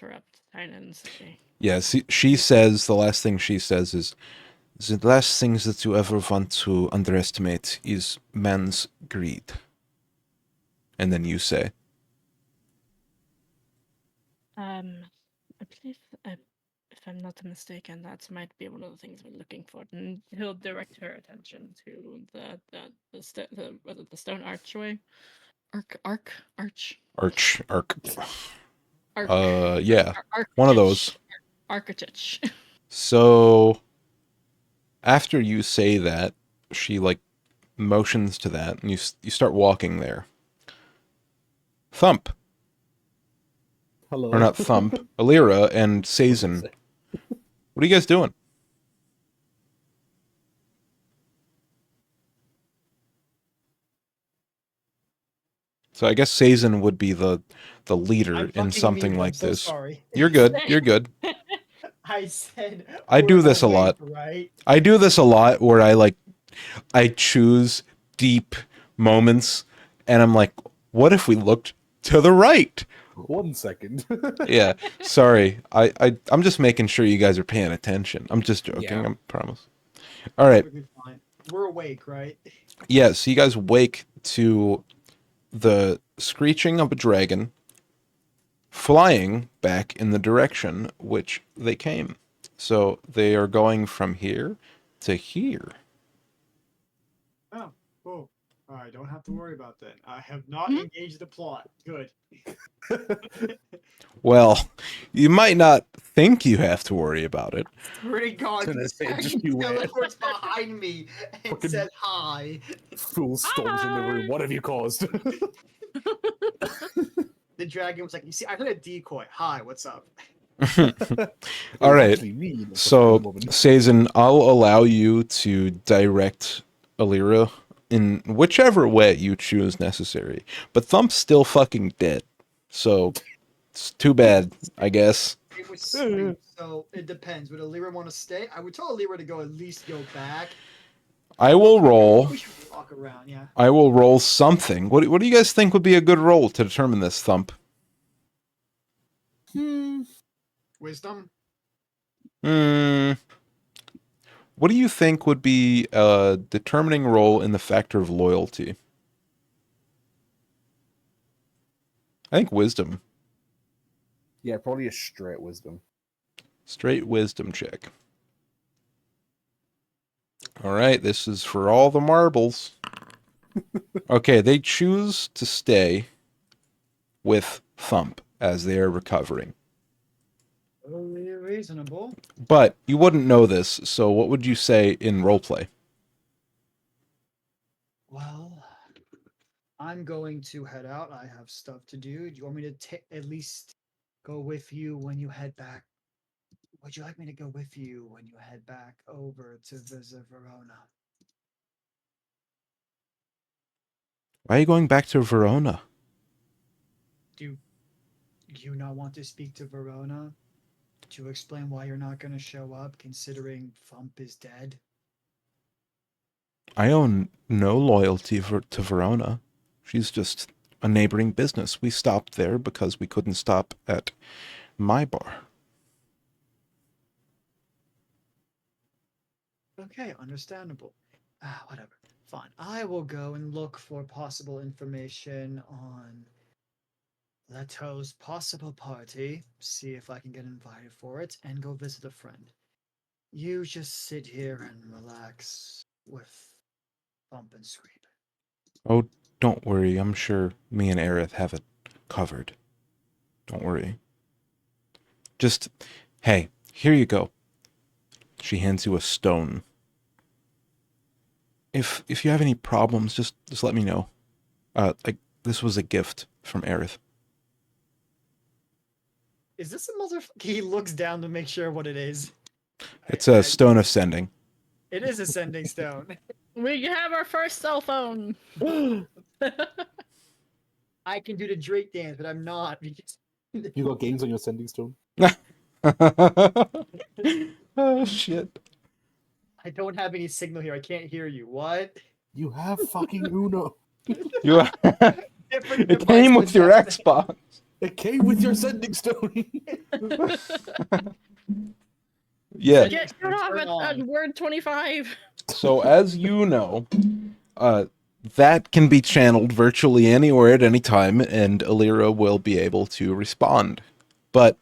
S3: say,
S2: Yeah, she says, the last thing she says is, the last things that you ever want to underestimate is man's greed. And then you say,
S3: I believe, if I'm not mistaken, that might be one of the things we're looking for. And he'll direct her attention to the stone archway, arch.
S2: Yeah, one of those.
S3: Architecture.
S2: So after you say that, she like motions to that, and you start walking there. Thump.
S1: Hello.
S2: Or not Thump, Alira and Sazin. What are you guys doing? So I guess Sazin would be the leader
S4: I'm
S2: in
S4: fucking
S2: something
S4: muted,
S2: like
S4: I'm so
S2: this.
S4: sorry.
S2: You're good. You're good.
S4: I said
S2: I do
S4: we're
S2: this a
S4: awake,
S2: lot.
S4: right?
S2: I do this a lot where I choose deep moments and I'm like, what if we looked to the right?
S1: 1 second.
S2: Yeah, sorry. I'm just making sure you guys are paying attention. I'm just joking,
S1: Yeah.
S2: I promise. All right.
S4: Perfectly fine. We're awake, right?
S2: Yeah, so you guys wake to the screeching of a dragon flying back in the direction which they came. So they are going from here to here.
S4: Oh, cool. All right, don't have to worry about that. I have not engaged the plot. Good.
S2: Well, you might not think you have to worry about it.
S4: Pretty God,
S1: Gonna say, just
S4: he
S1: you wait.
S4: teleports behind me and
S1: Fucking-
S4: says hi.
S1: Fool storms in the room. What have you caused?
S4: The dragon was like, "You see, I heard a decoy. Hi, what's up?"
S2: All right.
S1: Actually, me, the
S2: So,
S1: woman.
S2: Sazin, I'll allow you to direct Alira in whichever way you choose necessary. But Thump's still fucking dead. So, it's too bad, I guess.
S4: It was sweet, so it depends. Would Alira want to stay? I would tell Alira to go at least go back.
S2: I will roll.
S4: We should walk around, yeah.
S2: I will roll something. What do you guys think would be a good roll to determine this, Thump?
S4: Wisdom.
S2: What do you think would be a determining role in the factor of loyalty? I think wisdom.
S1: Yeah, probably a straight wisdom.
S2: Straight wisdom check. All right, this is for all the marbles. Okay, they choose to stay with Thump as they are recovering.
S4: Totally reasonable.
S2: But you wouldn't know this, so what would you say in roleplay?
S4: Well, I'm going to head out. I have stuff to do. Do you want me to at least go with you when you head back? Would you like me to go with you when you head back over to visit Verona?
S2: Why are you going back to Verona?
S4: Do you not want to speak to Verona to explain why you're not going to show up, considering Thump is dead?
S2: I own no loyalty to Verona. She's just a neighboring business. We stopped there because we couldn't stop at my bar.
S4: Okay, understandable. Whatever. Fine. I will go and look for possible information on Leto's possible party, see if I can get invited for it, and go visit a friend. You just sit here and relax with Bump and Scream.
S2: Oh, don't worry. I'm sure me and Aerith have it covered. Don't worry. Just, hey, here you go. She hands you a stone. If you have any problems, just let me know. This was a gift from Aerith.
S4: Is this a motherfucker? He looks down to make sure what it is.
S2: It's a stone of sending.
S4: It is a sending stone.
S3: We have our first cell phone.
S4: I can do the Drake dance, but I'm not because
S1: You got games on your sending stone?
S2: Oh shit.
S4: I don't have any signal here. I can't hear you. What?
S1: You have fucking Uno.
S2: You
S4: Different
S2: it
S4: device,
S2: came
S4: but
S2: with your
S4: that's-
S2: Xbox.
S1: It came with your sending stone.
S2: Yeah.
S3: Get shut off at word 25.
S2: So as you know, that can be channeled virtually anywhere at any time, and Alira will be able to respond. But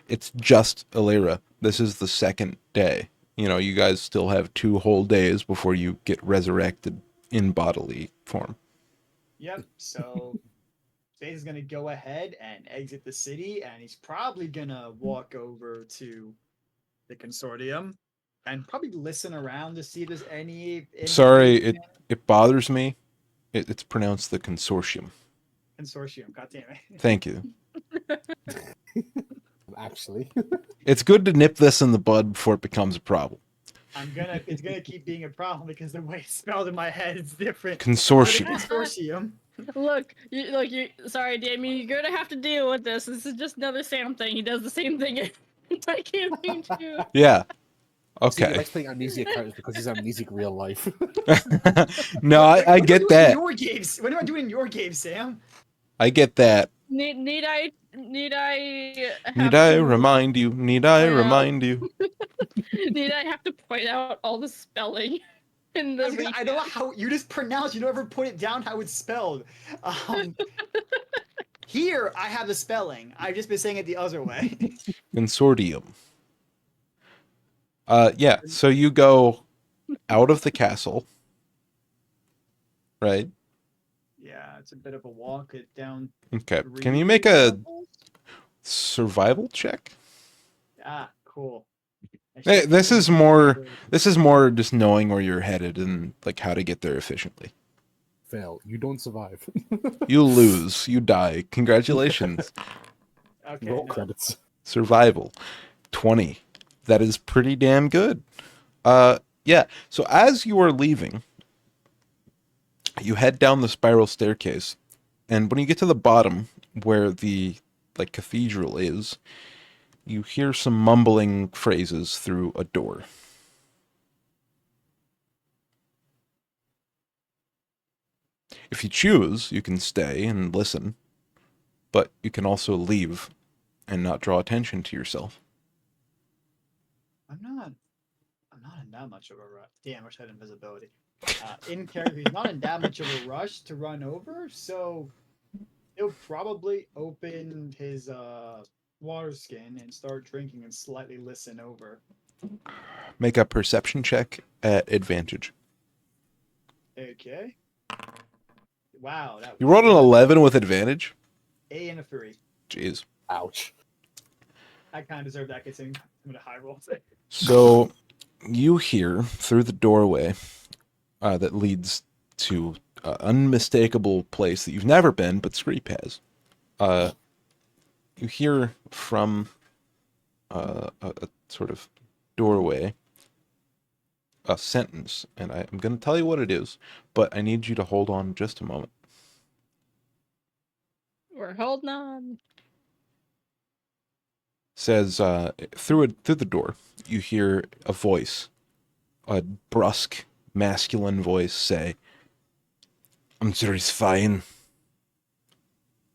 S2: it's just Alira. This is the second day. You know, you guys still have 2 whole days before you get resurrected in bodily form.
S4: Yep. So Space is gonna go ahead and exit the city, and he's probably gonna walk over to the consortium and probably listen around to see if there's any.
S2: Sorry,
S4: information.
S2: it bothers me. It's pronounced the consortium.
S4: Consortium. God damn it.
S2: Thank you.
S1: Actually.
S2: It's good to nip this in the bud before it becomes a problem.
S4: It's gonna keep being a problem because the way it's spelled in my head is different.
S2: Consortium.
S4: Consortium.
S3: Look, sorry, Damien, you're gonna have to deal with this. This is just another Sam thing. He does the same thing in my campaign too.
S2: Yeah.
S1: See, he
S2: Okay.
S1: likes playing amnesia characters because he's amnesic real life.
S2: No, I get
S4: What
S2: that.
S4: am I doing in your games? What am I doing in your game, Sam?
S2: I get that.
S3: Need I
S2: Need
S3: have
S2: I
S3: to-
S2: remind you? Need I
S3: Yeah.
S2: remind you?
S3: Need I have to point out all the spelling in the
S4: Because I don't know how you just pronounce. You don't ever put it down how it's spelled. Here I have the spelling. I've just been saying it the other way.
S2: Consortium. Yeah, so you go out of the castle. Right?
S4: Yeah, it's a bit of a walk. It down.
S2: Okay.
S4: 3
S2: Can you make a
S4: levels?
S2: survival check?
S4: Ah, cool. I
S2: Hey,
S4: should
S2: this
S4: do
S2: is
S4: it.
S2: more just knowing where you're headed and like how to get there efficiently.
S1: Fail. You don't survive.
S2: You lose. You die. Congratulations.
S4: Okay,
S1: Roll
S4: no.
S1: credits.
S2: Survival. 20. That is pretty damn good. Yeah. So as you are leaving, you head down the spiral staircase, and when you get to the bottom where the like cathedral is, you hear some mumbling phrases through a door. If you choose, you can stay and listen, but you can also leave and not draw attention to yourself.
S4: I'm not in that much of a rush. Damn, I wish I had invisibility. In character, he's not in that much of a rush to run over, so he'll probably open his water skin and start drinking and slightly listen over.
S2: Make a perception check at advantage.
S4: Okay. Wow, that
S2: You rolled an 11 with advantage?
S4: A and a 3.
S2: Jeez.
S1: Ouch.
S4: I kind of deserve that considering some of the high rolls.
S2: So you hear through the doorway that leads to an unmistakable place that you've never been, but Screep has. You hear from a sort of doorway a sentence, and I'm going to tell you what it is, but I need you to hold on just a moment.
S3: We're holding on.
S2: Says through the door, you hear a voice, a brusque, masculine voice say, "I'm sure he's fine.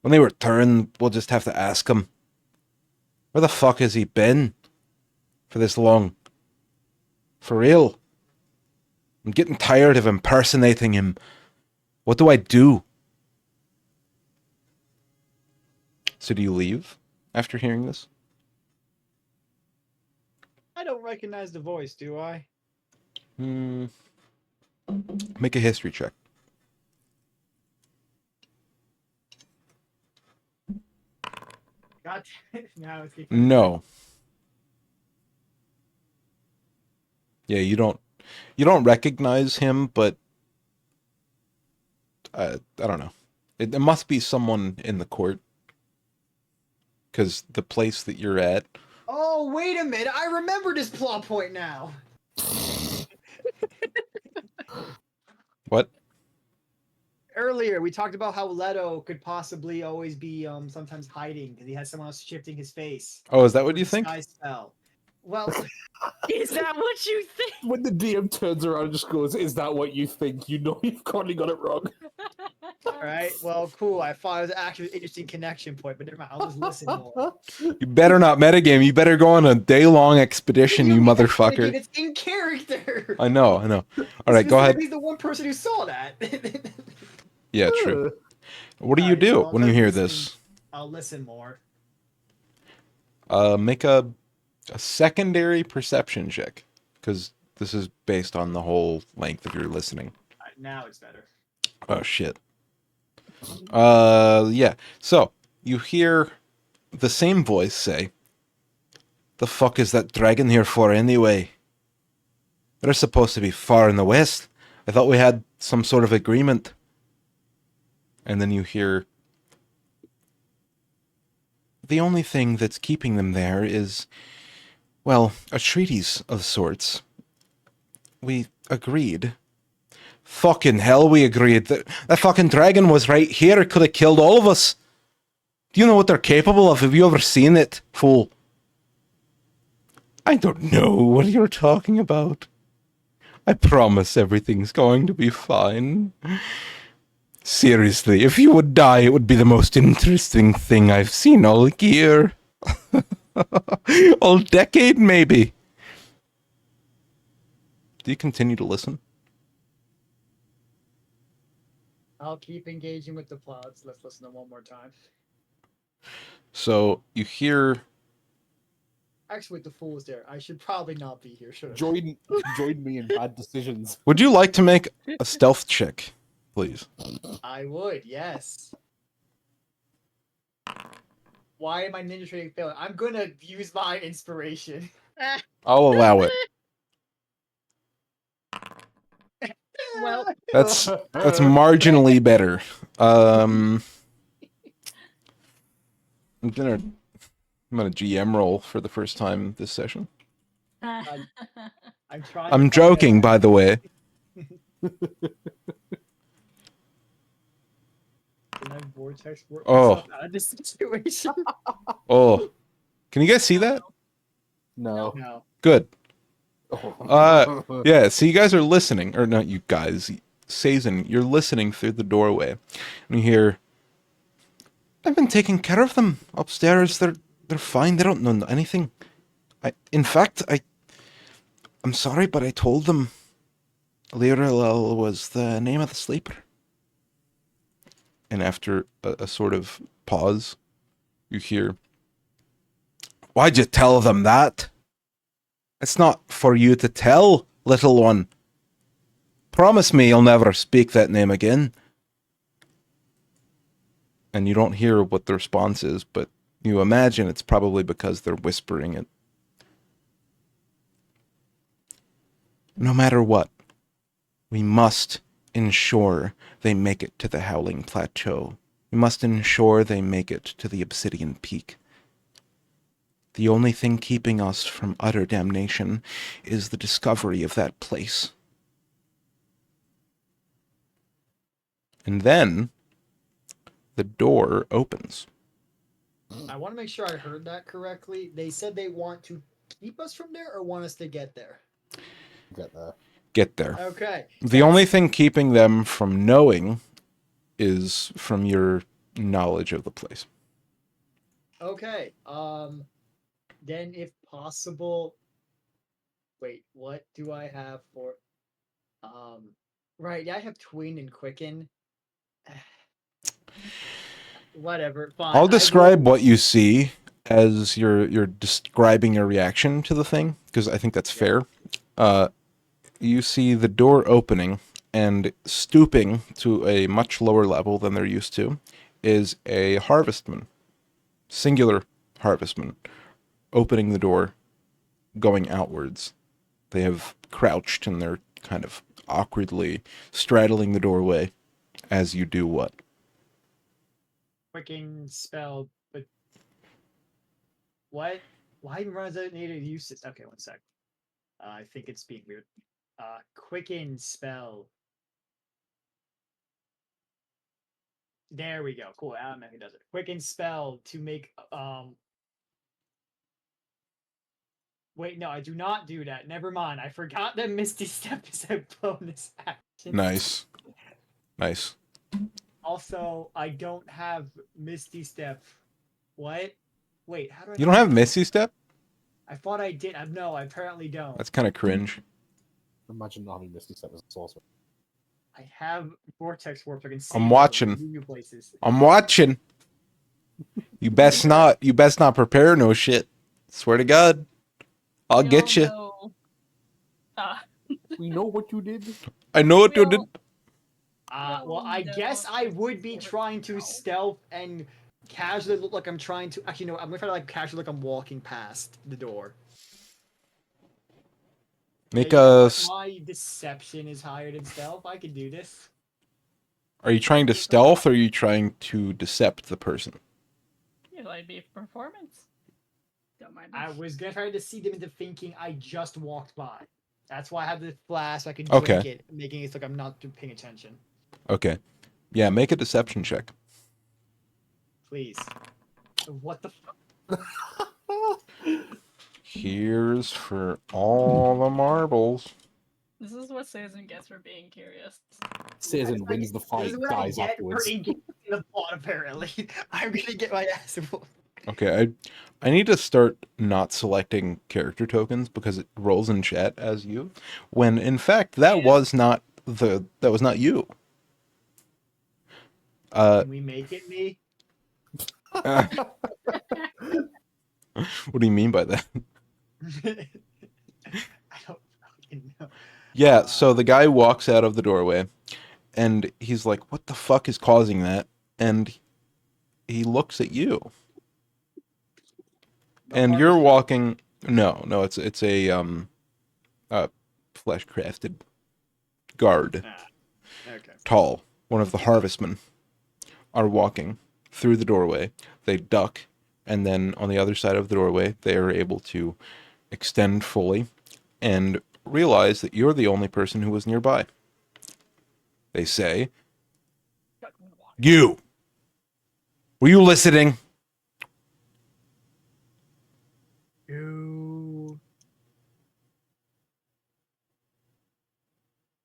S2: When they return, we'll just have to ask him. Where the fuck has he been for this long? For real?
S5: I'm getting tired of impersonating him. What do I do? So do you leave after hearing this?
S4: I don't recognize the voice, do I?
S5: Make a history check.
S4: God damn it. Now it's getting
S5: No. Yeah, you don't recognize him, but I don't know. It must be someone in the court, because the place that you're at.
S4: Oh, wait a minute. I remember this plot point now.
S5: What?
S4: Earlier, we talked about how Leto could possibly always be sometimes hiding because he has someone else shifting his face.
S5: Oh, is that what
S4: with
S5: you
S4: the
S5: think?
S4: Sky spell. Well,
S3: Is that what you think?
S1: When the DM turns around and just goes, "Is that what you think?" You know you've probably got it wrong.
S4: all right. Well, cool. I thought it was actually an interesting connection point, but never mind. I'll just listen more.
S5: You better not metagame. You better go on a day-long expedition, you motherfucker.
S4: It's in character.
S5: I know. All right, go ahead.
S4: He's the one person who saw that.
S5: Yeah, true. What do you
S4: Alright,
S5: do
S4: so I'll
S5: when you
S4: try to
S5: hear
S4: listen.
S5: this?
S4: I'll listen more.
S5: Make a secondary perception check, because this is based on the whole length of your listening.
S4: Now it's better.
S5: Oh shit. Yeah. So you hear the same voice say, "The fuck is that dragon here for anyway? They're supposed to be far in the west. I thought we had some sort of agreement." And then you hear, "The only thing that's keeping them there is, well, a treaties of sorts. We agreed." Fucking hell, we agreed. That fucking dragon was right here. It could have killed all of us. Do you know what they're capable of? Have you ever seen it, fool? I don't know what you're talking about. I promise everything's going to be fine. Seriously, if you would die, it would be the most interesting thing I've seen all year. All decade, maybe. Do you continue to listen?
S4: I'll keep engaging with the plots. Let's listen to one more time.
S5: So you hear...
S4: Actually, the fool is there. I should probably not be here, should I?
S1: Join me in bad decisions.
S5: Would you like to make a stealth check, please?
S4: I would, yes. Why am I ninja trading failing? I'm gonna use my inspiration.
S5: I'll allow it.
S3: Well,
S5: That's marginally better. I'm gonna GM roll for the first time this session.
S4: I'm trying.
S5: I'm joking, by the way.
S4: Can I vortex work
S5: Oh.
S4: myself out of this situation?
S5: Oh, can you guys see that?
S1: No.
S4: No.
S5: Good. Yeah, so you guys are listening, or not you guys, Sazin, you're listening through the doorway, and you hear, "I've been taking care of them upstairs. They're fine. They don't know anything. In fact, I'm sorry, but I told them Lirelel was the name of the sleeper." And after a sort of pause, you hear, "Why'd you tell them that? It's not for you to tell, little one. Promise me you'll never speak that name again." And you don't hear what the response is, but you imagine it's probably because they're whispering it. "No matter what, we must ensure they make it to the Howling Plateau. We must ensure they make it to the Obsidian Peak. The only thing keeping us from utter damnation is the discovery of that place." And then the door opens.
S4: I want to make sure I heard that correctly. They said they want to keep us from there or want us to get there?
S1: Get there.
S5: Get there.
S4: Okay.
S5: The only thing keeping them from knowing is from your knowledge of the place.
S4: Okay. Then if possible, wait, what do I have for? Right. Yeah, I have Tween and Quicken. Whatever. Fine.
S2: I'll
S4: I
S2: describe
S4: will-
S2: what you see as you're describing your reaction to the thing, because I think that's fair. You see the door opening, and stooping to a much lower level than they're used to is a harvestman, singular harvestman, opening the door, going outwards. They have crouched and they're kind of awkwardly straddling the doorway as you do what?
S4: Quicken spell, but what? Why even runs out needed uses? Okay, one sec. I think it's being weird. Quicken spell. There we go. Cool. Who does it? Quicken spell to make Wait, no, I do not do that. Never mind. I forgot that Misty Step is a bonus action.
S2: Nice. Nice.
S4: Also, I don't have Misty Step. What? Wait, how do I?
S2: You don't have Misty Step?
S4: I thought I did. No, I apparently don't.
S2: That's kind of cringe.
S1: Imagine not having Misty Step as a sorcerer.
S4: I have Vortex Warp, so I can see.
S2: I'm watching.
S4: New places.
S2: I'm watching. You best not. You best not prepare no shit. Swear to God, I'll
S3: We
S2: get
S3: all
S2: you.
S3: know-
S1: We know what you did.
S2: I know what
S3: we
S2: you did.
S3: all-
S4: Well, I
S3: No,
S4: guess I would be
S3: no.
S4: trying to stealth and casually look like I'm trying to. Actually, no, I'm gonna try to like casually like I'm walking past the door.
S2: Make
S4: You know
S2: a.
S4: what? My deception is higher than stealth. I can do this.
S2: Are you trying to stealth or are you trying to decept the person?
S3: Yeah, that'd be performance. Don't mind me.
S4: I was gonna try to deceive them into thinking I just walked by. That's why I have the flash. So I can
S2: Okay.
S4: drink it, making it look like I'm not paying attention.
S2: Okay. Yeah, make a deception check.
S4: Please. What the?
S2: Here's for all the marbles.
S3: This is what Susan gets for being curious.
S1: Citizen wins the
S4: This
S1: fight,
S4: is what
S1: dies
S4: I get
S1: afterwards.
S4: for engaging in the plot. Apparently, I'm gonna get my ass whooped.
S2: Okay, I need to start not selecting character tokens because it rolls in chat as you, when in fact that
S3: Yeah.
S2: was not you.
S4: Can we make it me?
S2: What do you mean by that?
S4: I don't fucking know.
S2: Yeah, so the guy walks out of the doorway and he's like, "What the fuck is causing that?" And he looks at you. And you're walking. No, it's a flesh crafted guard,
S4: Okay.
S2: tall. One of the harvestmen are walking through the doorway. They duck, and then on the other side of the doorway, they are able to extend fully and realize that you're the only person who was nearby. They say, "You, were you listening?"
S4: Two.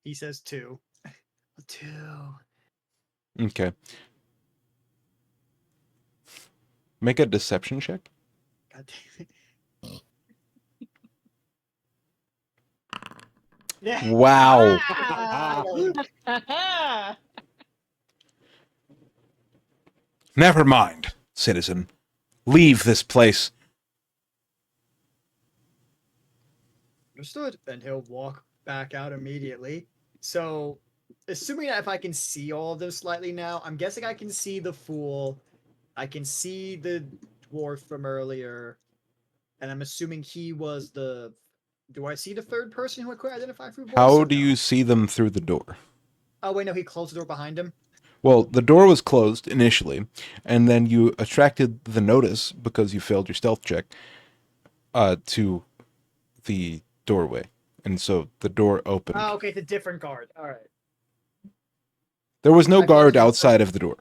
S4: He says two. Two.
S2: Okay. Make a deception check.
S4: God damn it. Yeah.
S2: Wow.
S4: Ah!
S5: Never mind, citizen. Leave this place.
S4: Understood. Then he'll walk back out immediately. So, assuming that if I can see all of them slightly now, I'm guessing I can see the fool. I can see the dwarf from earlier. And I'm assuming he was the. Do I see the third person who I could identify through voice?
S2: How
S4: or
S2: do
S4: no?
S2: you see them through the door?
S4: Oh, wait, no, he closed the door behind him.
S2: Well, the door was closed initially, and then you attracted the notice because you failed your stealth check to the doorway. And so the door opened.
S4: Oh, okay, it's a different guard. All right.
S2: There was no
S4: I thought
S2: guard
S4: it was-
S2: outside of the door.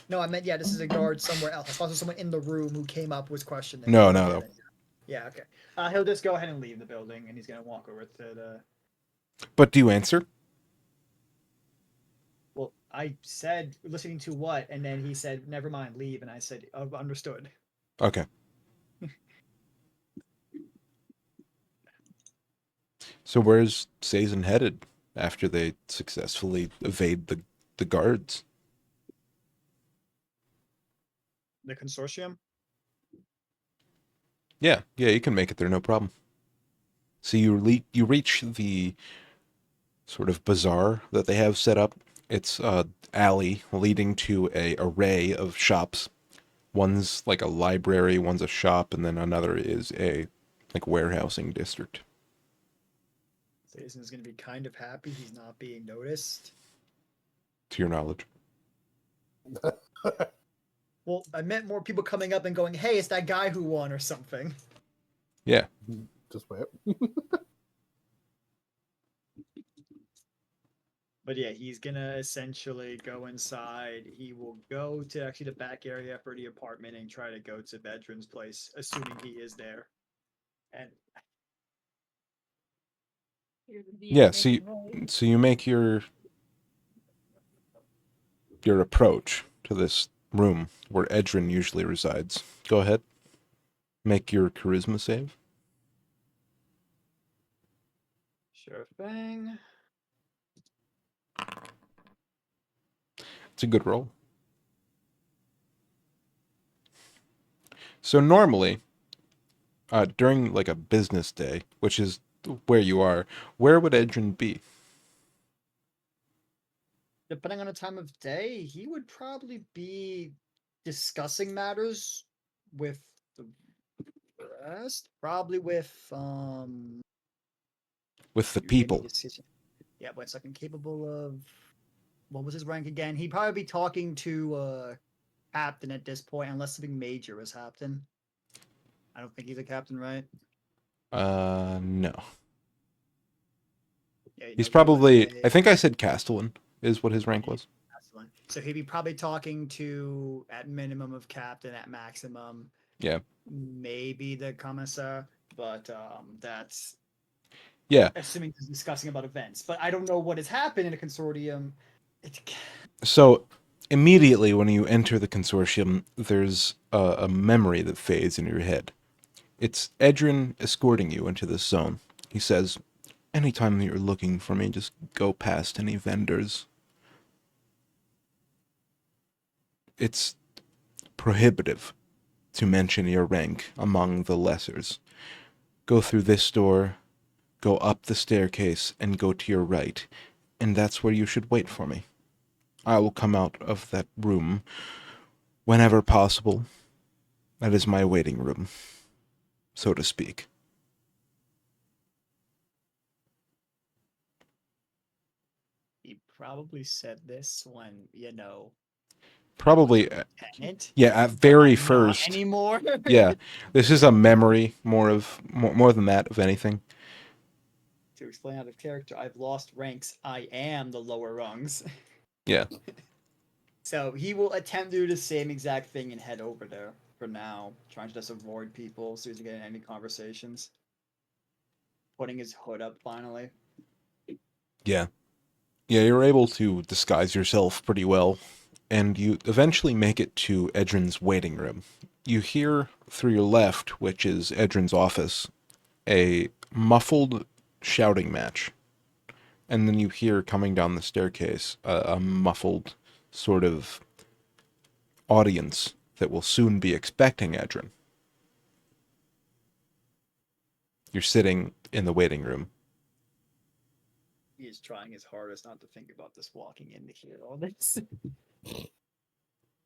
S4: No, I meant, yeah, this is a guard somewhere else. I thought there was someone in the room who came up, was questioning.
S2: No, no.
S4: Yeah, okay. He'll just go ahead and leave the building, and he's going to walk over to the...
S2: But do you answer?
S4: Well, I said, listening to what? And then he said, never mind, leave. And I said, oh, understood.
S2: Okay. So where's Sazin headed after they successfully evade the guards?
S4: The consortium.
S2: Yeah, you can make it there, no problem. So you reach the sort of bazaar that they have set up. It's a alley leading to a array of shops. One's like a library, one's a shop, and then another is a like warehousing district.
S4: Jason's gonna be kind of happy he's not being noticed.
S2: To your knowledge.
S4: Well, I meant more people coming up and going, "Hey, it's that guy who won," or something.
S2: Yeah.
S1: Just wait.
S4: But yeah, he's gonna essentially go inside. He will go to actually the back area for the apartment and try to go to Vedran's place, assuming he is there. And
S3: You're the DM
S2: Yeah, so
S3: making rolls.
S2: so you make your approach to this room where Edrin usually resides. Go ahead. Make your charisma save.
S4: sure thing.
S2: It's a good roll. So normally, during like a business day, which is where you are, where would Edrin be?
S4: Depending on the time of day, he would probably be discussing matters with the rest. Probably with
S2: With the
S4: maybe
S2: people.
S4: Yeah, 1 second. Capable of what was his rank again? He'd probably be talking to captain at this point, unless something major is happening. I don't think he's a captain, right?
S2: No.
S4: Yeah,
S2: He's
S4: no,
S2: probably, I think I said Castellan is what his rank was.
S4: Excellent. So he'd be probably talking to, at minimum, of captain, at maximum.
S2: Yeah.
S4: Maybe the commissar, but that's
S2: Yeah.
S4: assuming he's discussing about events. But I don't know what has happened in a consortium.
S2: So immediately when you enter the consortium, there's a memory that fades in your head. It's Edrin escorting you into this zone. He says, anytime that you're looking for me, just go past any vendors. It's prohibitive to mention your rank among the lessers. Go through this door, go up the staircase, and go to your right, and that's where you should wait for me. I will come out of that room whenever possible. That is my waiting room, so to speak.
S4: He probably said this when,
S2: Probably,
S4: tenant.
S2: yeah, at very
S4: Not
S2: first.
S4: anymore.
S2: Yeah, this is a memory more than that of anything.
S4: To explain out of character, I've lost ranks. I am the lower rungs.
S2: Yeah.
S4: So he will attempt to do the same exact thing and head over there for now, trying to just avoid people so he's getting any conversations. Putting his hood up finally.
S2: Yeah. Yeah, you're able to disguise yourself pretty well, and you eventually make it to Edrin's waiting room. You hear through your left, which is Edrin's office, a muffled shouting match. And then you hear coming down the staircase a muffled sort of audience that will soon be expecting Edrin. You're sitting in the waiting room.
S4: He is trying his hardest not to think about this walking in to hear all this.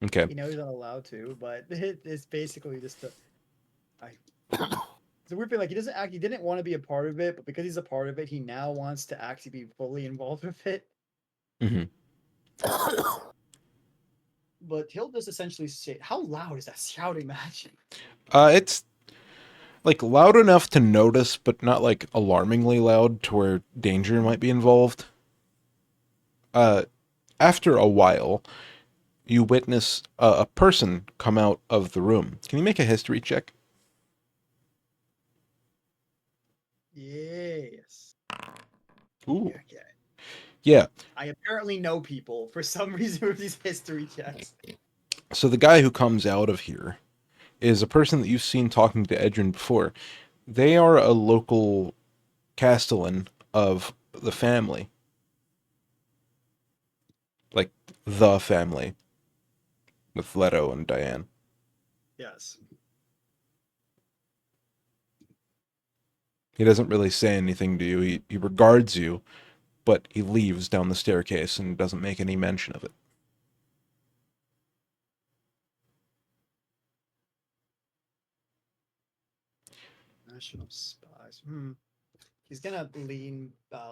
S2: Okay.
S4: He knows he's not allowed to, but it's basically just it's a weird thing. Like he didn't want to be a part of it, but because he's a part of it, he now wants to actually be fully involved with it.
S2: Mm-hmm.
S4: But he'll just essentially say, "How loud is that shouting match?"
S2: It's like loud enough to notice, but not like alarmingly loud to where danger might be involved. After a while, you witness a person come out of the room. Can you make a history check?
S4: Yes.
S2: Ooh.
S4: Okay.
S2: Yeah.
S4: I apparently know people for some reason with these history checks.
S2: So the guy who comes out of here is a person that you've seen talking to Edrin before. They are a local castellan of the family. Like, the family. With Leto and Diane.
S4: Yes.
S2: He doesn't really say anything to you. He regards you, but he leaves down the staircase and doesn't make any mention of it.
S4: National spies. He's gonna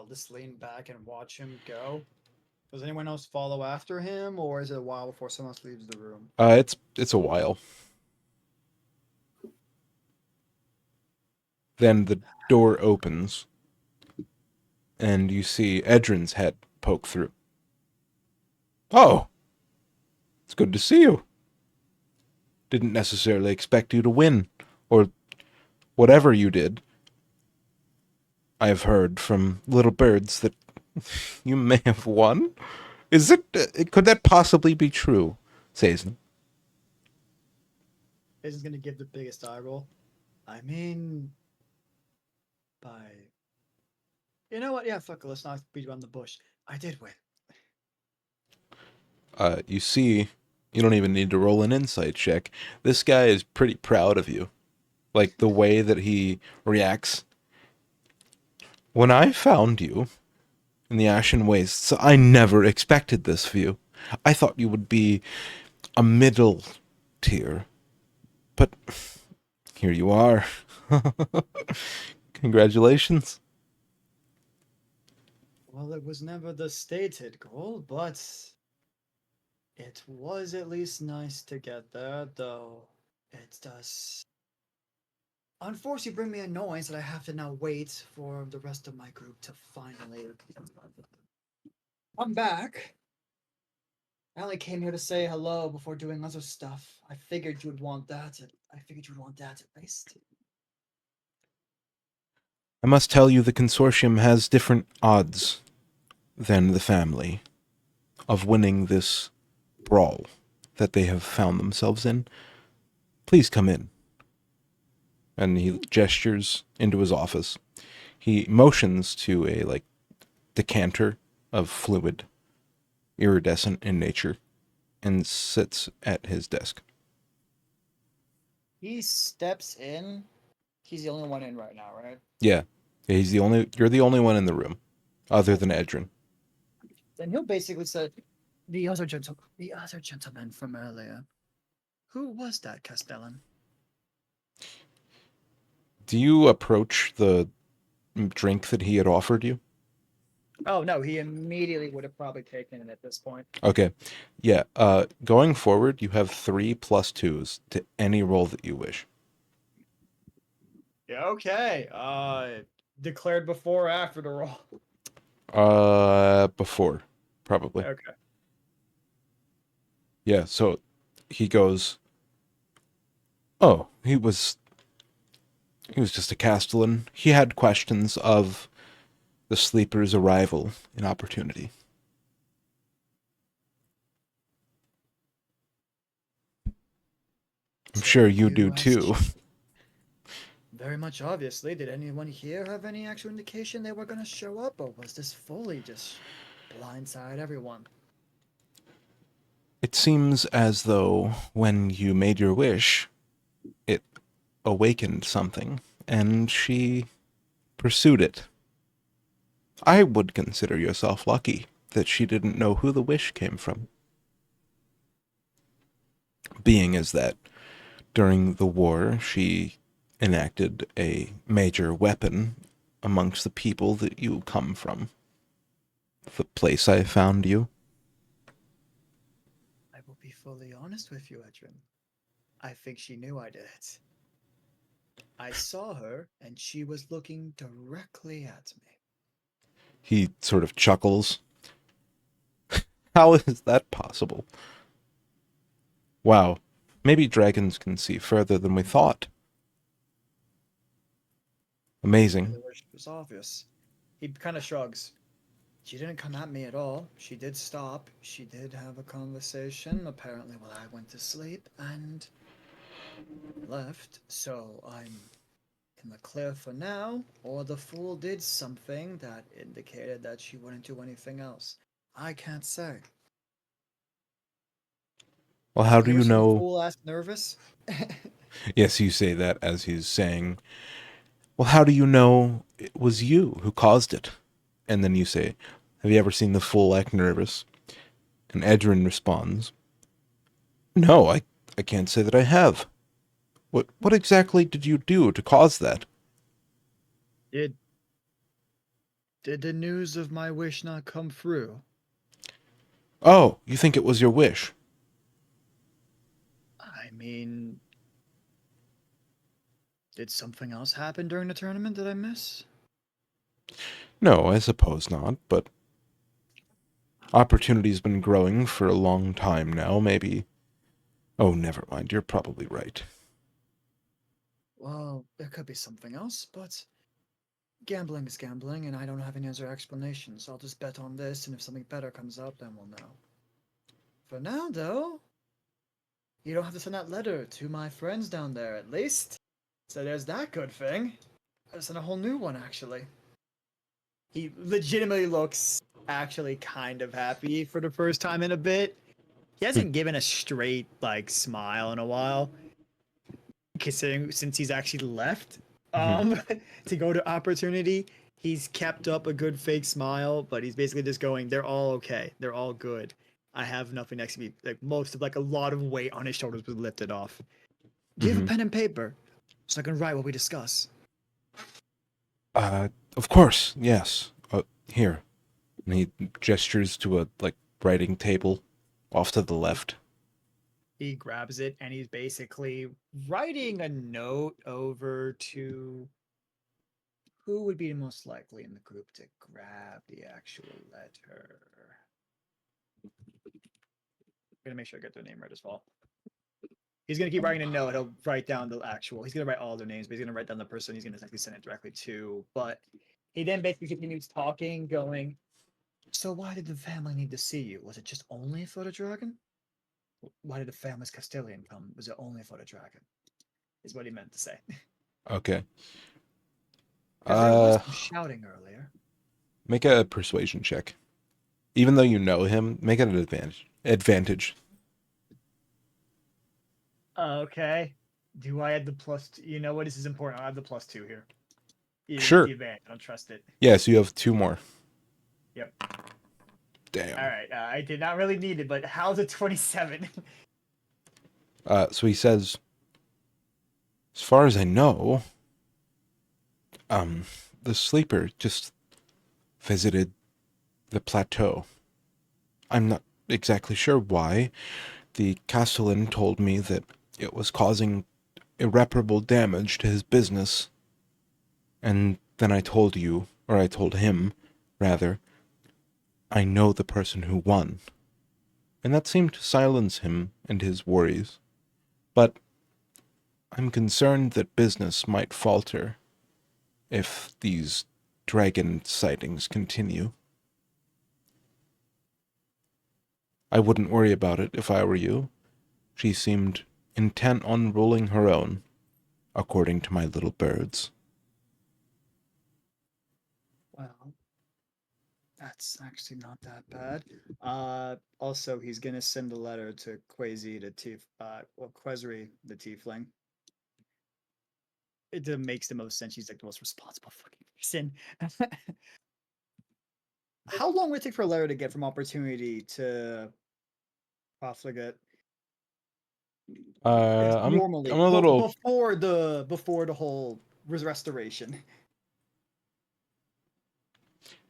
S4: just lean back and watch him go. Does anyone else follow after him, or is it a while before someone else leaves the room?
S2: It's a while. Then the door opens, and you see Edrin's head poke through. Oh! It's good to see you. Didn't necessarily expect you to win, or whatever you did. I've heard from little birds that you may have won. Is it? Could that possibly be true, Sazin?
S4: Is gonna give the biggest eye roll. I mean, you know what? Yeah, fuck it. Let's not beat around the bush. I did win.
S2: You see, you don't even need to roll an insight check. This guy is pretty proud of you. Like, the way that he reacts. When I found you in the Ashen Wastes, I never expected this of you. I thought you would be a middle tier. But here you are. Congratulations.
S4: Well, it was never the stated goal, but it was at least nice to get there, though it does unfortunately bring me annoyance that I have to now wait for the rest of my group to finally come back. I only came here to say hello before doing other stuff. I figured you would want that. I figured you would want that at least.
S2: I must tell you the consortium has different odds than the family of winning this brawl that they have found themselves in. Please come in. And he gestures into his office. He motions to a, decanter of fluid, iridescent in nature, and sits at his desk.
S4: He steps in. He's the only one in right now, right?
S2: Yeah, you're the only one in the room, other than Edrin.
S4: Then he'll basically say, the other gentleman from earlier. Who was that, Castellan?
S2: Do you approach the drink that he had offered you?
S4: Oh no, he immediately would have probably taken it at this point.
S2: Okay. Yeah, going forward, you have 3 plus 2s to any roll that you wish.
S4: Yeah, okay. Declared before or after the roll?
S2: Before, probably.
S4: Okay.
S2: Yeah, so he goes, oh, he was just a castellan. He had questions of the sleeper's arrival and opportunity. I'm sure you do too.
S4: Very much obviously. Did anyone here have any actual indication they were going to show up, or was this fully just blindside everyone?
S2: It seems as though when you made your wish, it awakened something, and she pursued it. I would consider yourself lucky that she didn't know who the wish came from. Being as that during the war she enacted a major weapon amongst the people that you come from. The place I found you.
S4: I will be fully honest with you, Edrin. I think she knew I did it. I saw her, and she was looking directly at me.
S2: He sort of chuckles. How is that possible? Wow. Maybe dragons can see further than we thought. Amazing.
S4: The wish was obvious. He kind of shrugs. She didn't come at me at all. She did stop. She did have a conversation, apparently while I went to sleep, and left. So I'm in the clear for now, or the fool did something that indicated that she wouldn't do anything else. I can't say.
S2: Well, how do
S4: You ever
S2: you
S4: seen the
S2: know?
S4: fool act nervous?
S2: Yes, you say that as he's saying, well, how do you know it was you who caused it? And then you say, have you ever seen the fool act nervous? And Edrin responds, no, I can't say that I have. What exactly did you do to cause that?
S4: Did the news of my wish not come through?
S2: Oh, you think it was your wish?
S4: I mean, did something else happen during the tournament that I miss?
S2: No, I suppose not, but opportunity's been growing for a long time now, maybe. Oh, never mind, you're probably right.
S4: Well, there could be something else, but gambling is gambling, and I don't have any other explanations. So I'll just bet on this, and if something better comes up, then we'll know. For now, though, you don't have to send that letter to my friends down there, at least. So there's that good thing. I sent a whole new one, actually. He legitimately looks actually kind of happy for the first time in a bit. He hasn't given a straight, like, smile in a while, considering since he's actually left to go to Opportunity. He's kept up a good fake smile, but he's basically just going, they're all okay. They're all good. I have nothing next to me. Like, most of, like, a lot of weight on his shoulders was lifted off. Do you have a pen and paper so I can write what we discuss?
S2: Of course, yes. Here. And he gestures to a, like, writing table off to the left.
S4: He grabs it and he's basically writing a note over to who would be most likely in the group to grab the actual letter. I'm gonna make sure I get their name right as well. He's gonna keep writing a note. He'll write down the actual. He's gonna write all their names, but he's gonna write down the person he's gonna actually send it directly to. But he then basically continues talking, going, "So why did the family need to see you? Was it just only for the dragon? Why did the family's Castilian come? Was it only for the dragon?" Is what he meant to say.
S2: Okay.
S4: Because there was some shouting earlier.
S2: Make a persuasion check. Even though you know him, make it an advantage.
S4: Okay. Do I add the plus? You know what? This is important. I'll add the +2 here.
S2: Sure.
S4: The advantage. I don't trust it.
S2: Yeah, so you have 2 more.
S4: Yep.
S2: Damn.
S4: All right. I did not really need it, but how's a 27?
S2: So he says, as far as I know, the sleeper just visited the plateau. I'm not exactly sure why. The castellan told me that it was causing irreparable damage to his business. And then I told you, or I told him, rather, I know the person who won. And that seemed to silence him and his worries. But I'm concerned that business might falter if these dragon sightings continue. I wouldn't worry about it if I were you. She seemed intent on ruling her own, according to my little birds.
S4: Well, that's actually not that bad. Also, he's gonna send a letter to Quasi the Quezri the Tiefling. It makes the most sense. He's like the most responsible fucking person. How long would it take for a letter to get from Opportunity to Profligate?
S2: I'm
S4: Normally,
S2: a little.
S4: before the whole restoration.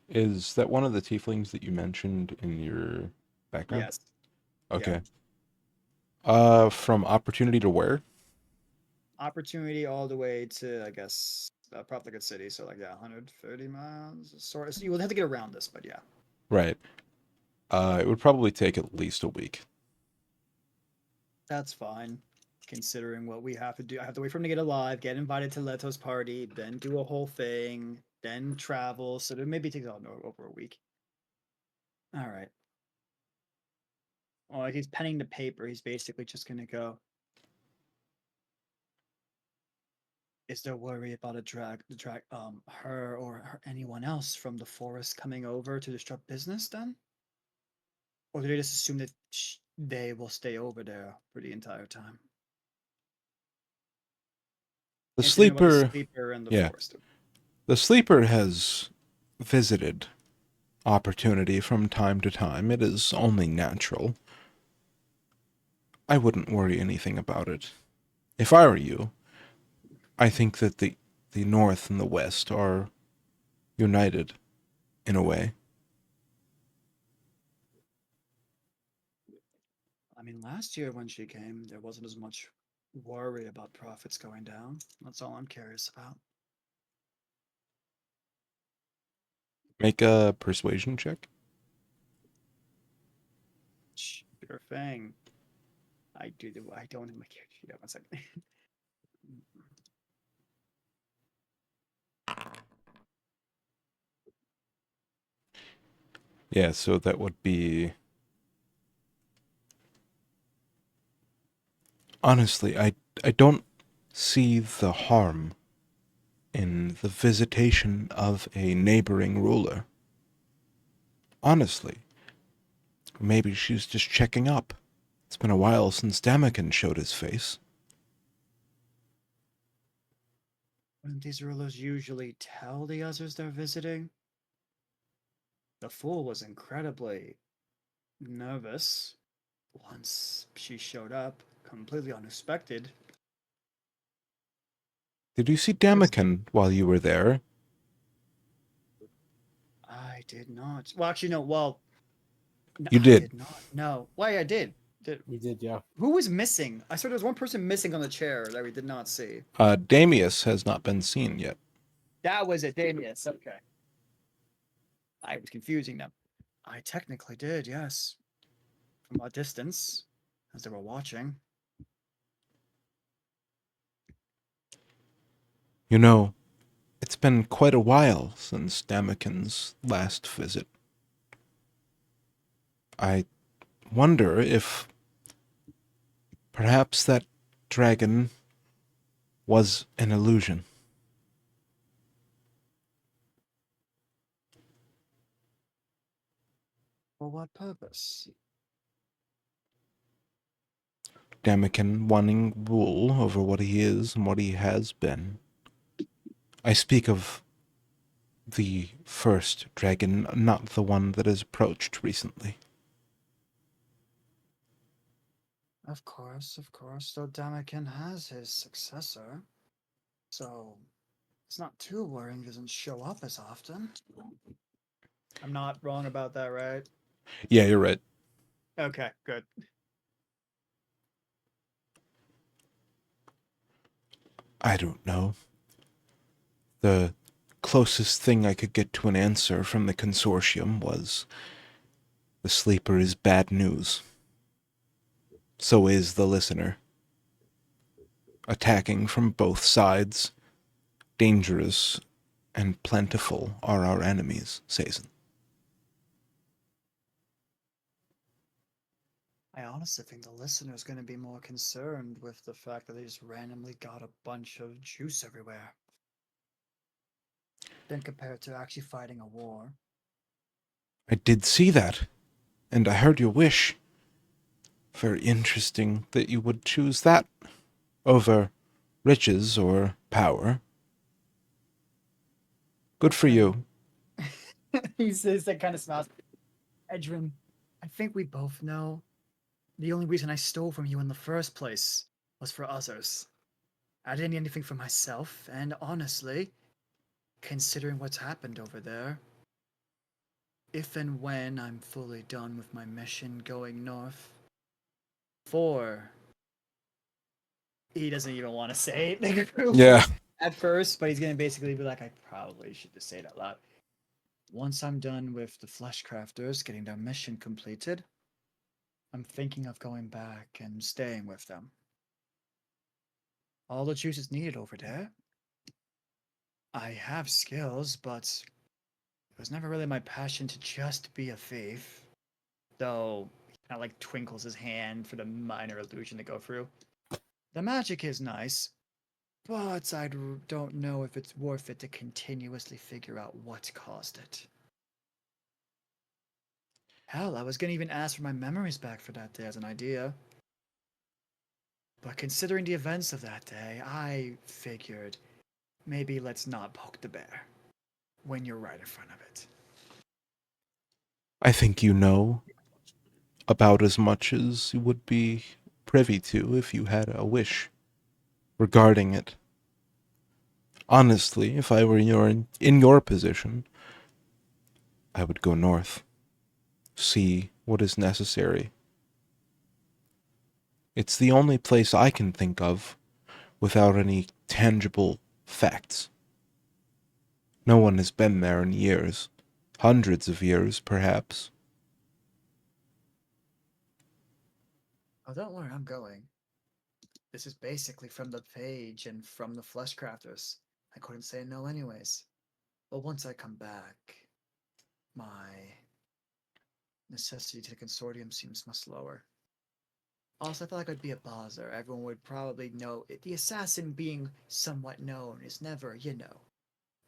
S2: Is that one of the tieflings that you mentioned in your background?
S4: Yes.
S2: Okay. From Opportunity to where?
S4: Opportunity all the way to, I guess, Profligate City. So, like, yeah, 130 miles. Sort of. So you would have to get around this, but yeah.
S2: Right. It would probably take at least a week.
S4: That's fine, considering what we have to do. I have to wait for him to get alive, get invited to Leto's party, then do a whole thing, then travel. So it maybe takes over a week. All right. Oh, he's penning the paper. He's basically just gonna go.
S7: Is there worry about her or anyone else from the forest coming over to disrupt business then? Or do they just assume that they will stay over there for the entire time?
S2: The
S7: Considering about
S2: sleeper,
S7: sleeper and the
S2: yeah.
S7: forest.
S2: the sleeper has visited opportunity from time to time. It is only natural. I wouldn't worry anything about it. If I were you, I think that the North and the West are united in a way.
S7: I mean, last year when she came, there wasn't as much worry about profits going down. That's all I'm curious about.
S2: Make a persuasion check.
S7: Sure thing. I don't have my character sheet up. 1 second.
S2: Yeah, so that would be... Honestly, I don't see the harm in the visitation of a neighboring ruler. Honestly. Maybe she's just checking up. It's been a while since Damakin showed his face.
S7: Wouldn't these rulers usually tell the others they're visiting? The fool was incredibly nervous once she showed up, completely unexpected.
S2: Did you see Damakin while you were there?
S7: I did not. Well, actually, no. Well,
S2: You
S7: I
S2: did.
S7: did not. No. Why? I did.
S1: We did, yeah.
S7: Who was missing? I saw there was one person missing on the chair that we did not see.
S2: Damius has not been seen yet.
S7: That was it, Damius. Okay. I was confusing them. I technically did, yes. From a distance, as they were watching.
S2: You know, it's been quite a while since Damakin's last visit. I wonder if perhaps that dragon was an illusion.
S7: For what purpose?
S2: Damakin wanting rule over what he is and what he has been. I speak of the first dragon, not the one that has approached recently.
S7: Of course, though Damakin has his successor. So, it's not too worrying he doesn't show up as often. I'm not wrong about that, right?
S2: Yeah, you're right.
S7: Okay, good.
S2: I don't know. The closest thing I could get to an answer from the consortium was the sleeper is bad news. So is the listener. Attacking from both sides, dangerous and plentiful are our enemies, Sazin.
S7: I honestly think the listener is going to be more concerned with the fact that they just randomly got a bunch of juice everywhere than compared to actually fighting a war.
S2: I did see that, and I heard your wish. Very interesting that you would choose that over riches or power. Good for you.
S7: He says that kind of smiles. Edrin, I think we both know the only reason I stole from you in the first place was for others. I didn't need anything for myself, and honestly, considering what's happened over there, if and when I'm fully done with my mission going north, he doesn't even want to say it
S2: Yeah.
S7: at first, but he's gonna basically be like, I probably should just say it out loud. Once I'm done with the flesh crafters getting their mission completed, I'm thinking of going back and staying with them. All the juice is needed over there. I have skills, but it was never really my passion to just be a thief. Though, he kind of like twinkles his hand for the minor illusion to go through. The magic is nice, but don't know if it's worth it to continuously figure out what caused it. Hell, I was gonna even ask for my memories back for that day as an idea. But considering the events of that day, I figured maybe let's not poke the bear when you're right in front of it.
S2: I think you know about as much as you would be privy to if you had a wish regarding it. Honestly, if I were in your position, I would go north, see what is necessary. It's the only place I can think of without any tangible facts. No one has been there in years, hundreds of years, perhaps.
S7: Oh, don't worry, I'm going. This is basically from the page and from the Flesh Crafters. I couldn't say no anyways. But once I come back, my necessity to the consortium seems much lower. Also, I feel like I'd be a bother. Everyone would probably know the assassin being somewhat known is never,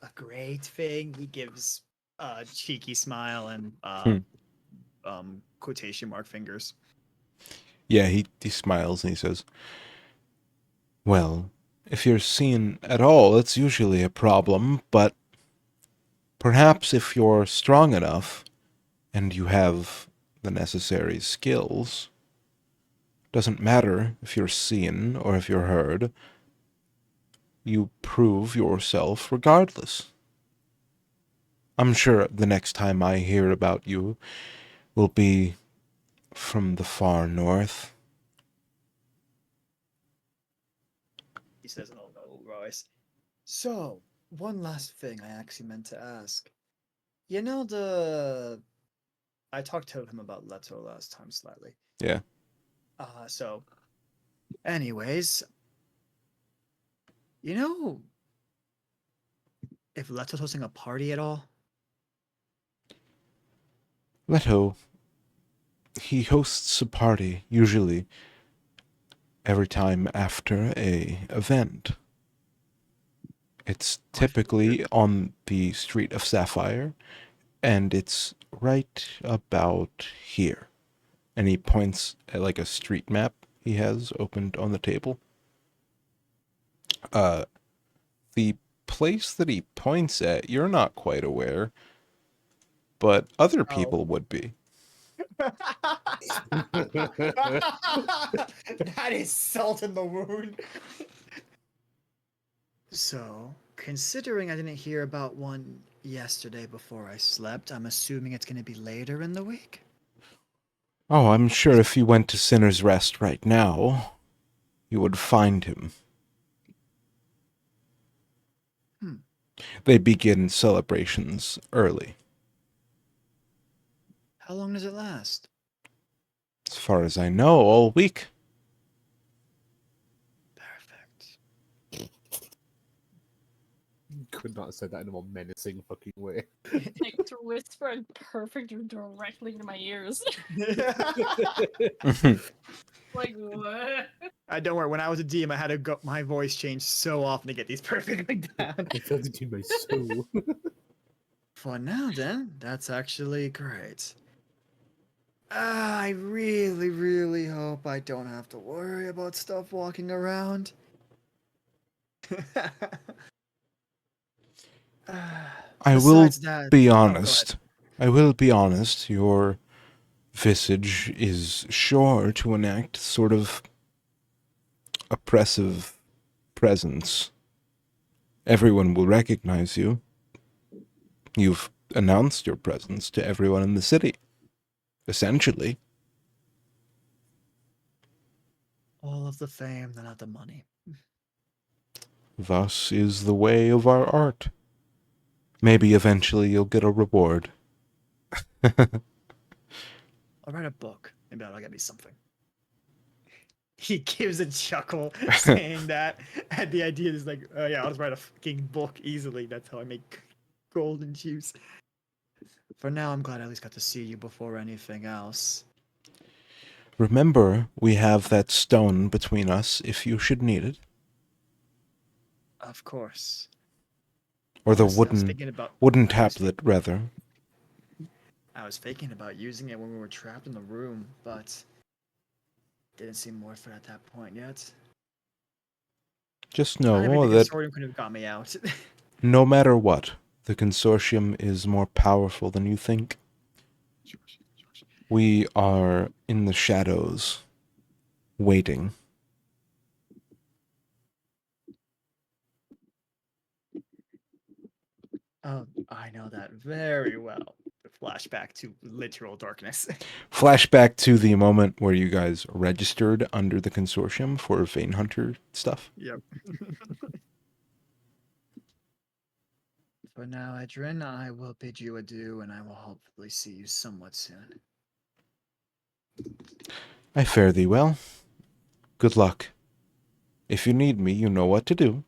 S7: a great thing. He gives a cheeky smile and quotation mark fingers.
S2: Yeah, he smiles and he says, well, if you're seen at all, it's usually a problem, but perhaps if you're strong enough and you have the necessary skills, doesn't matter if you're seen or if you're heard, you prove yourself regardless. I'm sure the next time I hear about you will be from the far north.
S7: He says in a low voice. So, one last thing I actually meant to ask. You know I talked to him about Leto last time slightly.
S2: Yeah.
S7: Anyways, if Leto's hosting a party at all?
S2: Leto, he hosts a party, usually every time after a event. It's typically on the Street of Sapphire, and it's right about here. And he points at like a street map he has opened on the table. The place that he points at, you're not quite aware, but other people would be.
S7: That is salt in the wound. So, considering I didn't hear about one yesterday before I slept, I'm assuming it's going to be later in the week?
S2: Oh, I'm sure if you went to Sinner's Rest right now, you would find him. They begin celebrations early.
S7: How long does it last?
S2: As far as I know, all week.
S7: Perfect.
S1: Could not have said that in a more menacing fucking way.
S3: Like to whisper and perfect directly into my ears. Like what?
S7: Don't worry. When I was a DM, I had to go. My voice changed so often to get these perfectly down.
S1: I felt it in my soul.
S7: For now, then, that's actually great. I really, really hope I don't have to worry about stuff walking around.
S2: I will
S7: Besides that-
S2: be
S7: oh, go
S2: honest. I will be honest. Your visage is sure to enact sort of oppressive presence. Everyone will recognize you. You've announced your presence to everyone in the city, essentially.
S7: All of the fame, not the money.
S2: Thus is the way of our art. Maybe eventually you'll get a reward.
S7: I'll write a book. Maybe that'll get me something. He gives a chuckle saying that, and the idea is like, oh yeah, I'll just write a fucking book easily. That's how I make golden juice. For now, I'm glad I at least got to see you before anything else.
S2: Remember, we have that stone between us if you should need it.
S7: Of course.
S2: Or the
S7: I was
S2: wooden
S7: thinking about
S2: wooden
S7: I was
S2: tablet, rather.
S7: I was thinking about using it when we were trapped in the room, but didn't seem worth it at that point yet.
S2: Just
S7: I don't even
S2: know
S7: think
S2: that
S7: a consortium could have got me out.
S2: no matter what, the consortium is more powerful than you think. We are in the shadows, waiting.
S7: Oh, I know that very well. The flashback to literal darkness.
S2: Flashback to the moment where you guys registered under the consortium for Vein Hunter stuff.
S7: Yep. For now, Edrin, I will bid you adieu, and I will hopefully see you somewhat soon.
S2: I fare thee well. Good luck. If you need me, you know what to do.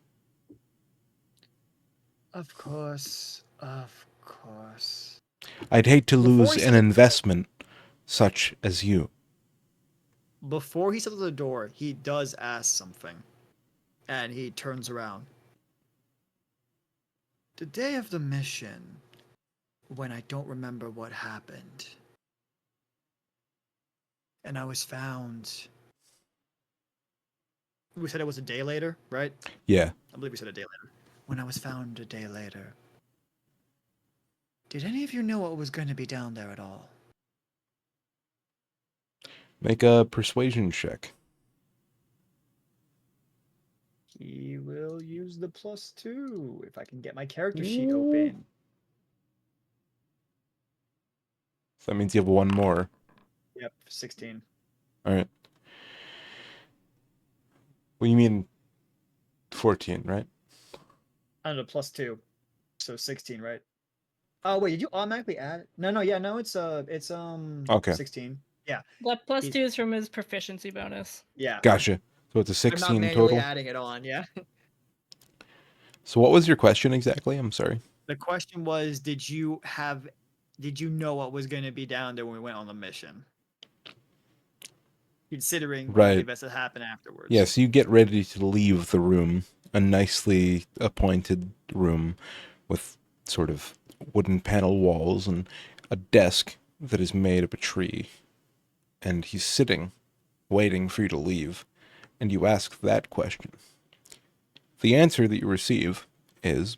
S7: Of course, of course.
S2: I'd hate to
S7: Before
S2: lose
S7: he
S2: an
S7: said-
S2: investment such as you.
S7: Before he steps to the door, he does ask something, and he turns around. The day of the mission, when I don't remember what happened, and I was found. We said it was a day later, right?
S2: Yeah.
S7: I believe we said a day later. When I was found a day later, did any of you know what was going to be down there at all?
S2: Make a persuasion check.
S7: He will use the +2 if I can get my character sheet open.
S2: That means you have one more.
S7: Yep, 16.
S2: Alright. Well, you mean 14, right?
S7: I don't know, +2. So 16, right? Oh wait, did you automatically add it? No, it's
S2: Okay.
S7: 16. Yeah.
S3: That plus
S7: He's-
S3: 2 is from his proficiency bonus.
S7: Yeah.
S2: Gotcha. So it's a
S7: I'm not
S2: 16
S7: manually
S2: total.
S7: adding it on, yeah.
S2: So what was your question exactly? I'm sorry.
S7: The question was, did you know what was going to be down there when we went on the mission? Considering
S2: Right.
S7: the events that happened afterwards.
S2: Yes, you get ready to leave the room, a nicely appointed room with sort of wooden panel walls and a desk that is made of a tree. And he's sitting, waiting for you to leave, and you ask that question. The answer that you receive is,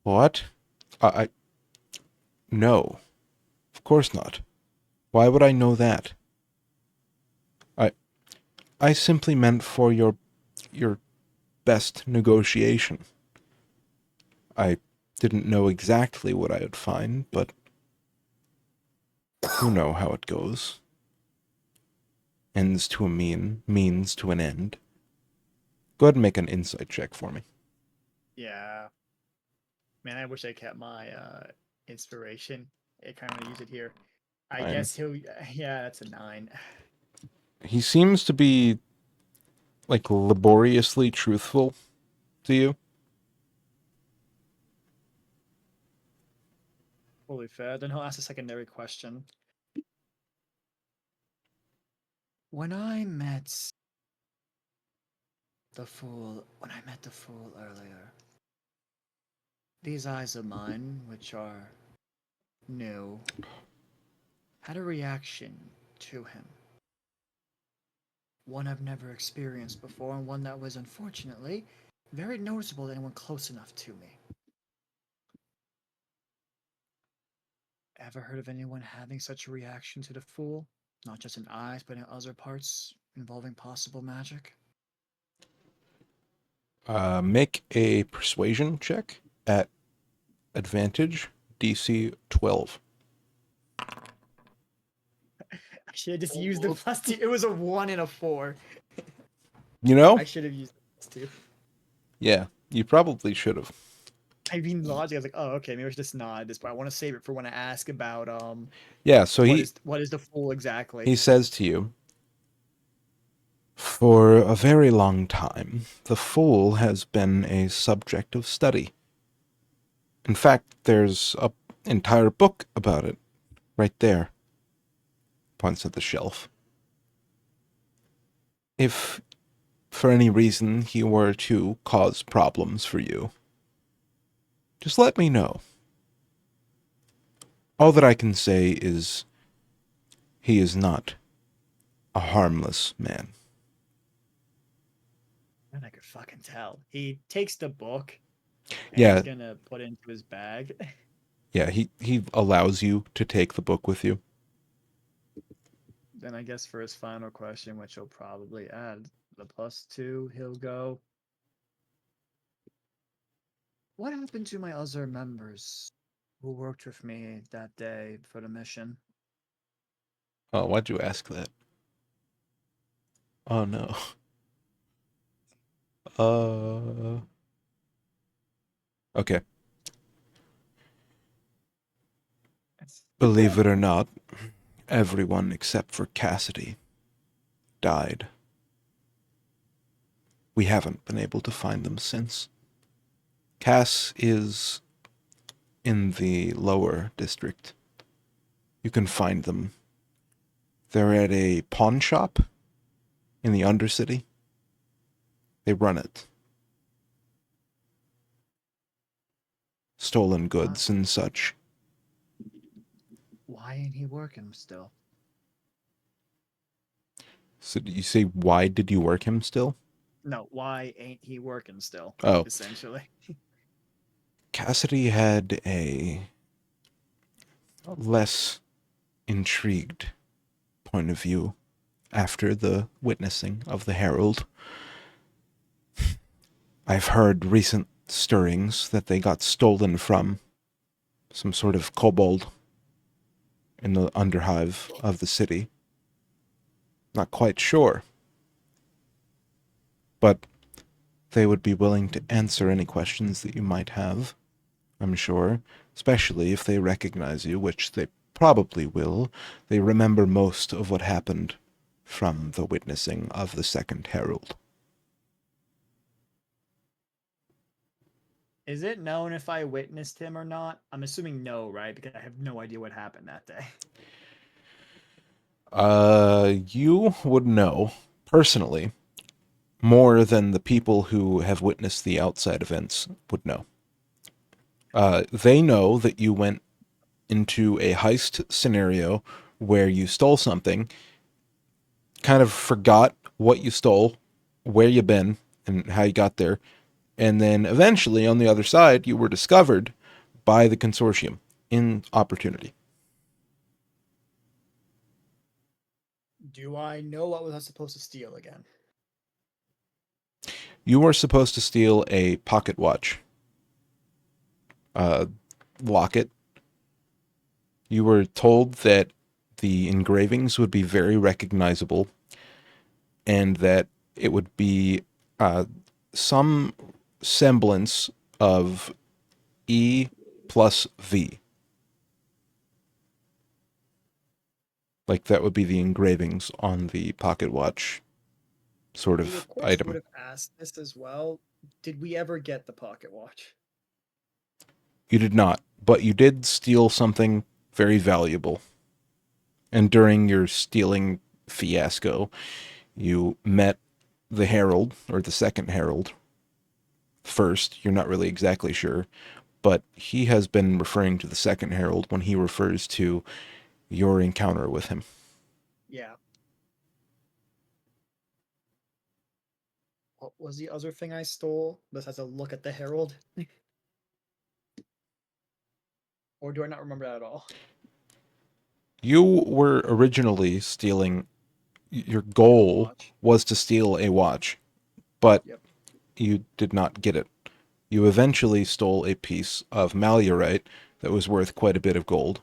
S2: "What? No. Of course not. Why would I know that? I simply meant for your best negotiation. I didn't know exactly what I would find, but you know how it goes. Ends to a means to an end. Go ahead and make an insight check for me.
S7: Yeah. Man, I wish I kept my inspiration. I kind of want to use it here. I
S2: Fine.
S7: guess he'll. Yeah, that's a 9.
S2: He seems to be, like, laboriously truthful to you.
S7: Fully fair. Then he'll ask a secondary question. When I met the fool earlier, these eyes of mine, which are new, had a reaction to him. One I've never experienced before, and one that was unfortunately very noticeable to anyone close enough to me. Ever heard of anyone having such a reaction to the fool? Not just in eyes, but in other parts involving possible magic?
S2: Make a persuasion check at advantage, DC 12.
S7: I should have just used the +2. It was a 1 and a 4.
S2: You know?
S7: I should have used the +2.
S2: Yeah, you probably should have.
S7: I mean, logic. I was like, oh, okay, maybe I should just nod this, but I want to save it for when I ask about
S2: Yeah, so
S7: what is the fool exactly?
S2: he says to you, "For a very long time, the fool has been a subject of study. In fact, there's an entire book about it, right there." Points at the shelf. If for any reason he were to cause problems for you, just let me know. All that I can say is he is not a harmless man.
S7: And I could fucking tell. He takes the book. And
S2: Yeah.
S7: He's gonna put it into his bag.
S2: Yeah, he allows you to take the book with you.
S7: Then I guess for his final question, which he'll probably add the +2, he'll go. What happened to my other members who worked with me that day for the mission?
S2: Oh, why'd you ask that? Oh no. Okay. Believe it or not, everyone except for Cassidy died. We haven't been able to find them since. Cass is in the lower district. You can find them. They're at a pawn shop in the Undercity. They run it. Stolen goods and such.
S7: Why ain't he working still?
S2: So did you say, why did you work him still?
S7: No, why ain't he working still?
S2: Oh.
S7: Essentially.
S2: Cassidy had a less intrigued point of view after the witnessing of the Herald. I've heard recent stirrings that they got stolen from some sort of kobold in the underhive of the city. Not quite sure. But they would be willing to answer any questions that you might have, I'm sure, especially if they recognize you, which they probably will. They remember most of what happened from the witnessing of the Second Herald.
S7: Is it known if I witnessed him or not? I'm assuming no, right? Because I have no idea what happened that day.
S2: You would know, personally, more than the people who have witnessed the outside events would know. They know that you went into a heist scenario where you stole something, kind of forgot what you stole, where you been, and how you got there, and then eventually on the other side you were discovered by the consortium in Opportunity.
S7: Do I know what was I supposed to steal again?
S2: You were supposed to steal a pocket watch. Locket. You were told that the engravings would be very recognizable and that it would be some semblance of E plus V. Like that would be the engravings on the pocket watch sort
S7: You
S2: of
S7: of course
S2: item.
S7: would have asked this as well. Did we ever get the pocket watch?
S2: You did not, but you did steal something very valuable. And during your stealing fiasco, you met the Herald, or the Second Herald, first. You're not really exactly sure, but he has been referring to the Second Herald when he refers to your encounter with him.
S7: Yeah. What was the other thing I stole besides a look at the Herald? Or do I not remember that at all?
S2: You were originally stealing, your goal
S7: Watch.
S2: was to steal a watch, but
S7: Yep.
S2: you did not get it. You eventually stole a piece of malurite that was worth quite a bit of gold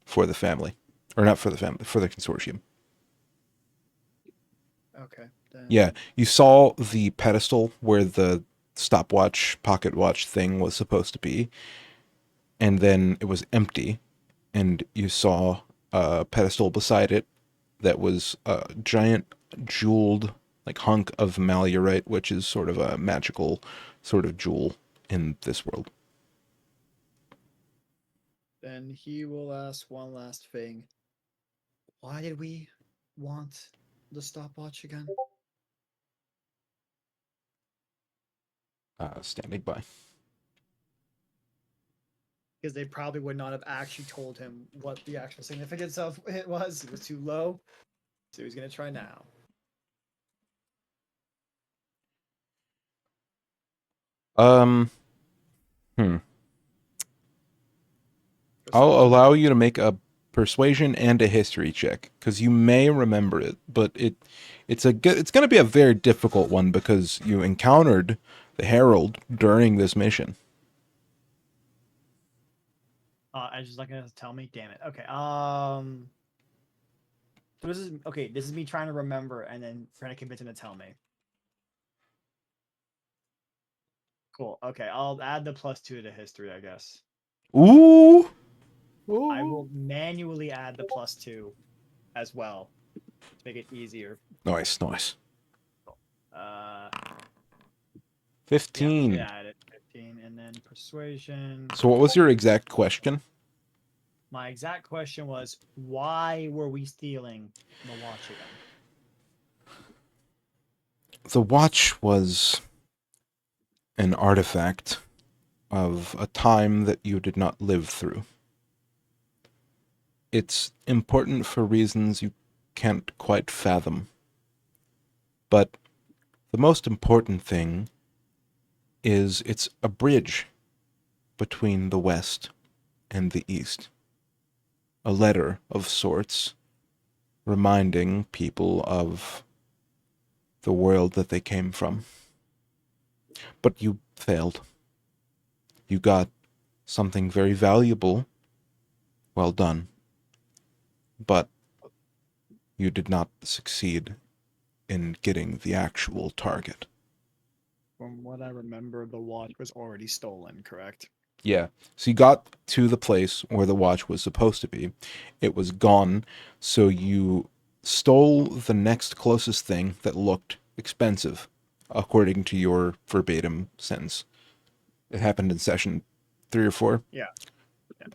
S2: for the family. Or not for the family, for the consortium.
S7: Okay. Then...
S2: Yeah, you saw the pedestal where the stopwatch, pocket watch thing was supposed to be, and then it was empty, and you saw a pedestal beside it that was a giant jeweled like hunk of malurite, which is sort of a magical sort of jewel in this world.
S7: Then he will ask one last thing. Why did we want the stopwatch again?
S2: standing by.
S7: Because they probably would not have actually told him what the actual significance of it was. It was too low. So he's going to try now.
S2: I'll allow you to make a persuasion and a history check because you may remember it, but it's going to be a very difficult one because you encountered the Herald during this mission.
S7: I just not going to tell me. Damn it. Okay. So this is okay. This is me trying to remember and then trying to convince him to tell me. Cool. Okay, I'll add the +2 to history, I guess.
S2: Ooh!
S7: I will manually add the +2 as well to make it easier.
S2: Nice.
S7: Uh,
S2: 15.
S7: Yeah, add it 15, and then persuasion.
S2: So what was your exact question?
S7: My exact question was, why were we stealing the watch again?
S2: The watch was an artifact of a time that you did not live through. It's important for reasons you can't quite fathom. But the most important thing is it's a bridge between the West and the East. A letter of sorts, reminding people of the world that they came from. But you failed. You got something very valuable. Well done. But you did not succeed in getting the actual target.
S7: From what I remember, the watch was already stolen, correct?
S2: Yeah. So you got to the place where the watch was supposed to be. It was gone, so you stole the next closest thing that looked expensive, according to your verbatim sentence. It happened in session 3 or 4.
S7: Yeah.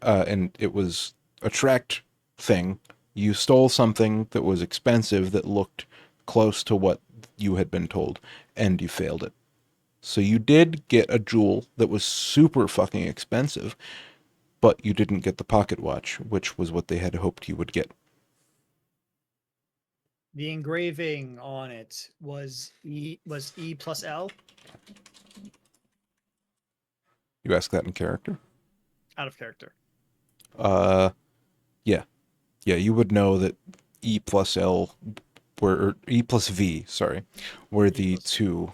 S2: And it was a tracked thing. You stole something that was expensive that looked close to what you had been told, and you failed it. So you did get a jewel that was super fucking expensive, but you didn't get the pocket watch, which was what they had hoped you would get.
S7: The engraving on it was E plus L.
S2: You ask that in character?
S7: Out of character.
S2: Yeah. Yeah, you would know that E plus L or E plus V, sorry, were the two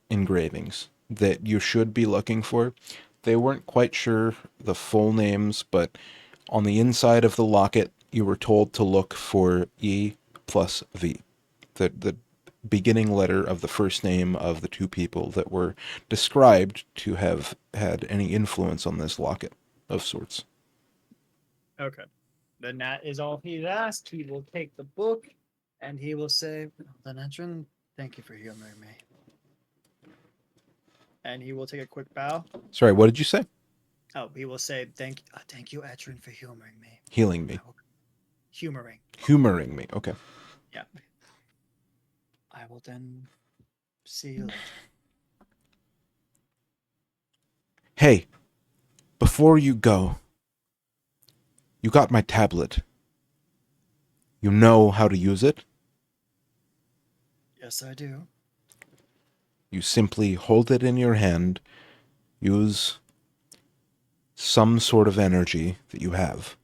S2: engravings that you should be looking for. They weren't quite sure the full names, but on the inside of the locket, you were told to look for E plus V, the beginning letter of the first name of the two people that were described to have had any influence on this locket of sorts.
S7: Okay. Then that is all he's asked. He will take the book and he will say, then Edrin, thank you for humoring me. And he will take a quick bow.
S2: Sorry, what did you say?
S7: Oh, he will say, thank you, Edrin, for humoring me.
S2: Healing me.
S7: Humoring.
S2: Humoring me. Okay.
S7: Yeah. I will then see you later.
S2: Hey, before you go, you got my tablet. You know how to use it?
S7: Yes, I do.
S2: You simply hold it in your hand, use some sort of energy that you have,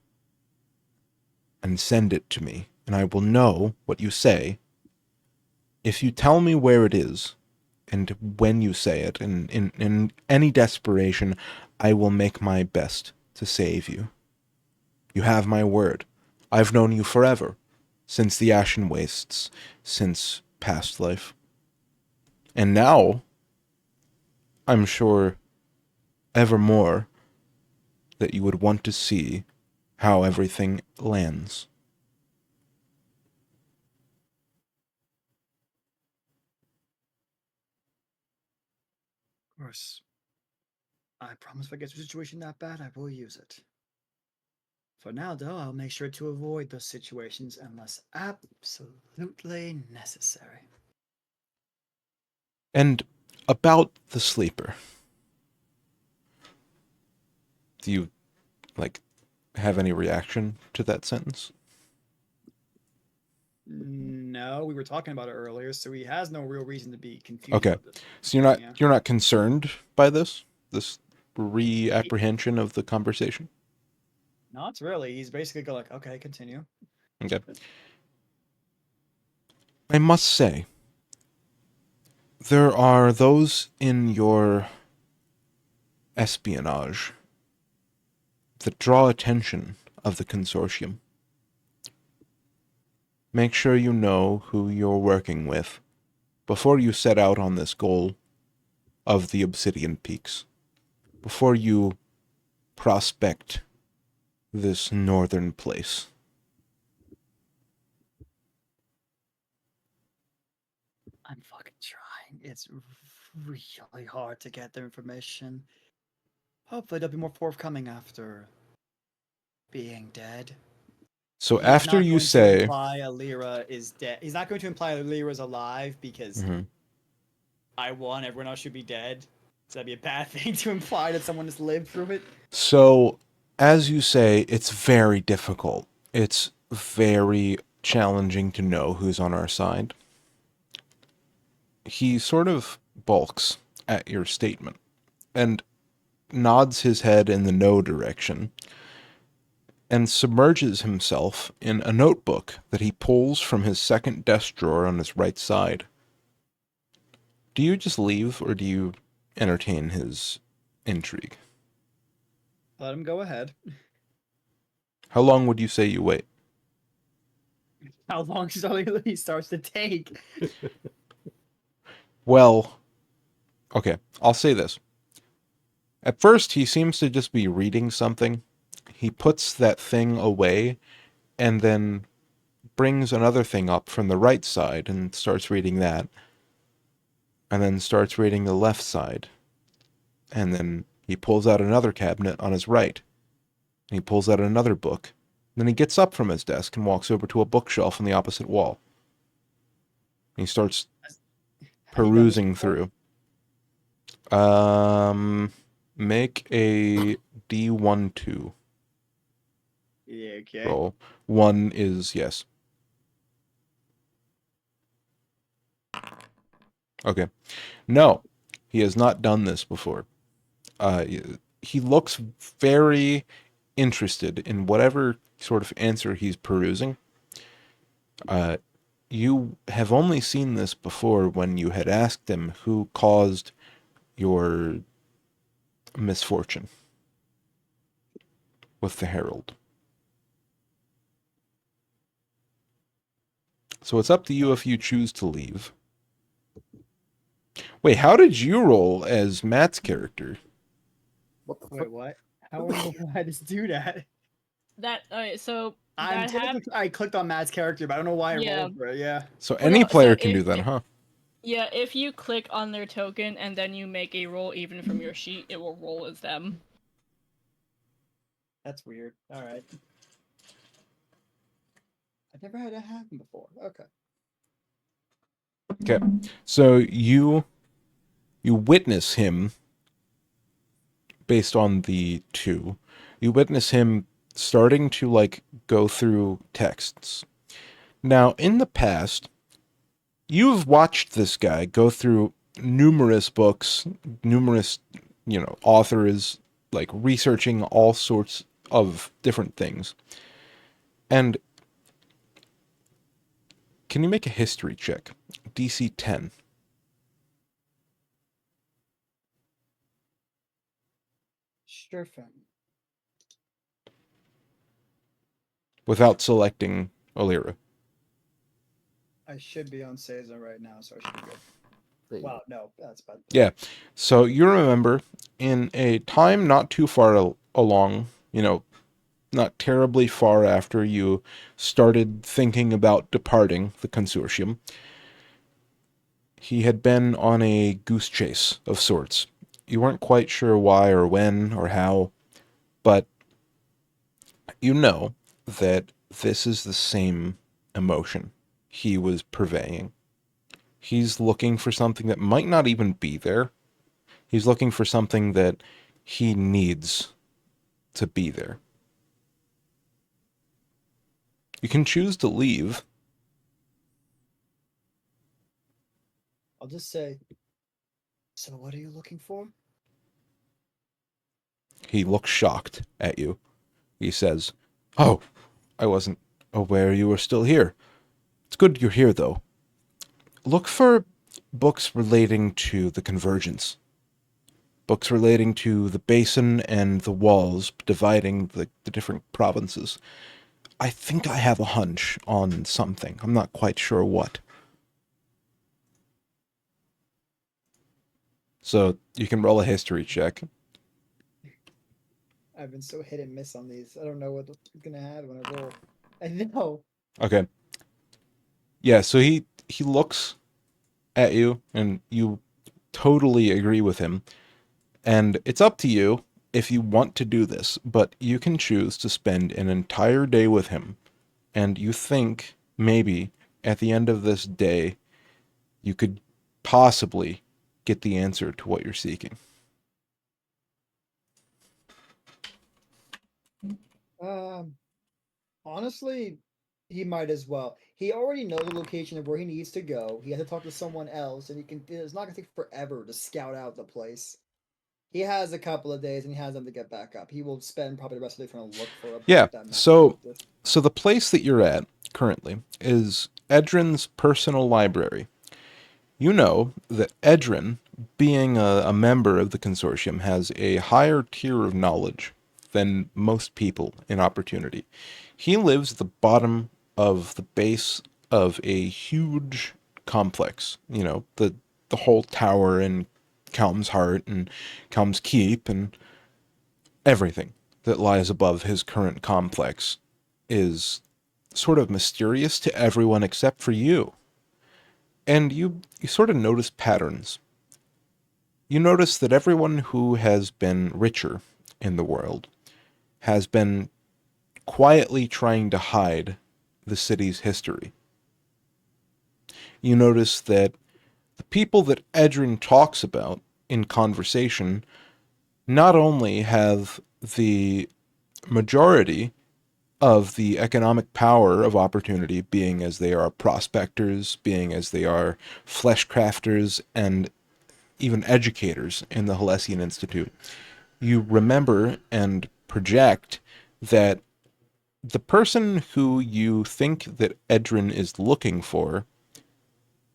S2: and send it to me, and I will know what you say. If you tell me where it is, and when you say it, in any desperation, I will make my best to save you. You have my word. I've known you forever, since the Ashen Wastes, since past life. And now, I'm sure evermore that you would want to see how everything lands.
S7: Of course. I promise if I get to a situation that bad, I will use it. For now, though, I'll make sure to avoid those situations unless absolutely necessary.
S2: And about the sleeper. Do you, like, have any reaction to that sentence?
S7: No, we were talking about it earlier, so he has no real reason to be confused.
S2: Okay.
S7: about this.
S2: So
S7: Yeah.
S2: you're not concerned by this reapprehension of the conversation?
S7: Not really. He's basically go like, okay, continue.
S2: Okay. I must say, there are those in your espionage that draw attention of the consortium. Make sure you know who you're working with before you set out on this goal of the Obsidian Peaks, before you prospect this northern place.
S7: I'm fucking trying. It's really hard to get the information. Hopefully, they'll be more forthcoming after being dead.
S2: So
S7: He's
S2: after
S7: not
S2: you
S7: going to
S2: say,
S7: imply Alira is dead. He's not going to imply Alira is alive because
S2: Mhm.
S7: I won. Everyone else should be dead. So that'd be a bad thing to imply that someone has lived through it.
S2: So, as you say, it's very difficult. It's very challenging to know who's on our side. He sort of balks at your statement and nods his head in the no direction and submerges himself in a notebook that he pulls from his second desk drawer on his right side. Do you just leave, or do you entertain his intrigue?
S7: Let him go ahead.
S2: How long would you say you wait?
S7: How long he starts to take?
S2: Well, okay, I'll say this. At first, he seems to just be reading something. He puts that thing away and then brings another thing up from the right side and starts reading that. And then starts reading the left side. And then he pulls out another cabinet on his right. And he pulls out another book. Then he gets up from his desk and walks over to a bookshelf on the opposite wall. And he starts perusing through. Make a D12
S7: Yeah, okay.
S2: roll. 1 is yes. Okay. No, he has not done this before. He looks very interested in whatever sort of answer he's perusing. You have only seen this before when you had asked him who caused your misfortune with the Herald. So it's up to you if you choose to leave. Wait, how did you roll as Matt's character?
S1: What the fuck?
S7: Wait, what? How would I just do that?
S3: That okay, so
S7: I'm
S3: that hap-
S7: I clicked on Matt's character, but I don't know why I
S3: Yeah.
S7: rolled for it. Yeah.
S2: So
S3: Well,
S2: any
S3: no, so
S2: player can do
S3: if-
S2: that, huh?
S3: yeah, if you click on their token and then you make a roll even from your sheet, it will roll as them.
S7: That's weird. All right. I've never had that happen before. Okay.
S2: Okay. So you witness him based on the 2. You witness him starting to like go through texts. Now, in the past, you've watched this guy go through numerous books, numerous, authors, like researching all sorts of different things. And can you make a history check? DC 10.
S7: Sure thing.
S2: Without selecting Alira.
S7: I should be on Caesar right now, so I should be good.
S1: There you
S7: Wow, no, that's bad.
S2: Yeah. So you remember in a time not too far along, not terribly far after you started thinking about departing the consortium, he had been on a goose chase of sorts. You weren't quite sure why or when or how, but you know that this is the same emotion he was purveying. He's looking for something that might not even be there. He's looking for something that he needs to be there. You can choose to leave.
S7: I'll just say, so what are you looking for?
S2: He looks shocked at you. He says, "Oh, I wasn't aware you were still here. It's good you're here, though. Look for books relating to the convergence. Books relating to the basin and the walls dividing the different provinces. I think I have a hunch on something. I'm not quite sure what." So you can roll a history check.
S7: I've been so hit and miss on these. I don't know what's gonna happen when I roll. I know.
S2: Okay. Yeah, so he looks at you and you totally agree with him. And it's up to you if you want to do this, but you can choose to spend an entire day with him. And you think maybe at the end of this day you could possibly get the answer to what you're seeking.
S7: Honestly, he might as well. He already knows the location of where he needs to go. He has to talk to someone else, and it's not gonna take forever to scout out the place. He has a couple of days, and he has them to get back up. He will spend probably the rest of the day trying to look for a
S2: Yeah,
S7: book that matches
S2: so
S7: this.
S2: So the place that you're at currently is Edrin's personal library. You know that Edrin, being a member of the consortium, has a higher tier of knowledge than most people in Opportunity. He lives at the bottom of the base of a huge complex. You know, the whole tower and Calm's Heart and Calm's Keep and everything that lies above his current complex is sort of mysterious to everyone except for you. And you sort of notice patterns. You notice that everyone who has been richer in the world has been quietly trying to hide the city's history. You notice that the people that Edrin talks about in conversation not only have the majority of the economic power of Opportunity, being as they are prospectors, being as they are flesh crafters, and even educators in the Halessian Institute, you remember and project that the person who you think that Edrin is looking for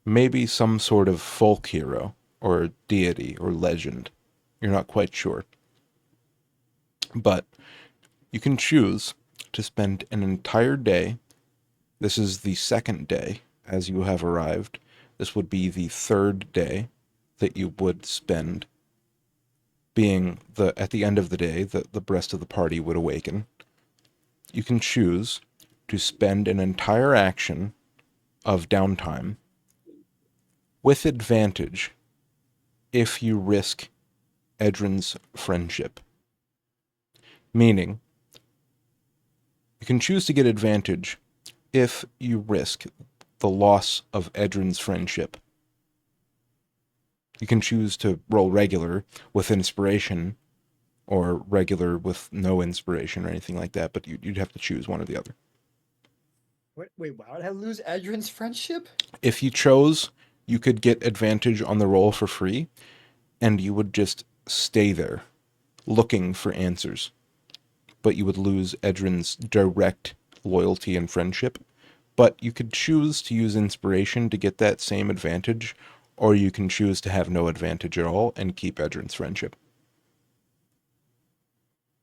S2: may be some sort of folk hero or deity or legend. You're not quite sure. But you can choose to spend an entire day. This is the second day as you have arrived. This would be the third day that you would spend, being at the end of the day that the rest of the party would awaken. You can choose to spend an entire action of downtime with advantage if you risk Edrin's friendship. Meaning, you can choose to get advantage if you risk the loss of Edrin's friendship. You can choose to roll regular with inspiration or regular with no inspiration or anything like that, but you'd have to choose one or the other.
S7: Wait, why would I lose Edrin's friendship?
S2: If you chose, you could get advantage on the roll for free, and you would just stay there, looking for answers. But you would lose Edrin's direct loyalty and friendship. But you could choose to use inspiration to get that same advantage, or you can choose to have no advantage at all and keep Edrin's friendship.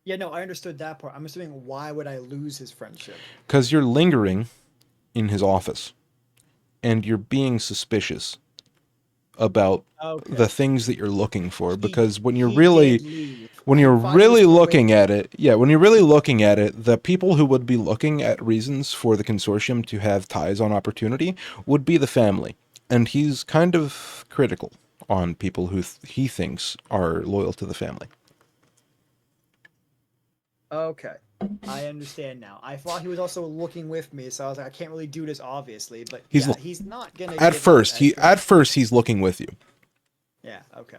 S7: Yeah, no, I understood that part. I'm assuming why would I lose his friendship?
S2: Because you're lingering in his office, and you're being suspicious about the things that you're looking for. Because when you're really looking at it, the people who would be looking at reasons for the consortium to have ties on Opportunity would be the family. And he's kind of critical on people who he thinks are loyal to the family.
S7: Okay, I understand now. I thought he was also looking with me, so I was like, I can't really do this, obviously. But he's not gonna.
S2: At first, he's looking with you.
S7: Yeah. Okay.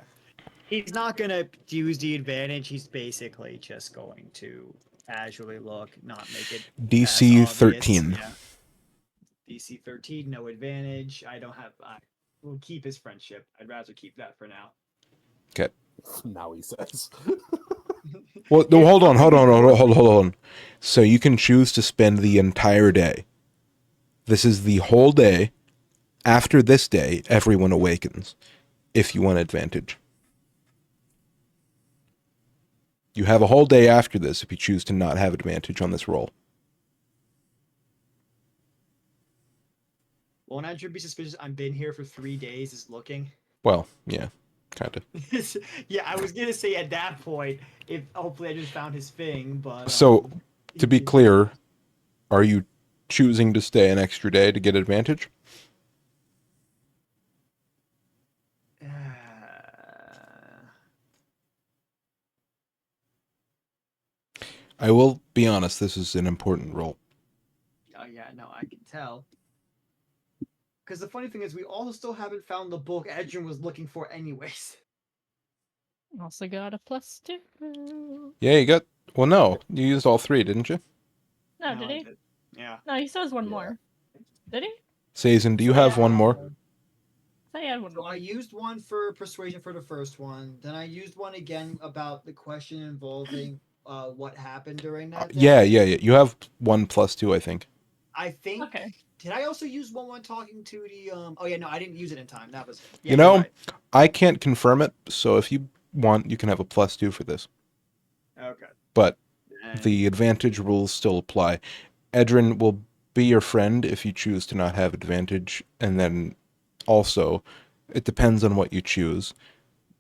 S7: He's not gonna use the advantage. He's basically just going to casually look, not make it
S2: DC
S7: as obvious.
S2: 13.
S7: Yeah. DC 13, no advantage. I don't have. I will keep his friendship. I'd rather keep that for now.
S2: Okay.
S1: Now he says.
S2: Well, no,
S7: Yeah,
S2: hold on.
S7: something
S2: Hold on. So you can choose to spend the entire day. This is the whole day. After this day, everyone awakens. If you want advantage. You have a whole day after this if you choose to not have advantage on this roll.
S7: Won't Andrew be suspicious? I've been here for 3 days. Is looking.
S2: Well, yeah, kind of.
S7: Yeah, I was gonna say at that point, if hopefully I just found his thing, but
S2: So, to be
S7: he-
S2: clear, are you choosing to stay an extra day to get advantage? I will be honest, this is an important roll.
S7: Oh yeah, no, I can tell. Because the funny thing is, we also still haven't found the book Edrin was looking for, anyways.
S3: Also got a +2.
S2: Yeah, you got... Well, no, you used all 3, didn't you?
S3: No,
S7: No,
S3: did
S7: I
S3: he?
S7: did. Yeah.
S3: No, he still has one
S1: Yeah.
S3: more. Did he?
S2: Sazin, do you have one more?
S3: I thought he had one
S7: So
S3: more.
S7: I used one for persuasion for the first one. Then I used one again about the question involving what happened during that.
S2: Yeah.
S7: day.
S2: You have 1 plus 2, I think.
S7: I think.
S3: Okay.
S7: Did I also use one when talking to the? Oh yeah, no, I didn't use it in time. That was. Yeah,
S2: You
S7: you're
S2: know,
S7: right.
S2: I can't confirm it, so if you want, you can have a plus 2 for this.
S7: Okay.
S2: But
S7: And-
S2: the advantage rules still apply. Edrin will be your friend if you choose to not have advantage, and then also, it depends on what you choose.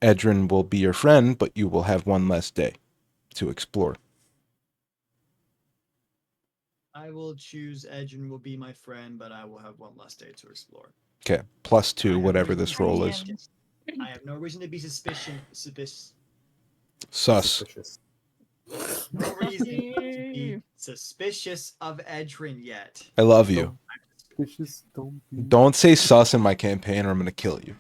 S2: Edrin will be your friend, but you will have 1 less day to explore.
S7: I will choose Edrin will be my friend, but I will have one less day to explore.
S2: Okay, plus
S7: I
S2: 2,
S7: have
S2: whatever
S7: no
S2: this
S7: reason
S2: roll
S7: to
S2: is.
S7: be- I have no reason to be suspicious.
S2: Sus.
S1: Suspicious.
S7: No reason to be suspicious of Edrin yet.
S2: I love you.
S1: Suspicious, don't be.
S2: Don't say sus in my campaign or I'm going to kill you.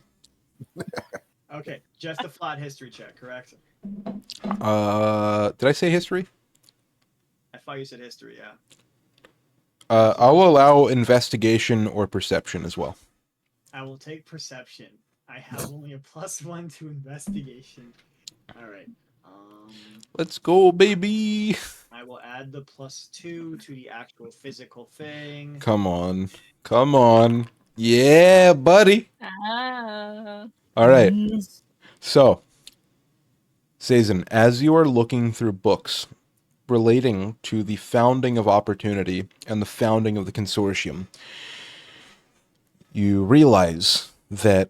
S7: Okay, just a flat history check, correct?
S2: Did I say history?
S7: I thought you said history, yeah.
S2: I'll allow investigation or perception as well.
S7: I will take perception. I have only a +1 to investigation. All right.
S2: Let's go, baby.
S7: I will add the +2 to the actual physical thing.
S2: Come on. Come on. Yeah, buddy.
S3: Ah.
S2: All right. So, Sazin, as you are looking through books relating to the founding of Opportunity and the founding of the Consortium, you realize that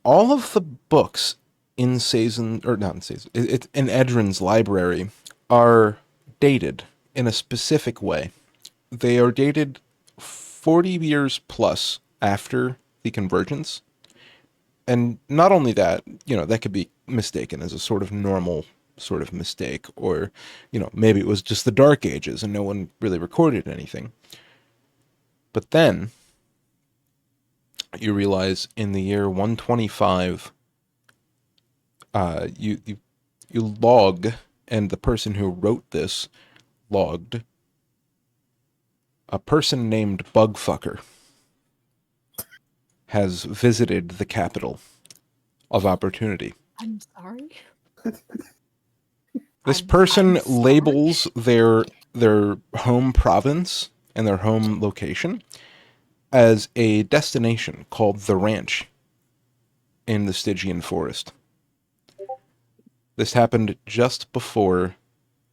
S2: all of the books in Sazin, or not in Sazin, in Edrin's library are dated in a specific way. They are dated 40 years plus after the Convergence. And not only that, that could be mistaken as a sort of normal sort of mistake, or, maybe it was just the Dark Ages and no one really recorded anything. But then you realize in the year 125, you log, and the person who wrote this logged, a person named Bugfucker has visited the capital of Opportunity.
S3: I'm sorry.
S2: This
S3: I'm
S2: person
S3: sorry.
S2: labels their home province and their home location as a destination called the Ranch in the Stygian Forest. This happened just before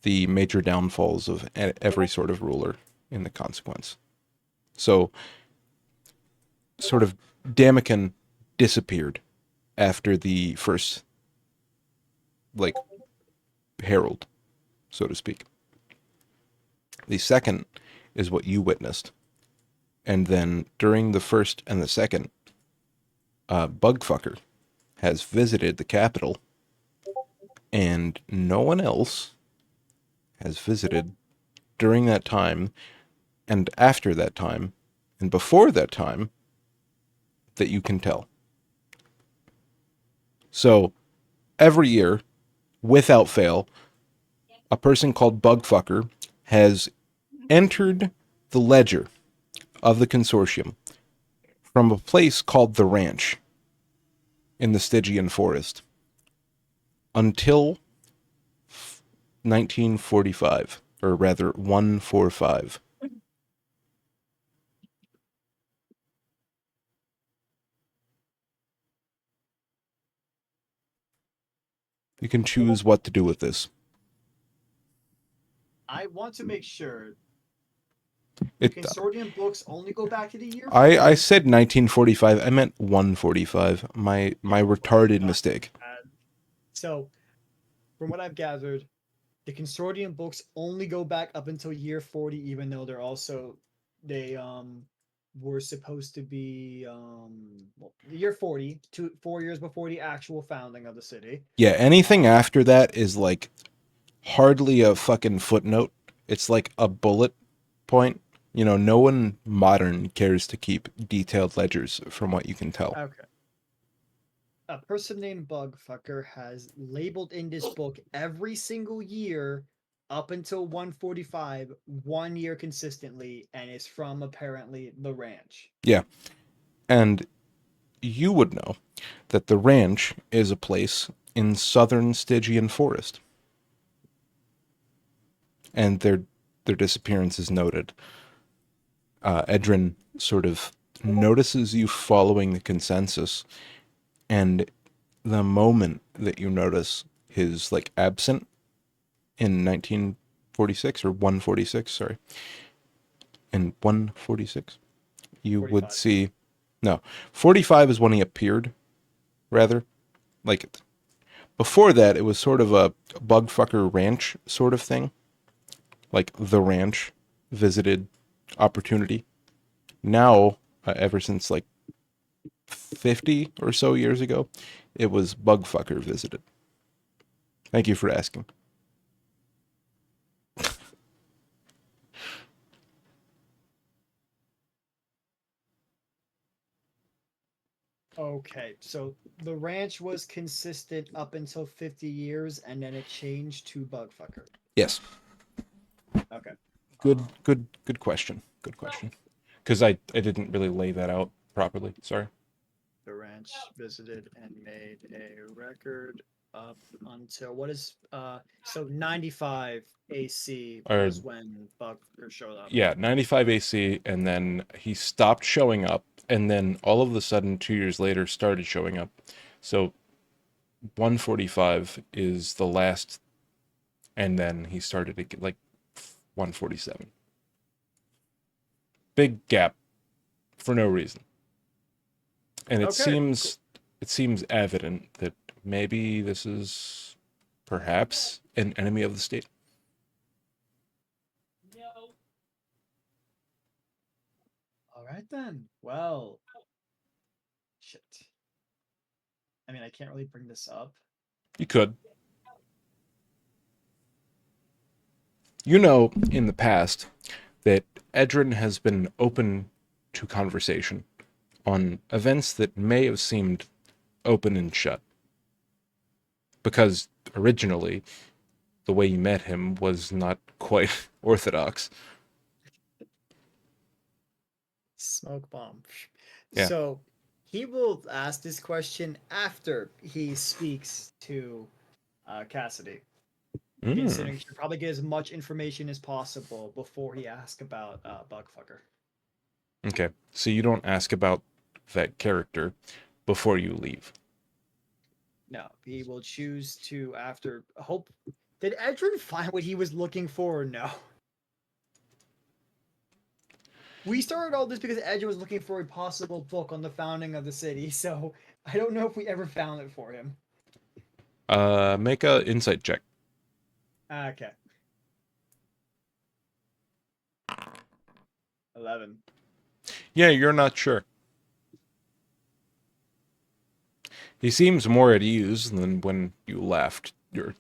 S2: the major downfalls of every sort of ruler in the consequence. So, sort of, Damakin disappeared after the first, herald, so to speak. The second is what you witnessed. And then during the first and the second, Bugfucker has visited the capital, and no one else has visited during that time, and after that time, and before that time, that you can tell. So, every year, without fail, a person called Bugfucker has entered the ledger of the consortium from a place called the Ranch in the Stygian Forest until 1945, or rather 145. You can choose what to do with this.
S4: I want to make sure
S2: It,
S4: consortium books only go back to the year.
S2: I
S4: 40.
S2: said 1945. I meant 145. My retarded mistake.
S4: So, from what I've gathered, the consortium books only go back up until year 40, even though they were supposed to be year 40, 4 years before the actual founding of the city.
S2: Yeah, anything after that is like hardly a fucking footnote. It's like a bullet point. You know, no one modern cares to keep detailed ledgers from what you can tell.
S4: Okay. A person named Bugfucker has labeled in this book every single year up until 145, 1 year consistently, and it's from apparently the ranch.
S2: Yeah. And you would know that the ranch is a place in southern Stygian Forest. And their disappearance is noted. Edrin sort of notices you following the consensus, and the moment that you notice his like absent in 1946 or 146, sorry, in 146, you
S4: 45.
S2: would see, no, 45 is when he appeared, rather. Like, before that, it was sort of a Bugfucker ranch sort of thing. Like, the ranch visited opportunity. Now, ever since like 50 or so years ago, it was Bugfucker visited. Thank you for asking.
S4: Okay, so the ranch was consistent up until 50 years, and then it changed to Bugfucker.
S2: Yes.
S4: Okay.
S2: Good question. Good question. Because I didn't really lay that out properly. Sorry.
S4: The ranch visited and made a record up until what is so 95 AC
S2: Or-
S4: was when Bugfucker showed up.
S2: Yeah, 95 AC, and then he stopped showing up, and then all of a sudden, 2 years later, started showing up. So 145 is the last, and then he started to get like 147. Big gap for no reason. And it
S4: Okay,
S2: seems evident that maybe this is perhaps an enemy of the state.
S4: All right then. Well, shit. I mean, I can't really bring this up.
S2: You could. You know, in the past, that Edrin has been open to conversation on events that may have seemed open and shut. Because originally, the way you met him was not quite orthodox.
S4: Smoke bomb.
S2: Yeah.
S4: So he will ask this question after he speaks to Cassidy. Considering he should probably get as much information as possible before he asks about Bugfucker.
S2: Okay, so you don't ask about that character before you leave.
S4: No, he will choose to after hope. Did Edrin find what he was looking for or no? We started all this because Edrin was looking for a possible book on the founding of the city, so I don't know if we ever found it for him.
S2: Make a insight check.
S4: Okay. 11.
S2: Yeah, you're not sure. He seems more at ease than when you left. Than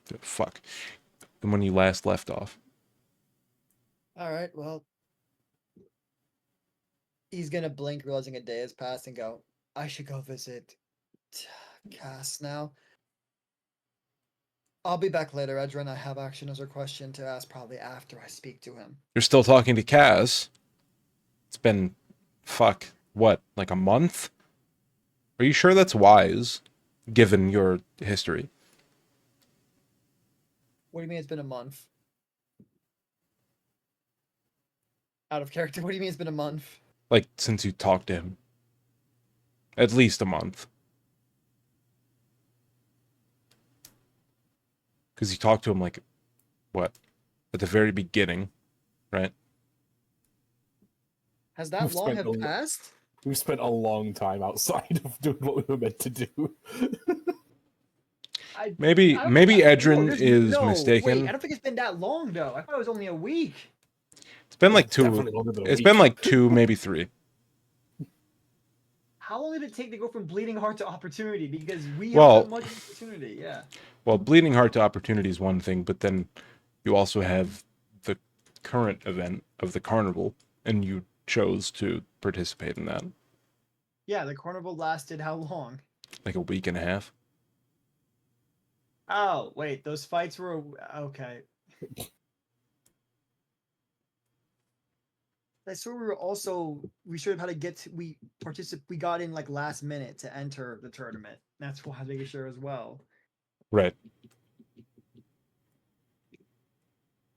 S2: when you last left off.
S4: All right, well. He's gonna blink, realizing a day has passed, and go, I should go visit Cass now.
S7: I'll be back later, Edrin. I have actually another question to ask probably after I speak to him.
S2: You're still talking to Kaz. It's been, what, like a month? Are you sure that's wise, given your history?
S7: What do you mean it's been a month? Out of character, what do you mean it's been a month?
S2: Like, since you talked to him. At least a month. Because you talked to him, like, what? At the very beginning, right?
S7: Has that
S1: We've
S7: long
S1: spent
S7: have
S1: a lo-
S7: passed?
S1: We've spent a long time outside of doing what we were meant to do.
S2: Maybe
S7: I don't
S2: maybe
S7: think
S2: Edrin
S7: there's
S2: is
S7: no,
S2: mistaken.
S7: Wait, I don't think it's been that long though. I thought it was only a week.
S2: It's been like
S1: It's
S2: two.
S1: definitely longer than a
S2: It's
S1: week.
S2: been like 2, maybe 3.
S7: How long did it take to go from bleeding heart to opportunity? Because we
S2: Well-
S7: have that much opportunity, yeah.
S2: Well, bleeding heart to opportunity is one thing, but then you also have the current event of the carnival, and you chose to participate in that.
S7: Yeah, the carnival lasted how long?
S2: Like a week and a half.
S7: Oh, wait, those fights were okay. I swear we should have had to we got in like last minute to enter the tournament. That's why they sure as well.
S2: Right.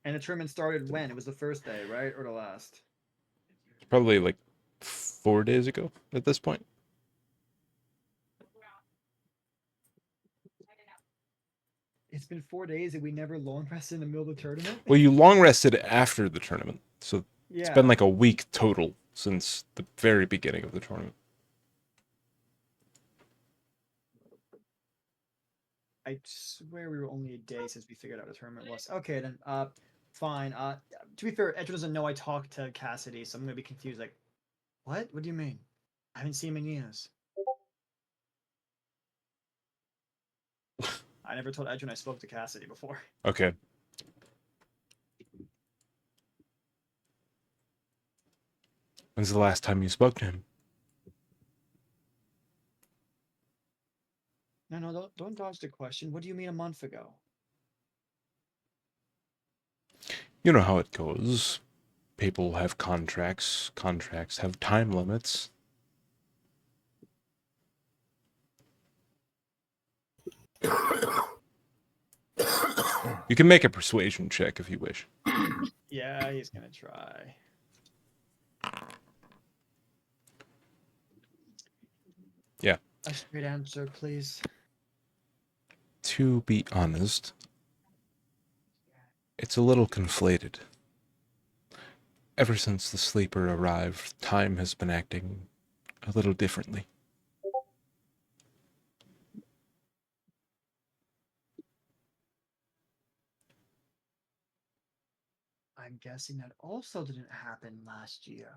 S7: And the tournament started when? It was the first day, right? Or the last?
S2: Probably like 4 days ago at this point.
S7: It's been 4 days and we never long rested in the middle of the tournament?
S2: Well, you long rested after the tournament, so
S7: Yeah.
S2: it's been like a week total since the very beginning of the tournament.
S7: I swear we were only a day since we figured out what the tournament was. Okay, then. Fine. To be fair, Edge doesn't know I talked to Cassidy, so I'm gonna be confused. Like, what? What do you mean? I haven't seen him in years. I never told Edwin I spoke to Cassidy before.
S2: Okay. When's the last time you spoke to him?
S7: No, don't dodge the question. What do you mean a month ago?
S2: You know how it goes. People have contracts. Contracts have time limits. You can make a persuasion check if you wish.
S7: Yeah, he's gonna try.
S2: Yeah.
S7: A straight answer, please.
S2: To be honest, it's a little conflated. Ever since the sleeper arrived, time has been acting a little differently.
S7: I'm guessing that also didn't happen last year.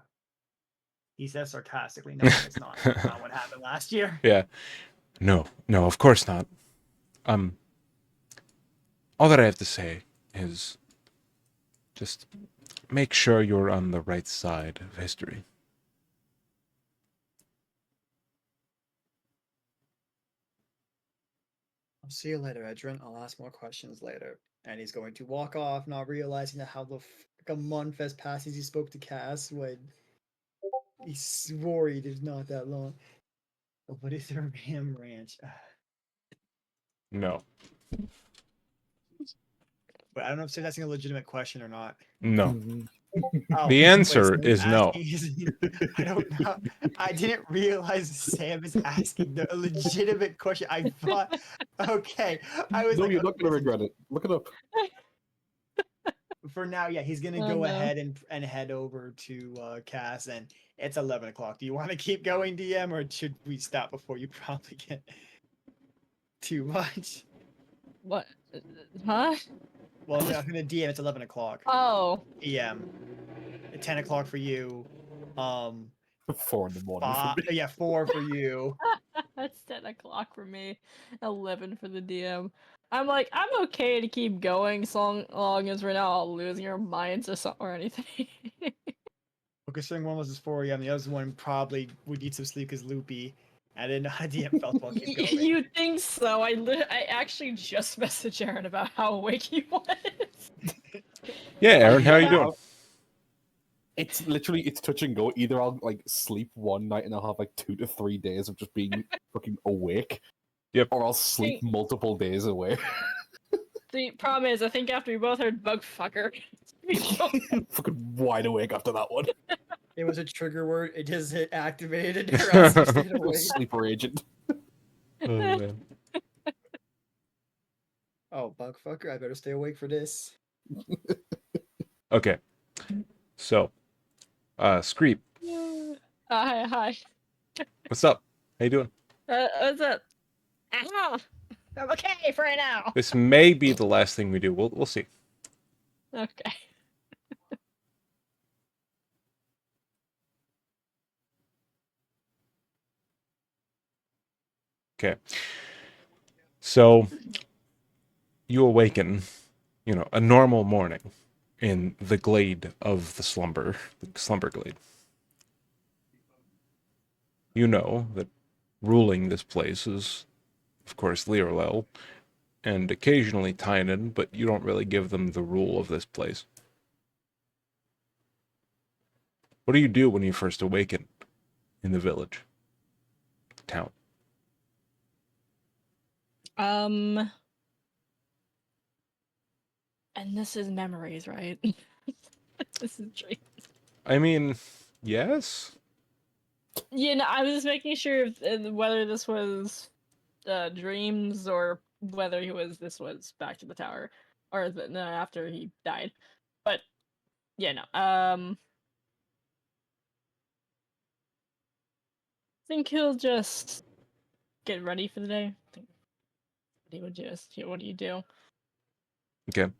S7: He says sarcastically, no, it's not. It's not what happened last year.
S2: Yeah. No, of course not. All that I have to say is just make sure you're on the right side of history.
S7: I'll see you later, Edrin. I'll ask more questions later. And he's going to walk off, not realizing that how the a month has passed since he spoke to Cass when he swore he did not that long. But what is the Ram Ranch?
S2: No.
S7: But I don't know if that's a legitimate question or not.
S2: No.
S7: Oh,
S2: The
S7: wait,
S2: answer
S7: Sam
S2: is no.
S7: I don't know. I didn't realize Sam is asking the legitimate question. I thought, okay. I was
S1: No,
S7: like,
S1: you're not
S7: okay,
S1: going to regret it. Look it up.
S7: for now, yeah, he's gonna
S3: Oh,
S7: go
S3: no.
S7: ahead and head over to Cass, and it's 11 o'clock. Do you want to keep going, DM, or should we stop before you probably get too much?
S3: What? Huh?
S7: Well, no, in the DM, it's 11 o'clock
S3: Oh.
S7: PM. 10 o'clock for you.
S1: 4 in the morning. for me.
S7: Yeah, 4 for you.
S3: That's 10 o'clock for me. 11 for the DM. I'm like, I'm okay to keep going so long as we're not all losing our minds or anything.
S7: Well, considering one was 4 AM, the other one probably would need some sleep because loopy. I didn't know how DM felt while keep going.
S3: You think so? I actually just messaged Aaron about how awake he was.
S2: Yeah, Aaron, how are you
S1: Yeah,
S2: doing?
S1: It's literally it's touch and go. Either I'll like sleep one night and I'll have like 2 to 3 days of just being fucking awake.
S2: Yep.
S1: Or I'll sleep multiple days away.
S3: The problem is, I think after we both heard bug fucker, we both-
S1: Fucking wide awake after that one.
S7: It was a trigger word. It just hit activated. Or else you stayed awake.
S1: Sleeper agent.
S2: Oh, man.
S7: Oh, bug fucker! I better stay awake for this.
S2: Okay. So, Screep,
S3: hi.
S2: what's up? How you doing?
S3: What's up? Ah, I'm okay for right now.
S2: This may be the last thing we do. We'll see.
S3: Okay.
S2: Okay. So, you awaken, a normal morning in the glade of the slumber glade. You know that ruling this place is, of course, Leorlel, and occasionally Tynan, but you don't really give them the rule of this place. What do you do when you first awaken in the village? Town.
S3: And this is memories, right? This is dream.
S2: I mean, yes?
S3: I was just making sure whether this was dreams or whether this was back to the tower, or no, after he died. But yeah, no. I think he'll just get ready for the day. I think he would just. What do you do?
S2: Okay.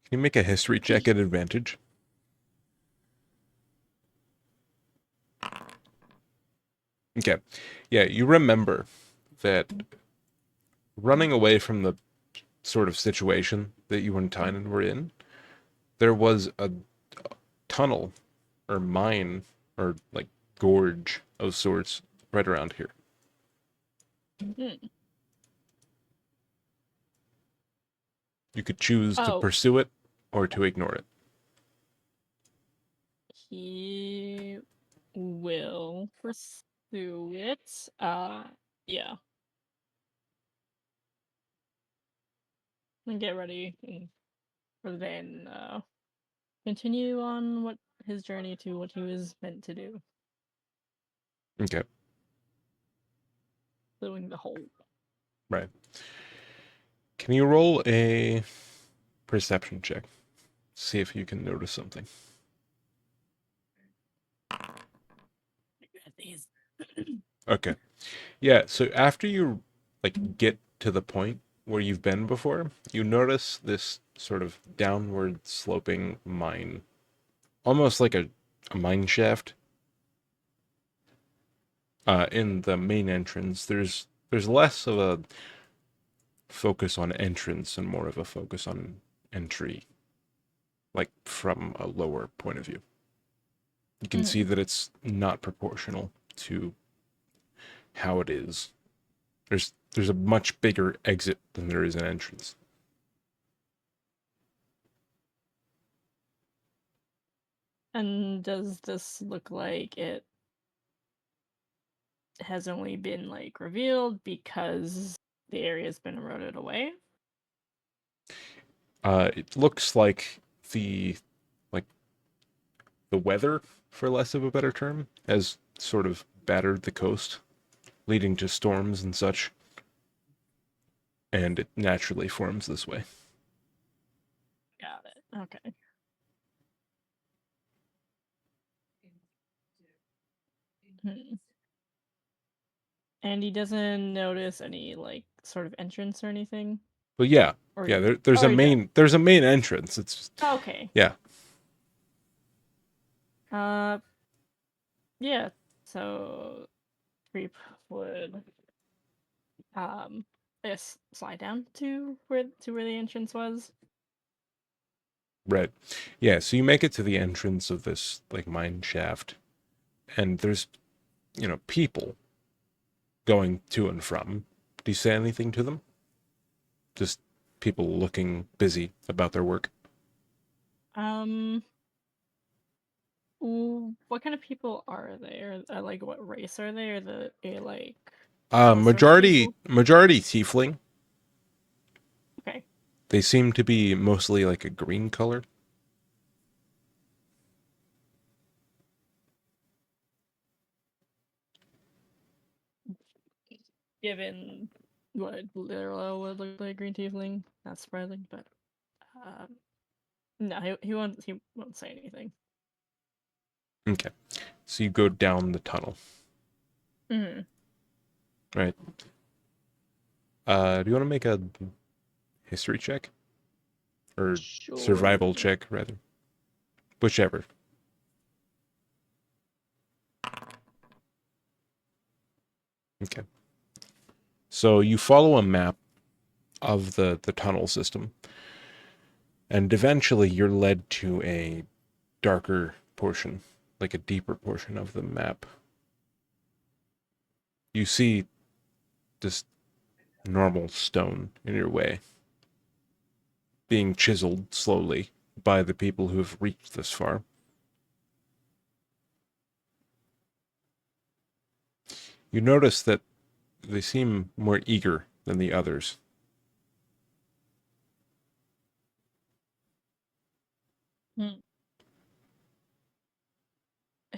S2: Can you make a history check at advantage? Okay. Yeah, you remember that running away from the sort of situation that you and Tynan were in, there was a tunnel or mine or like gorge of sorts right around here.
S3: Hmm.
S2: You could choose to
S3: Oh.
S2: pursue it or to ignore it.
S3: He will pursue it. Yeah. And get ready for the day and continue on his journey to what he was meant to do.
S2: Okay.
S3: Doing the whole.
S2: Right. Can you roll a perception check? See if you can notice something.
S3: These.
S2: Okay. Yeah, so after you get to the point where you've been before, you notice this sort of downward sloping mine. Almost like a mine shaft. In the main entrance, there's less of a focus on entrance and more of a focus on entry. Like from a lower point of view. You can see that it's not proportional to how it is. There's a much bigger exit than there is an entrance.
S3: And does this look like it has only been revealed because the area's been eroded away?
S2: It looks like the weather, for less of a better term, has sort of battered the coast, leading to storms and such. And it naturally forms this way.
S3: Got it. Okay. And he doesn't notice any sort of entrance or anything?
S2: But yeah,
S3: Or
S2: there's a
S3: he
S2: main entrance. It's
S3: okay.
S2: yeah.
S3: Yeah. So Creep would I guess slide down to where the entrance was.
S2: Right. Yeah, so you make it to the entrance of this mine shaft, and there's people going to and from. Do you say anything to them? Just people looking busy about their work.
S3: What kind of people are they? Or like, what race are they? Or like
S2: Majority
S3: people?
S2: tiefling.
S3: Okay.
S2: They seem to be mostly like a green color.
S3: Given what Literal would look like green tiefling, not surprising, but no, he won't say anything.
S2: Okay. So you go down the tunnel.
S3: Mm-hmm.
S2: Right. Do you want to make a history check? Or
S3: Sure.
S2: survival check, rather. Whichever. Okay. So you follow a map of the tunnel system, and eventually you're led to a darker portion, like a deeper portion of the map. You see just normal stone in your way, being chiseled slowly by the people who have reached this far. You notice that they seem more eager than the others.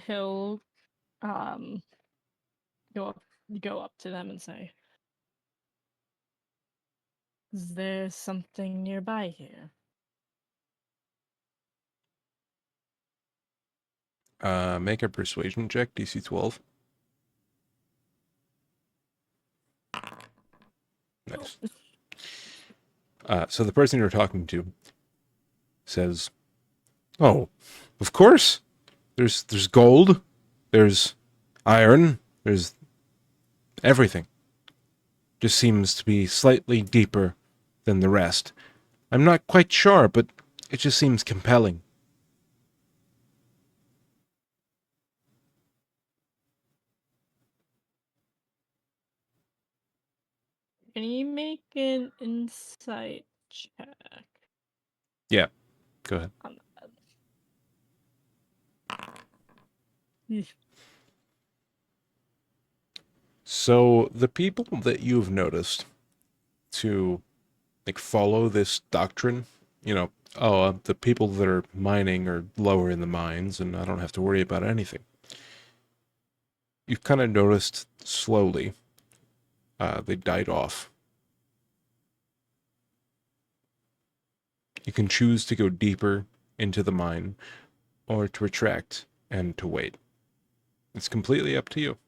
S3: He'll go up to them and say, "Is there something nearby here?"
S2: Make a persuasion check, DC 12. Nice. So the person you're talking to says, "Oh, of course. There's gold, there's iron, there's everything. Just seems to be slightly deeper than the rest. I'm not quite sure, but it just seems compelling."
S3: Can you make an insight check?
S2: Yeah, go ahead.
S3: On that?
S2: So the people that you've noticed to follow this doctrine, the people that are mining are lower in the mines, and I don't have to worry about anything. You've kind of noticed slowly they died off. You can choose to go deeper into the mine or to retract and to wait. It's completely up to you.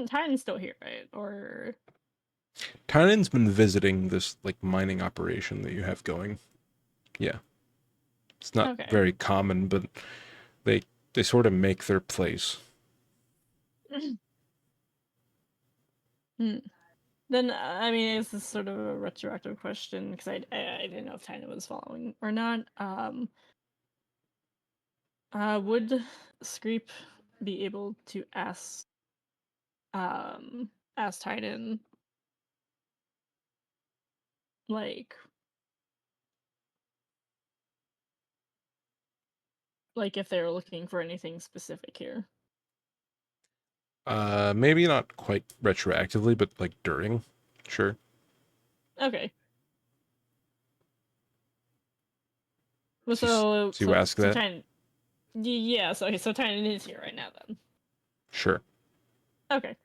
S3: Titan's still here, right? Or
S2: Tynan's been visiting this mining operation that you have going. Yeah. It's not
S3: okay.
S2: very common, but they sort of make their place.
S3: Then I mean, this is sort of a retroactive question because I didn't know if Titan was following or not. Would Screep be able to ask Titan like if they were looking for anything specific here?
S2: Maybe not quite retroactively, but during. Sure.
S3: Okay. Well,
S2: So you ask that?
S3: Titan, yeah. So Titan is here right now then.
S2: Sure.
S3: Okay.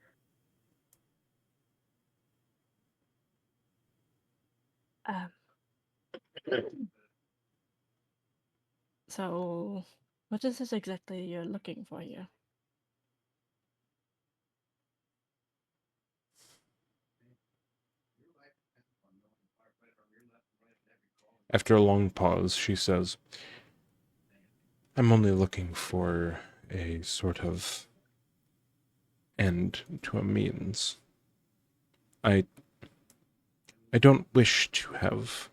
S3: So, what is this exactly you're looking for here?
S2: After a long pause, she says, "I'm only looking for a sort of end to a means. I don't wish to have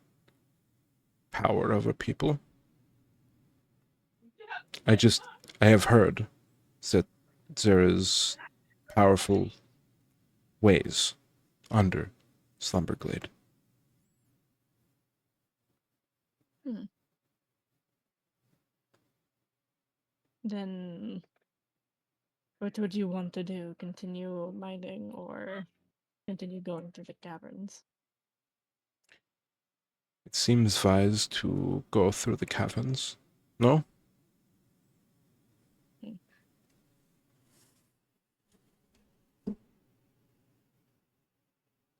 S2: power over people. I have heard that there is powerful ways under Slumberglade.
S3: Then, what would you want to do? Continue mining or continue going through the caverns?
S2: It seems wise to go through the caverns. No?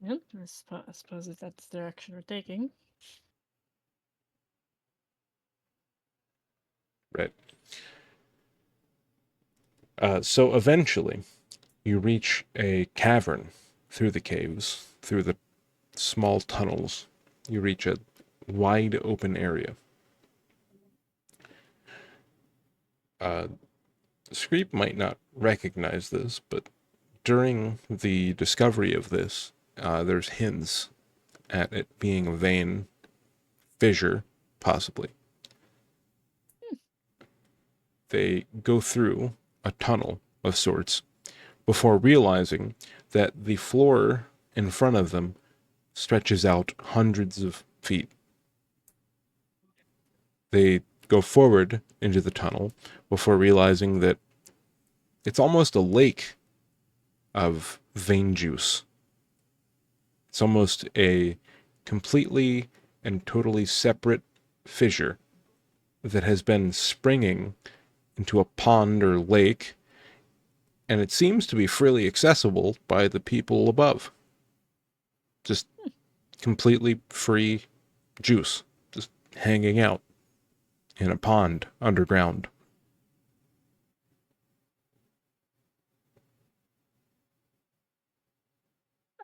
S3: Yep, I suppose if that's the direction we're taking.
S2: Right. So eventually, you reach a cavern through the caves, through the small tunnels. You reach a wide open area. Screep might not recognize this, but during the discovery of this, there's hints at it being a vein fissure, possibly. They go through a tunnel of sorts before realizing that the floor in front of them stretches out hundreds of feet. They go forward into the tunnel before realizing that it's almost a lake of vein juice. It's almost a completely and totally separate fissure that has been springing into a pond or lake, and it seems to be freely accessible by the people above. Just completely free juice, just hanging out in a pond underground.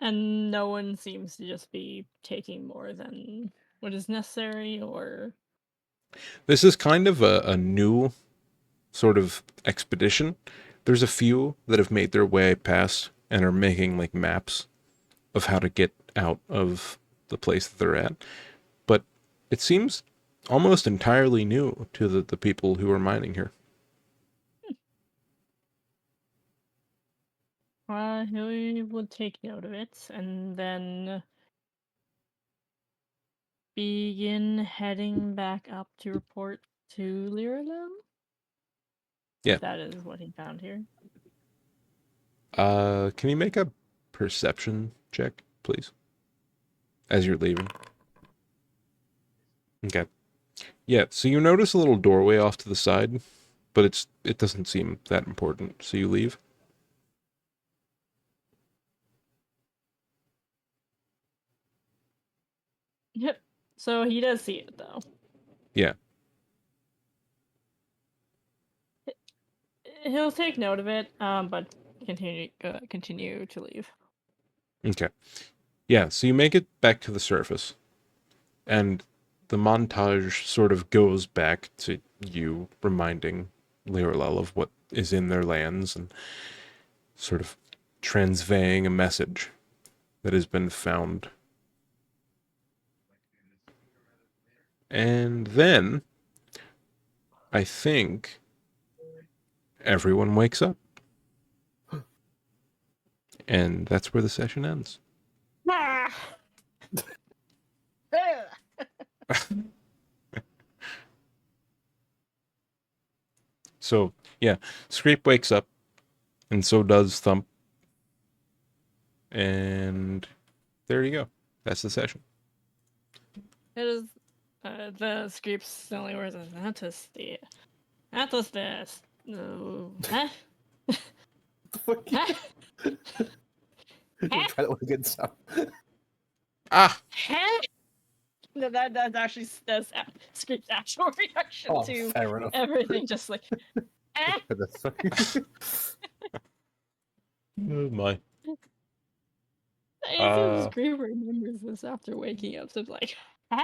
S3: And no one seems to just be taking more than what is necessary, or...
S2: This is kind of a new sort of expedition. There's a few that have made their way past and are making like maps of how to get out of the place that they're at. But it seems almost entirely new to the people who are mining here.
S3: He would take note of it, and then begin heading back up to report to Liralem?
S2: Yeah.
S3: If that is what he found here.
S2: Can you make a perception check, please? As you're leaving. Okay. Yeah, so you notice a little doorway off to the side, but it doesn't seem that important, so you leave.
S3: Yep. So he does see it, though.
S2: Yeah.
S3: He'll take note of it, but continue to leave.
S2: Okay. Yeah, so you make it back to the surface, and the montage sort of goes back to you reminding Liralel of what is in their lands and sort of transveying a message that has been found. And then I think everyone wakes up. And that's where the session ends. So, yeah, Scrape wakes up, and so does Thump. And there you go. That's the session.
S3: It is the script's only words is Atlas the huh?
S1: The fuck?
S3: Huh?
S1: You're trying to look at stuff.
S2: Ah!
S3: Huh? No, that's actually script's actual reaction
S1: Oh,
S3: to
S1: fair enough.
S3: everything, just like eh?
S2: Oh my.
S3: I think Scream remembers this after waking up, so it's like, huh?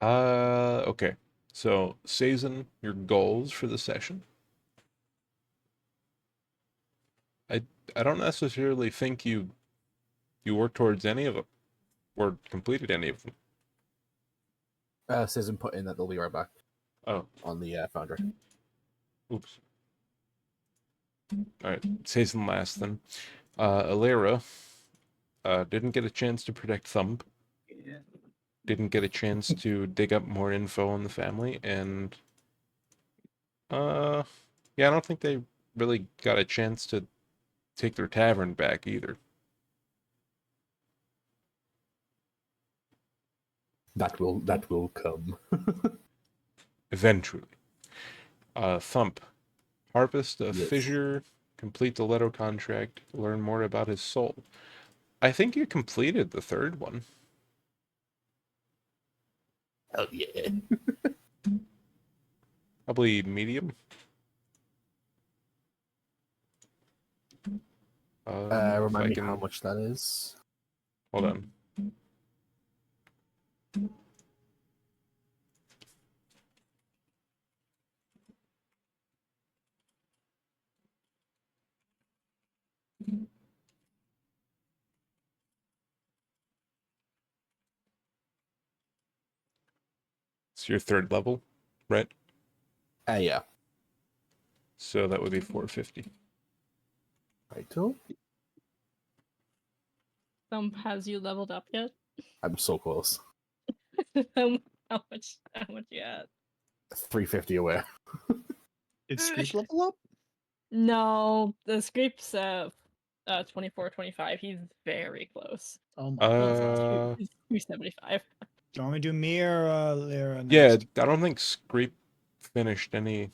S2: Okay. So, Sazin, your goals for the session? I don't necessarily think you worked towards any of them or completed any of them.
S1: Citizen put in that they'll be right back
S2: Oh,
S1: on the Foundry.
S2: oops. All right, Season last then. Alera didn't get a chance to protect Thump.
S7: Yeah.
S2: Didn't get a chance to dig up more info on the family, and yeah, I don't think they really got a chance to take their tavern back either.
S1: That will come.
S2: Eventually. Thump. Harvest a
S1: Yes.
S2: fissure, complete the Leto contract, learn more about his soul. I think you completed the third one.
S1: Hell yeah.
S2: Probably medium. If
S1: Remind
S2: I
S1: me
S2: can-
S1: how much that is.
S2: Hold on. It's your third level, right?
S1: Yeah.
S2: So that would be 450.
S1: Right, too.
S3: Has you leveled up yet?
S1: I'm so close.
S3: How much you at?
S1: 350 away.
S7: Did Screech level up?
S3: No, the script's 24, 25. He's very close.
S7: Oh my god.
S3: He's 275.
S7: Do you want me to do me or Lyra next?
S2: Yeah, I don't think Scrape finished any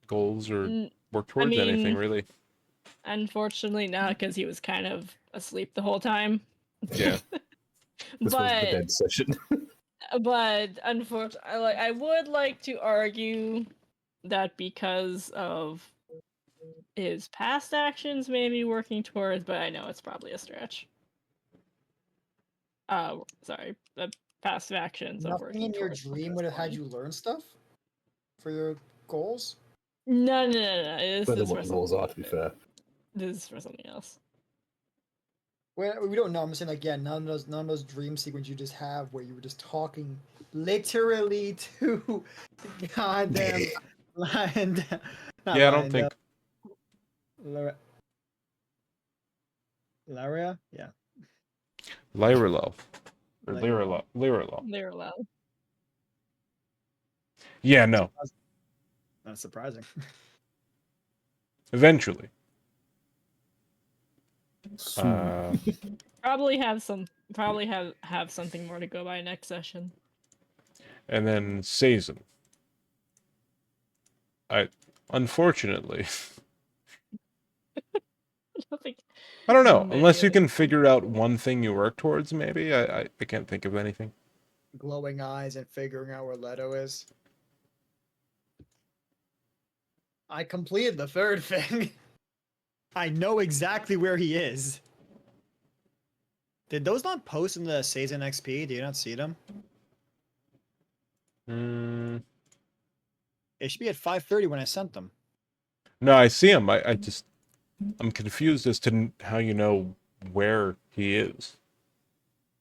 S2: goals or
S3: N-
S2: worked towards anything
S3: mean-
S2: really.
S3: Unfortunately, not because he was kind of asleep the whole time.
S2: Yeah.
S1: This was the
S3: but
S1: dead session.
S3: unfortunately, I would like to argue that because of his past actions, maybe working towards, but I know it's probably a stretch. Sorry, the past actions of
S7: Nothing
S3: working
S7: in your
S3: towards
S7: dream
S3: the
S7: would have
S3: first
S7: had
S3: one.
S7: you learn stuff for your goals?
S3: No. This
S1: Better
S3: is
S1: what
S3: for
S1: the goals
S3: something.
S1: are, to be fair.
S3: This is for something else.
S7: Well, we don't know. I'm saying like, yeah, none of those dream sequences you just have where you were just talking literally to goddamn lion.
S2: Yeah, I don't think
S7: Laria? Yeah.
S2: Lyrilo. Or
S7: Lyrilo.
S2: Lyrilo.
S3: They're allowed.
S2: Yeah, no.
S7: Not surprising.
S2: Eventually.
S1: Soon.
S3: Probably have something more to go by next session.
S2: And then Sazin. Unfortunately, I don't know.
S3: Many
S2: Unless you
S3: other-
S2: can figure out one thing you work towards, maybe. I can't think of anything.
S7: Glowing eyes and figuring out where Leto is. I completed the third thing. I know exactly where he is. Did those not post in the Sazin XP? Do you not see them?
S2: Mm,
S7: It should be at 5:30 when I sent them.
S2: no, I see him. I'm confused as to how you know where he is.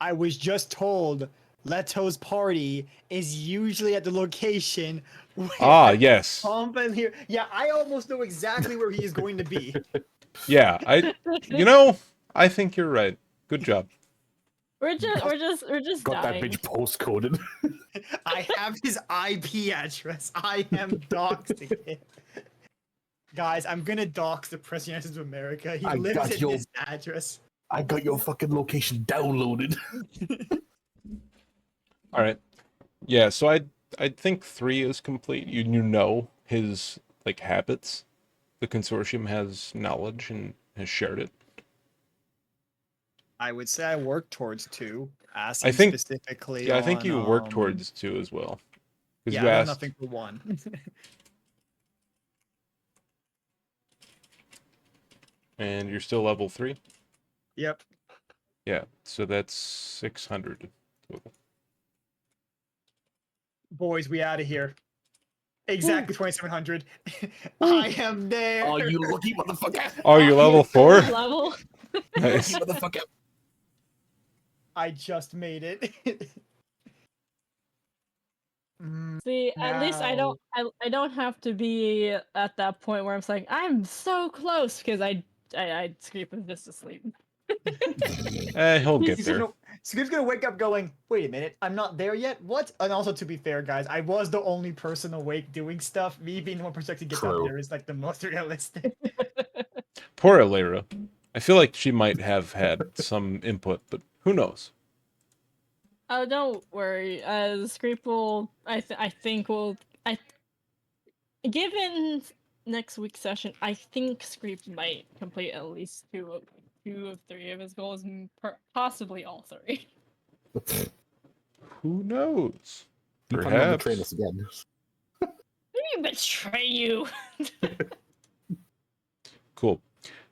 S7: I was just told Leto's party is usually at the location where
S2: Ah, yes.
S7: Pompa and here. Yeah, I almost know exactly where he is going to be.
S2: Yeah, I think you're right. Good job.
S3: We're just
S1: Got
S3: dying.
S1: that bitch postcoded.
S7: I have his IP address. I am doxing him. Guys, I'm gonna dox the President of America. He
S1: I
S7: lives
S1: got
S7: in
S1: your-
S7: this address.
S1: I got your fucking location downloaded.
S2: All right. Yeah, so I think 3 is complete. You know his like habits. The consortium has knowledge and has shared it.
S7: I would say I work towards 2.
S2: I think-
S7: specifically.
S2: Yeah, I think
S7: on,
S2: you work towards 2 as well. Because
S7: Yeah,
S2: you
S7: I know
S2: asked.
S7: nothing for 1.
S2: And you're still level 3?
S7: Yep.
S2: Yeah, so that's 600 total.
S7: Boys, we out of here. Exactly 2700. I am there.
S1: Oh, you lucky motherfucker!
S2: Oh, you're level 4?
S3: Level.
S2: Nice.
S1: Lucky motherfucker!
S7: I just made it.
S3: See, at least I don't have to be at that point where I'm saying I'm so close because I Screep is just asleep.
S2: He'll get
S4: He's
S2: there.
S4: gonna, Scoop's gonna wake up going, wait a minute, I'm not there yet? What? And also, to be fair, guys, I was the only person awake doing stuff. Me being the one person to get up
S1: True.
S4: there is like the most realistic.
S2: Poor Alara. I feel like she might have had some input, but who knows?
S3: Oh, don't worry. Screep will. I think will. Given next week's session, I think Screep might complete at least two of three of his goals, possibly all three.
S2: Who knows?
S1: You probably want to
S2: Perhaps.
S1: train us again.
S3: Let me betray you.
S2: Cool.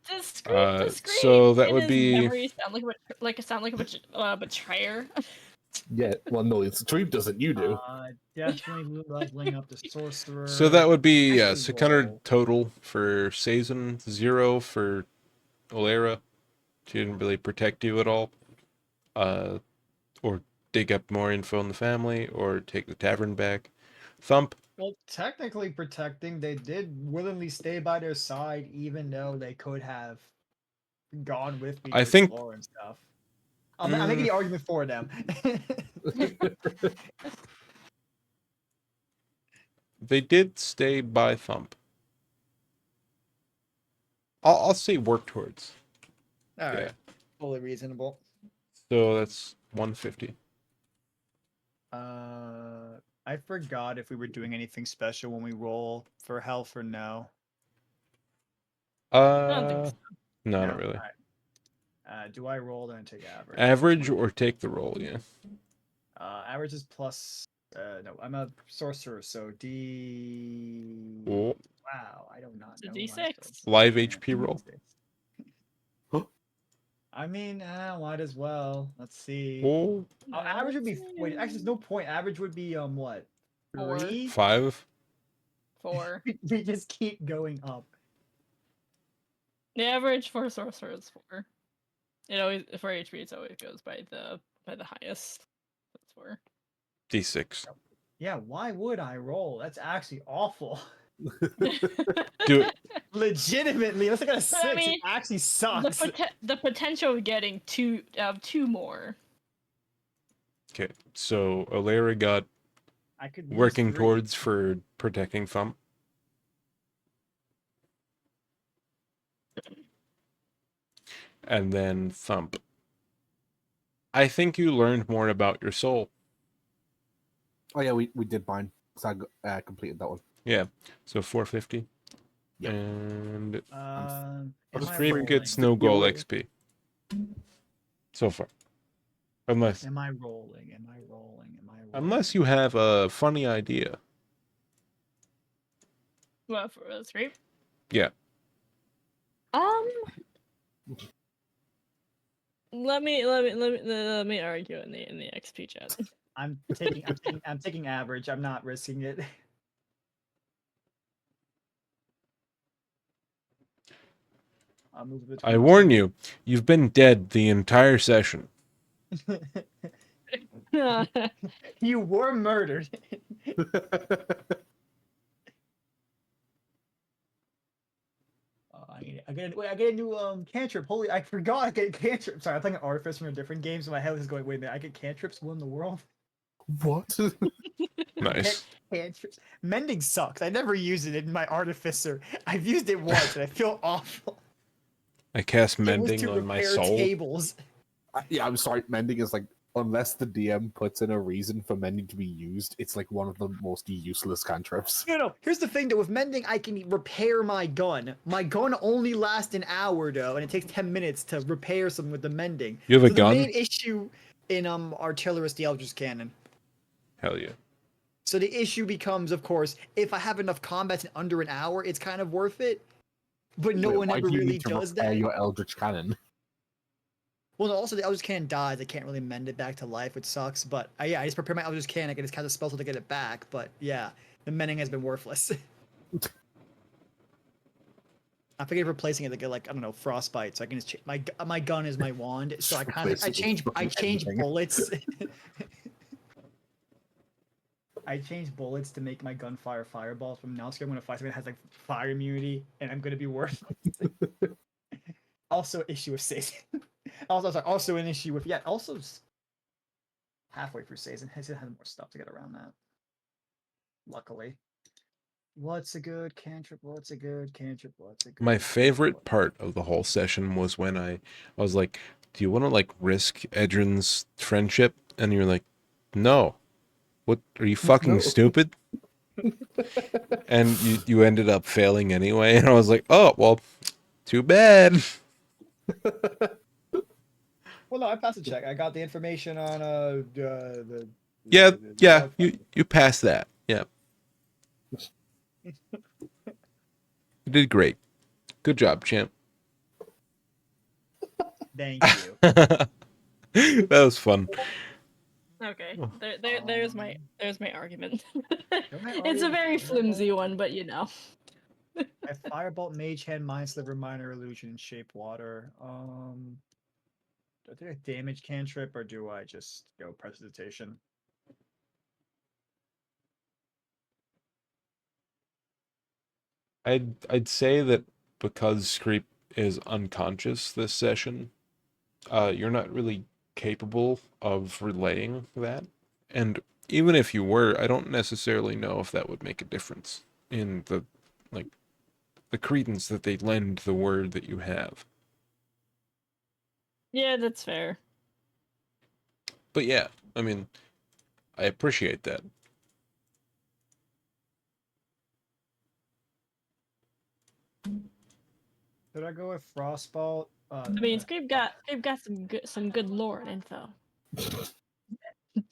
S3: Just Screep.
S2: So that
S3: in
S2: would
S3: his
S2: be-
S3: memory sound like a betrayer.
S1: Yeah, well, no, it's Dream doesn't. You do.
S4: Definitely leveling up the sorcerer.
S2: So that would be
S4: Actually
S2: 600
S4: roll.
S2: total for Sazin, 0 for Alara. She didn't really protect you at all. Or dig up more info on the family, or take the tavern back. Thump,
S4: Well, technically protecting, they did willingly stay by their side, even though they could have gone with me to
S2: I think-
S4: explore and stuff. I'm making the argument for them.
S2: they did stay by Thump. I'll say work towards.
S4: All right,
S2: Yeah.
S4: fully reasonable.
S2: So that's 150.
S4: I forgot if we were doing anything special when we roll for health or no.
S3: don't think so.
S2: No, not really.
S4: Alright. Do I roll then take average?
S2: Average or take the roll, yeah.
S4: Average is plus. No, I'm a sorcerer, so D.
S2: Oh,
S4: Wow, I do not
S3: It's a
S4: know.
S3: D6.
S2: live HP roll.
S4: I mean, might as well. Let's see.
S2: Oh,
S4: Average would be. Wait, actually, there's no point. Average would be what?
S3: 4.
S4: 3.
S2: 5.
S3: 4.
S4: We just keep going up.
S3: The average for sorcerer is 4. It always for HP it always goes by the highest. That's 4.
S2: D6.
S4: Yeah, why would I roll? That's actually awful.
S2: Do it.
S4: Legitimately, let's look at a 6.
S3: I mean,
S4: it actually
S3: the,
S4: sucks.
S3: the potential of getting two more.
S2: Okay, so Alara got
S4: I could use
S2: working
S4: 3.
S2: towards for protecting Thump. And then Thump. I think you learned more about your soul.
S1: Oh yeah, we did mine. So I completed that one.
S2: Yeah, so 450.
S1: Yep.
S2: And
S4: Am I
S2: Scream gets no
S4: rolling?
S2: goal XP. So far. Unless
S4: Am I rolling? Am I rolling? Am I rolling?
S2: unless you have a funny idea.
S3: What for a Screep?
S2: Yeah.
S3: Let me argue in the XP chat.
S4: I'm taking average. I'm not risking it. I'll move between
S2: I warn you, you've been dead the entire session.
S4: You were murdered. I get a new cantrip. Holy, I forgot I get cantrip. Sorry, I'm playing Artifice from a different game, so my head is going, wait a minute, I get cantrips win the world?
S1: What?
S2: Nice.
S4: Cantrips. Mending sucks. I never use it in my Artificer. I've used it once and I feel awful.
S2: I cast
S4: It was
S2: mending
S4: to
S2: on my
S4: repair
S2: soul.
S4: tables.
S1: Yeah, I'm sorry. Mending is like, unless the DM puts in a reason for mending to be used, it's like one of the most useless cantrips.
S4: No. Here's the thing though. With mending, I can repair my gun. My gun only lasts an hour though, and it takes 10 minutes to repair something with the mending.
S2: You have a
S4: So
S2: gun?
S4: The main issue in Artillerist, the Eldritch Cannon.
S2: Hell yeah.
S4: So the issue becomes, of course, if I have enough combats in under an hour, it's kind of worth it. But no
S1: Wait,
S4: one
S1: why
S4: ever
S1: do you
S4: really
S1: need to
S4: does
S1: repair
S4: that.
S1: your Eldritch Cannon?
S4: Well, no, also the Eldritch Cannon dies. I can't really mend it back to life, which sucks. But yeah, I just prepare my Eldritch Cannon. I can just cast a spell to get it back. But yeah, the mending has been worthless. I figured replacing it to get like, I don't know, frostbite. So I can just my gun is my wand. So I kind of
S1: Replace it with
S4: I change
S1: anything.
S4: bullets.
S7: I changed bullets to make my gunfire fireballs. From now on, I'm gonna fight somebody that has like fire immunity, and I'm gonna be worth. Also, issue with Sazin. Also an issue with Also halfway through Sazin. Sazin has more stuff to get around that. Luckily. What's a good cantrip? What's a good cantrip? What's a good
S2: My
S7: cantrip?
S2: favorite part of the whole session was when I was like, "Do you want to like risk Edrin's friendship?" And you're like, "No. What are you fucking
S1: No.
S2: stupid?" And you ended up failing anyway. And I was like, "Oh well, too bad."
S7: Well, no, I passed the check. I got the information on
S2: Yeah,
S7: the
S2: yeah, you passed that. Yeah. You did great. Good job, champ.
S7: Thank you.
S2: That was fun.
S3: Okay,
S2: Oh.
S3: there's my argument.
S7: my
S3: It's a
S7: argument?
S3: very flimsy
S7: Firebolt?
S3: one, but you know.
S7: I Firebolt, Mage Hand, Mind Sliver, Minor Illusion, and Shape Water. Do I take a damage cantrip or do I just go Prestidigitation?
S2: I'd say that because Screep is unconscious this session, you're not really capable of relaying that. And even if you were, I don't necessarily know if that would make a difference in the credence that they lend the word that you have.
S3: Yeah, that's fair.
S2: But yeah, I mean, I appreciate that.
S7: Did I go with Frostbolt?
S3: I mean, Screep got some good lore and info.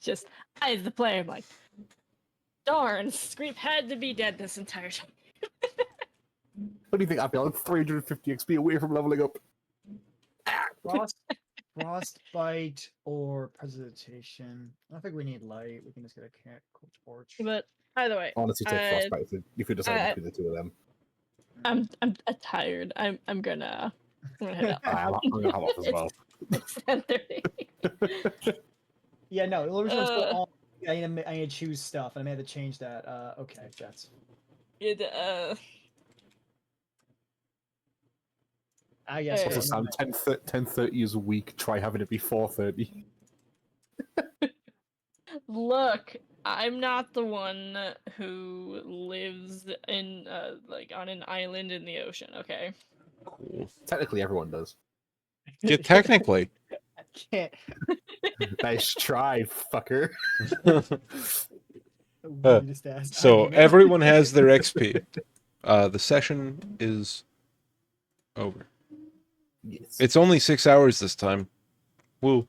S3: Just I as the player, I'm like, darn, Screep had to be dead this entire time.
S1: What do you think? I'd be like 350 XP away from leveling up.
S7: Frostbite or Prestidigitation? I don't think we need light. We can just get a torch.
S3: But either way,
S1: Honestly, take frostbite if you decide between the two of them.
S3: I'm tired. I'm gonna head out.
S1: I'm gonna have off as well.
S3: It's 10:30.
S7: Yeah, no, the original was still on. I need to choose stuff, and I had to change that. Okay, that's. I guess.
S3: Also,
S1: Sam, 10:30 is a week. Try having it be 4:30.
S3: Look, I'm not the one who lives in like on an island in the ocean, okay?
S2: Cool.
S1: Technically, everyone does.
S2: Yeah, technically.
S7: I can't.
S1: Nice try, fucker.
S7: Weirdest ass
S2: So
S7: argument.
S2: everyone has their XP. The session is over.
S1: Yes.
S2: It's only 6 hours this time. Woo.